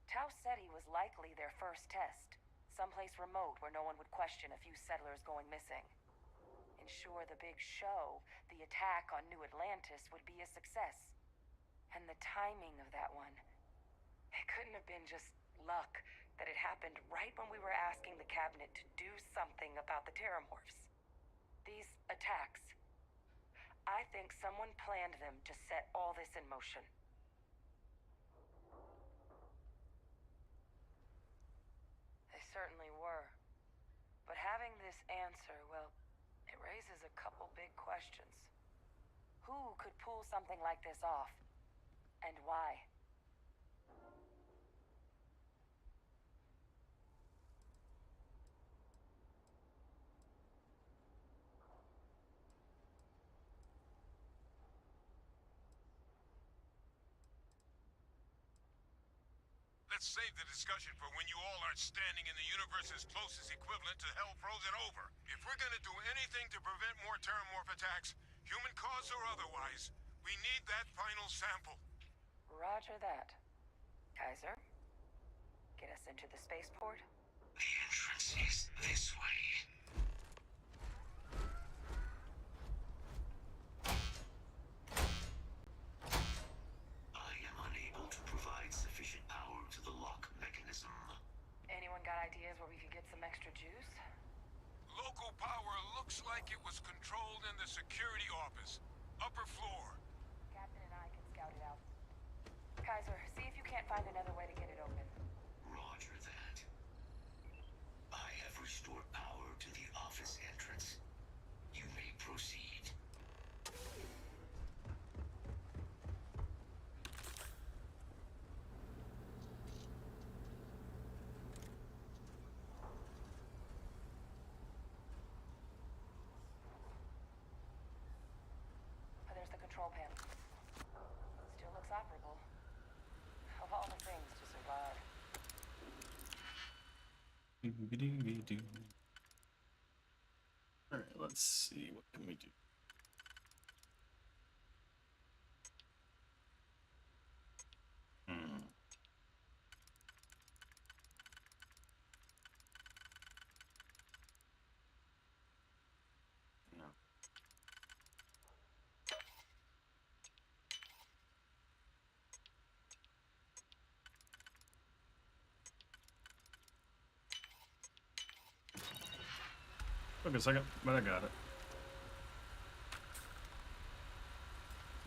Tau Ceti was likely their first test, someplace remote where no one would question a few settlers going missing. ensure the big show, the attack on New Atlantis, would be a success. And the timing of that one, it couldn't have been just luck that it happened right when we were asking the cabinet to do something about the Terramorphs. These attacks, I think someone planned them to set all this in motion. They certainly were. But having this answer, well, it raises a couple big questions. Who could pull something like this off? And why? Let's save the discussion for when you all aren't standing in the universe's closest equivalent to hell frozen over. If we're gonna do anything to prevent more Terramorph attacks, human cause or otherwise, we need that final sample. Roger that. Kaiser, get us into the spaceport? The entrance is this way. I am unable to provide sufficient power to the lock mechanism. Anyone got ideas where we could get some extra juice? Local power looks like it was controlled in the security office. Upper floor. Captain and I can scout it out. Kaiser, see if you can't find another way to get it open. Roger that. I have restored power to the office entrance. You may proceed. There's the control panel. Still looks operable. Of all the things to survive. Alright, let's see. What can we do? No. Took a second, but I got it.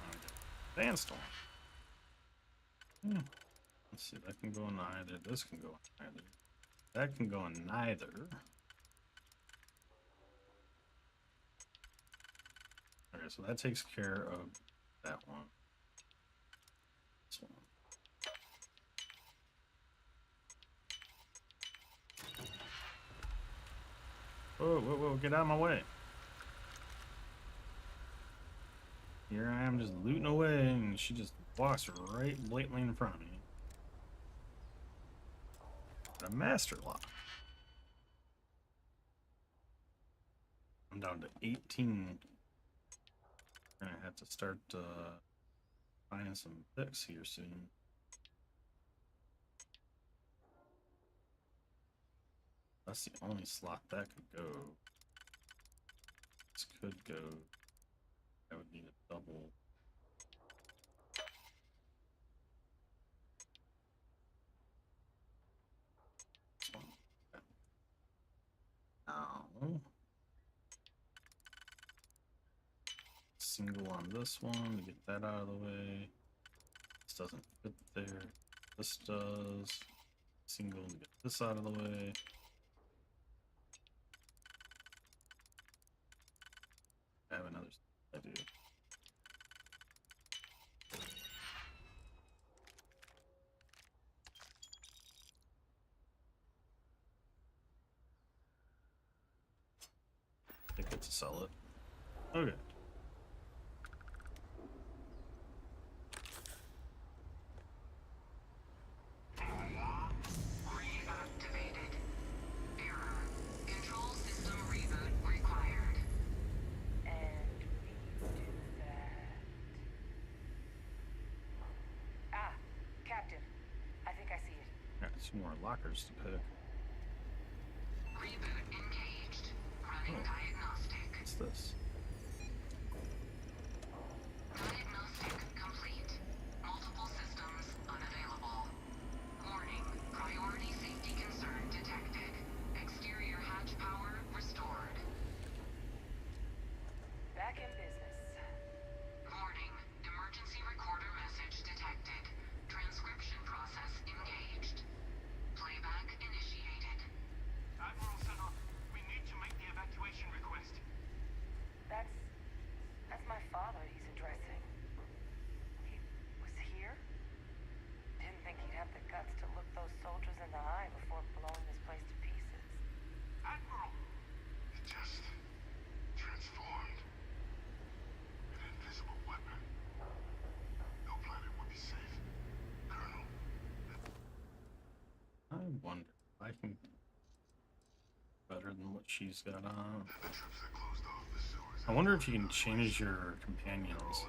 Okay. Sandstorm. Let's see, that can go in either. This can go in either. That can go in neither. Okay, so that takes care of that one. This one. Whoa, whoa, whoa, get out of my way. Here I am just looting away, and she just walks right blatantly in front of me. A master lock. I'm down to 18. I'm gonna have to start finding some picks here soon. That's the only slot that could go. This could go. That would need a double. This one. Okay. Now, single on this one to get that out of the way. This doesn't fit there. This does. Single to get this out of the way. I have another I do. I get to sell it. Okay. Reactivated. Error. Control system reboot required. And we do that. Ah, Captain. I think I see it. Got some more lockers to pick. Reboot engaged. Running diagnostic. It's this? Diagnostic complete. Multiple systems unavailable. Warning, priority safety concern detected. Exterior hatch power restored. Back in business. Warning, emergency recorder message detected. Transcription process engaged. Playback initiated. Admiral Senon, we need to make the evacuation request. That's my father he's addressing. He was here? Didn't think he'd have the guts to look those soldiers in the eye before blowing this place to pieces. Admiral! It just transformed. An invisible weapon. No planet would be safe. Colonel. I wonder if I can better than what she's got on. The troops that closed off the sewers. I wonder if you can change your companions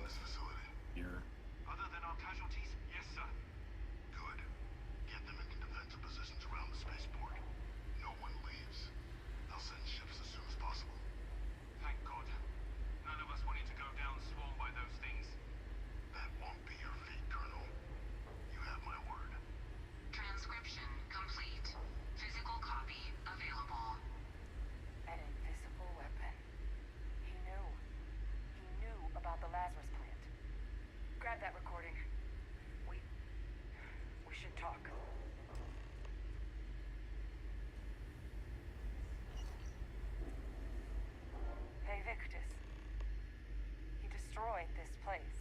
here. Other than our casualties, yes, sir. Good. Get them into defensive positions around the spaceport. No one leaves. I'll send ships as soon as possible. Thank God. None of us wanted to go down swarmed by those things. That won't be your fate, Colonel. You have my word. Transcription complete. Physical copy available. An invisible weapon. He knew. He knew about the Lazarus plant. Grab that recording. We should talk. Hey, Victus. He destroyed this place.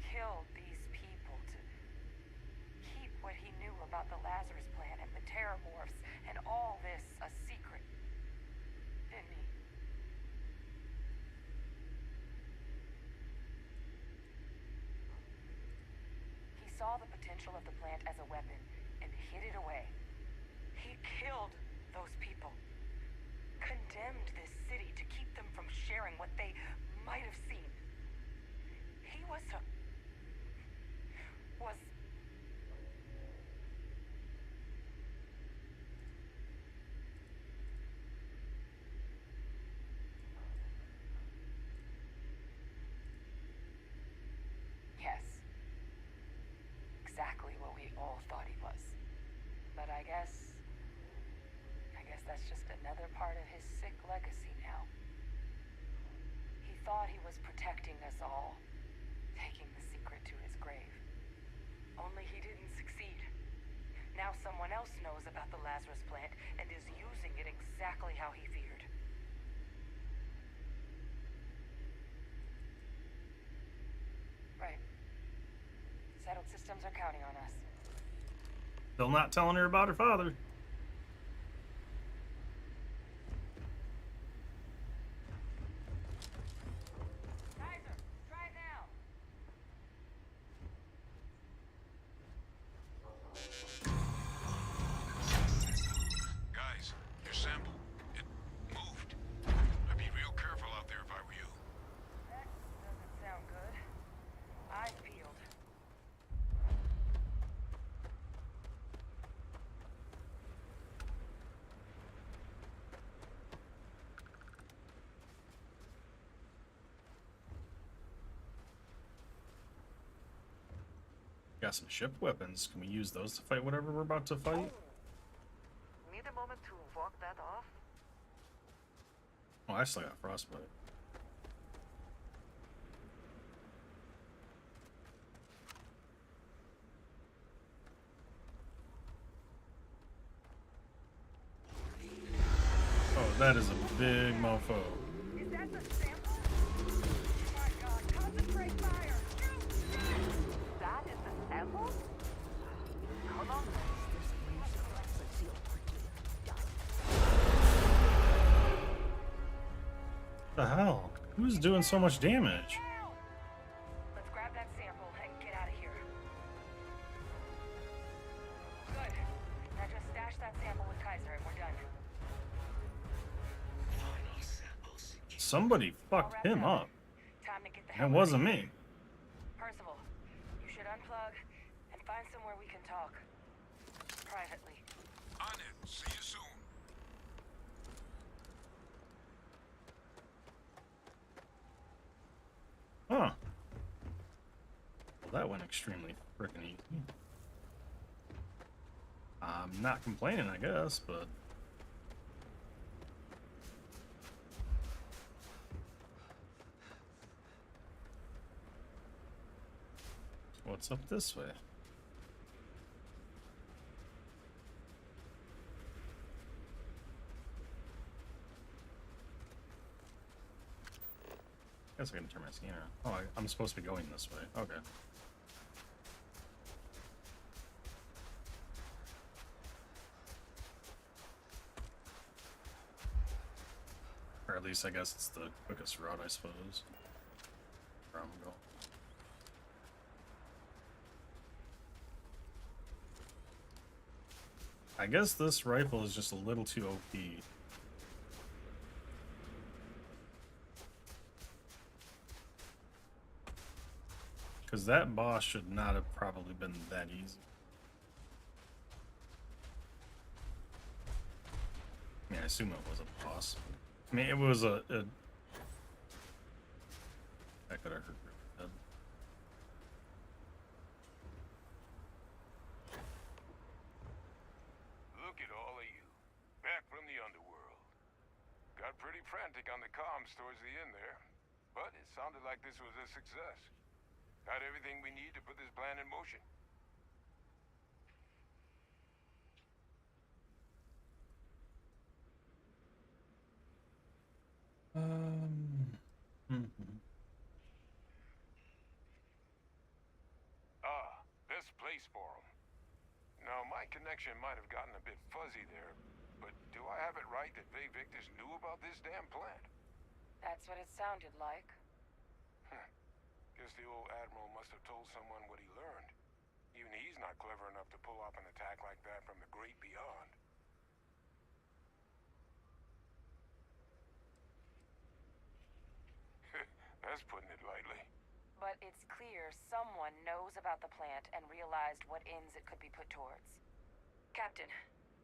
Killed these people to keep what he knew about the Lazarus plant and the Terramorphs and all this a secret. Didn't he? He saw the potential of the plant as a weapon and hid it away. He killed those people. Condemned this city to keep them from sharing what they might have seen. He was Yes. Exactly what we all thought he was. But I guess that's just another part of his sick legacy now. He thought he was protecting us all, taking the secret to his grave. Only he didn't succeed. Now someone else knows about the Lazarus plant and is using it exactly how he feared. Right. Settled systems are counting on us. Still not telling her about her father. Kaiser, try it now. Guys, your sample. It moved. I'd be real careful out there if I were you. That doesn't sound good. Eyes peeled. Got some ship weapons. Can we use those to fight whatever we're about to fight? Need a moment to walk that off? Oh, I still got frostbite. Oh, that is a big mofo. Is that the sample? My God, concentrate fire! That is the sample? Hold on. What the hell? Who's doing so much damage? Let's grab that sample and get out of here. Good. Now just stash that sample with Kaiser and we're done. Somebody fucked him up. Time to get the That hell wasn't me. Percival, you should unplug and find somewhere we can talk. Privately. On it. See you soon. That went extremely freaking easy. I'm not complaining, I guess, but... What's up this way? I guess I can turn my scanner on. Oh, I'm supposed to be going this way. Okay. Or at least I guess it's the quickest route, I suppose. Where I'm going. I guess this rifle is just a little too OP. Because that boss should not have probably been that easy. I mean, I assume it was a boss. I mean, it was a that could have hurt your head. Look at all of you. Back from the underworld. Got pretty frantic on the comms towards the end there. But it sounded like this was a success. Got everything we need to put this plan in motion. Best place for them. Now, my connection might have gotten a bit fuzzy there, but do I have it right that Vay Victus knew about this damn plant? That's what it sounded like. Guess the old Admiral must have told someone what he learned. Even he's not clever enough to pull off an attack like that from the great beyond. That's putting it lightly. But it's clear someone knows about the plant and realized what ends it could be put towards. Captain,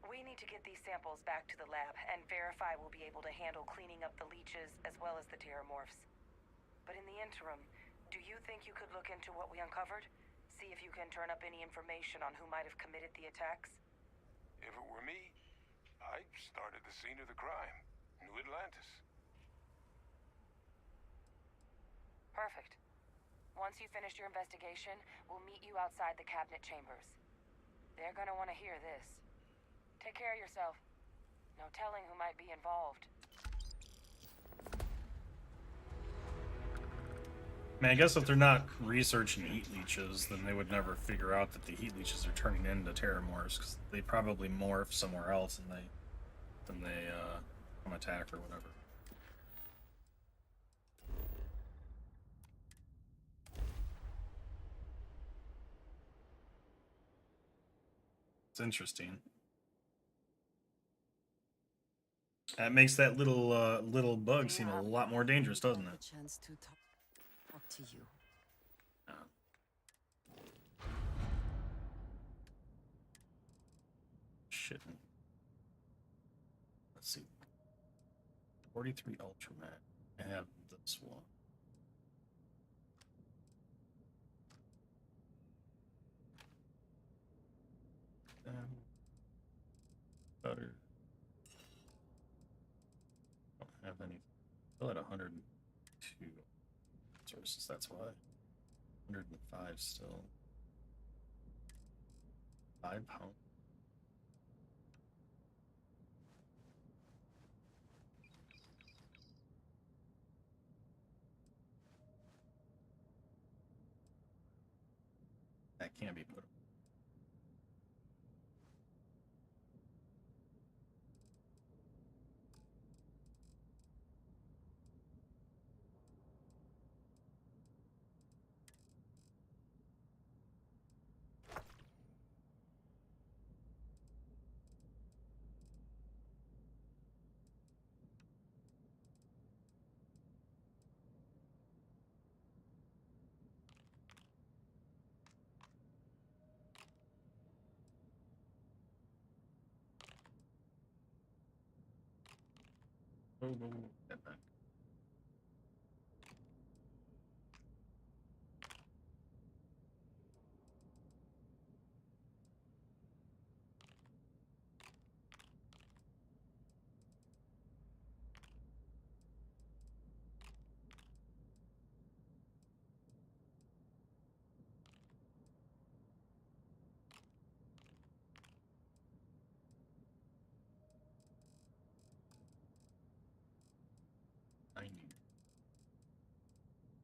we need to get these samples back to the lab and verify we'll be able to handle cleaning up the leeches as well as the terramorphs. But in the interim, do you think you could look into what we uncovered? See if you can turn up any information on who might have committed the attacks? If it were me, I'd start at the scene of the crime. New Atlantis. Perfect. Once you finish your investigation, we'll meet you outside the cabinet chambers. They're gonna want to hear this. Take care of yourself. No telling who might be involved. I mean, I guess if they're not researching heat leeches, then they would never figure out that the heat leeches are turning into terramorphs, because they probably morph somewhere else and they come attack or whatever. It's interesting. That makes that little bug seem a lot more dangerous, doesn't it? Chance to talk to you. Shit. Let's see. 43 Ultramat. I have this one. Butter. Don't have any. Still at 102 sources. That's why. 105 still. 5 pounds. That can't be put. Oh, step back.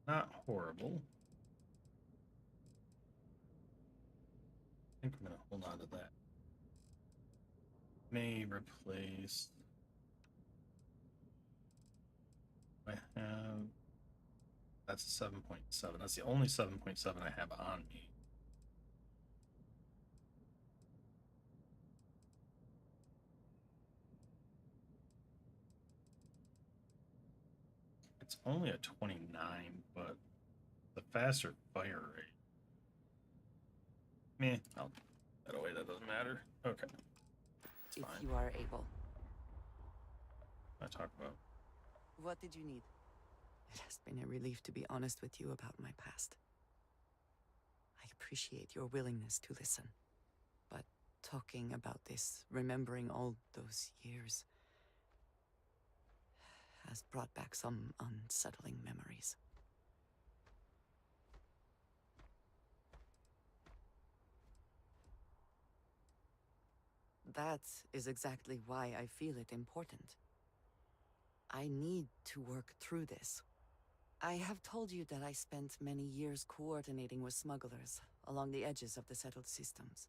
Not horrible. I think I'm gonna hold on to that. May replace. I have. That's a 7.7. That's the only 7.7 I have on me. It's only a 29, but the faster fire rate. Meh, I'll put that away. That doesn't matter. Okay. It's If fine. you are able. I talk about. What did you need? It has been a relief to be honest with you about my past. I appreciate your willingness to listen. But talking about this, remembering all those years, has brought back some unsettling memories. That is exactly why I feel it important. I need to work through this. I have told you that I spent many years coordinating with smugglers along the edges of the settled systems.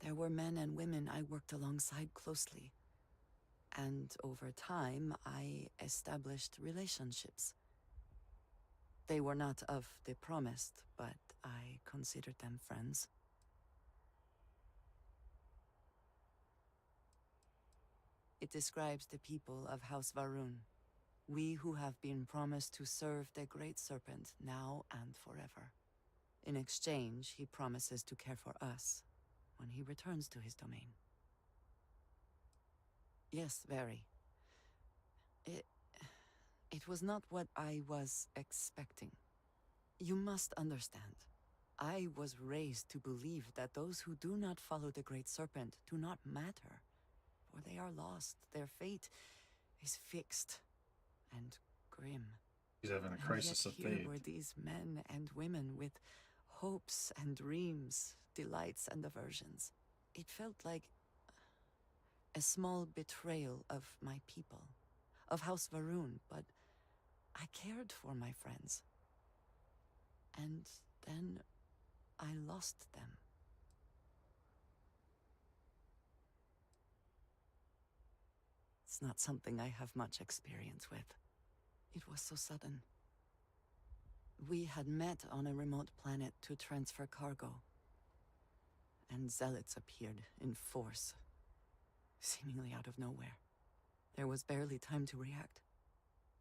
There were men and women I worked alongside closely. And over time, I established relationships. They were not of the promised, but I considered them friends. It describes the people of House Varun. We who have been promised to serve the Great Serpent now and forever. In exchange, he promises to care for us when he returns to his domain. Yes, very. It was not what I was expecting. You must understand. I was raised to believe that those who do not follow the Great Serpent do not matter, for they are lost. Their fate is fixed and grim. He's having a crisis of And yet here faith. were these men and women with hopes and dreams, delights and aversions. It felt like a small betrayal of my people, of House Varun, but I cared for my friends. And then I lost them. It's not something I have much experience with. It was so sudden. We had met on a remote planet to transfer cargo. And zealots appeared in force, seemingly out of nowhere. There was barely time to react.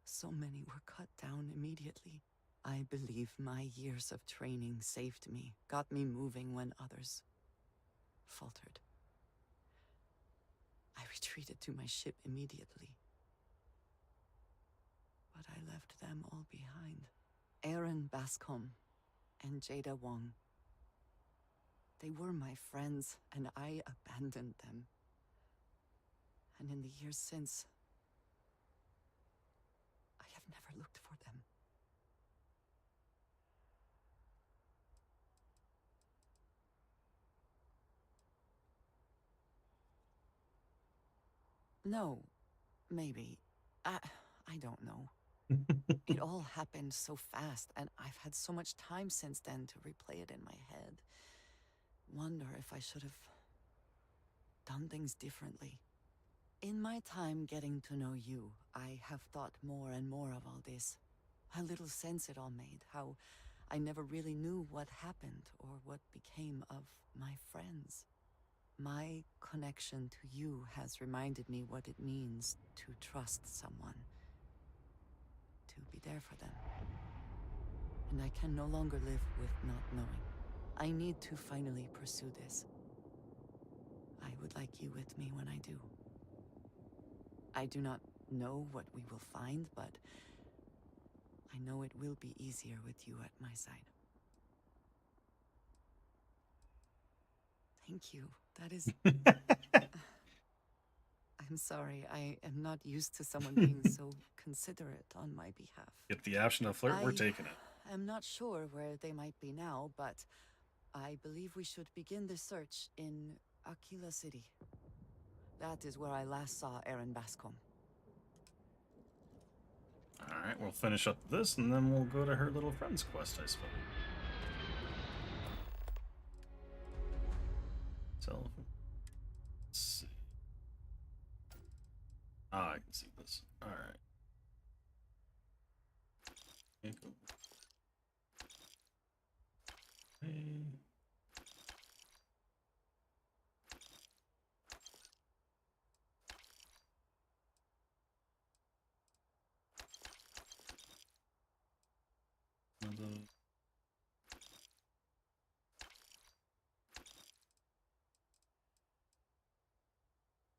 So many were cut down immediately. I believe my years of training saved me, got me moving when others faltered. I retreated to my ship immediately. But I left them all behind. Aaron Bascom and Jada Wong. They were my friends, and I abandoned them. And in the years since, I have never looked for them. No, maybe. I don't know. It all happened so fast, and I've had so much time since then to replay it in my head. Wonder if I should have done things differently. In my time getting to know you, I have thought more and more of all this. How little sense it all made, how I never really knew what happened or what became of my friends. My connection to you has reminded me what it means to trust someone, to be there for them. And I can no longer live with not knowing. I need to finally pursue this. I would like you with me when I do. I do not know what we will find, but I know it will be easier with you at my side. Thank you. That is... I'm sorry, I am not used to someone being so considerate on my behalf. Get the option to flirt, we're taking it. I'm not sure where they might be now, but I believe we should begin the search in Aquila City. That is where I last saw Aaron Bascom. Alright, we'll finish up this and then we'll go to her little friend's quest, I suppose. So, let's see. Ah, I can see this. Alright. Okay, cool. Okay.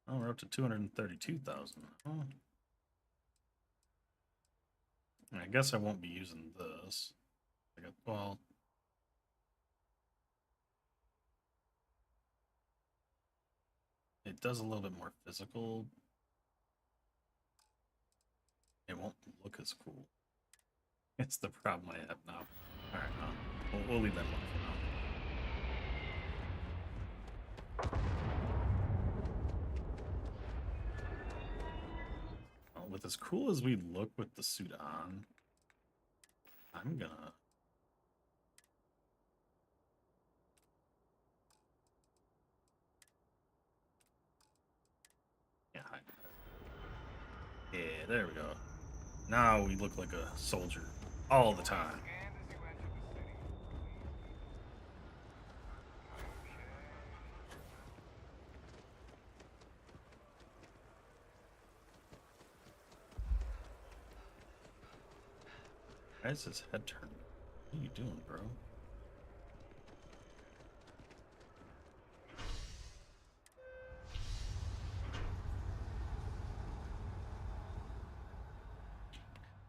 Oh, we're up to 232,000. Oh. I guess I won't be using this. Well, it does a little bit more physical. It won't look as cool. It's the problem I have now. Alright, we'll leave that one for now. With as cool as we look with the suit on, I'm gonna... Yeah, yeah, there we go. Now we look like a soldier all the time. Why is his head turned? What are you doing, bro?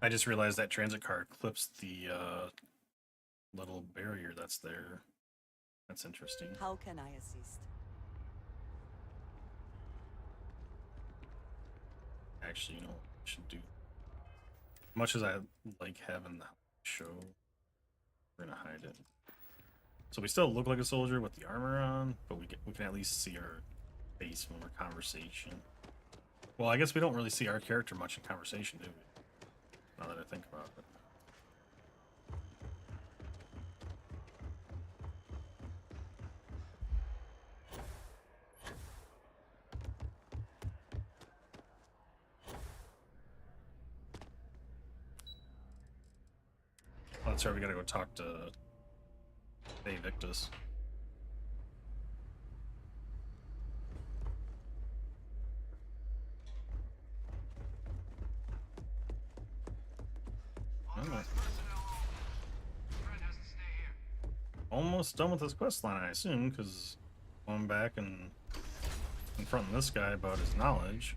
I just realized that transit car clips the little barrier that's there. That's interesting. How can I assist? Actually, you know what we should do? Much as I like having the show, we're gonna hide it. So we still look like a soldier with the armor on, but we can at least see our face when we're conversation. Well, I guess we don't really see our character much in conversation, do we? Now that I think about it. Oh, that's right, we gotta go talk to Victus. Oh. Almost done with this quest line, I assume, because going back and confronting this guy about his knowledge.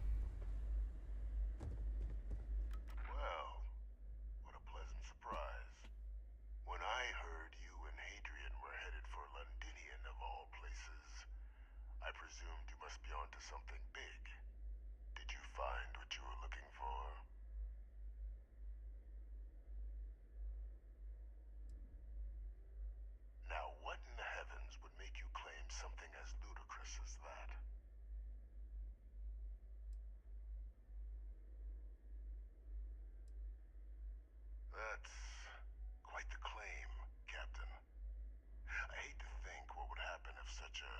Well, what a pleasant surprise. When I heard you and Hadrian were headed for Londinian of all places, I presumed you must be onto something big. Did you find what you were looking for? Now, what in the heavens would make you claim something as ludicrous as that? That's quite the claim, Captain. I hate to think what would happen if such a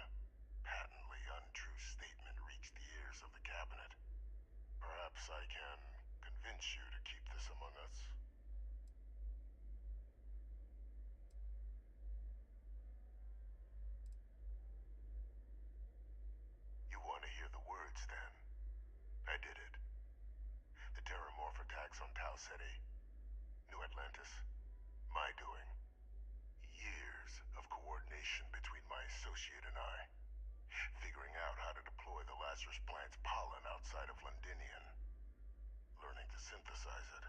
patently untrue statement reached the ears of the Cabinet. Perhaps I can convince you to keep this among us. You want to hear the words, then? I did it. The Terramorph attacks on Tau Ceti, New Atlantis, my doing. Years of coordination between my associate and I, figuring out how to deploy the Lazarus plant's pollen outside of Londinian, learning to synthesize it.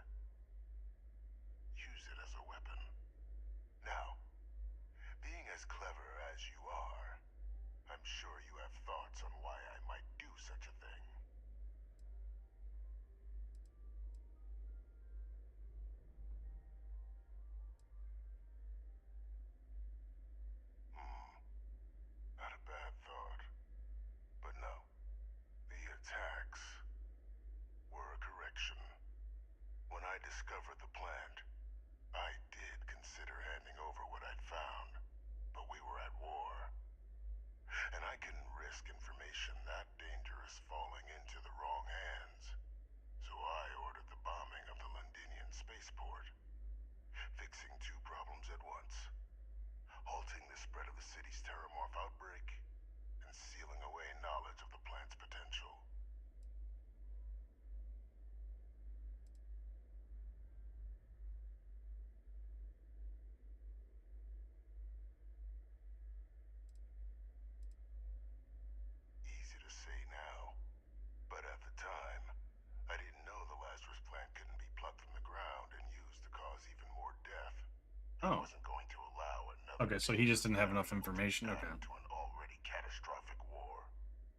Okay, so he just didn't have enough information. Okay. To an already catastrophic war.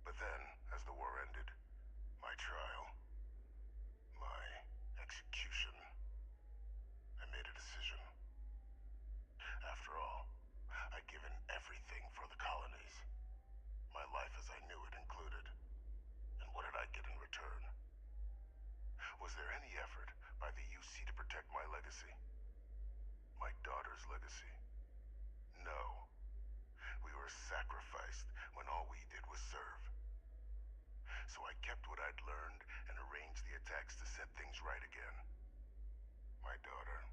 But then, as the war ended, my trial, my execution, I made a decision. After all, I'd given everything for the colonies. My life as I knew it included. And what did I get in return? Was there any effort by the UC to protect my legacy? My daughter's legacy? No. We were sacrificed when all we did was serve. So I kept what I'd learned and arranged the attacks to set things right again. My daughter,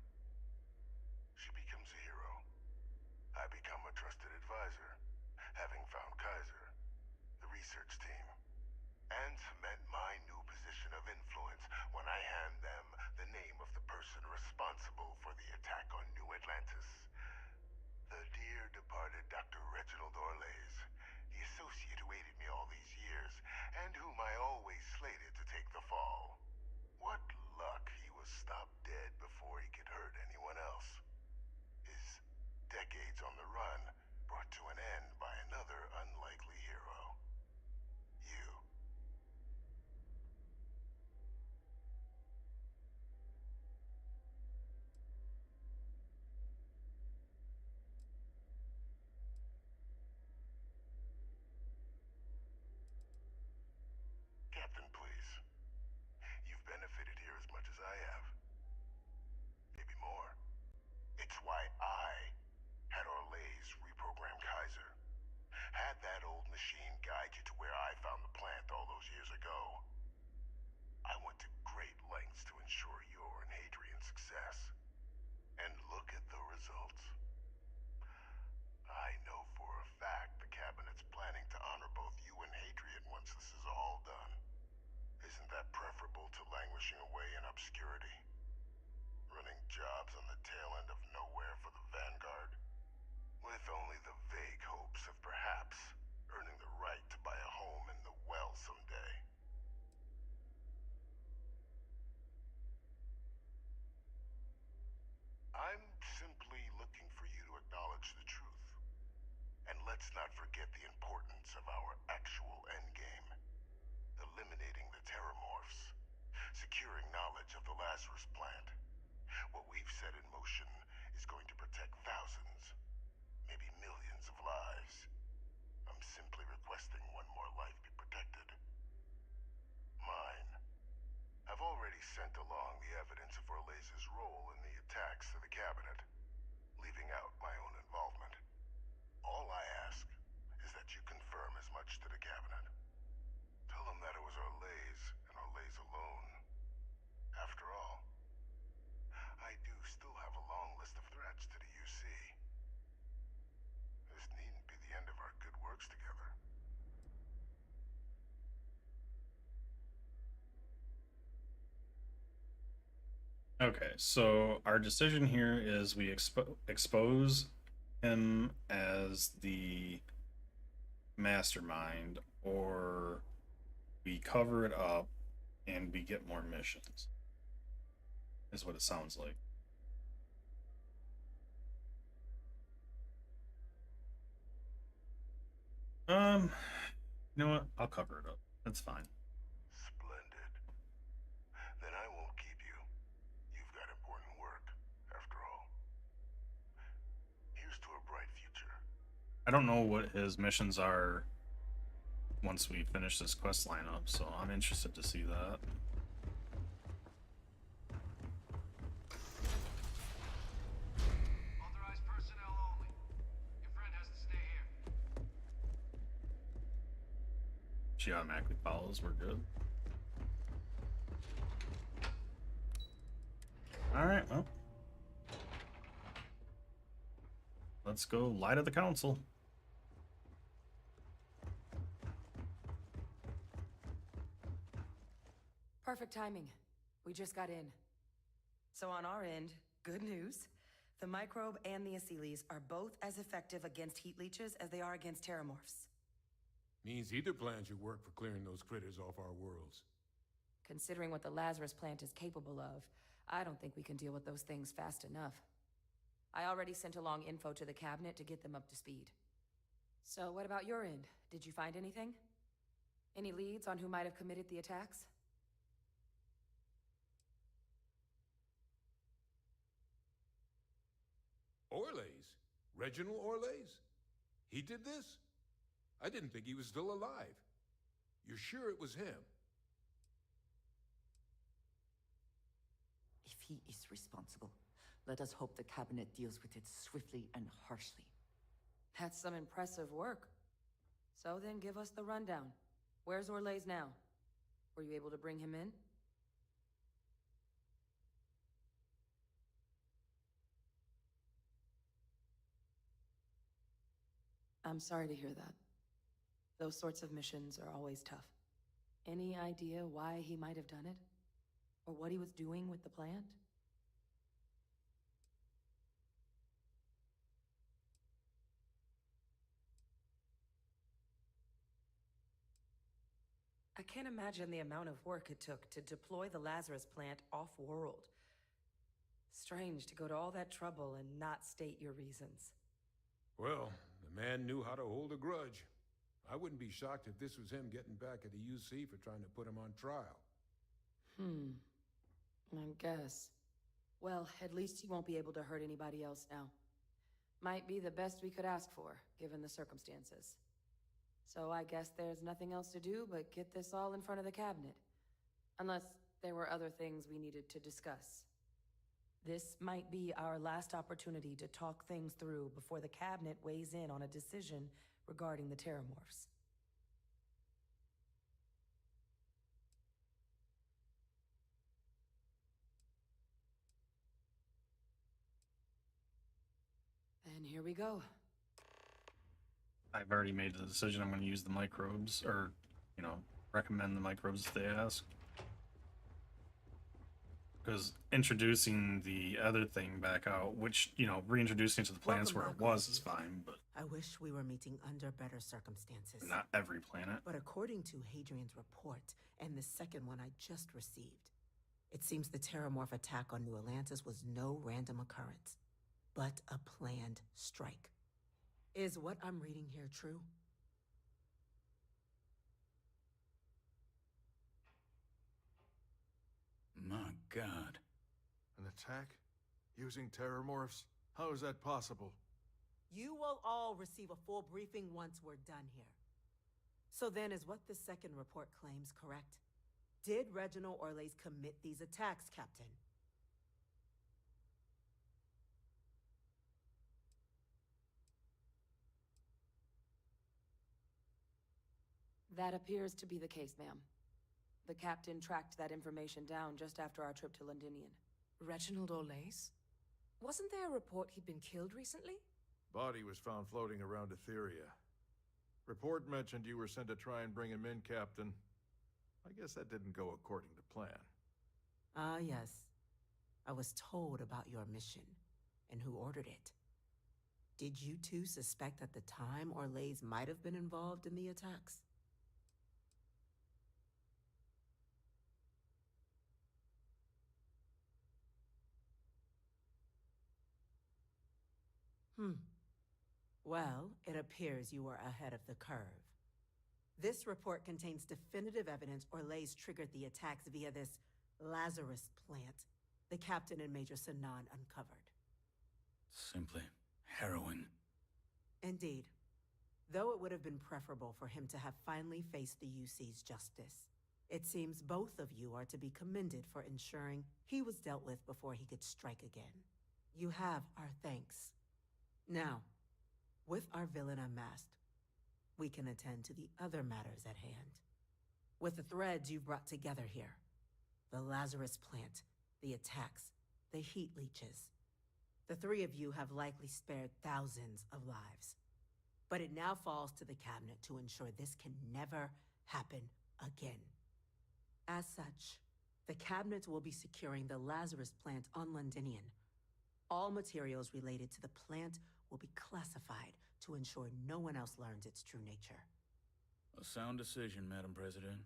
she becomes a hero. I become a trusted advisor, having found Kaiser, the research team, and cement my new position of influence when I hand them the name of the person responsible for the attack on New Atlantis. The dear departed Dr. Reginald Orlays, the associate who aided me all these years, and whom I always slated to take the fall. What luck he was stopped dead before he could hurt anyone else. His decades on the run brought to an end by another unlikely hero. You. Captain, please. You've benefited here as much as I have. Maybe more. It's why I had Orlays reprogram Kaiser. Had that old machine guide you to where I found the plant all those years ago. I went to great lengths to ensure your and Hadrian's success. And look at the results. I know for a fact the Cabinet's planning to honor both you and Hadrian once this is all done. Isn't that preferable to languishing away in obscurity? Running jobs on the tail end of nowhere for the Vanguard? With only the vague hopes of perhaps earning the right to buy a home in the well someday. I'm simply looking for you to acknowledge the truth. And let's not forget the importance of our actual endgame. Eliminating the Terramorphs. Securing knowledge of the Lazarus plant. What we've set in motion is going to protect thousands, maybe millions of lives. I'm simply requesting one more life be protected. Mine. I've already sent along the evidence of Orlays' role in the attacks to the Cabinet, leaving out my own involvement. All I ask is that you confirm as much to the Cabinet. Tell them that it was Orlays and Orlays alone. After all, I do still have a long list of threats to the UC. This needn't be the end of our good works together. Okay, so our decision here is we expose him as the mastermind, or we cover it up and we get more missions, is what it sounds like. You know what? I'll cover it up. That's fine. Splendid. Then I won't keep you. You've got important work, after all. Here's to a bright future. I don't know what his missions are once we finish this quest lineup, so I'm interested to see that. Authorized personnel only. Your friend has to stay here. She automatically follows. We're good. Alright, well. Let's go lie to the council. Perfect timing. We just got in. So on our end, good news. The microbe and the Asylees are both as effective against heat leeches as they are against terramorphs. Means either plan should work for clearing those critters off our worlds. Considering what the Lazarus plant is capable of, I don't think we can deal with those things fast enough. I already sent along info to the cabinet to get them up to speed. So what about your end? Did you find anything? Any leads on who might have committed the attacks? Orlays? Reginald Orlays? He did this? I didn't think he was still alive. You're sure it was him? If he is responsible, let us hope the cabinet deals with it swiftly and harshly. That's some impressive work. So then give us the rundown. Where's Orlays now? Were you able to bring him in? I'm sorry to hear that. Those sorts of missions are always tough. Any idea why he might have done it? Or what he was doing with the plant? I can't imagine the amount of work it took to deploy the Lazarus plant off-world. Strange to go to all that trouble and not state your reasons. Well, the man knew how to hold a grudge. I wouldn't be shocked if this was him getting back at the UC for trying to put him on trial. I guess. Well, at least he won't be able to hurt anybody else now. Might be the best we could ask for, given the circumstances. So I guess there's nothing else to do but get this all in front of the cabinet. Unless there were other things we needed to discuss. This might be our last opportunity to talk things through before the cabinet weighs in on a decision regarding the Terramorphs. And here we go. I've already made the decision. I'm going to use the microbes, or, recommend the microbes if they ask. Because introducing the other thing back out, which, reintroducing it to the planets where it was is fine, but I wish we were meeting under better circumstances. not every planet. But according to Hadrian's report, and the second one I just received, it seems the Terramorph attack on New Atlantis was no random occurrence, but a planned strike. Is what I'm reading here true? My God. An attack? Using terramorphs? How is that possible? You will all receive a full briefing once we're done here. So then, is what the second report claims correct? Did Reginald Orlays commit these attacks, Captain? That appears to be the case, ma'am. The captain tracked that information down just after our trip to Londinian. Reginald Orlays? Wasn't there a report he'd been killed recently? Body was found floating around Etheria. Report mentioned you were sent to try and bring him in, Captain. I guess that didn't go according to plan. Ah, yes. I was told about your mission and who ordered it. Did you two suspect at the time Orlays might have been involved in the attacks? Well, it appears you were ahead of the curve. This report contains definitive evidence Orlays triggered the attacks via this Lazarus plant the captain and Major Sanan uncovered. Simply harrowing. Indeed. Though it would have been preferable for him to have finally faced the UC's justice, it seems both of you are to be commended for ensuring he was dealt with before he could strike again. You have our thanks. Now, with our villain unmasked, we can attend to the other matters at hand. With the threads you've brought together here, the Lazarus plant, the attacks, the heat leeches, the three of you have likely spared thousands of lives. But it now falls to the cabinet to ensure this can never happen again. As such, the cabinet will be securing the Lazarus plant on Londinian. All materials related to the plant will be classified to ensure no one else learns its true nature. A sound decision, Madam President.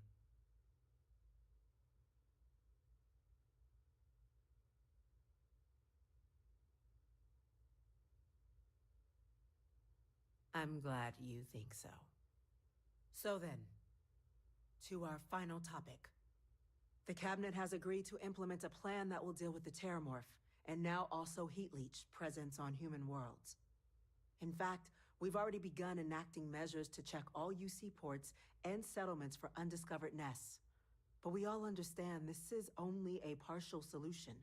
I'm glad you think so. So then, to our final topic. The Cabinet has agreed to implement a plan that will deal with the Terramorph, and now also Heat Leech presence on human worlds. In fact, we've already begun enacting measures to check all UC ports and settlements for undiscovered nests. But we all understand this is only a partial solution.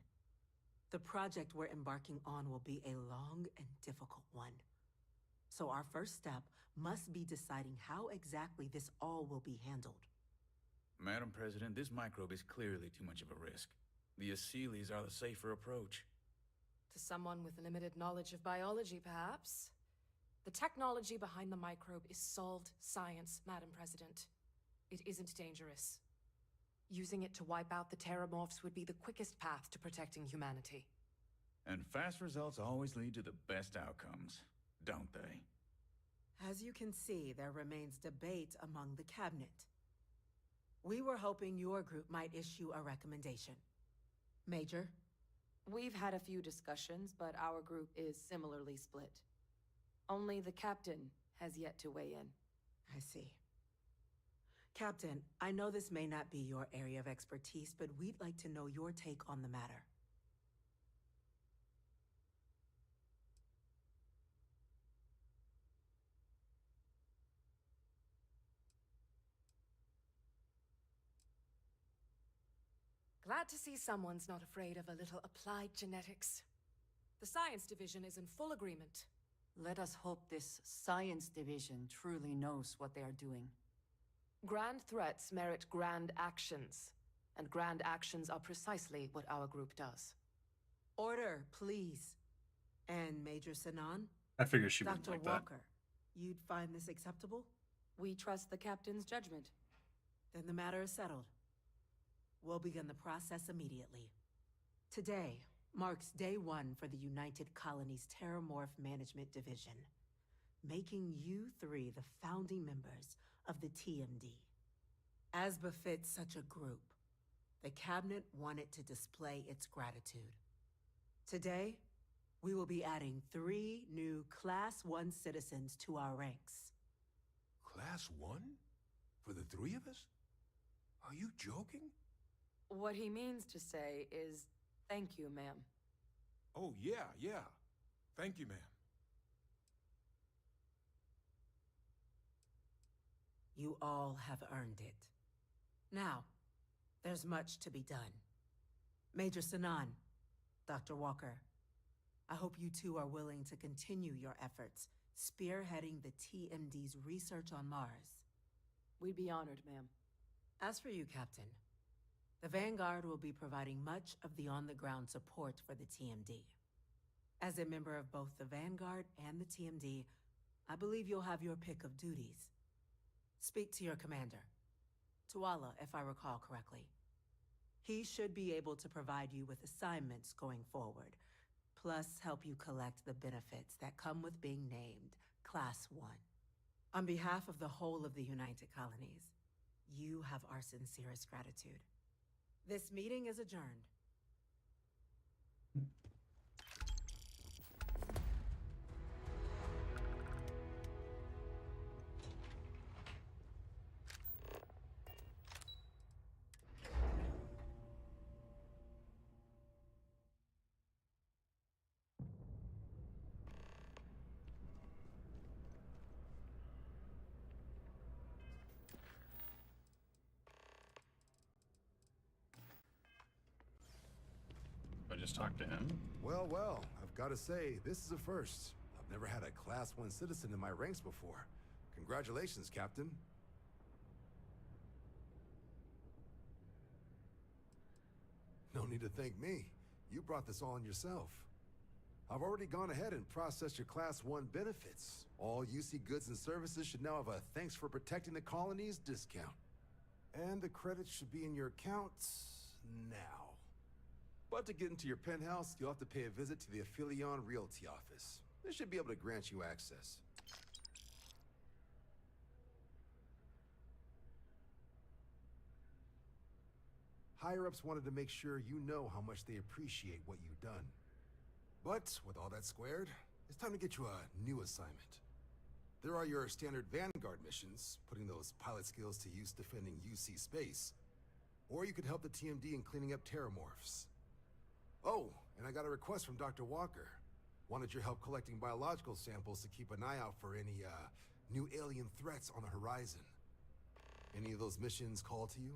The project we're embarking on will be a long and difficult one. So our first step must be deciding how exactly this all will be handled. Madam President, this microbe is clearly too much of a risk. The Aseles are the safer approach. To someone with limited knowledge of biology, perhaps. The technology behind the microbe is solved science, Madam President. It isn't dangerous. Using it to wipe out the Terramorphs would be the quickest path to protecting humanity. And fast results always lead to the best outcomes, don't they? As you can see, there remains debate among the Cabinet. We were hoping your group might issue a recommendation. Major? We've had a few discussions, but our group is similarly split. Only the captain has yet to weigh in. I see. Captain, I know this may not be your area of expertise, but we'd like to know your take on the matter. Glad to see someone's not afraid of a little applied genetics. The science division is in full agreement. Let us hope this science division truly knows what they are doing. Grand threats merit grand actions, and grand actions are precisely what our group does. Order, please. And Major Sinan? I figured she wouldn't Dr. like that. Walker, you'd find this acceptable? We trust the captain's judgment. Then the matter is settled. We'll begin the process immediately. Today marks day one for the United Colonies Terramorph Management Division, making you three the founding members of the TMD. As befits such a group, the Cabinet wanted to display its gratitude. Today, we will be adding 3 new Class 1 citizens to our ranks. Class 1? For the 3 of us? Are you joking? What he means to say is, thank you, ma'am. Oh, yeah. Thank you, ma'am. You all have earned it. Now, there's much to be done. Major Sinan, Dr. Walker, I hope you two are willing to continue your efforts, spearheading the TMD's research on Mars. We'd be honored, ma'am. As for you, Captain, the Vanguard will be providing much of the on-the-ground support for the TMD. As a member of both the Vanguard and the TMD, I believe you'll have your pick of duties. Speak to your commander, Tuala, if I recall correctly. He should be able to provide you with assignments going forward, plus help you collect the benefits that come with being named Class 1. On behalf of the whole of the United Colonies, you have our sincerest gratitude. This meeting is adjourned. I just talked to him. Well, I've got to say, this is a first. I've never had a Class 1 citizen in my ranks before. Congratulations, Captain. No need to thank me. You brought this on yourself. I've already gone ahead and processed your Class 1 benefits. All UC goods and services should now have a thanks for protecting the colonies discount. And the credits should be in your accounts now. But to get into your penthouse, you'll have to pay a visit to the Aphelion Realty office. They should be able to grant you access. Higher-ups wanted to make sure you know how much they appreciate what you've done. But with all that squared, it's time to get you a new assignment. There are your standard Vanguard missions, putting those pilot skills to use defending UC space. Or you could help the TMD in cleaning up terramorphs. Oh, and I got a request from Dr. Walker. Wanted your help collecting biological samples to keep an eye out for any, new alien threats on the horizon. Any of those missions call to you?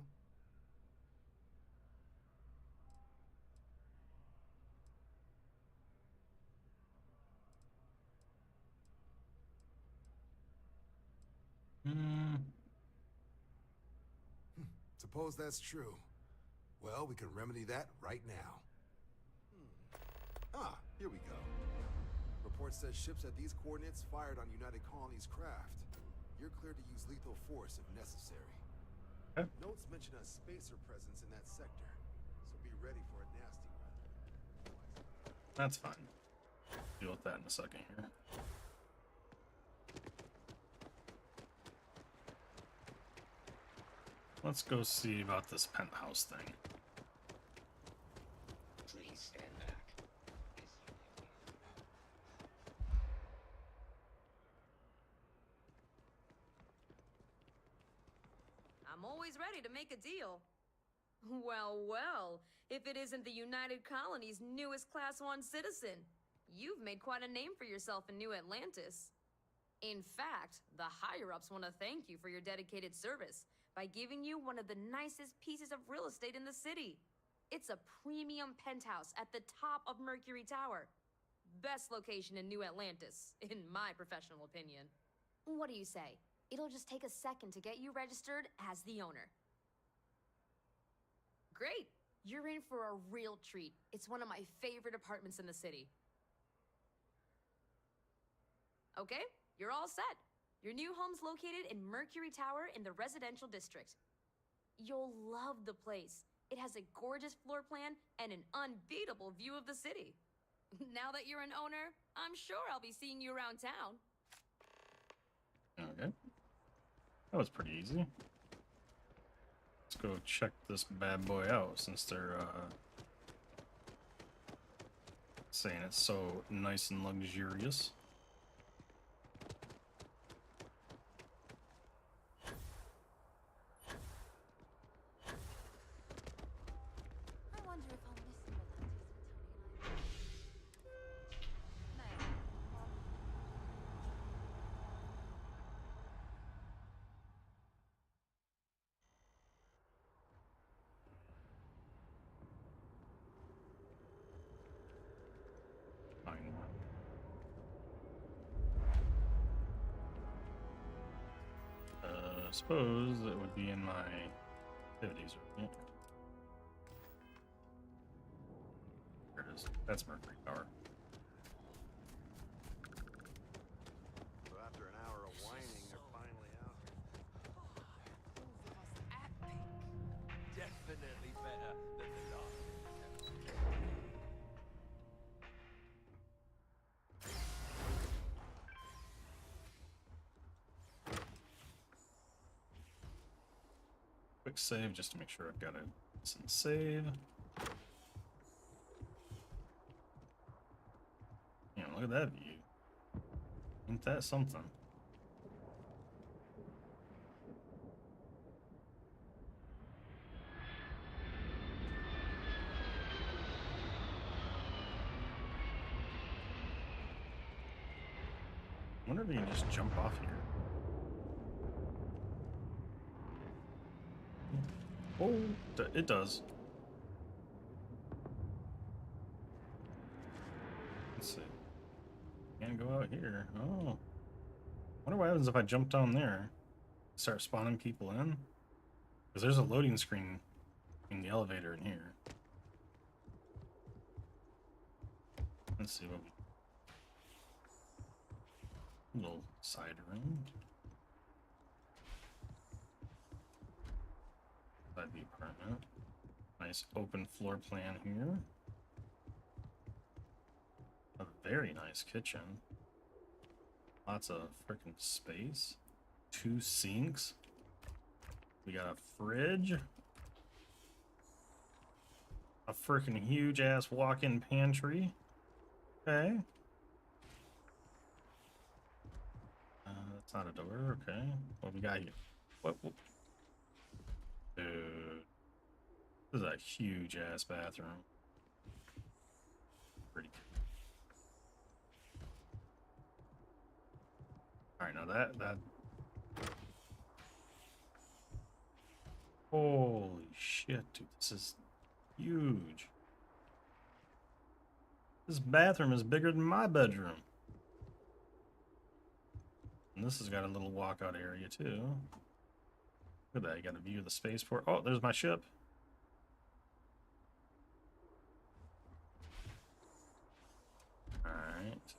Suppose that's true. Well, we can remedy that right now. Ah, here we go. Report says ships at these coordinates fired on United Colony's craft. You're cleared to use lethal force if necessary. Okay. Notes mention a spacer presence in that sector, so be ready for a nasty one. That's fine. Deal with that in a second here. Let's go see about this penthouse thing. Please stand back. I'm always ready to make a deal. Well, well, if it isn't the United Colony's newest Class 1 citizen. You've made quite a name for yourself in New Atlantis. In fact, the higher-ups want to thank you for your dedicated service by giving you one of the nicest pieces of real estate in the city. It's a premium penthouse at the top of Mercury Tower. Best location in New Atlantis, in my professional opinion. What do you say? It'll just take a second to get you registered as the owner. Great! You're in for a real treat. It's one of my favorite apartments in the city. Okay, you're all set. Your new home's located in Mercury Tower in the residential district. You'll love the place. It has a gorgeous floor plan and an unbeatable view of the city. Now that you're an owner, I'm sure I'll be seeing you around town. Okay. That was pretty easy. Let's go check this bad boy out since they're saying it's so nice and luxurious. I wonder if I'll miss New Atlantis when Tony and I... Fine. I suppose it would be in my activities, right? There it is. That's Mercury Tower. So after an hour of whining, they're finally out here. Definitely better than the last. Quick save just to make sure I've got a decent save. Yeah, look at that view. Ain't that something? I wonder if you can just jump off here. Oh, it does. Let's see. Can't go out here. Oh. Wonder what happens if I jump down there. Start spawning people in? Because there's a loading screen in the elevator in here. Let's see what we... Little side room. Inside the apartment. Nice open floor plan here. A very nice kitchen. Lots of freaking space. 2 sinks. We got a fridge. A freaking huge ass walk-in pantry. Okay. It's not a door, okay. What we got here? What? Dude. This is a huge ass bathroom. Pretty cool. Alright, now that holy shit, dude. This is huge. This bathroom is bigger than my bedroom. And this has got a little walkout area too. Look at that, you got a view of the spaceport. Oh, there's my ship. Alright.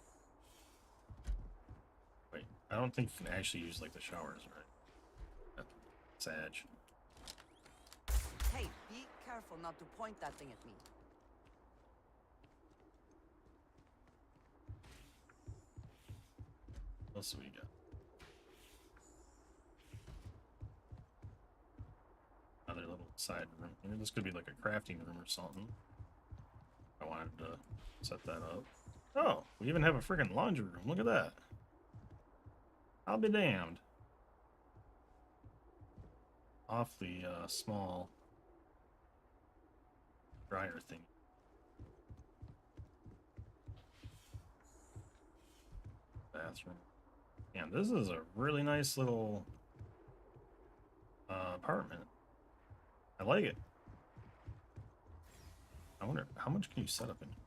Wait, I don't think you can actually use like the showers, right? That's edge. Hey, be careful not to point that thing at me. What else do we got? Another little side room here. This could be like a crafting room or something. I wanted to set that up. Oh, we even have a freaking laundry room. Look at that. I'll be damned. Awfully small dryer thing. Bathroom. Yeah, this is a really nice little apartment. I like it. I wonder how much can you set up in here?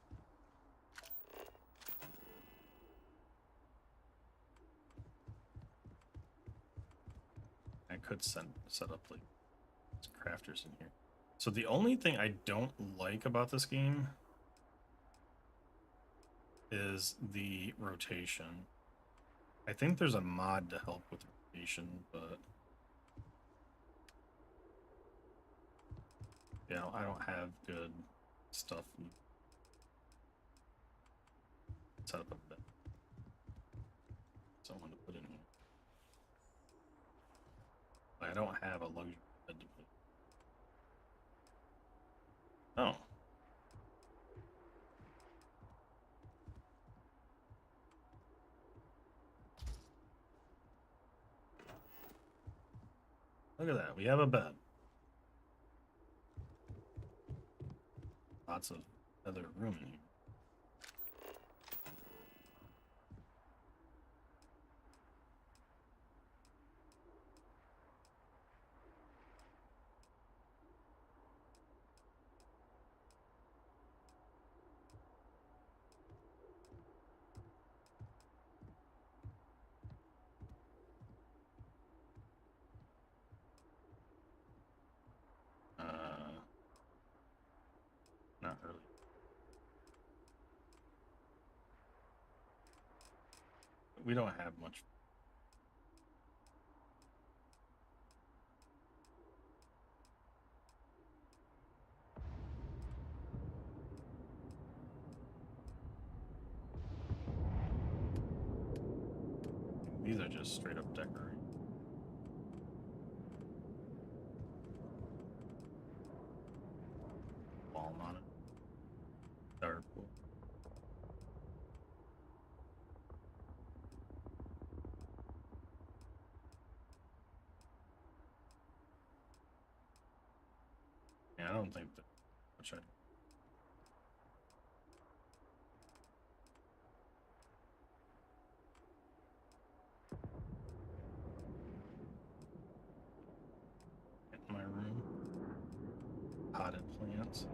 I could set up like crafters in here. So the only thing I don't like about this game is the rotation. I think there's a mod to help with rotation, but yeah, I don't have good stuff. Set up a bit. Someone to put in here. I don't have a luxury bed to put. Oh. Look at that. We have a bed. Lots of other room in here. Not really. We don't have much. These are just straight up decorating. Wall on it. Dark pool. Yeah, I don't think that much. In my room. Potted plants.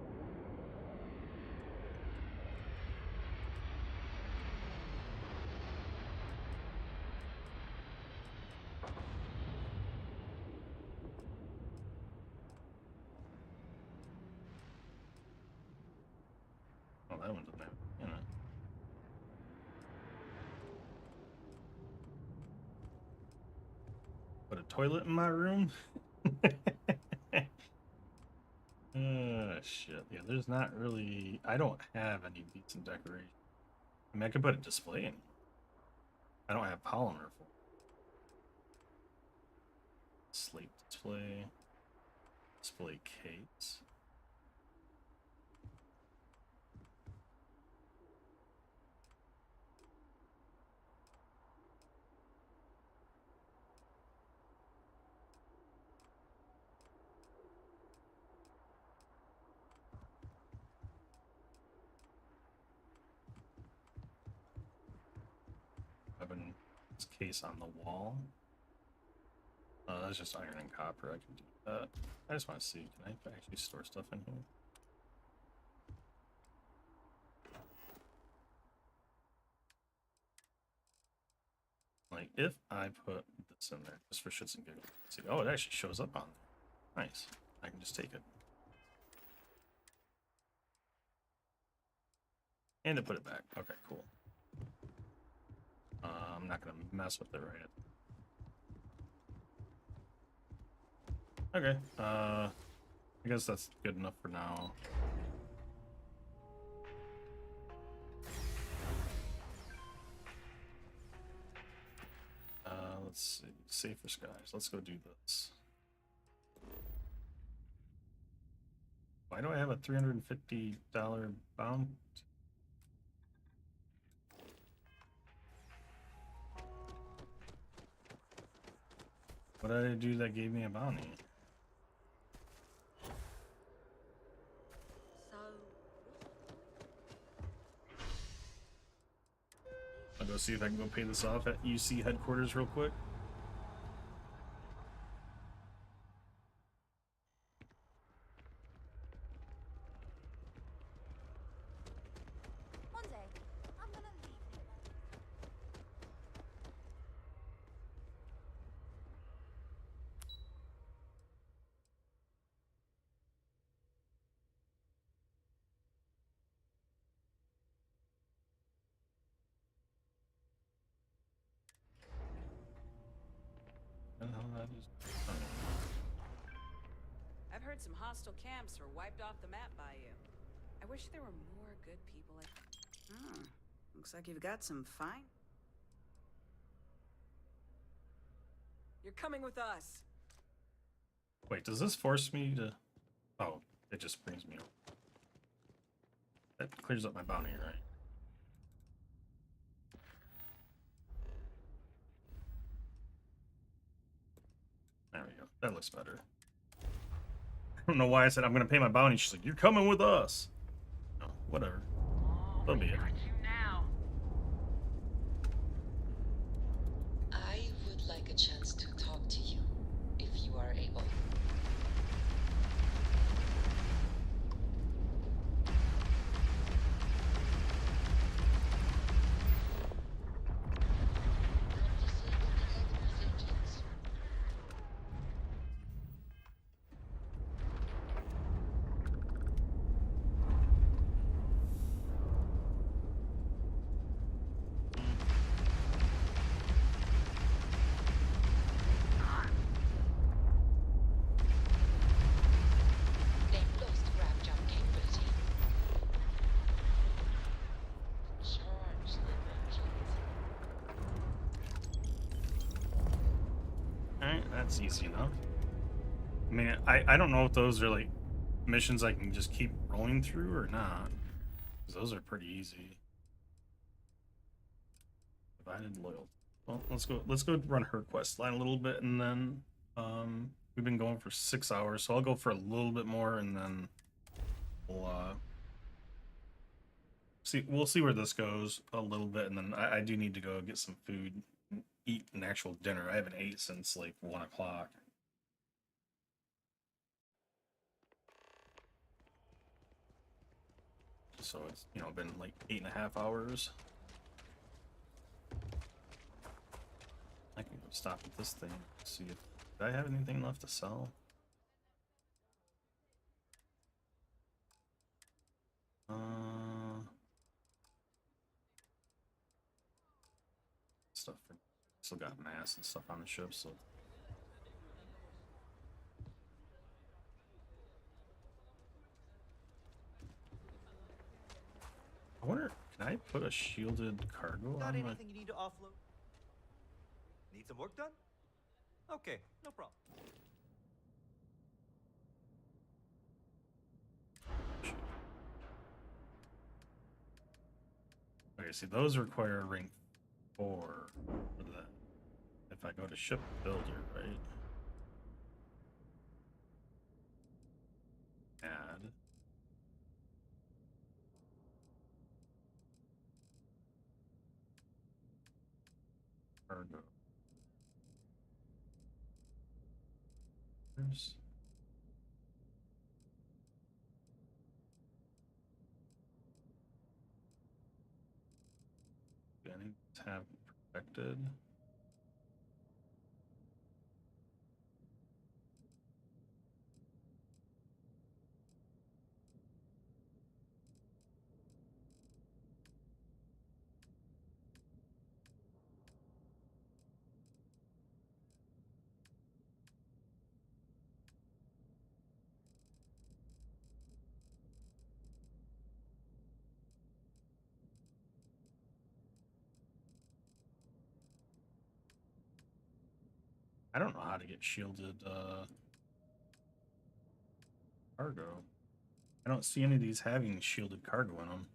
Oh, that one doesn't have, you know. Put a toilet in my room? Shit. Yeah, there's not really... I don't have any decent decoration. I mean, I could put a display in here. I don't have polymer for it. Slate display. Display case. weapon case on the wall. That's just iron and copper. I can do that. I just want to see, can I actually store stuff in here? Like, if I put this in there, just for shits and giggles. See, oh, it actually shows up on there. Nice. I can just take it. And to put it back. Okay, cool. I'm not going to mess with it right now. Okay, I guess that's good enough for now. Let's see, safer skies. Let's go do this. Why do I have a $350 bounty? What did I do that gave me a bounty? I'll go see if I can go pay this off at UC headquarters real quick. One day, I'm gonna leave here. I've heard some hostile camps were wiped off the map by you. I wish there were more good people like that. Looks like you've got some fine. You're coming with us. Wait, does this force me to... Oh, it just brings me up. That clears up my bounty, right? There we go. That looks better. I don't know why I said I'm gonna pay my bounty. She's like, "You're coming with us." No, whatever. So be it. I would like a chance to talk to you, if you are able. Alright, that's easy enough. I mean, I don't know if those are like missions I can just keep rolling through or not. Because those are pretty easy. Divided loyalty. Well, let's go run her quest line a little bit, and then we've been going for 6 hours, so I'll go for a little bit more, and then we'll see where this goes a little bit, and then I do need to go get some food, eat an actual dinner. I haven't ate since like 1 o'clock. So it's, you know, been like 8.5 hours. I can go stop at this thing, see if I have anything left to sell. Stuff for, still got mass and stuff on the ship, so I wonder, can I put a shielded cargo Got on my... anything you need to offload? Need some work done? Okay, no problem. Okay, see, those require rank 4 for that. If I go to ship builder, right? Add. Cargo. There's... Any tab protected. I don't know how to get shielded cargo. I don't see any of these having shielded cargo in them.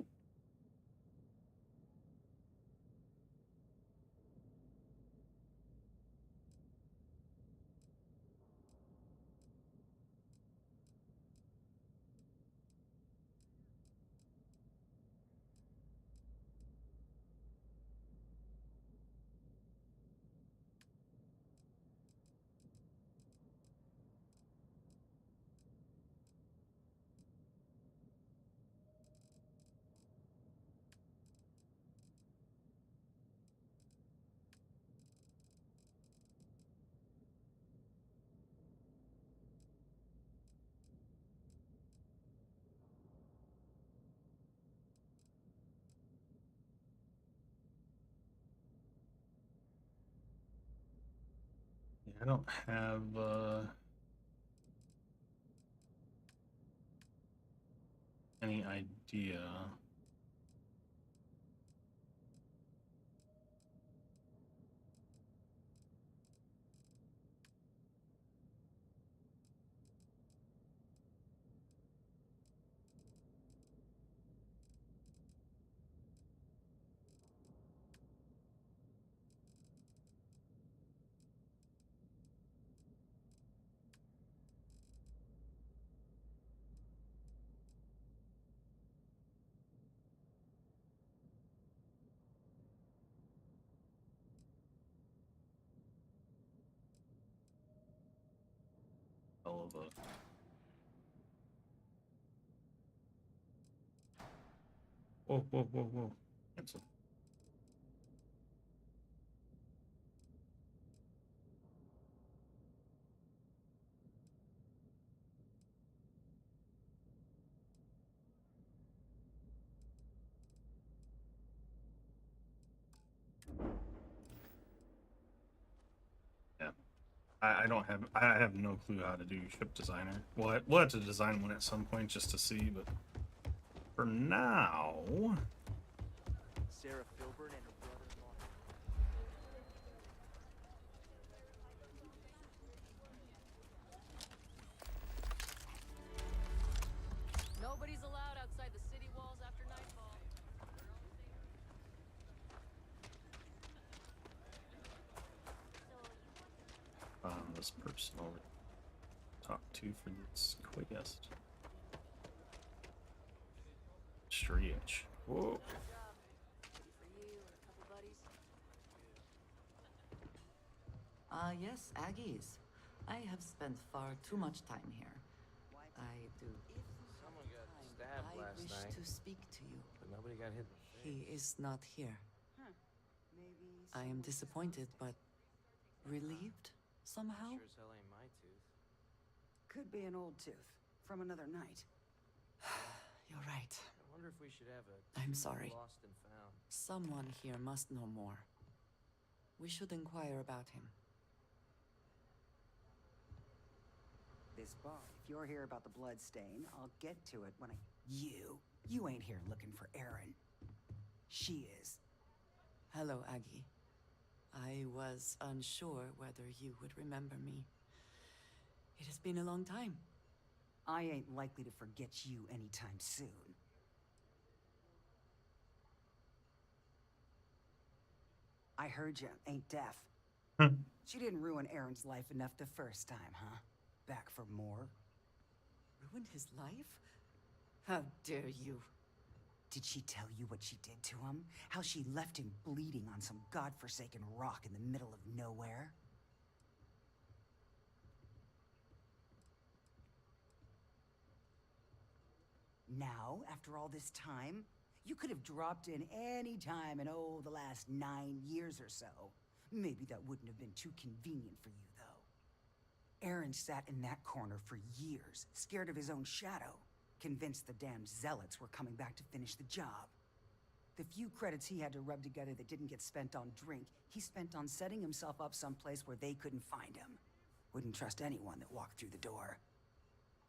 I don't have any idea. All of a... Whoa, whoa, whoa, whoa. Cancel. Yeah. I have no clue how to do ship designer. We'll have to design one at some point just to see, but for now... Sarah Filburn and her brother-in-law. Nobody's allowed outside the city walls after nightfall. This person over talk to for this quest. Strange. Whoa. Yes, Aggies. I have spent far too much time here. I do. Someone got stabbed I last wish night, to speak to you. but nobody got hit in the face. He is not here. I am disappointed, but relieved somehow. Sure as hell ain't my tooth. Could be an old tooth from another night. You're right. I wonder if we should have a I'm tooth sorry. lost and found. Someone here must know more. We should inquire about him. This bar. If you're here about the blood stain, I'll get to it when I... You ain't here looking for Erin. She is. Hello, Aggie. I was unsure whether you would remember me. It has been a long time. I ain't likely to forget you anytime soon. I heard you ain't deaf. She didn't ruin Erin's life enough the first time, huh? Back for more? Ruined his life? How dare you? Did she tell you what she did to him? How she left him bleeding on some godforsaken rock in the middle of nowhere? Now, after all this time, you could have dropped in any time in, the last 9 years or so. Maybe that wouldn't have been too convenient for you, though. Aaron sat in that corner for years, scared of his own shadow, convinced the damn zealots were coming back to finish the job. The few credits he had to rub together that didn't get spent on drink, he spent on setting himself up someplace where they couldn't find him. Wouldn't trust anyone that walked through the door.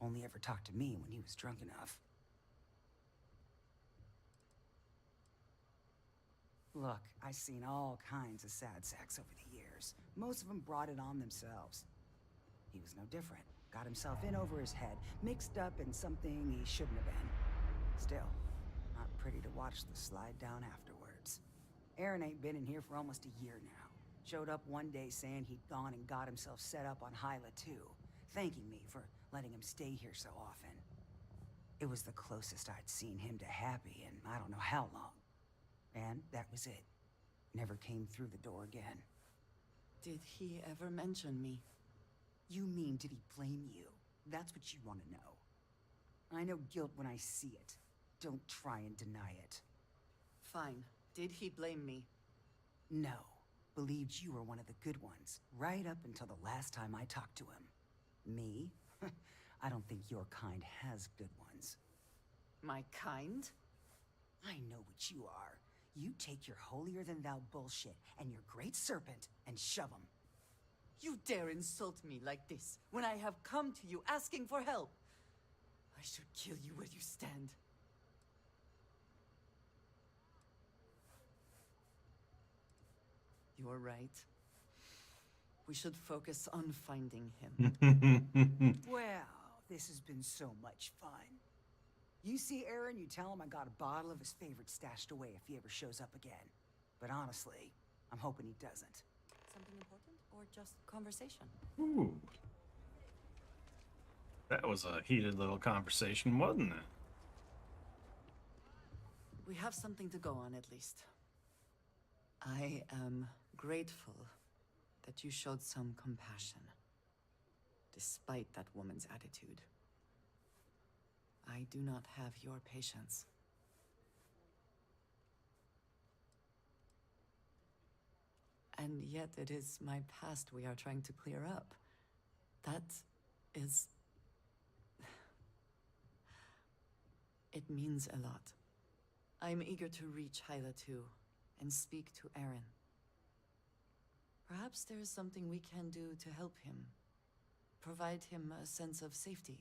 Only ever talked to me when he was drunk enough. Look, I've seen all kinds of sad sacks over the years. Most of them brought it on themselves. He was no different. Got himself in over his head, mixed up in something he shouldn't have been. Still, not pretty to watch the slide down afterwards. Aaron ain't been in here for almost a year now. Showed up one day saying he'd gone and got himself set up on Hyla too, thanking me for letting him stay here so often. It was the closest I'd seen him to happy in I don't know how long. And that was it. Never came through the door again. Did he ever mention me? You mean, did he blame you? That's what you want to know. I know guilt when I see it. Don't try and deny it. Fine. Did he blame me? No. Believed you were one of the good ones, right up until the last time I talked to him. Me? I don't think your kind has good ones. My kind? I know what you are. You take your holier-than-thou bullshit and your great serpent and shove them. You dare insult me like this when I have come to you asking for help. I should kill you where you stand. You're right. We should focus on finding him. Well, this has been so much fun. You see Aaron, you tell him I got a bottle of his favorite stashed away if he ever shows up again. But honestly, I'm hoping he doesn't. Something important or just conversation? Ooh. That was a heated little conversation, wasn't it? We have something to go on at least. I am grateful that you showed some compassion, despite that woman's attitude. I do not have your patience. And yet it is my past we are trying to clear up. That is... It means a lot. I'm eager to reach Hyla too, and speak to Aaron. Perhaps there is something we can do to help him. Provide him a sense of safety.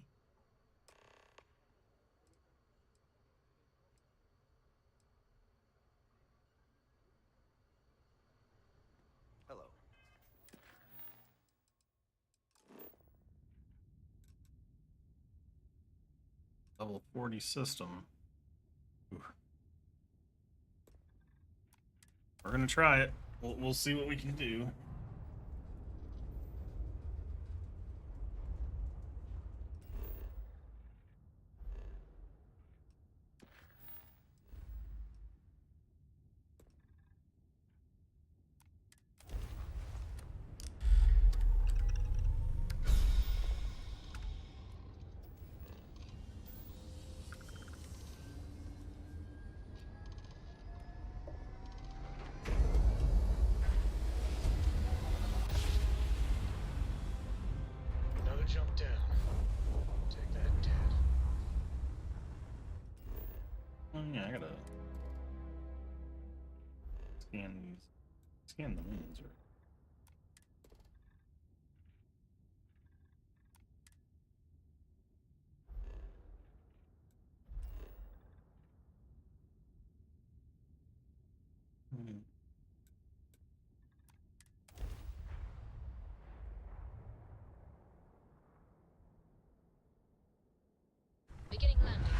Hello. Level 40 system. Ooh. We're gonna try it. We'll see what we can do. Jump down. Take that, Dad. Oh yeah, I gotta scan the wounds, right? Hmm. Beginning landing.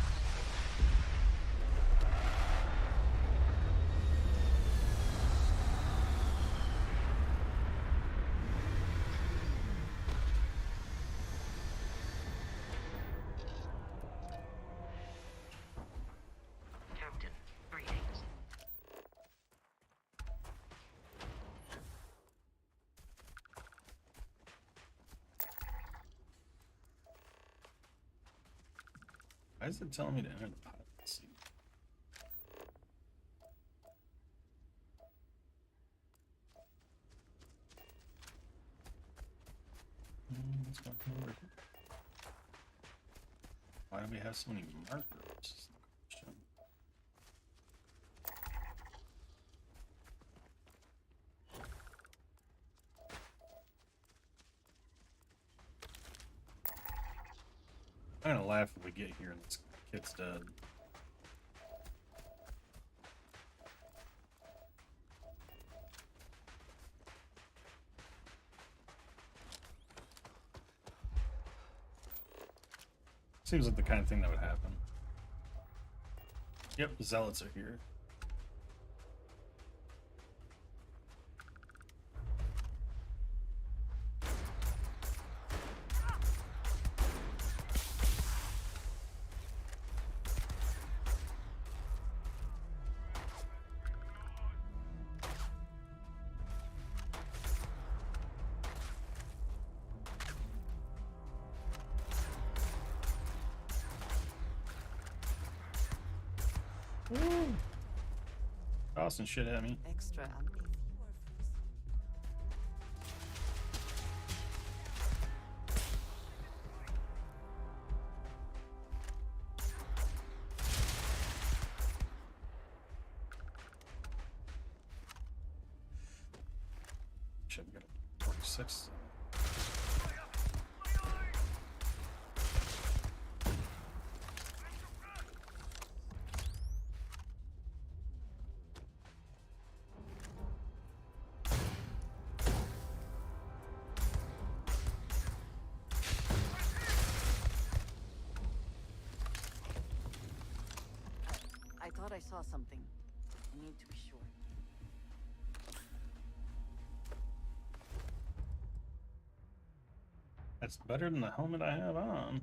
Why is it telling me to enter the pilot seat? What's going on over here? Why do we have so many markers? I'm gonna laugh if we get here and this kid's dead. Seems like the kind of thing that would happen. Yep, the zealots are here. Woo! Tossing shit at me. Extra. Should have got a 46. I thought I saw something. I need to be sure. That's better than the helmet I have on.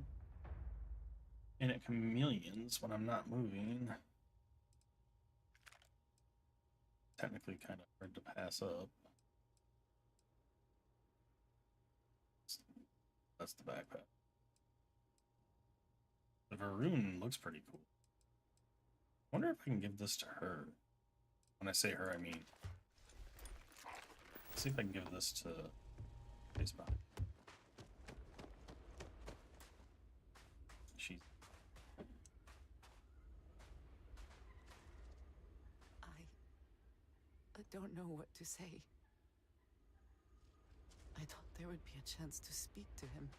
And it chameleons when I'm not moving. Technically kind of hard to pass up. That's the backpack. The Varoon looks pretty cool. I wonder if I can give this to her. When I say her, I mean... Let's see if I can give this to Facebook. She's... I don't know what to say. I thought there would be a chance to speak to him.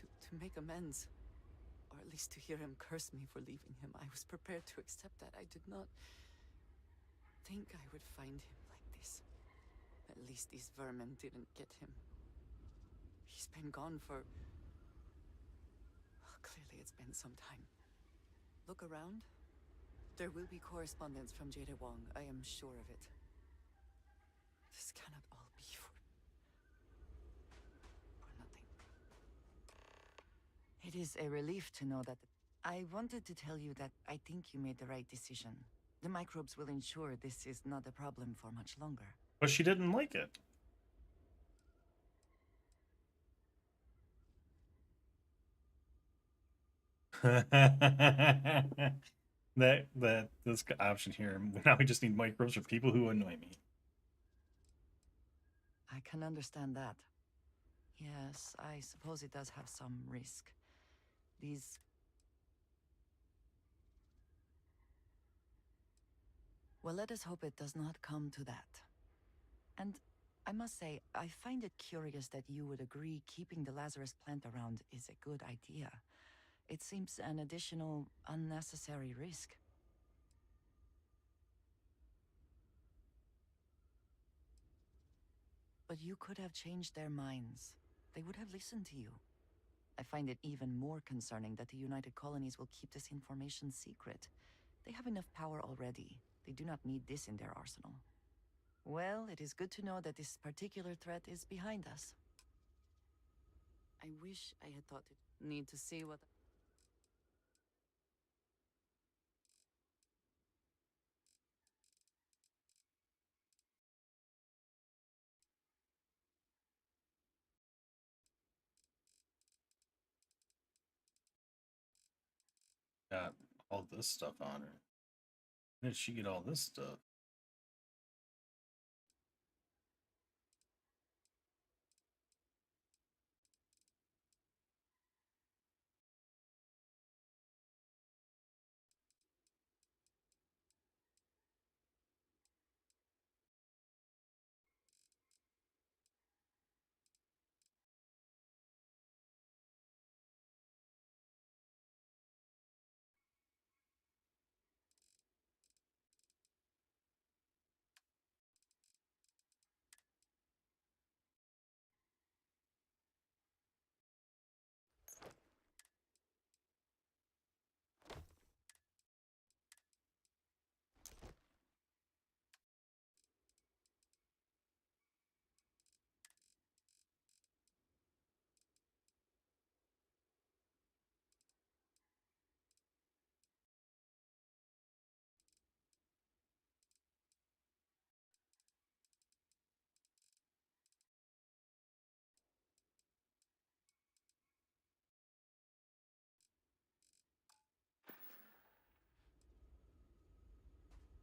To make amends. Or at least to hear him curse me for leaving him. I was prepared to accept that. I did not think I would find him like this. At least these vermin didn't get him. He's been gone for... Well, clearly it's been some time. Look around. There will be correspondence from Jade Wong. I am sure of it. This cannot all be for nothing. It is a relief to know that... I wanted to tell you that I think you made the right decision. The microbes will ensure this is not a problem for much longer. But she didn't like it. This option here. Now we just need microbes for people who annoy me. I can understand that. Yes, I suppose it does have some risk. These... Well, let us hope it does not come to that. And I must say, I find it curious that you would agree keeping the Lazarus plant around is a good idea. It seems an additional, unnecessary risk. But you could have changed their minds. They would have listened to you. I find it even more concerning that the United Colonies will keep this information secret. They have enough power already. They do not need this in their arsenal. Well, it is good to know that this particular threat is behind us. I wish I had thought it. Need to see what... got all this stuff on her. When did she get all this stuff?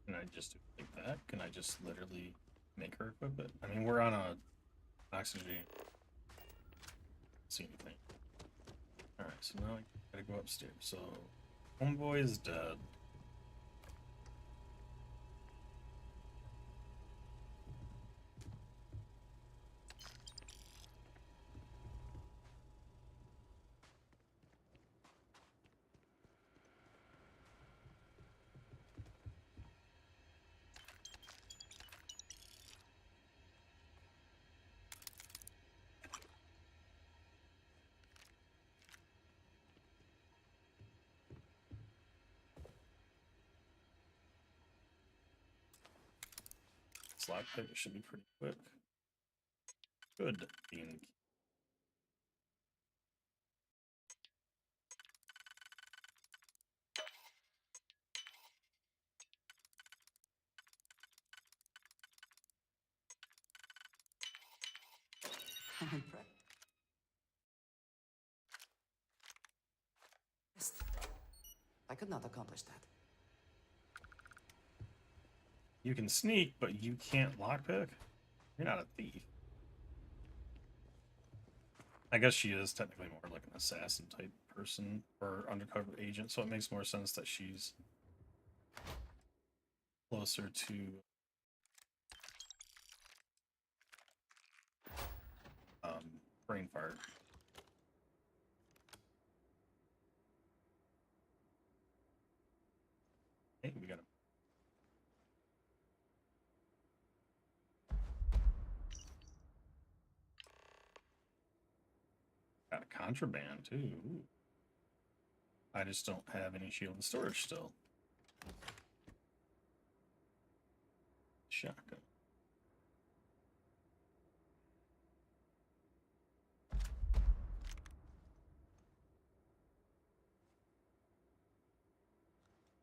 Can I just do it like that? Can I just literally make her equip it? I mean, we're on a oxygen. See anything? All right, so now I gotta go upstairs. So, homeboy is dead. Slot pick should be pretty quick. Good being. I'm impressed. I could not accomplish that. You can sneak, but you can't lockpick? You're not a thief. I guess she is technically more like an assassin type person or undercover agent, so it makes more sense that she's closer to brain fart. Hey, we got a contraband too. Ooh. I just don't have any shield and storage still. Shotgun.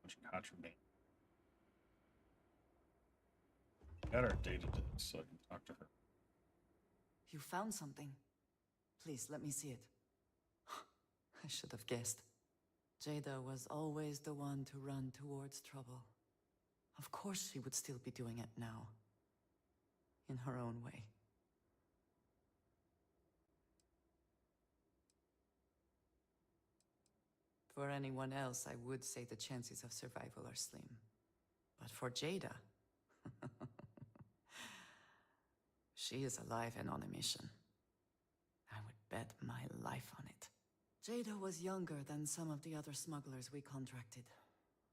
Bunch of contraband. Got our data disk so I can talk to her. You found something. Please, let me see it. I should have guessed. Jada was always the one to run towards trouble. Of course she would still be doing it now. In her own way. For anyone else, I would say the chances of survival are slim. But for Jada... she is alive and on a mission. I would bet my life on it. Jada was younger than some of the other smugglers we contracted.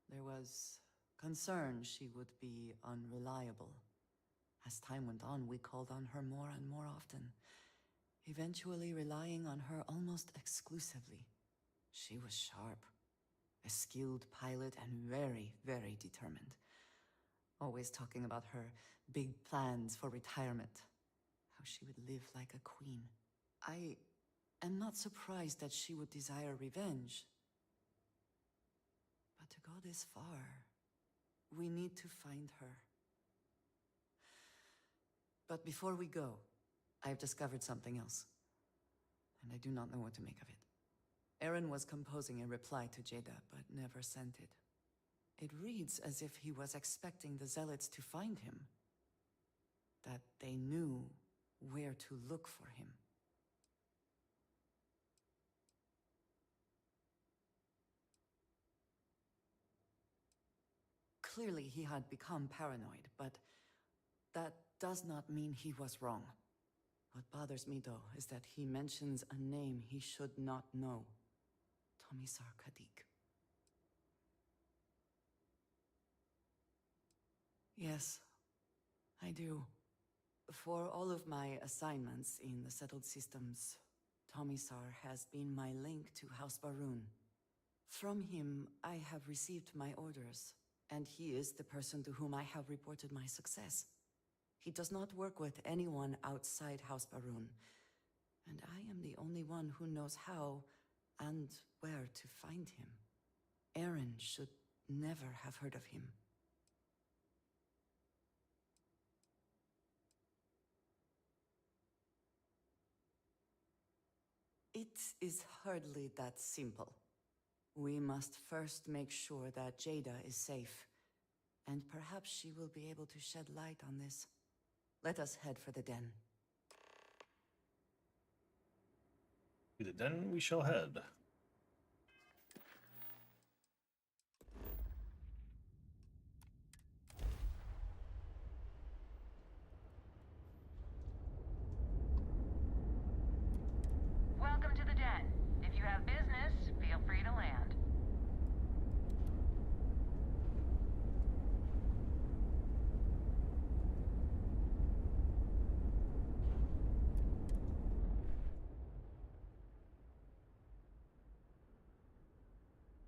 There was concern she would be unreliable. As time went on, we called on her more and more often, eventually relying on her almost exclusively. She was sharp, a skilled pilot and very, very determined. Always talking about her big plans for retirement, how she would live like a queen. I am not surprised that she would desire revenge. But to go this far, we need to find her. But before we go, I've discovered something else. And I do not know what to make of it. Aaron was composing a reply to Jada, but never sent it. It reads as if he was expecting the Zealots to find him. That they knew where to look for him. Clearly he had become paranoid, but that does not mean he was wrong. What bothers me, though, is that he mentions a name he should not know. Tomisar Kadik. Yes, I do. For all of my assignments in the settled systems, Tomisar has been my link to House Baroon. From him, I have received my orders, and he is the person to whom I have reported my success. He does not work with anyone outside House Baroon, and I am the only one who knows how and where to find him. Aaron should never have heard of him. It is hardly that simple. We must first make sure that Jada is safe, and perhaps she will be able to shed light on this. Let us head for the den. To the den we shall head. Welcome to the den. If you have business, feel free to land.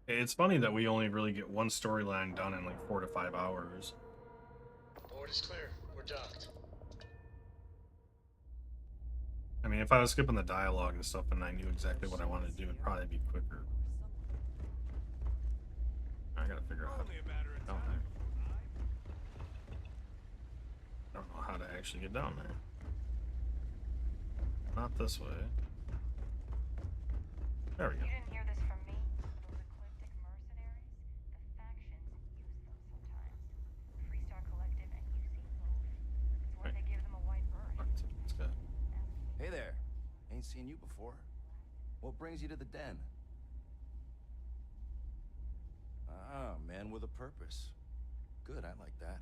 It's funny that we only really get one storyline done in like 4 to 5 hours. Board is clear. We're docked. I mean, if I was skipping the dialogue and stuff and I knew exactly what I wanted to do, it'd probably be quicker. I gotta figure out how to get down there. I don't know how to actually get down there. Not this way. There we go. You didn't hear this from me. Those ecliptic mercenaries, the factions use them sometimes. Freestar Collective and UC both. It's why they give them a wide berth. Let's go. Hey there. Ain't seen you before. What brings you to the den? Ah, man with a purpose. Good, I like that.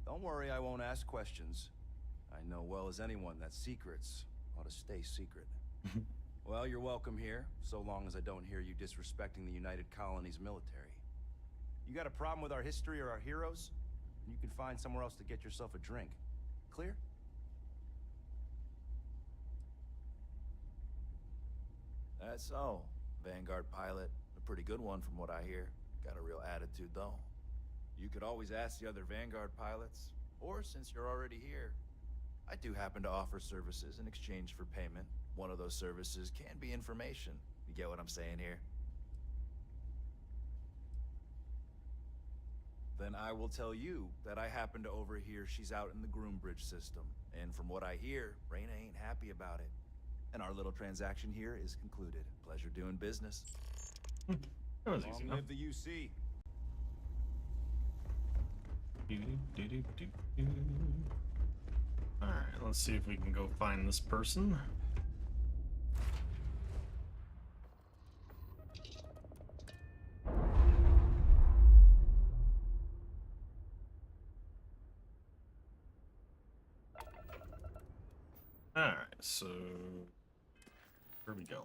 Don't worry, I won't ask questions. I know well as anyone that secrets ought to stay secret. Well, you're welcome here, so long as I don't hear you disrespecting the United Colonies military. You got a problem with our history or our heroes? You can find somewhere else to get yourself a drink. Clear? That's so. Vanguard pilot. A pretty good one from what I hear. Got a real attitude, though. You could always ask the other Vanguard pilots. Or, since you're already here, I do happen to offer services in exchange for payment. One of those services can be information. You get what I'm saying here? Then I will tell you that I happen to overhear she's out in the Groombridge system. And from what I hear, Reyna ain't happy about it. And our little transaction here is concluded. Pleasure doing business. That was easy enough. Live the UC. Alright, let's see if we can go find this person. Alright, so where are we going?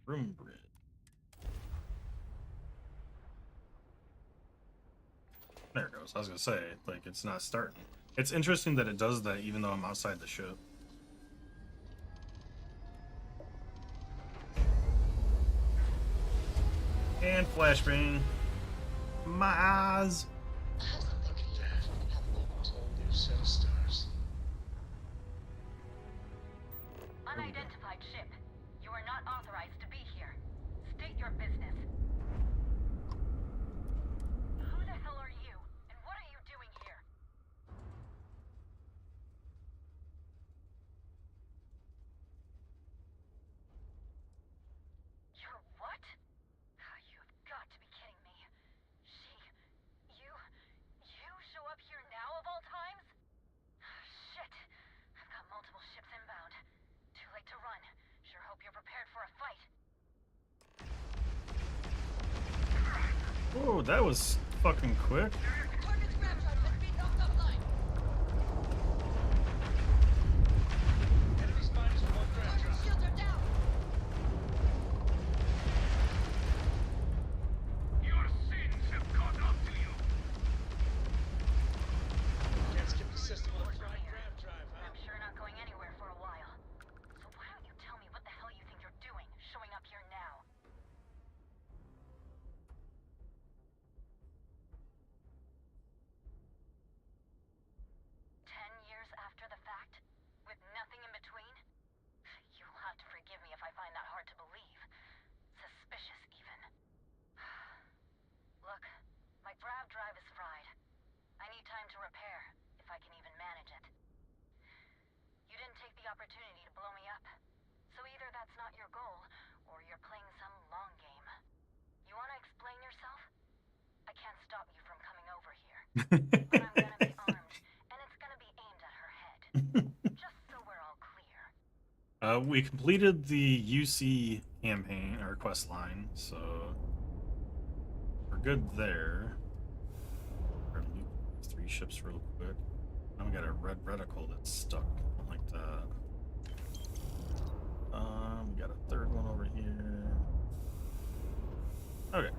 Room bridge. There it goes. I was gonna say, like, it's not starting. It's interesting that it does that even though I'm outside the ship. And flashbang. My eyes. A whole new set of stars. Unidentified ship. You are not authorized to be here. State your business. Who the hell are you? And what are you doing here? for a fight. Oh, that was fucking quick. Target's grav drive has been knocked offline. Enemy spiders from one grav Target drive. shields are down. Your sins have caught up to you. Can't skip the system with a fried grav drive, huh? I'm sure not going anywhere for a while. So why don't you tell me what the hell you think you're doing, showing up here now? Years after the fact? With nothing in between? You'll have to forgive me if I find that hard to believe. Suspicious, even. Look, my grav drive is fried. I need time to repair, if I can even manage it. You didn't take the opportunity to blow me up. So either that's not your goal, or you're playing some long game. You want to explain yourself? I can't stop you from coming over here. But I'm gonna be armed, and it's gonna be aimed at her head. Just so we're all clear. We completed the UC campaign, or quest line, so we're good there. We're gonna loot these 3 ships real quick. Now we got a red reticle that's stuck. I don't like that. We got a 3rd one over here. Okay.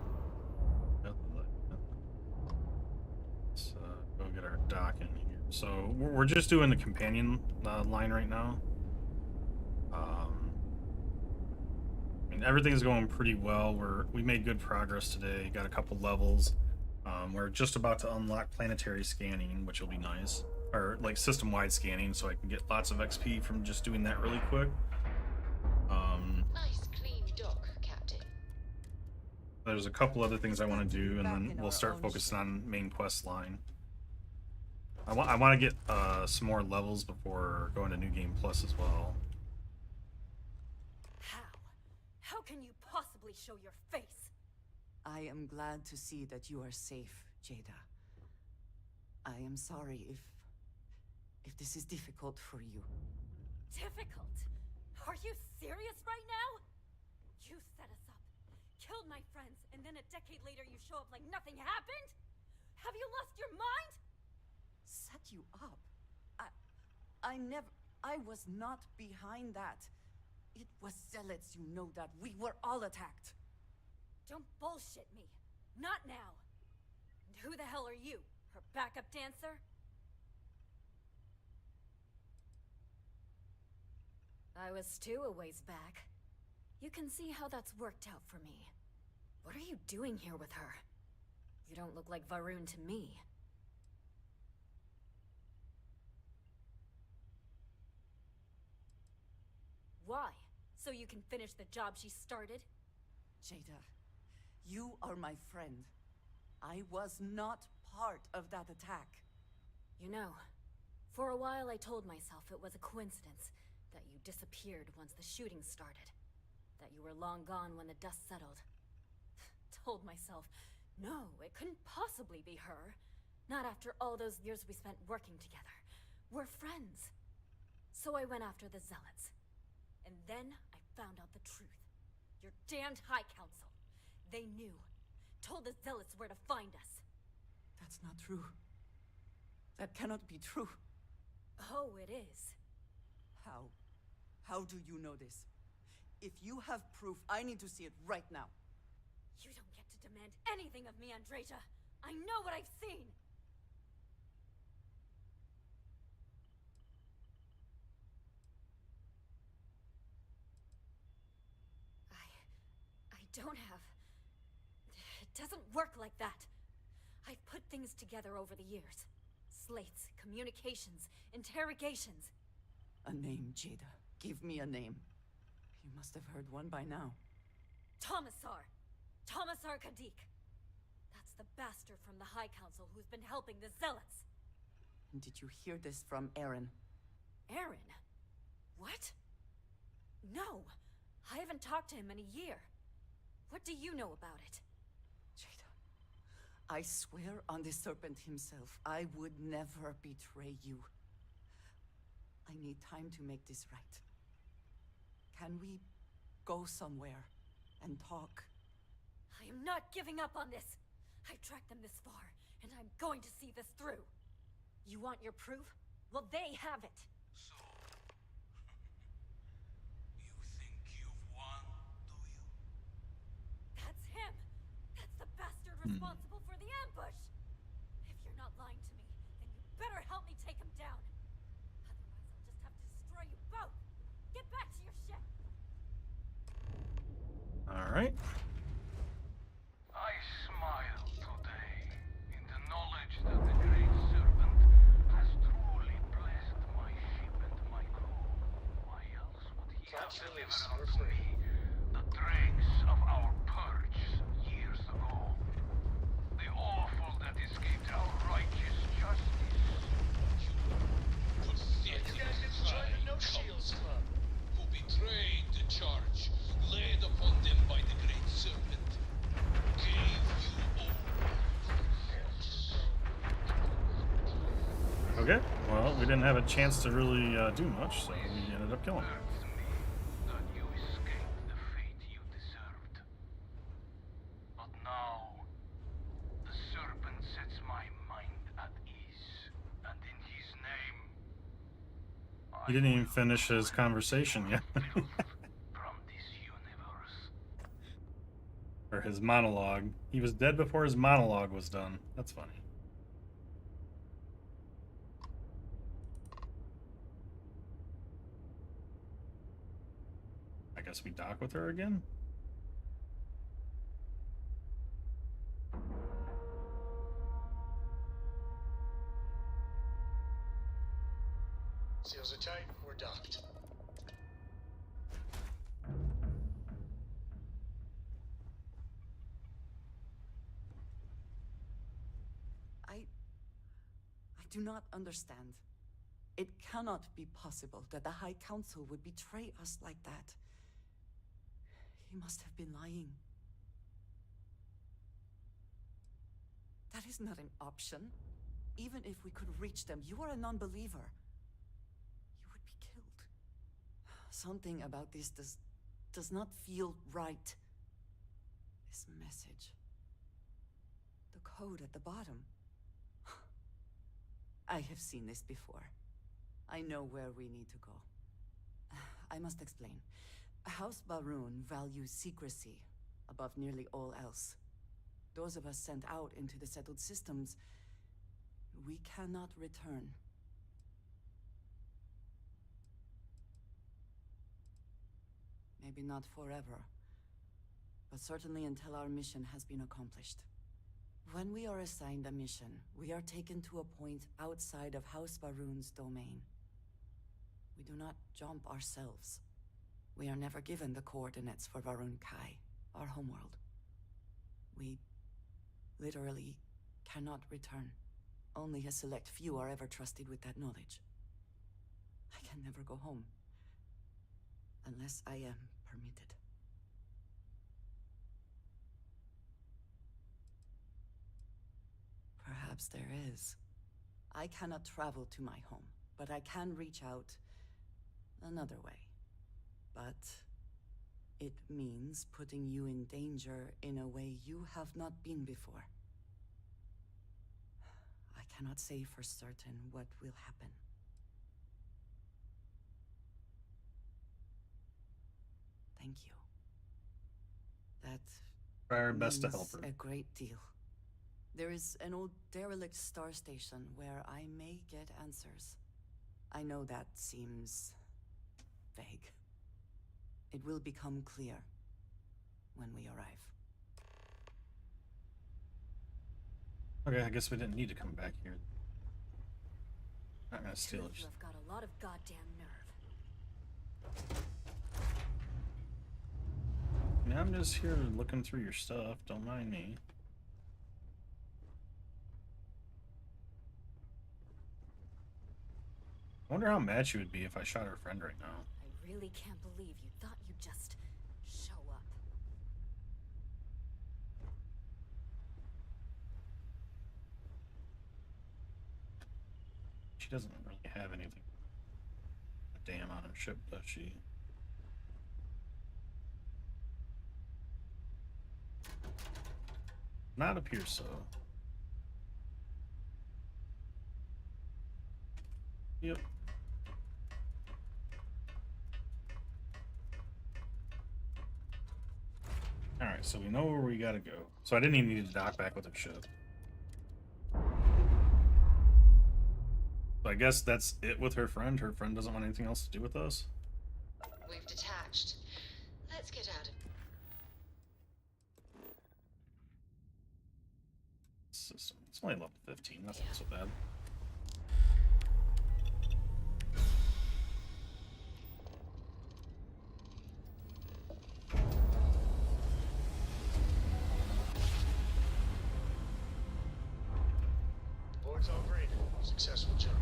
Let's go get our dock in here. So we're just doing the companion line right now. I mean, everything's going pretty well. We made good progress today. Got a couple levels. We're just about to unlock planetary scanning, which will be nice, or like system-wide scanning, so I can get lots of XP from just doing that really quick. Nice clean dock, Captain. There's a couple other things I want to do, and then we'll start focusing on main quest line. I want to get some more levels before going to New Game Plus as well. How can you possibly show your face? I am glad to see that you are safe, Jada. I am sorry if this is difficult for you. Difficult? Are you serious right now? You set us up, killed my friends, and then a decade later you show up like nothing happened? Have you lost your mind? Set you up? I was not behind that. It was Zealots, you know that. We were all attacked. Don't bullshit me. Not now. And who the hell are you? Her backup dancer? I was too a ways back. You can see how that's worked out for me. What are you doing here with her? You don't look like Varun to me. Why? So you can finish the job she started? Jada, you are my friend. I was not part of that attack. You know, for a while I told myself it was a coincidence that you disappeared once the shooting started. That you were long gone when the dust settled. Told myself, no, it couldn't possibly be her. Not after all those years we spent working together. We're friends. So I went after the Zealots. And then I found out the truth. Your damned High Council. They knew. Told the Zealots where to find us. That's not true. That cannot be true. Oh, it is. How? How do you know this? If you have proof, I need to see it right now. You don't get to demand anything of me, Andreja. I know what I've seen. I don't have... It doesn't work like that. I've put things together over the years. Slates, communications, interrogations. A name, Jada. Give me a name. You must have heard one by now. Tomasar. Tomasar Kadik. That's the bastard from the High Council who's been helping the Zealots. Did you hear this from Aaron? Aaron? What? No. I haven't talked to him in a year. What do you know about it? Jada, I swear on the Serpent himself, I would never betray you. I need time to make this right. Can we go somewhere and talk. I am not giving up on this. I tracked them this far, and I'm going to see this through. You want your proof? Well, they have it. So, you think you've won, do you? That's him! That's the bastard responsible for the ambush! If you're not lying to me, then you better help me take him down. Otherwise, I'll just have to destroy you both. Get back to your ship! All right. I smile today in the knowledge that the Great Serpent has truly blessed my ship and my crew. Why else would he have delivered unto me the dregs of our purge years ago? The awful that escaped our righteous justice. You guys didn't join the No Shields Club. Who betrayed the charge laid upon them by the Great Serpent. Gave you over. Okay. Well, we didn't have a chance to really do much, so we ended up killing him. That you escaped the fate you deserved. But now, the Serpent sets my mind at ease, and in his name, He didn't even finish his conversation yet. from this universe. Or his monologue. He was dead before his monologue was done. That's funny. I guess we dock with her again? Seals are tight. We're docked. I do not understand. It cannot be possible that the High Council would betray us like that. He must have been lying. That is not an option. Even if we could reach them, you are a non-believer. You would be killed. Something about this does not feel right. This message. The code at the bottom. I have seen this before. I know where we need to go. I must explain. House Baroon values secrecy above nearly all else. Those of us sent out into the settled systems, we cannot return. Maybe not forever, but certainly until our mission has been accomplished. When we are assigned a mission, we are taken to a point outside of House Baroon's domain. We do not jump ourselves. We are never given the coordinates for Varun Kai, our homeworld. We literally cannot return. Only a select few are ever trusted with that knowledge. I can never go home. Unless I am permitted. Perhaps there is. I cannot travel to my home, but I can reach out another way. But it means putting you in danger in a way you have not been before. I cannot say for certain what will happen. Thank you. That Try our best to means help her. a great deal. There is an old derelict star station where I may get answers. I know that seems vague. It will become clear when we arrive. Okay, I guess we didn't need to come back here. Not gonna steal it. You have got a lot of goddamn nerve. Yeah, I'm just here looking through your stuff. Don't mind me. I wonder how mad she would be if I shot her friend right now. I really can't believe you thought you'd just show up. She doesn't really have anything damn on her ship, does she? Not appear so. Yep. Alright, so we know where we gotta go. So I didn't even need to dock back with her ship. So I guess that's it with her friend. Her friend doesn't want anything else to do with us. We've detached. Let's get out of System. It's only level 15. That's not so bad. Board's all green. Successful jump.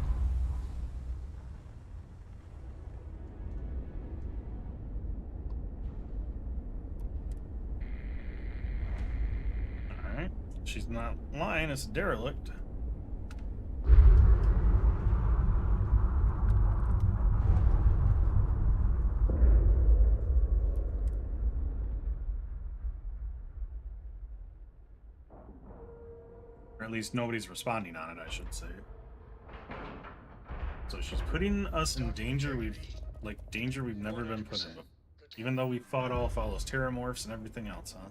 Alright. She's not lying. It's a derelict. Or at least nobody's responding on it, I should say. So she's putting us in danger we've never been put in before. Even though we fought off all those terramorphs and everything else, huh?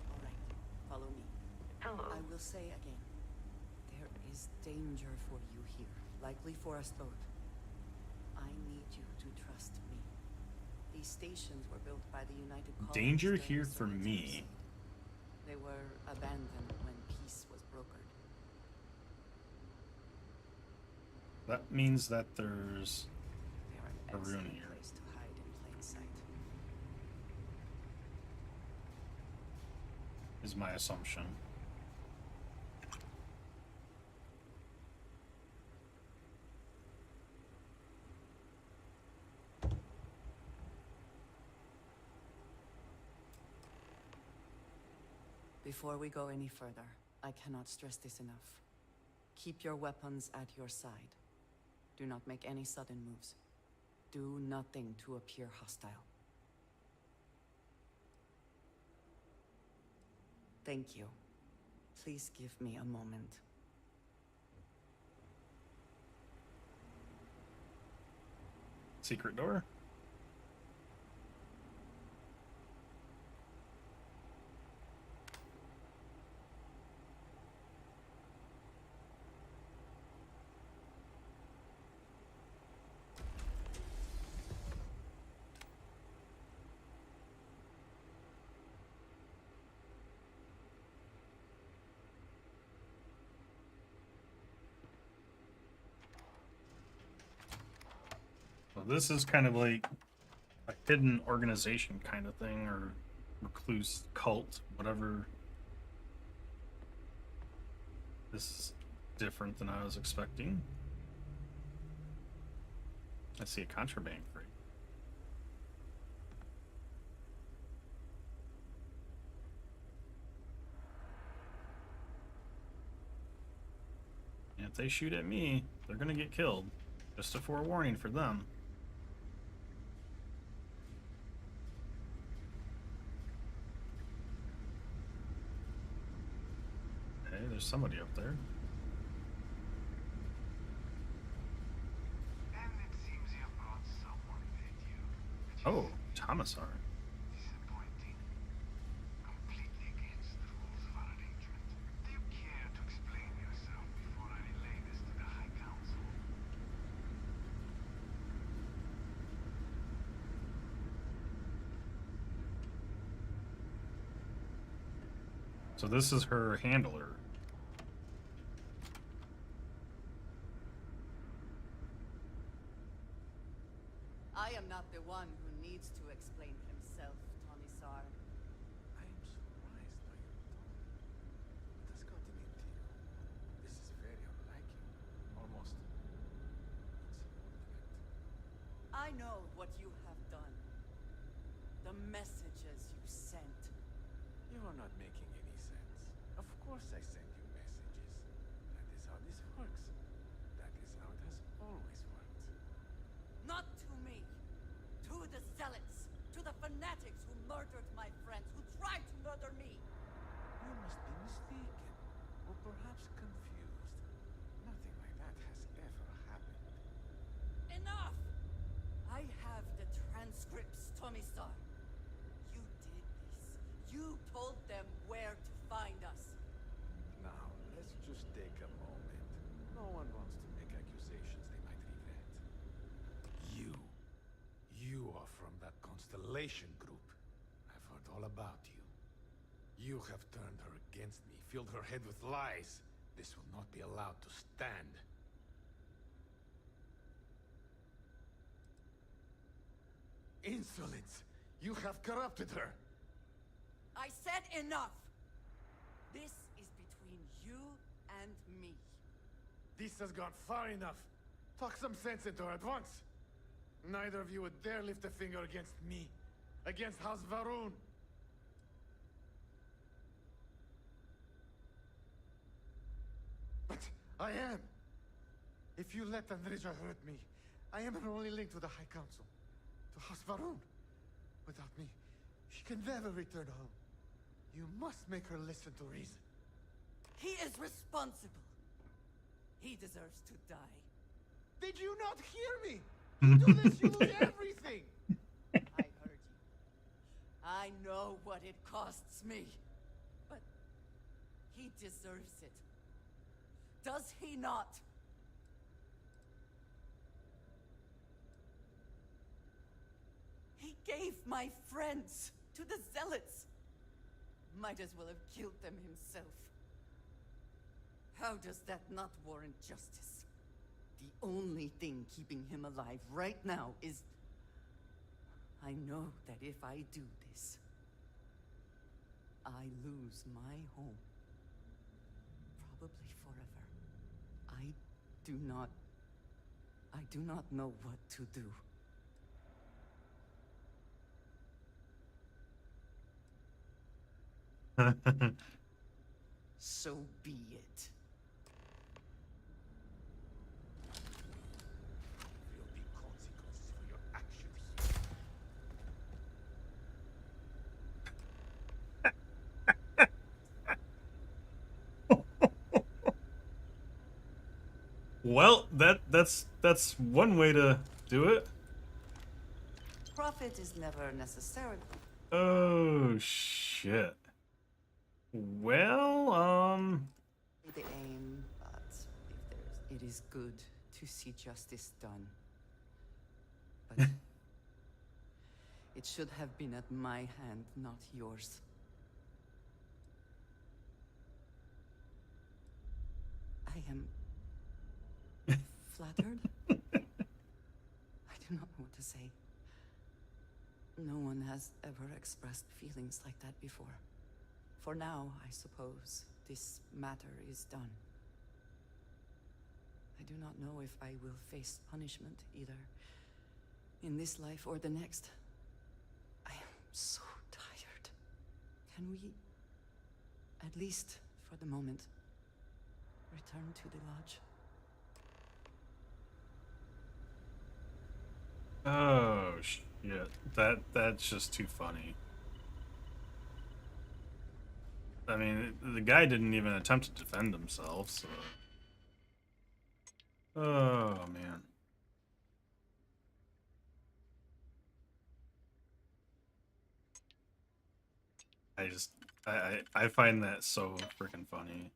Alright, follow me. Hello. I will say again, there is danger for you here, likely for us both. I need you to trust me. These stations were built by the United Colonies. Danger during here the for Soviet me. Crusade. They were abandoned when peace was brokered. That means that there's They are an a rune excellent here. place to hide in plain sight. Is my assumption. Before we go any further, I cannot stress this enough. Keep your weapons at your side. Do not make any sudden moves. Do nothing to appear hostile. Thank you. Please give me a moment. Secret door? So this is kind of like a hidden organization kind of thing, or recluse cult, whatever. This is different than I was expecting. I see a contraband crate. And if they shoot at me, they're gonna get killed. Just a forewarning for them. Okay, there's somebody up there. And it seems you brought someone with you. Oh, Thomasar. Disappointing. Completely against the rules of our arrangement. Do you care to explain yourself before I relay this to the High Council? So this is her handler. I am not the one who needs to explain himself, Thomasar. I am surprised by your tone. What has gotten into you? This is very unlike you. Almost insubordinate. I know what you have done. The messages you sent. You are not making any sense. Of course I send you messages. That is how this works. That is how it has always worked. Not to me. To the zealots. To the fanatics who murdered my friends, who tried to murder me. must be mistaken, or perhaps confused. Nothing like that has ever happened. Enough! I have the transcripts, Tommy Star. You did this. You told them where to find us. Now, let's just take a moment. No one wants to make accusations they might regret. You are from that Constellation group. I've heard all about you. You have turned her against me, filled her head with lies. This will not be allowed to stand. Insolence! You have corrupted her! I said enough! This is between you and me. This has gone far enough. Talk some sense into her at once. Neither of you would dare lift a finger against me. Against House Varun. But I am. If you let Andreja hurt me, I am her only link to the High Council. To House Varun. Without me, she can never return home. You must make her listen to reason. He is responsible. He deserves to die. Did you not hear me? You do this, you lose everything! I heard you. I know what it costs me. But he deserves it. Does he not? He gave my friends to the Zealots. Might as well have killed them himself. How does that not warrant justice? The only thing keeping him alive right now is... I know that if I do this, I lose my home. Probably forever. I do not know what to do. So be it. There will be consequences for your actions. Well, that's one way to do it. Profit is never necessarily. Oh shit. Well, The aim, but it is good to see justice done. But it should have been at my hand, not yours. I am flattered. I do not know what to say. No one has ever expressed feelings like that before. For now, I suppose, this matter is done. I do not know if I will face punishment, either in this life or the next. I am so tired. Can we, at least for the moment, return to the lodge? oh shit. That's just too funny. I mean, the guy didn't even attempt to defend himself, so... Oh, man. I find that so freaking funny.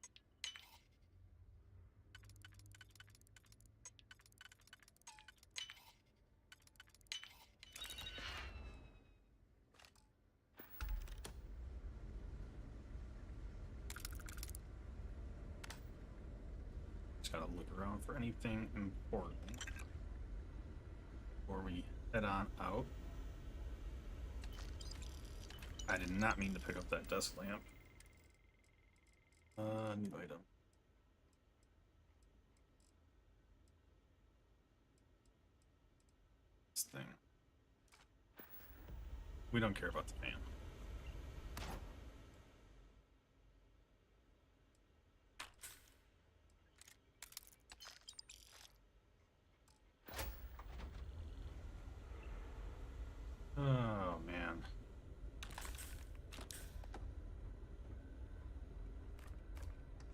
Just gotta look around for anything important before we head on out. I did not mean to pick up that desk lamp. New item. This thing. We don't care about the fan. Oh, man.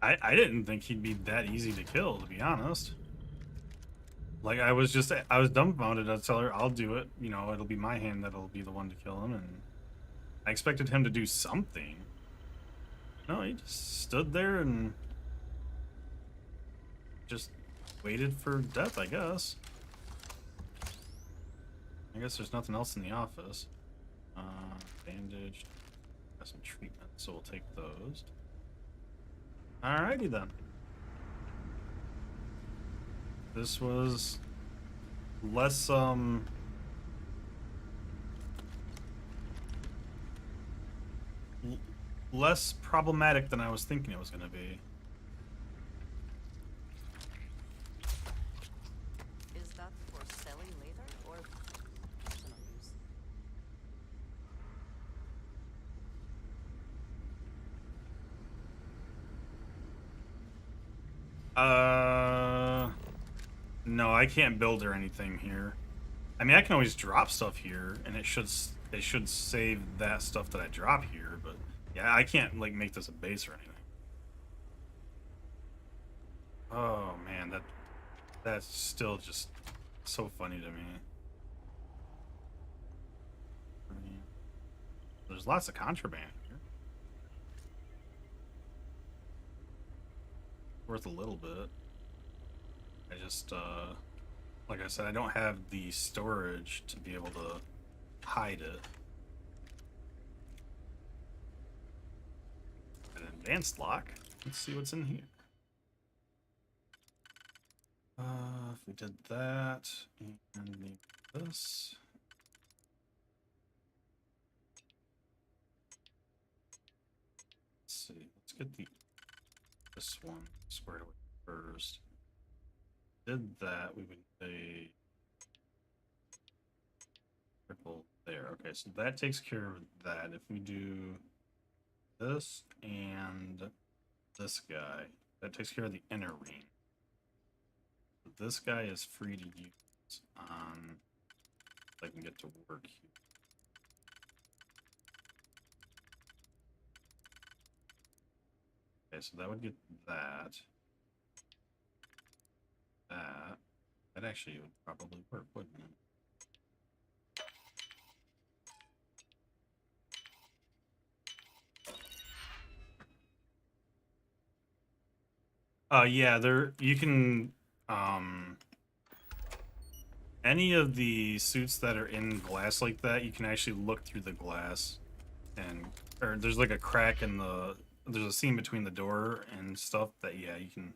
I didn't think he'd be that easy to kill, to be honest. Like, I was dumbfounded. I'd tell her, I'll do it. You know, it'll be my hand that'll be the one to kill him. And I expected him to do something. No, he just stood there and just waited for death, I guess. I guess there's nothing else in the office. Bandaged. Got some treatment, so we'll take those. Alrighty then. This was less less problematic than I was thinking it was gonna be. Is that for selling later or personal use? No, I can't build or anything here. I mean, I can always drop stuff here, and it should save that stuff that I drop here. But yeah, I can't like make this a base or anything. Oh man, that's still just so funny to me. I mean, there's lots of contraband here. Worth a little bit. I just, like I said, I don't have the storage to be able to hide it. An advanced lock. Let's see what's in here. If we did that and leave this. Let's see. Let's get this one squared away first. Did that, we would say triple there. Okay, so that takes care of that. If we do this and this guy, that takes care of the inner ring. This guy is free to use on, if I can get to work here. Okay, so that would get that. That actually would probably work, wouldn't it? Yeah, you can, any of the suits that are in glass like that, you can actually look through the glass or there's like a crack in there's a seam between the door and stuff that, yeah, you can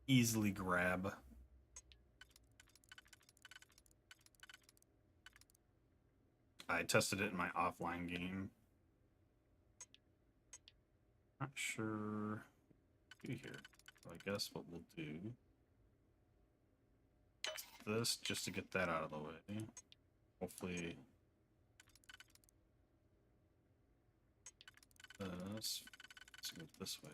easily grab. I tested it in my offline game. Not sure what to do here. So I guess what we'll do this just to get that out of the way. Hopefully let's go this way.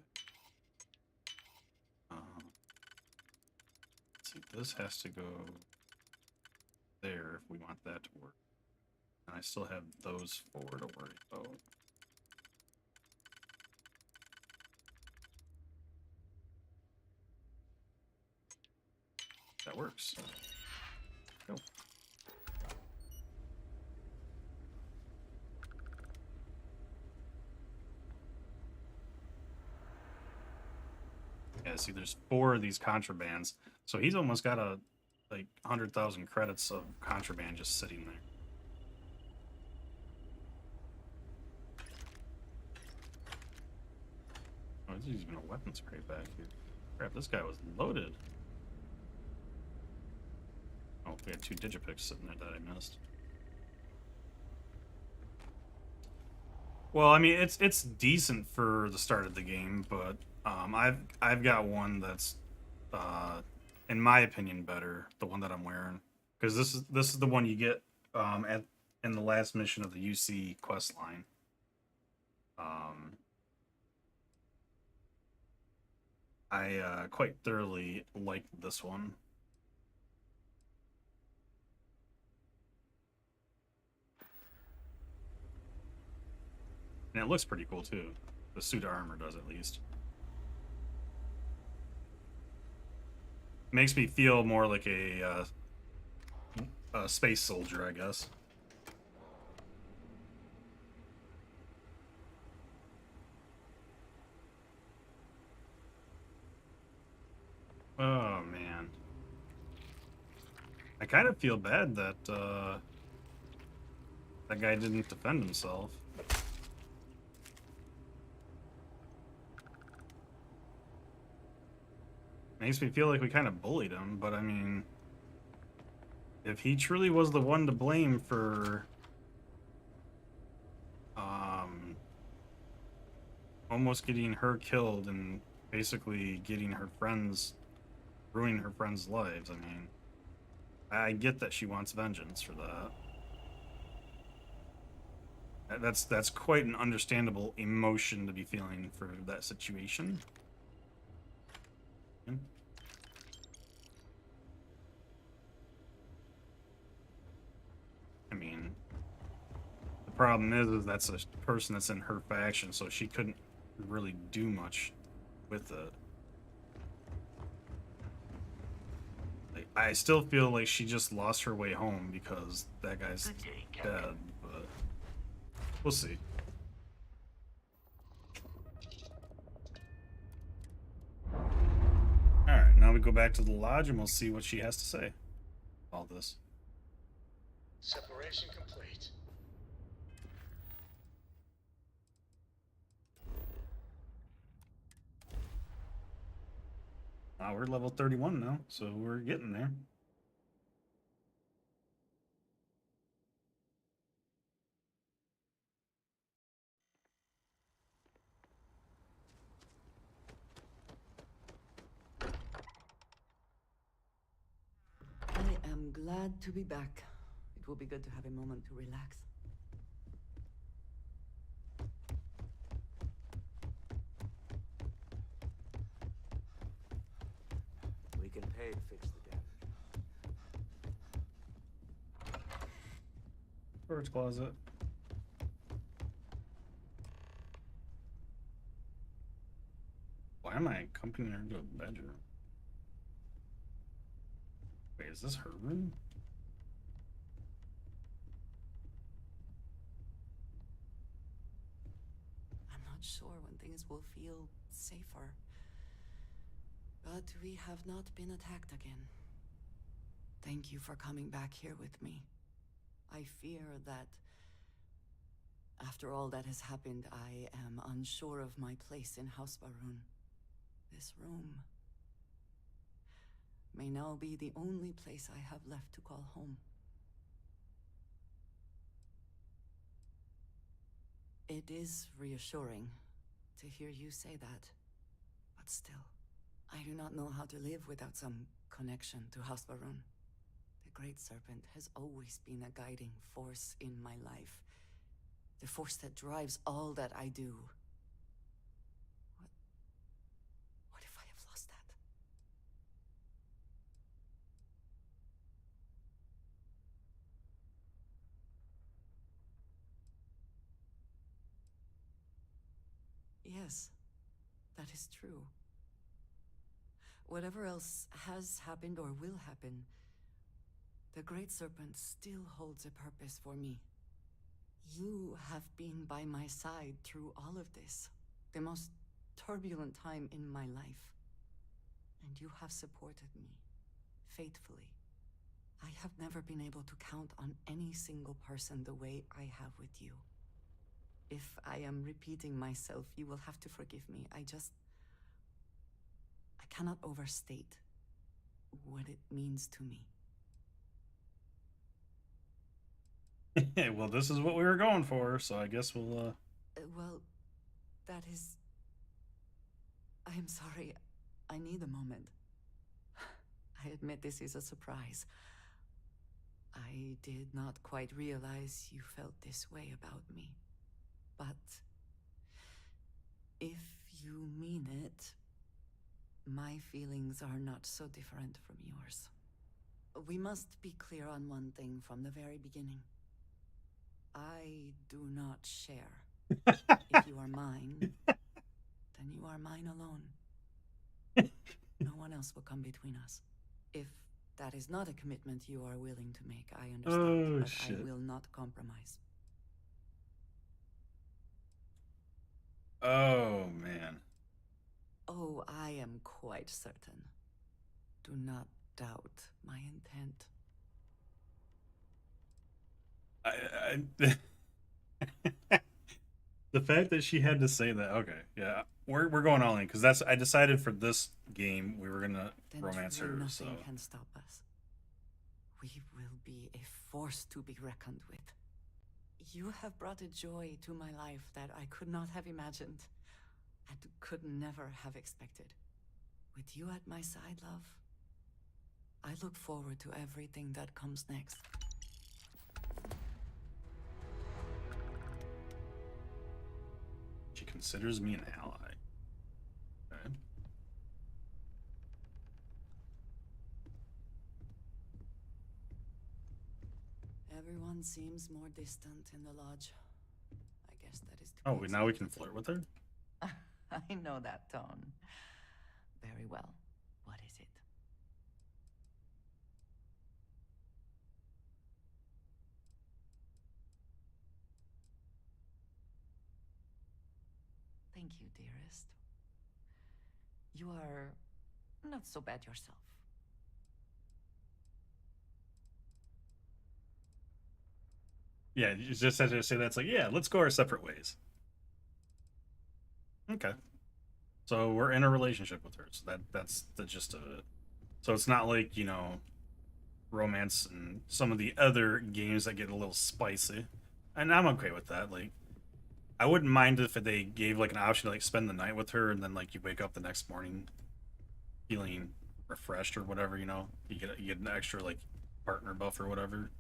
Let's see, this has to go there if we want that to work. And I still have those four to worry about. That works. Go. Yeah, see, there's 4 of these contrabands, so he's almost got like 100,000 credits of contraband just sitting there. Oh, there's even a weapons crate back here. Crap, this guy was loaded. Oh, we had 2 digipicks sitting there that I missed. Well, I mean, it's decent for the start of the game, but I've got one that's in my opinion better, the one that I'm wearing, because this is the one you get in the last mission of the UC quest line. I quite thoroughly like this one. And it looks pretty cool too. The suit of armor does, at least. makes me feel more like a space soldier, I guess. Oh man, I kind of feel bad that that guy didn't defend himself. Makes me feel like we kind of bullied him, but I mean, if he truly was the one to blame for almost getting her killed and basically getting her friends, ruining her friends' lives, I mean, I get that she wants vengeance for that. That's quite an understandable emotion to be feeling for that situation. I mean, the problem is that's a person that's in her faction, so she couldn't really do much with it. Like, I still feel like she just lost her way home because that guy's dead, but we'll see. Alright, now we go back to the lodge and we'll see what she has to say. All this. Separation complete. We're level 31 now, so we're getting there. I am glad to be back. It will be good to have a moment to relax. We can pay to fix the damage. Storage closet. Why am I accompanying her to a bedroom? Wait, is this her room? I'm not sure when things will feel safer. But we have not been attacked again. Thank you for coming back here with me. I fear that after all that has happened, I am unsure of my place in House Baroon. This room may now be the only place I have left to call home. It is reassuring to hear you say that, but still, I do not know how to live without some connection to House Baroon. The Great Serpent has always been a guiding force in my life. The force that drives all that I do. What if I have lost that? Yes, that is true. Whatever else has happened or will happen, the Great Serpent still holds a purpose for me. You have been by my side through all of this, the most turbulent time in my life. And you have supported me, faithfully. I have never been able to count on any single person the way I have with you. If I am repeating myself, you will have to forgive me. I cannot overstate what it means to me. Well, this is what we were going for, so I guess we'll, Well, that is... I am sorry. I need a moment. I admit this is a surprise. I did not quite realize you felt this way about me. But if you mean it, my feelings are not so different from yours. We must be clear on one thing from the very beginning. I do not share. If you are mine, then you are mine alone. No one else will come between us. If that is not a commitment you are willing to make, I understand, Oh, but shit. I will not compromise. Oh, man. Oh, I am quite certain. Do not doubt my intent. The fact that she had to say that, okay, yeah, we're going all in because that's I decided for this game we were gonna Then romance truly her. nothing So can stop us. We will be a force to be reckoned with. You have brought a joy to my life that I could not have imagined, and could never have expected. With you at my side, love, I look forward to everything that comes next. she considers me an ally. Okay. Everyone seems more distant in the lodge. I guess that is to Oh, be now we can expected. flirt with her. I know that tone. Very well. What is it? Thank you, dearest. You are not so bad yourself. Yeah, you just had to say that's like, yeah, let's go our separate ways. Okay. So we're in a relationship with her. So that's the gist of it. So it's not like, romance and some of the other games that get a little spicy. And I'm okay with that. Like, I wouldn't mind if they gave like an option to like spend the night with her and then like you wake up the next morning feeling refreshed or whatever, You get an extra like partner buff or whatever.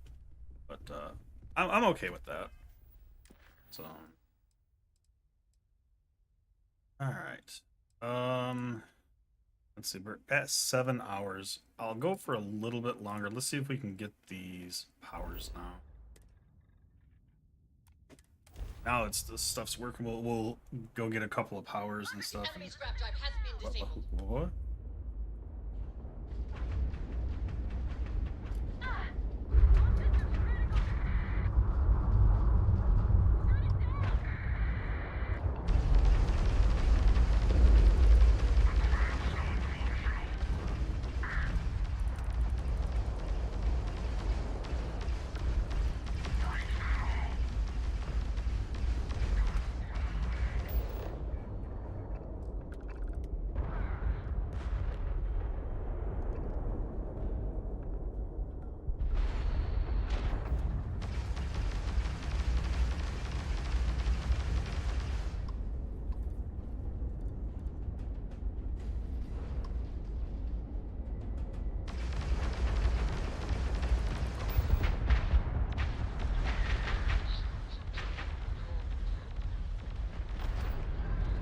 But I'm okay with that. So all right. Let's see, we're at 7 hours. I'll go for a little bit longer. Let's see if we can get these powers now. Now it's the stuff's working. We'll go get a couple of powers and stuff. Enemy scrap drive has been disabled. What?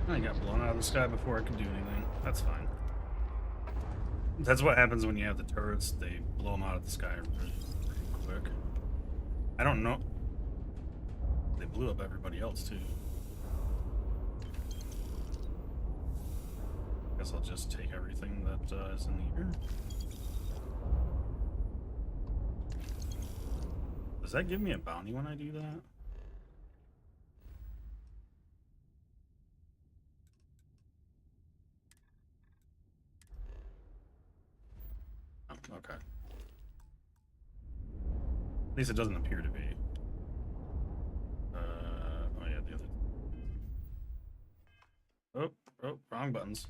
I got blown out of the sky before I could do anything. That's fine. That's what happens when you have the turrets. They blow them out of the sky really quick. I don't know. They blew up everybody else too. Guess I'll just take everything that is in the air. Does that give me a bounty when I do that? Oh, okay. At least it doesn't appear to be. Oh yeah, the other. Oh, wrong buttons.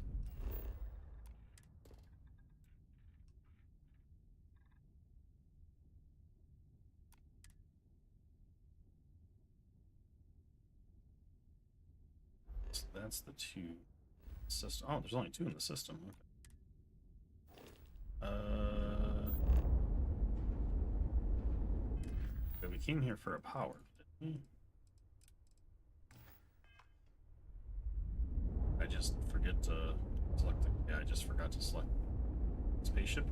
So that's the two system. Oh, there's only two in the system. Okay. We came here for a power, didn't we? I just forget to select the. Yeah, I just forgot to select spaceship.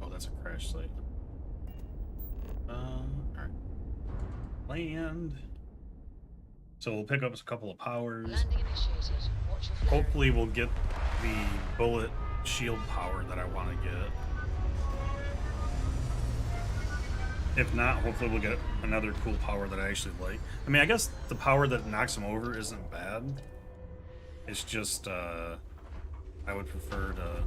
Oh, that's a crash site. Alright. Land. So we'll pick up a couple of powers. Landing initiated. Watch your flare. Hopefully we'll get the bullet shield power that I want to get. If not, hopefully we'll get another cool power that I actually like. I mean, I guess the power that knocks him over isn't bad. It's just, I would prefer to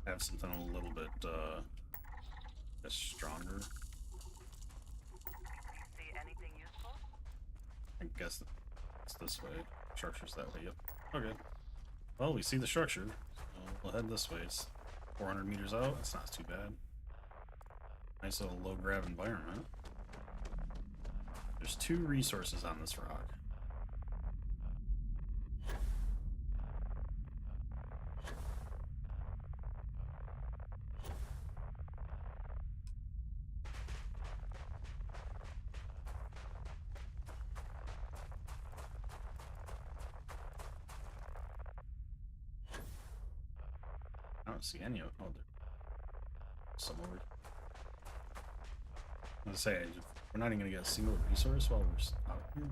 have something a little bit stronger. See anything useful? I guess it's this way. Structure's that way, yep. Okay. Well, we see the structure. So we'll head this way. It's 400 meters out. That's not too bad. Nice little low grav environment. There's 2 resources on this rock. I don't see any of them. Oh, there. Some over. I was gonna say, we're not even gonna get a single resource while we're out here.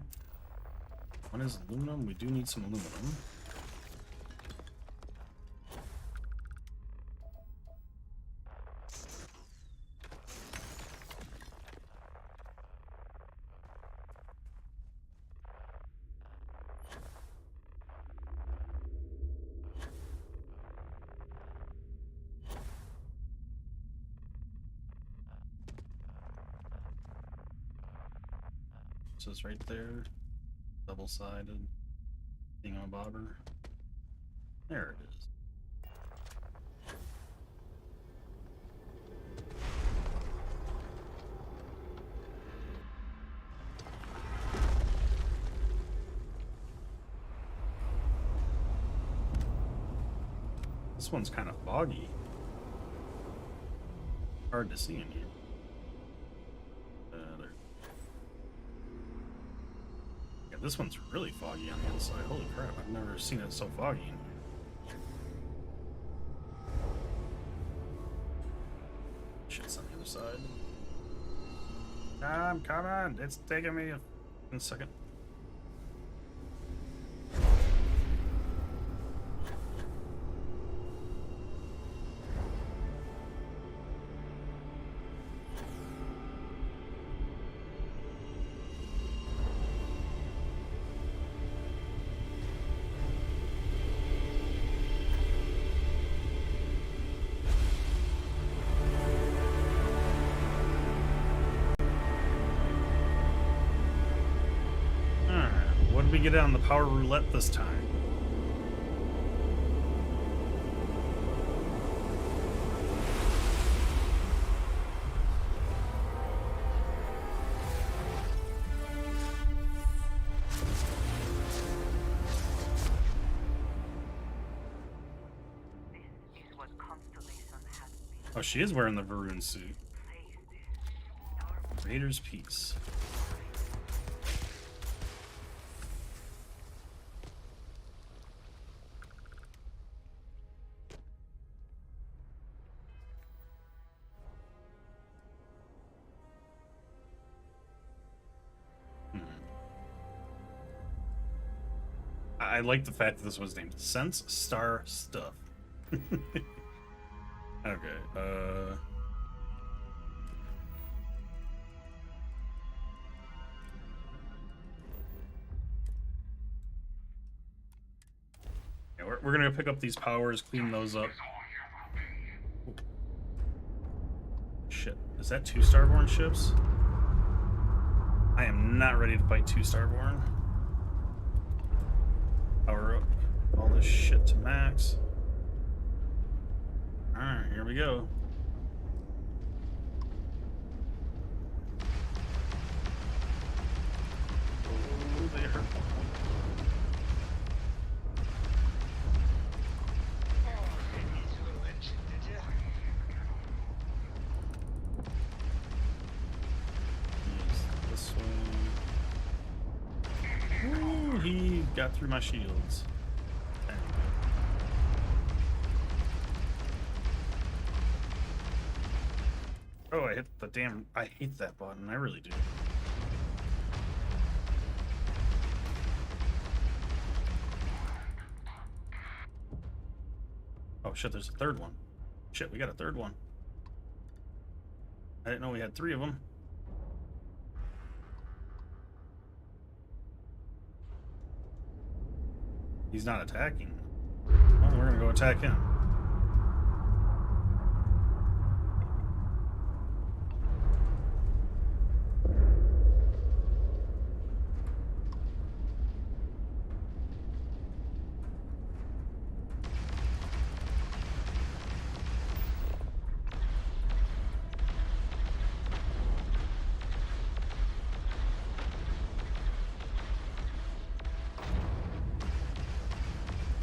One is aluminum. We do need some aluminum. So it's right there, double-sided thingamabobber. There it is. This one's kind of foggy. Hard to see in here. There. Yeah, this one's really foggy on the inside. Holy crap, I've never seen it so foggy in here. Shit's on the other side. I'm coming! It's taking me a second. What did we get on the power roulette this time? Oh, she is wearing the Varun suit. Raider's Peace. I like the fact that this was named Sense Star Stuff. Okay, yeah, we're gonna pick up these powers, clean those up. Ooh. Shit, is that 2 Starborn ships? I am not ready to fight 2 Starborn. Power up all this shit to max. Alright, here we go. Oh, they hurt. This one. Ooh, he got through my shields. Oh, I hit the damn... I hate that button. I really do. Oh shit, there's a third one. Shit, we got a third one. I didn't know we had 3 of them. He's not attacking. Well, we're gonna go attack him.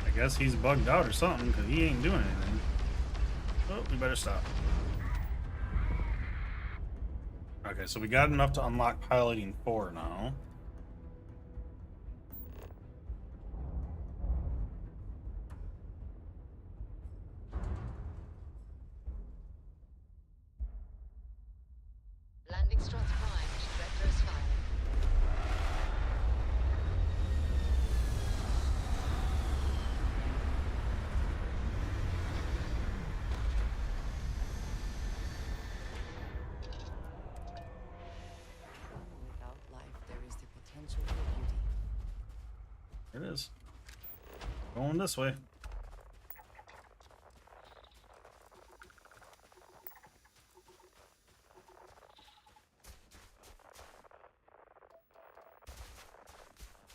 I guess he's bugged out or something because he ain't doing anything. Oh, we better stop. Okay, so we got enough to unlock piloting 4 now. Landing struts primed. Directors firing. Without life, there is the potential for beauty. There it is. Going this way.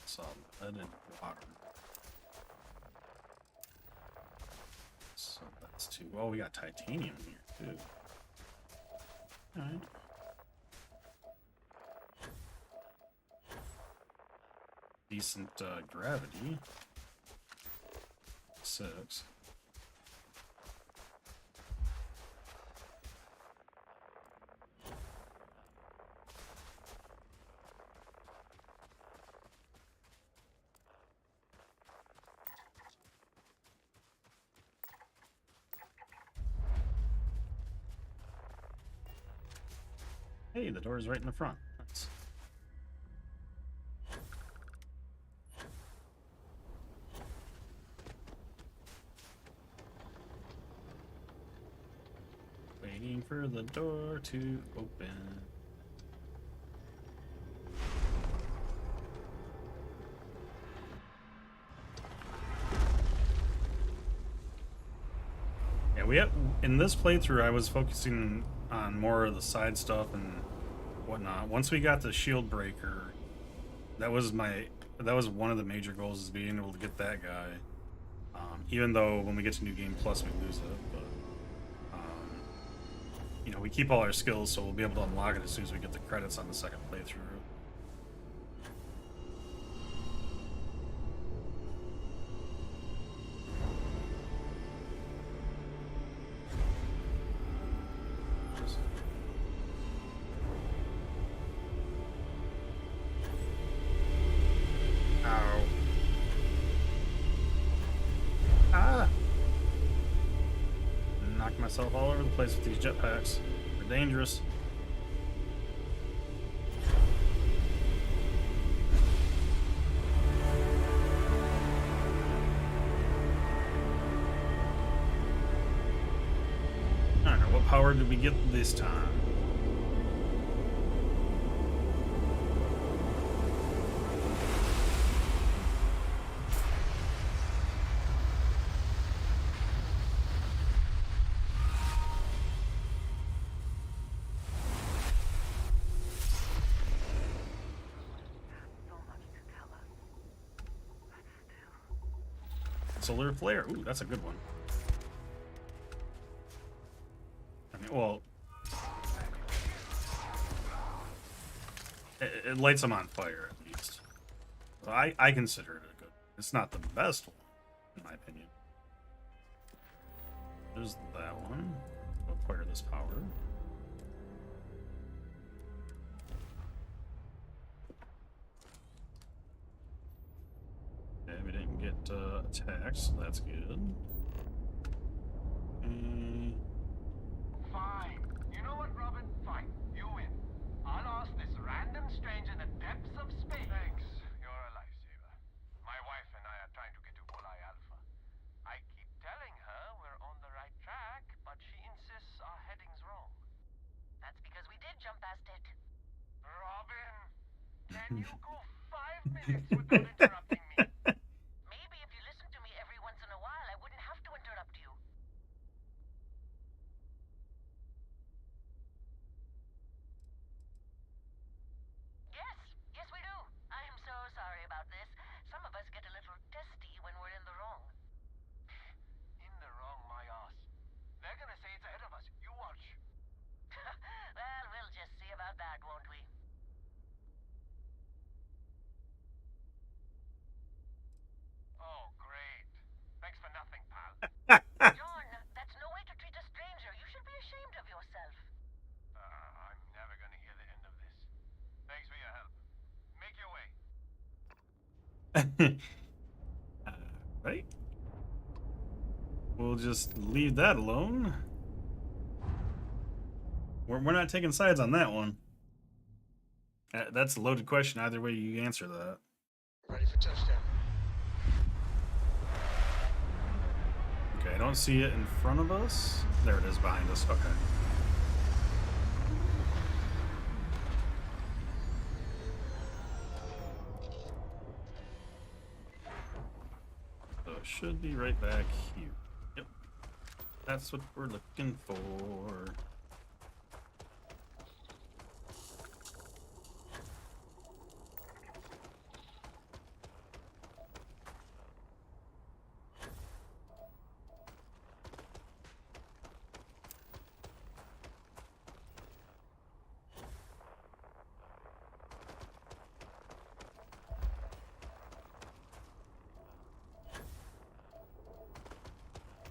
Some lead and water. So that's 2. Oh, we got titanium here too. Alright. Decent gravity. 6. Hey, the door is right in the front. Nice. Waiting for the door to open. Yeah, we have, in this playthrough I was focusing on more of the side stuff and whatnot. Once we got the shield breaker, that was one of the major goals, is being able to get that guy. Even though when we get to New Game Plus we lose it, but you know, we keep all our skills, so we'll be able to unlock it as soon as we get the credits on the second playthrough. Myself all over the place with these jetpacks. They're dangerous. Alright, what power did we get this time? Solar flare. Ooh, that's a good one. I mean, well, it lights them on fire at least. So I consider it a good. It's not the best one, in my opinion. There's that one. Acquire this power. Okay, we didn't get attacked, so that's good. Fine. You know what, Robin? Fine. You win. I'll ask this random stranger in the depths of space. Thanks. You're a lifesaver. My wife and I are trying to get to Bulai Alpha. I keep telling her we're on the right track, but you go 5 minutes without interrupting me? Maybe if you listen to me every once in a while, I wouldn't have to interrupt you. Yes, yes we do. I am so sorry about this. Some of us get a little testy when we're in the wrong. In the wrong, my ass. They're gonna say it's ahead of us. You watch. Well, we'll just see about that, won't we? Oh, great. Thanks for nothing, pal. John, that's no way to treat a stranger. You should be ashamed of yourself. I'm never gonna hear the end of this. Thanks for your help. Make your way. Right? We'll just leave that alone. We're not taking sides on that one. That's a loaded question. Either way you answer that. Ready for touchdown. Okay, I don't see it in front of us. There it is behind us. Okay. So it should be right back here. Yep. That's what we're looking for.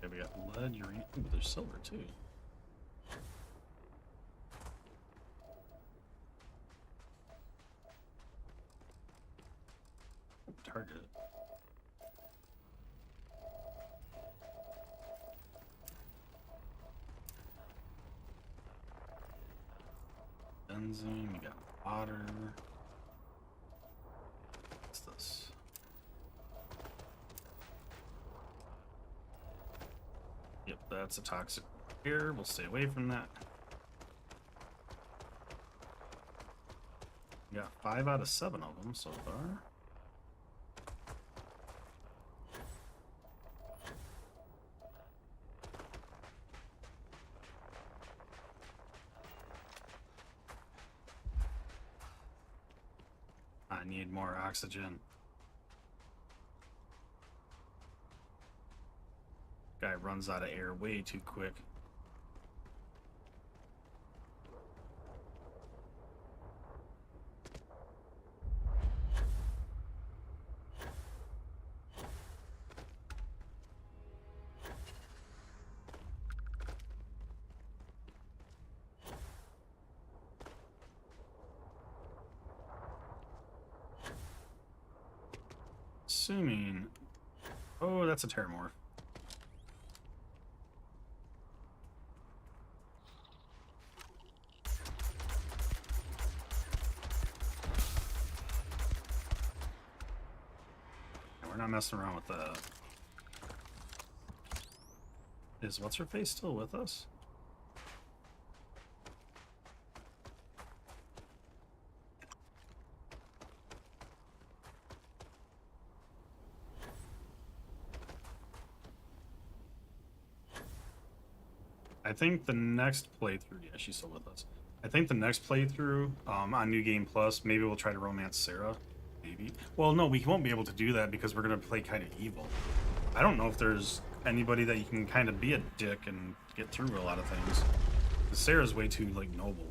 Okay, we got lead, uranium. Ooh, there's silver too. Target. Benzene, we got water. What's this? Yep, that's a toxic air. We'll stay away from that. We got 5 out of 7 of them so far. I need more oxygen. Guy runs out of air way too quick. Assuming... Oh, that's a Terramorph. We're not messing around with that. Is what's-her-face still with us? I think the next playthrough, yeah, she's still with us. I think the next playthrough on New Game Plus, maybe we'll try to romance Sarah. Maybe. Well, no, we won't be able to do that because we're going to play kind of evil. I don't know if there's anybody that you can kind of be a dick and get through a lot of things. Sarah's way too, like, noble.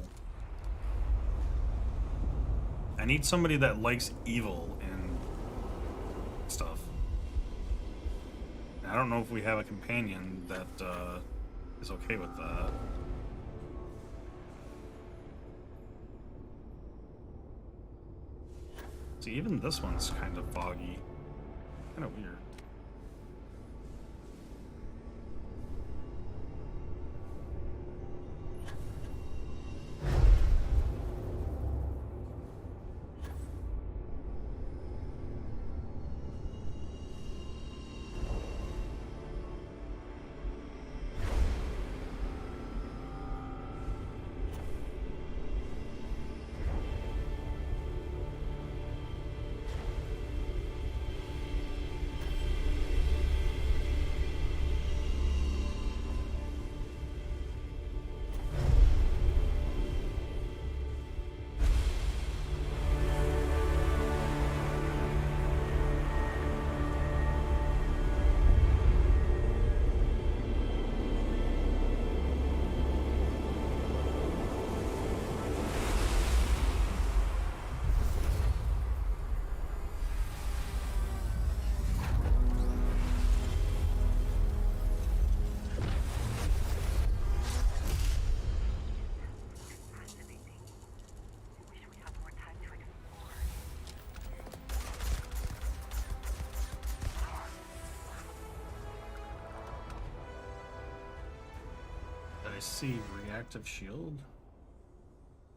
I need somebody that likes evil and stuff. I don't know if we have a companion that is okay with that. See, even this one's kind of foggy. Kind of weird. Receive reactive shield.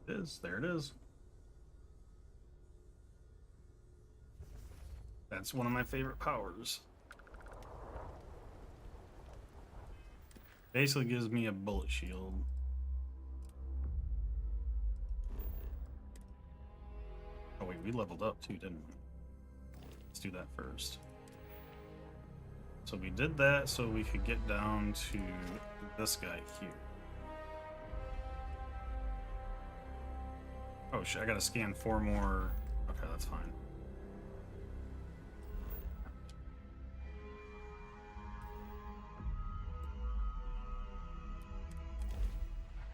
It is. There it is. That's one of my favorite powers. Basically gives me a bullet shield. Oh wait, we leveled up too, didn't we? Let's do that first. So we did that so we could get down to this guy here. Oh shit, I gotta scan 4 more. Okay, that's fine.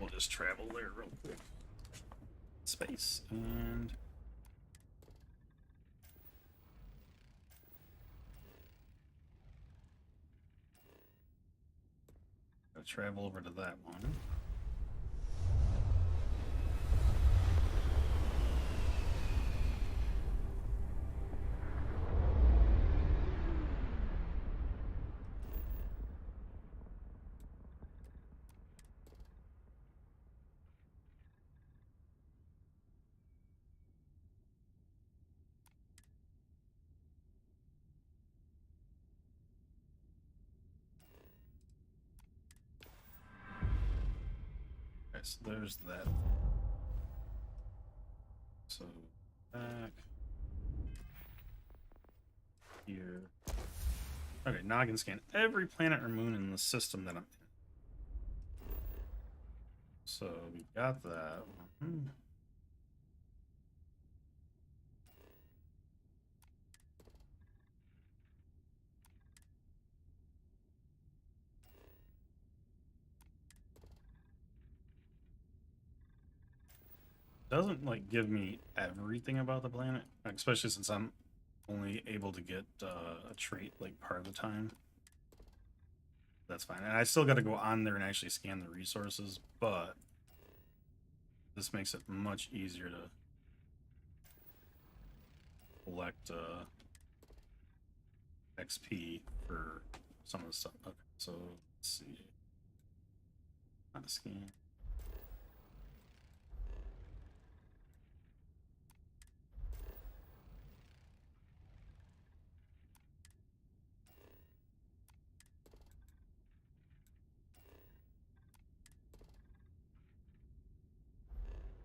We'll just travel there real quick. Space and gotta travel over to that one. Okay, so there's that. So back here. Okay, now I can scan every planet or moon in the system that I'm in. So we got that one. Doesn't like give me everything about the planet, especially since I'm only able to get a trait like part of the time. That's fine, and I still got to go on there and actually scan the resources, but this makes it much easier to collect XP for some of the stuff. Okay, so let's see. Not scan.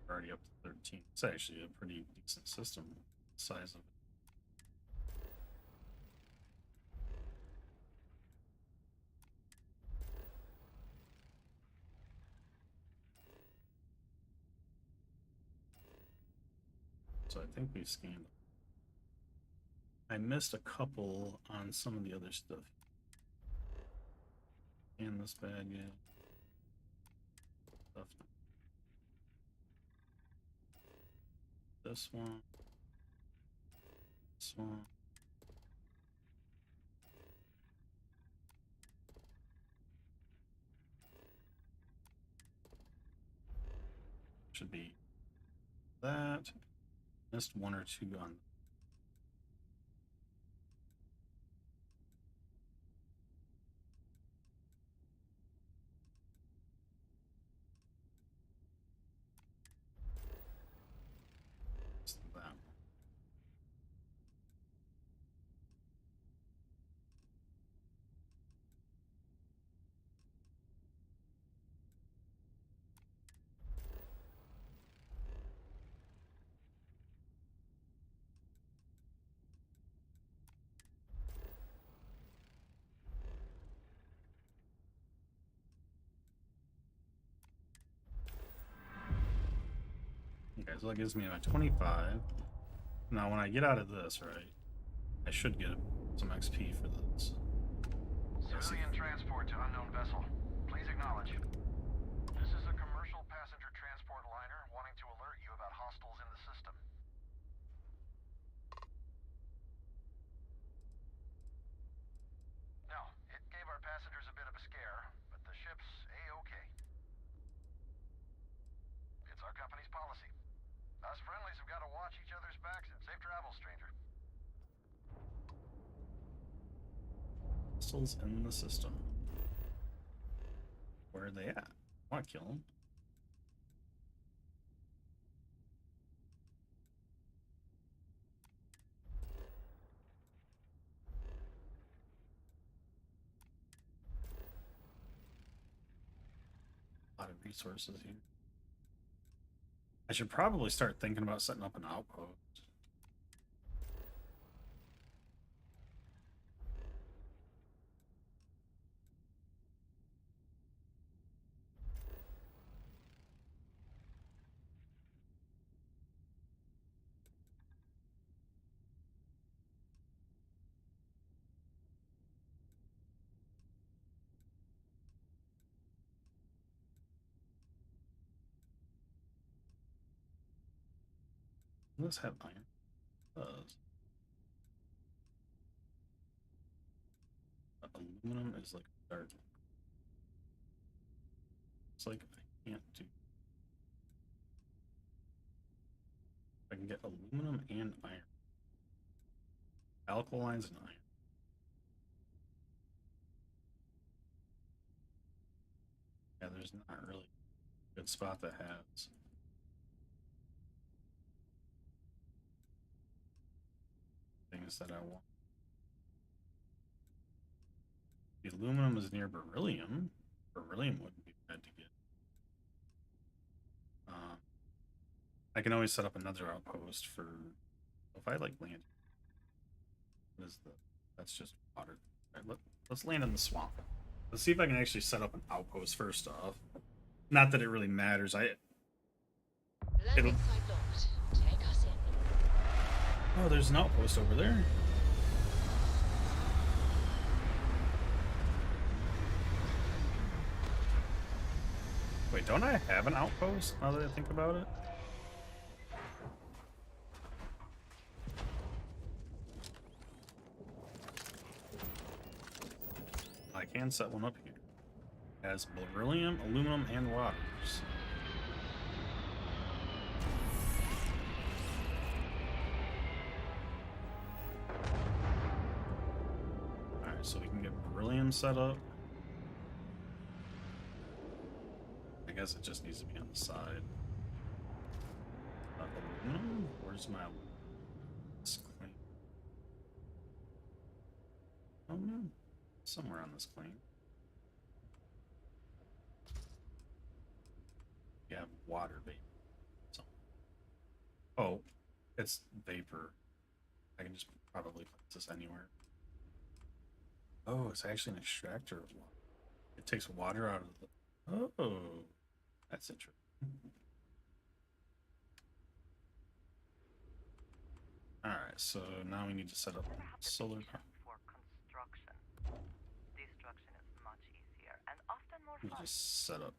Already up to 13. It's actually a pretty decent system, size of it. So I think we've scanned. I missed a couple on some of the other stuff. And this bad guy. Stuff. This one. This one. Should be that. Missed 1 or 2 on. That one. Okay, so that gives me my 25. Now, when I get out of this, right, I should get some XP for this. Civilian transport to unknown vessel. Please acknowledge. This is a commercial passenger transport liner wanting to alert you about hostiles in the system. No, it gave our passengers a bit of a scare, but the ship's A-okay. It's our company's policy. Us friendlies have got to watch each other's backs. Safe travels, stranger. Hostiles in the system. Where are they at? I want to kill him. A lot of resources here. I should probably start thinking about setting up an outpost. Does this have iron? It does. Aluminum is like dark. It's like I can't do. I can get aluminum and iron. Alkalines and iron. Yeah, there's not really a good spot that has things that I want. The aluminum is near beryllium. Beryllium wouldn't be bad to get. I can always set up another outpost for if I like land. What is the? That's just water. Right, let's land in the swamp. Let's see if I can actually set up an outpost first off. Not that it really matters. It'll. Take us in. Oh, there's an outpost over there. Wait, don't I have an outpost now that I think about it? I can set one up here. It has beryllium, aluminum, and waters. Alright, so we can get beryllium set up. I guess it just needs to be on the side. Aluminum? Where's my claim? Oh no. Somewhere on this claim. Yeah, water vapor. So, oh, it's vapor. I can just probably place this anywhere. Oh, it's actually an extractor of water. It takes water out of the. Oh, that's interesting. All right, so now we need to set up solar power. For construction. Destruction is much easier and often more Let me fun. just set up.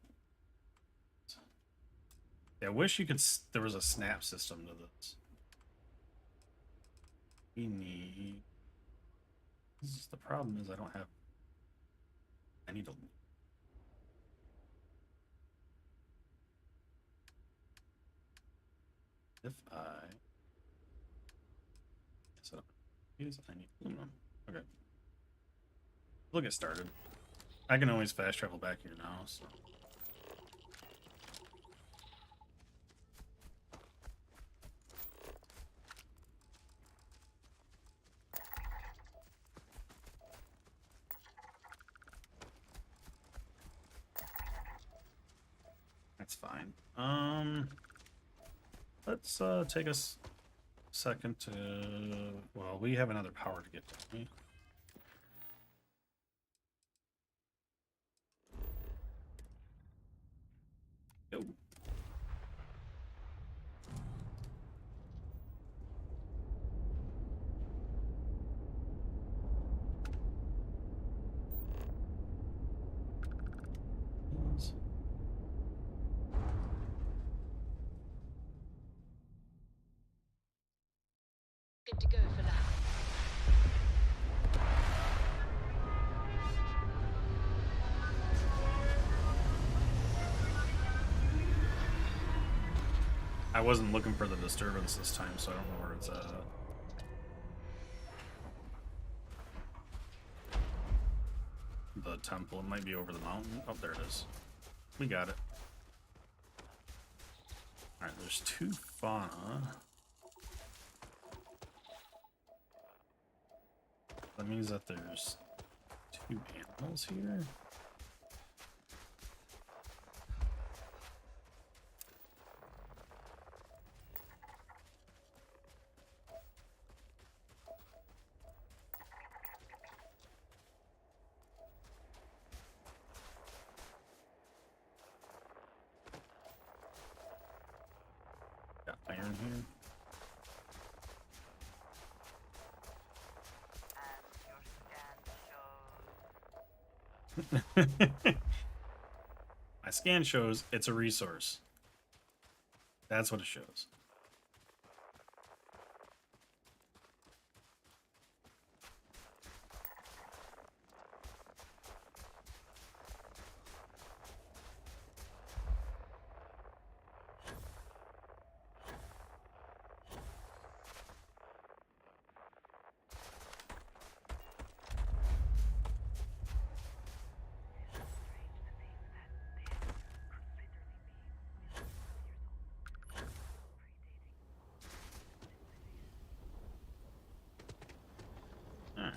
Yeah, I wish you could. There was a snap system to this. We need. The problem is I don't have. I need a. If I set up these, I need aluminum. Okay. We'll get started. I can always fast travel back here now, so. That's fine. Let's take us a second to. Well, we have another power to get to. Go. Good to go for now. I wasn't looking for the disturbance this time, so I don't know where it's at. The temple, it might be over the mountain. Oh, there it is. we got it. Alright, there's 2 fauna. That means that there's 2 animals here. Got iron here. My scan shows it's a resource. That's what it shows. Alright,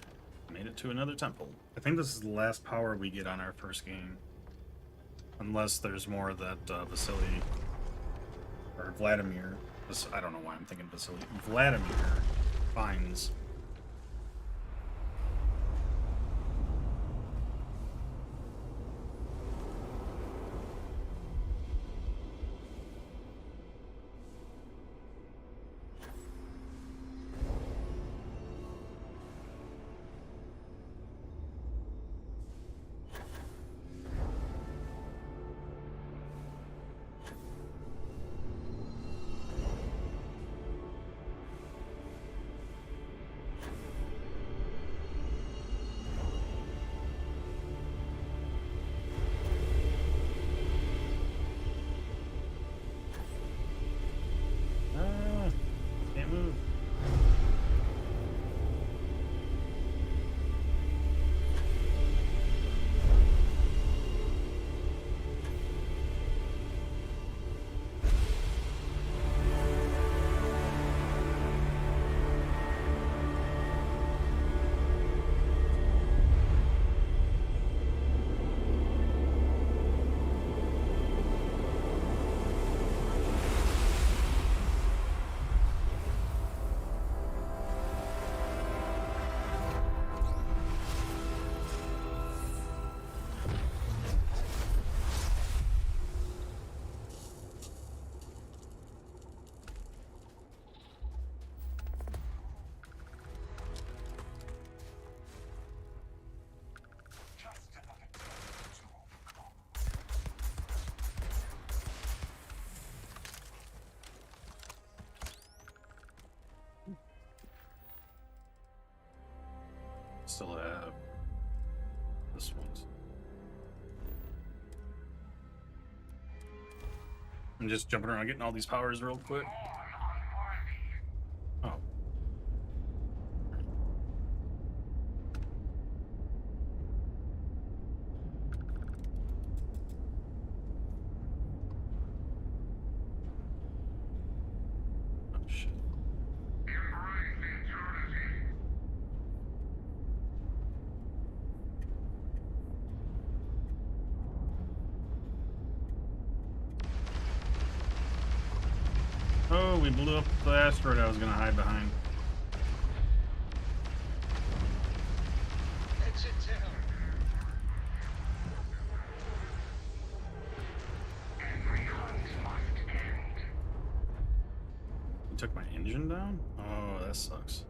made it to another temple. I think this is the last power we get on our first game. Unless there's more that Vasily or Vladimir, I don't know why I'm thinking Vasily, Vladimir finds. Can't move. Still have this one. I'm just jumping around getting all these powers real quick. Oh. Oh shit. Oh, we blew up the asteroid I was gonna hide behind. Exit down. Every hunt must end. You took my engine down? Oh, that sucks.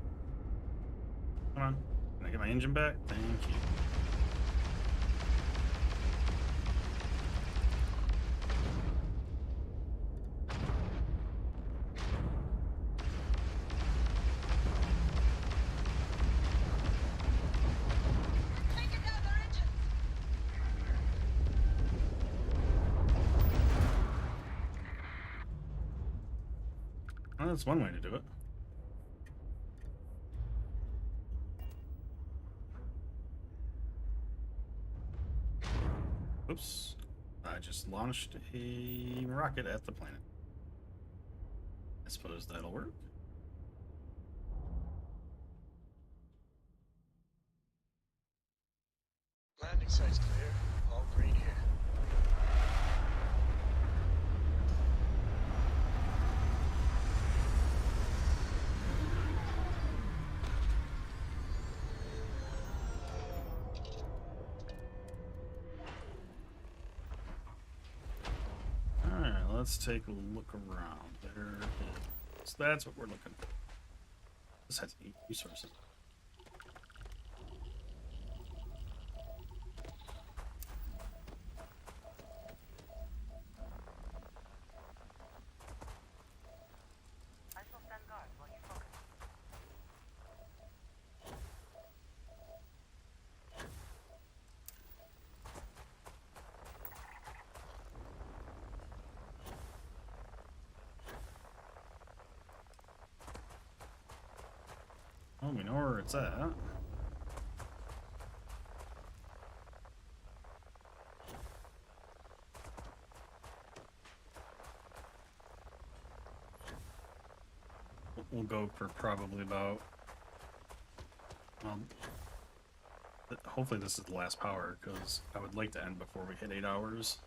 Come on. Can I get my engine back? Thank you. Well, that's one way to do it. Oops. I just launched a rocket at the planet. I suppose that'll work. Landing site's clear. All green here. Alright, let's take a look around. There it is. That's what we're looking for. This has 8 resources. I shall stand guard while you focus. Well, we know where it's at. We'll go for probably about, hopefully this is the last power, because I would like to end before we hit 8 hours.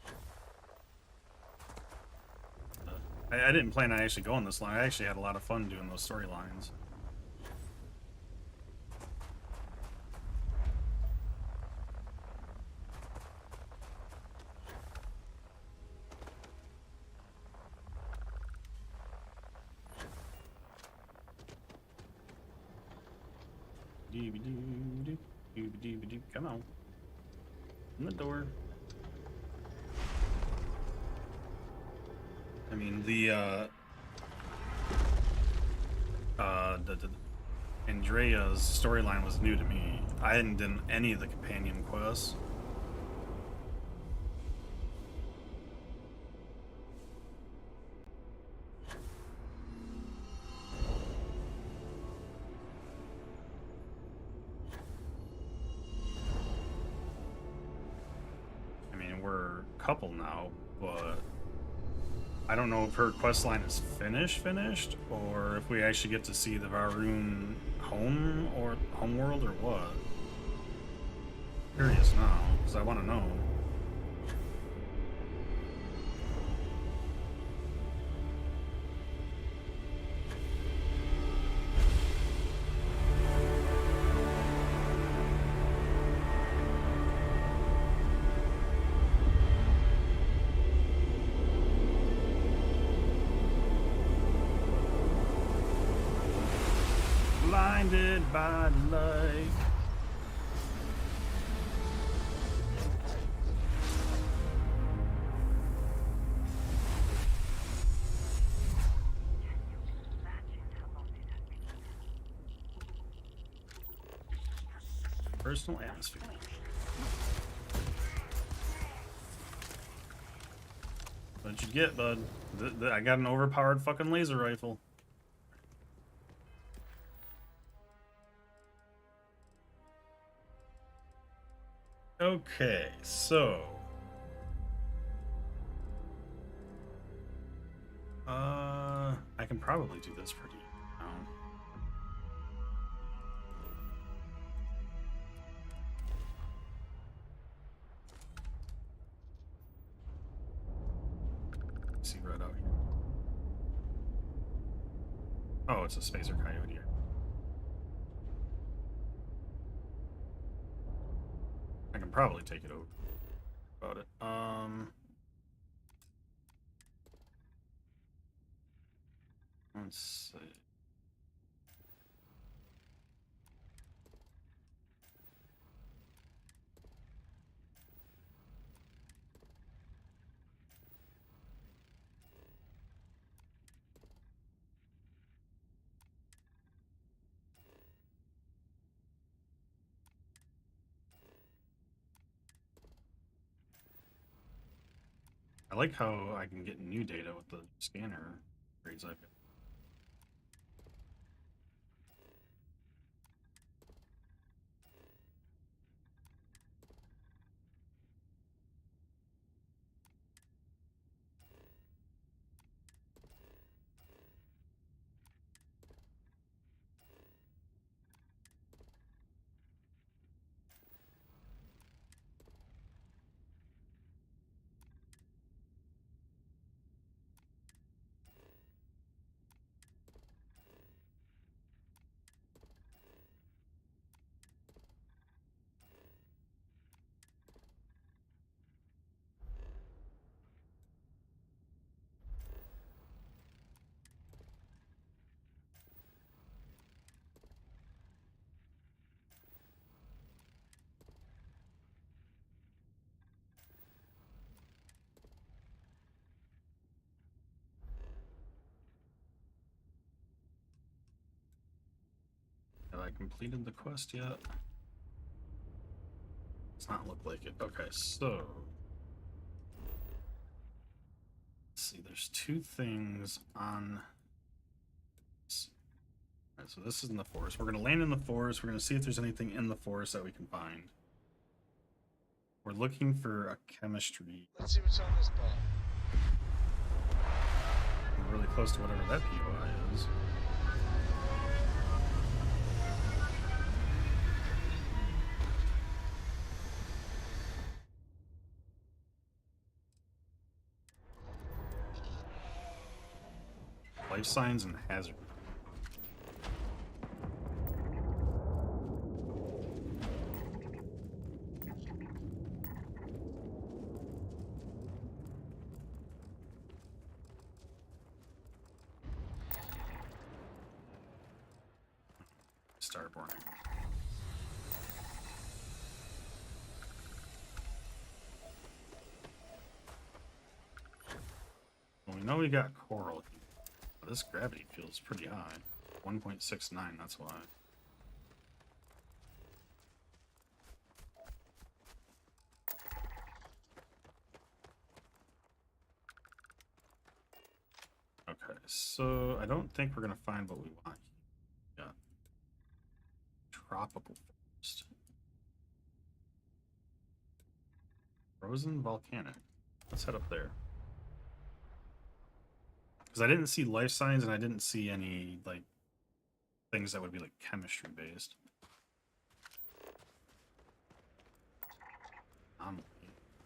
I didn't plan on actually going this long. I actually had a lot of fun doing those storylines. Come on. In the door. I mean, the Andrea's storyline was new to me. I hadn't done any of the companion quests. I mean, we're a couple now, but I don't know if her quest line is finished, or if we actually get to see the Varun home or homeworld or what. Curious now, because I want to know. Blinded by the light. Personal atmosphere. What'd you get, bud? I got an overpowered fucking laser rifle. Okay, so I can probably do this pretty now. See right out here. Oh, it's a spacer coyote here. I can probably take it over about it. Let's see. I like how I can get new data with the scanner grades I've got. I completed the quest yet? Does not look like it. Okay, so let's see. There's two things on. Alright, so this is in the forest. We're gonna land in the forest. We're gonna see if there's anything in the forest that we can find. We're looking for a chemistry. Let's see what's on this ball. We're really close to whatever that POI is. Life signs and hazard. Starborn. Well, we know we got coral here. This gravity feels pretty high. 1.69, that's why. Okay, so I don't think we're gonna find what we want. Yeah. Tropical forest. Frozen volcanic. Let's head up there. Because I didn't see life signs and I didn't see any like things that would be like chemistry based.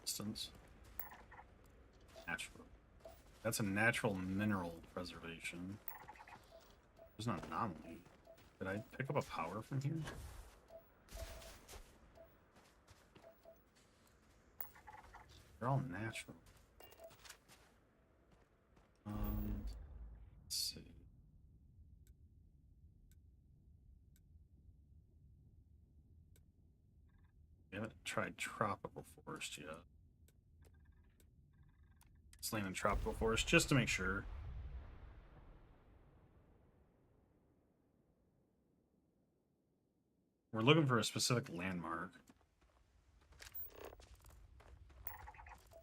Instance. Natural. That's a natural mineral preservation. There's not an anomaly. Did I pick up a power from here? They're all natural. Let's see. We haven't tried tropical forest yet. Let's land in tropical forest just to make sure. We're looking for a specific landmark.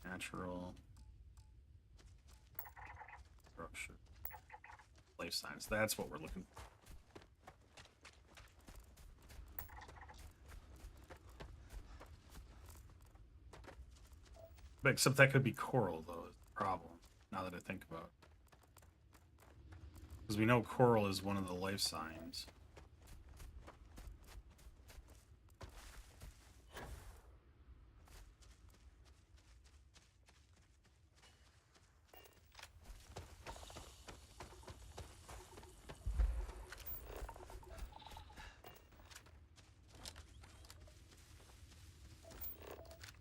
Natural. Structure. Life signs. That's what we're looking for. But except that could be coral, though, is the problem, now that I think about it. Because we know coral is one of the life signs.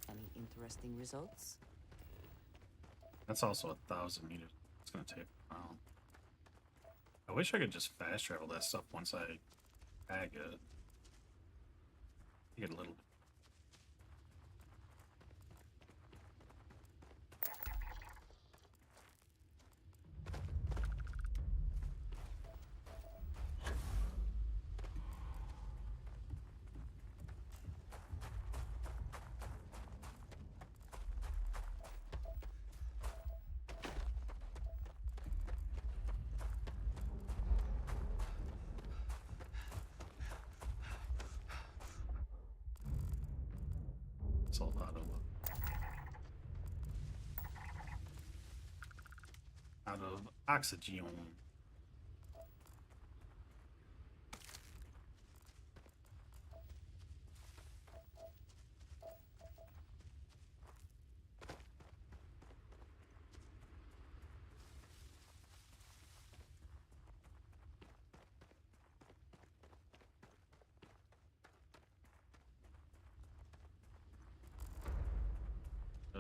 Any interesting results? That's also 1,000 meters. It's gonna take a while. I wish I could just fast travel that stuff once I tag it. Get a little. It's all out of oxygen.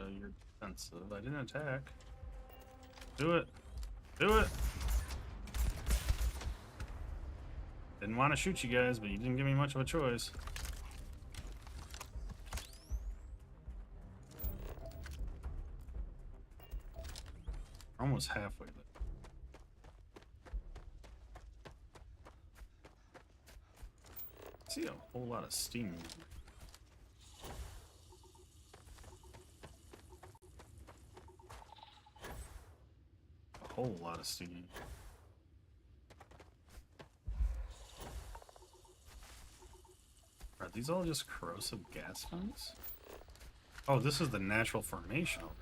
You're defensive. I didn't attack. Do it. Do it. Didn't want to shoot you guys, but you didn't give me much of a choice. We're almost halfway there. see a whole lot of steam. A whole lot of steam. Are these all just corrosive gas vents? Oh, this is the natural formation over here.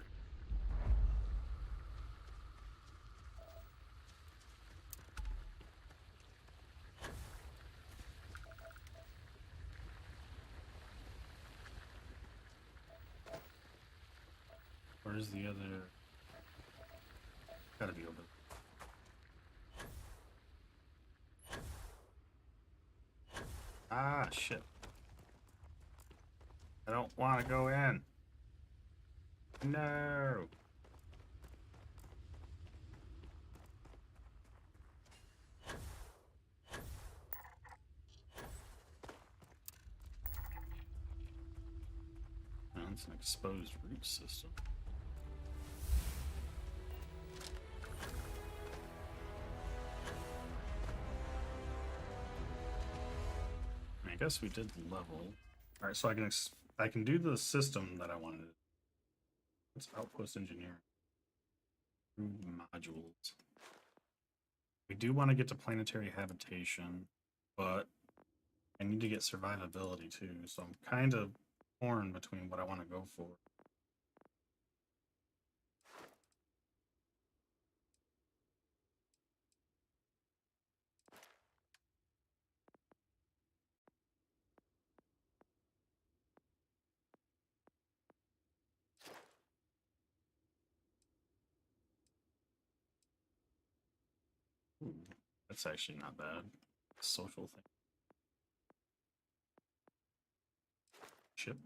Where's the other? Gotta be over there. Ah, shit. I don't want to go in. No. Oh, it's an exposed root system. I guess we did level. All right, so I can do the system that I wanted. It's outpost engineering. Modules. We do want to get to planetary habitation, but I need to get survivability too. So I'm kind of torn between what I want to go for. Ooh, that's actually not bad. Social thing. Ship.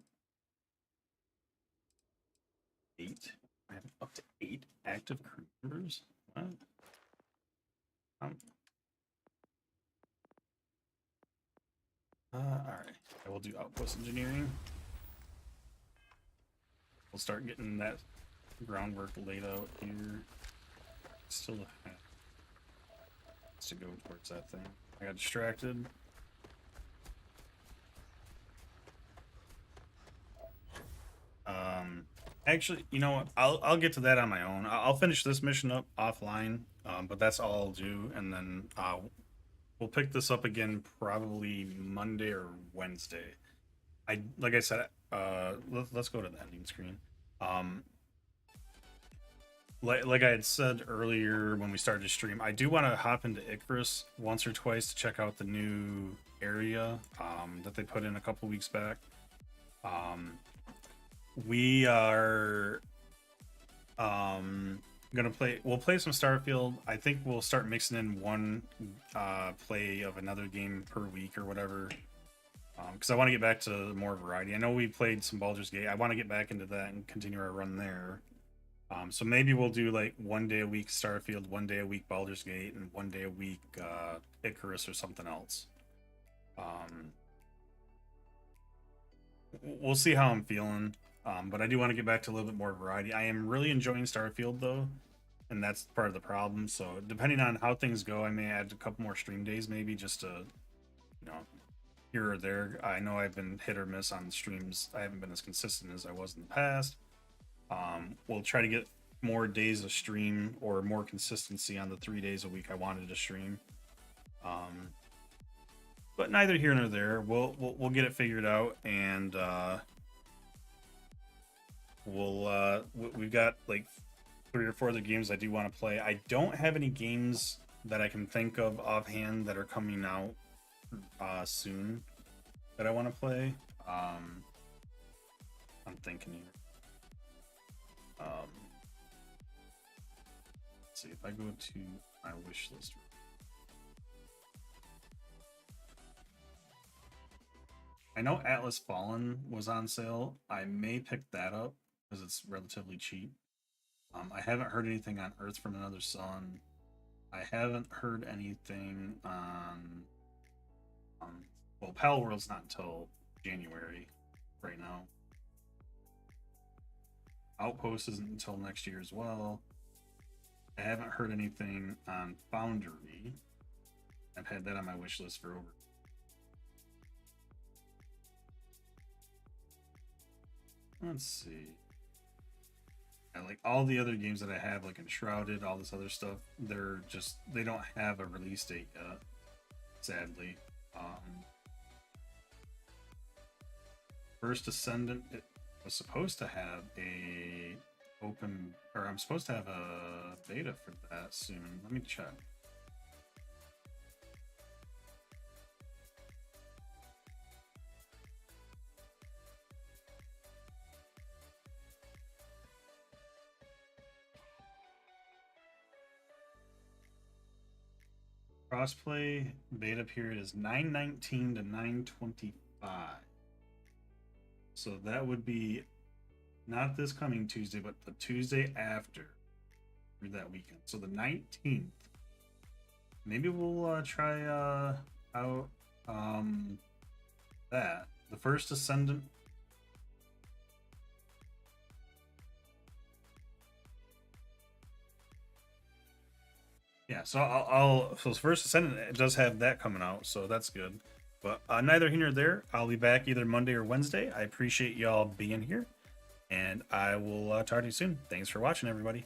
8. I have up to 8 active crew members. What? All right. I will do outpost engineering. We'll start getting that groundwork laid out here. Still have to go towards that thing. I got distracted. Actually, you know what? I'll get to that on my own. I'll finish this mission up offline, but that's all I'll do, and then we'll pick this up again probably Monday or Wednesday. Like I said, let's go to the ending screen. Like I had said earlier when we started to stream, I do want to hop into Icarus once or twice to check out the new area that they put in a couple weeks back. We are we'll play some Starfield. I think we'll start mixing in one play of another game per week or whatever, because I want to get back to more variety. I know we played some Baldur's Gate. I want to get back into that and continue our run there. So maybe we'll do like 1 day a week Starfield, 1 day a week Baldur's Gate, and 1 day a week Icarus or something else. We'll see how I'm feeling. But I do want to get back to a little bit more variety. I am really enjoying Starfield though, and that's part of the problem. So depending on how things go, I may add a couple more stream days, maybe just to, here or there. I know I've been hit or miss on streams. I haven't been as consistent as I was in the past. We'll try to get more days of stream or more consistency on the 3 days a week I wanted to stream. But neither here nor there. We'll get it figured out, and we've got like 3 or 4 other games I do want to play. I don't have any games that I can think of offhand that are coming out soon that I want to play. I'm thinking here. Let's see if I go to my wish list. I know Atlas Fallen was on sale. I may pick that up because it's relatively cheap. I haven't heard anything on Earth from Another Sun. I haven't heard anything on well, Pal World's not until January right now. Outpost isn't until next year as well. I haven't heard anything on Foundry. I've had that on my wish list for over. Let's see. And like all the other games that I have, like Enshrouded, all this other stuff, they don't have a release date yet, sadly. First Ascendant, it was supposed to have I'm supposed to have a beta for that soon. Let me check. Crossplay beta period is 9/19 to 9/25. So that would be not this coming Tuesday, but the Tuesday after for that weekend. So the 19th. Maybe we'll try out that. The First Ascendant. Yeah, so so First Ascendant, it does have that coming out, so that's good. But neither here nor there. I'll be back either Monday or Wednesday. I appreciate y'all being here, and I will talk to you soon. Thanks for watching, everybody.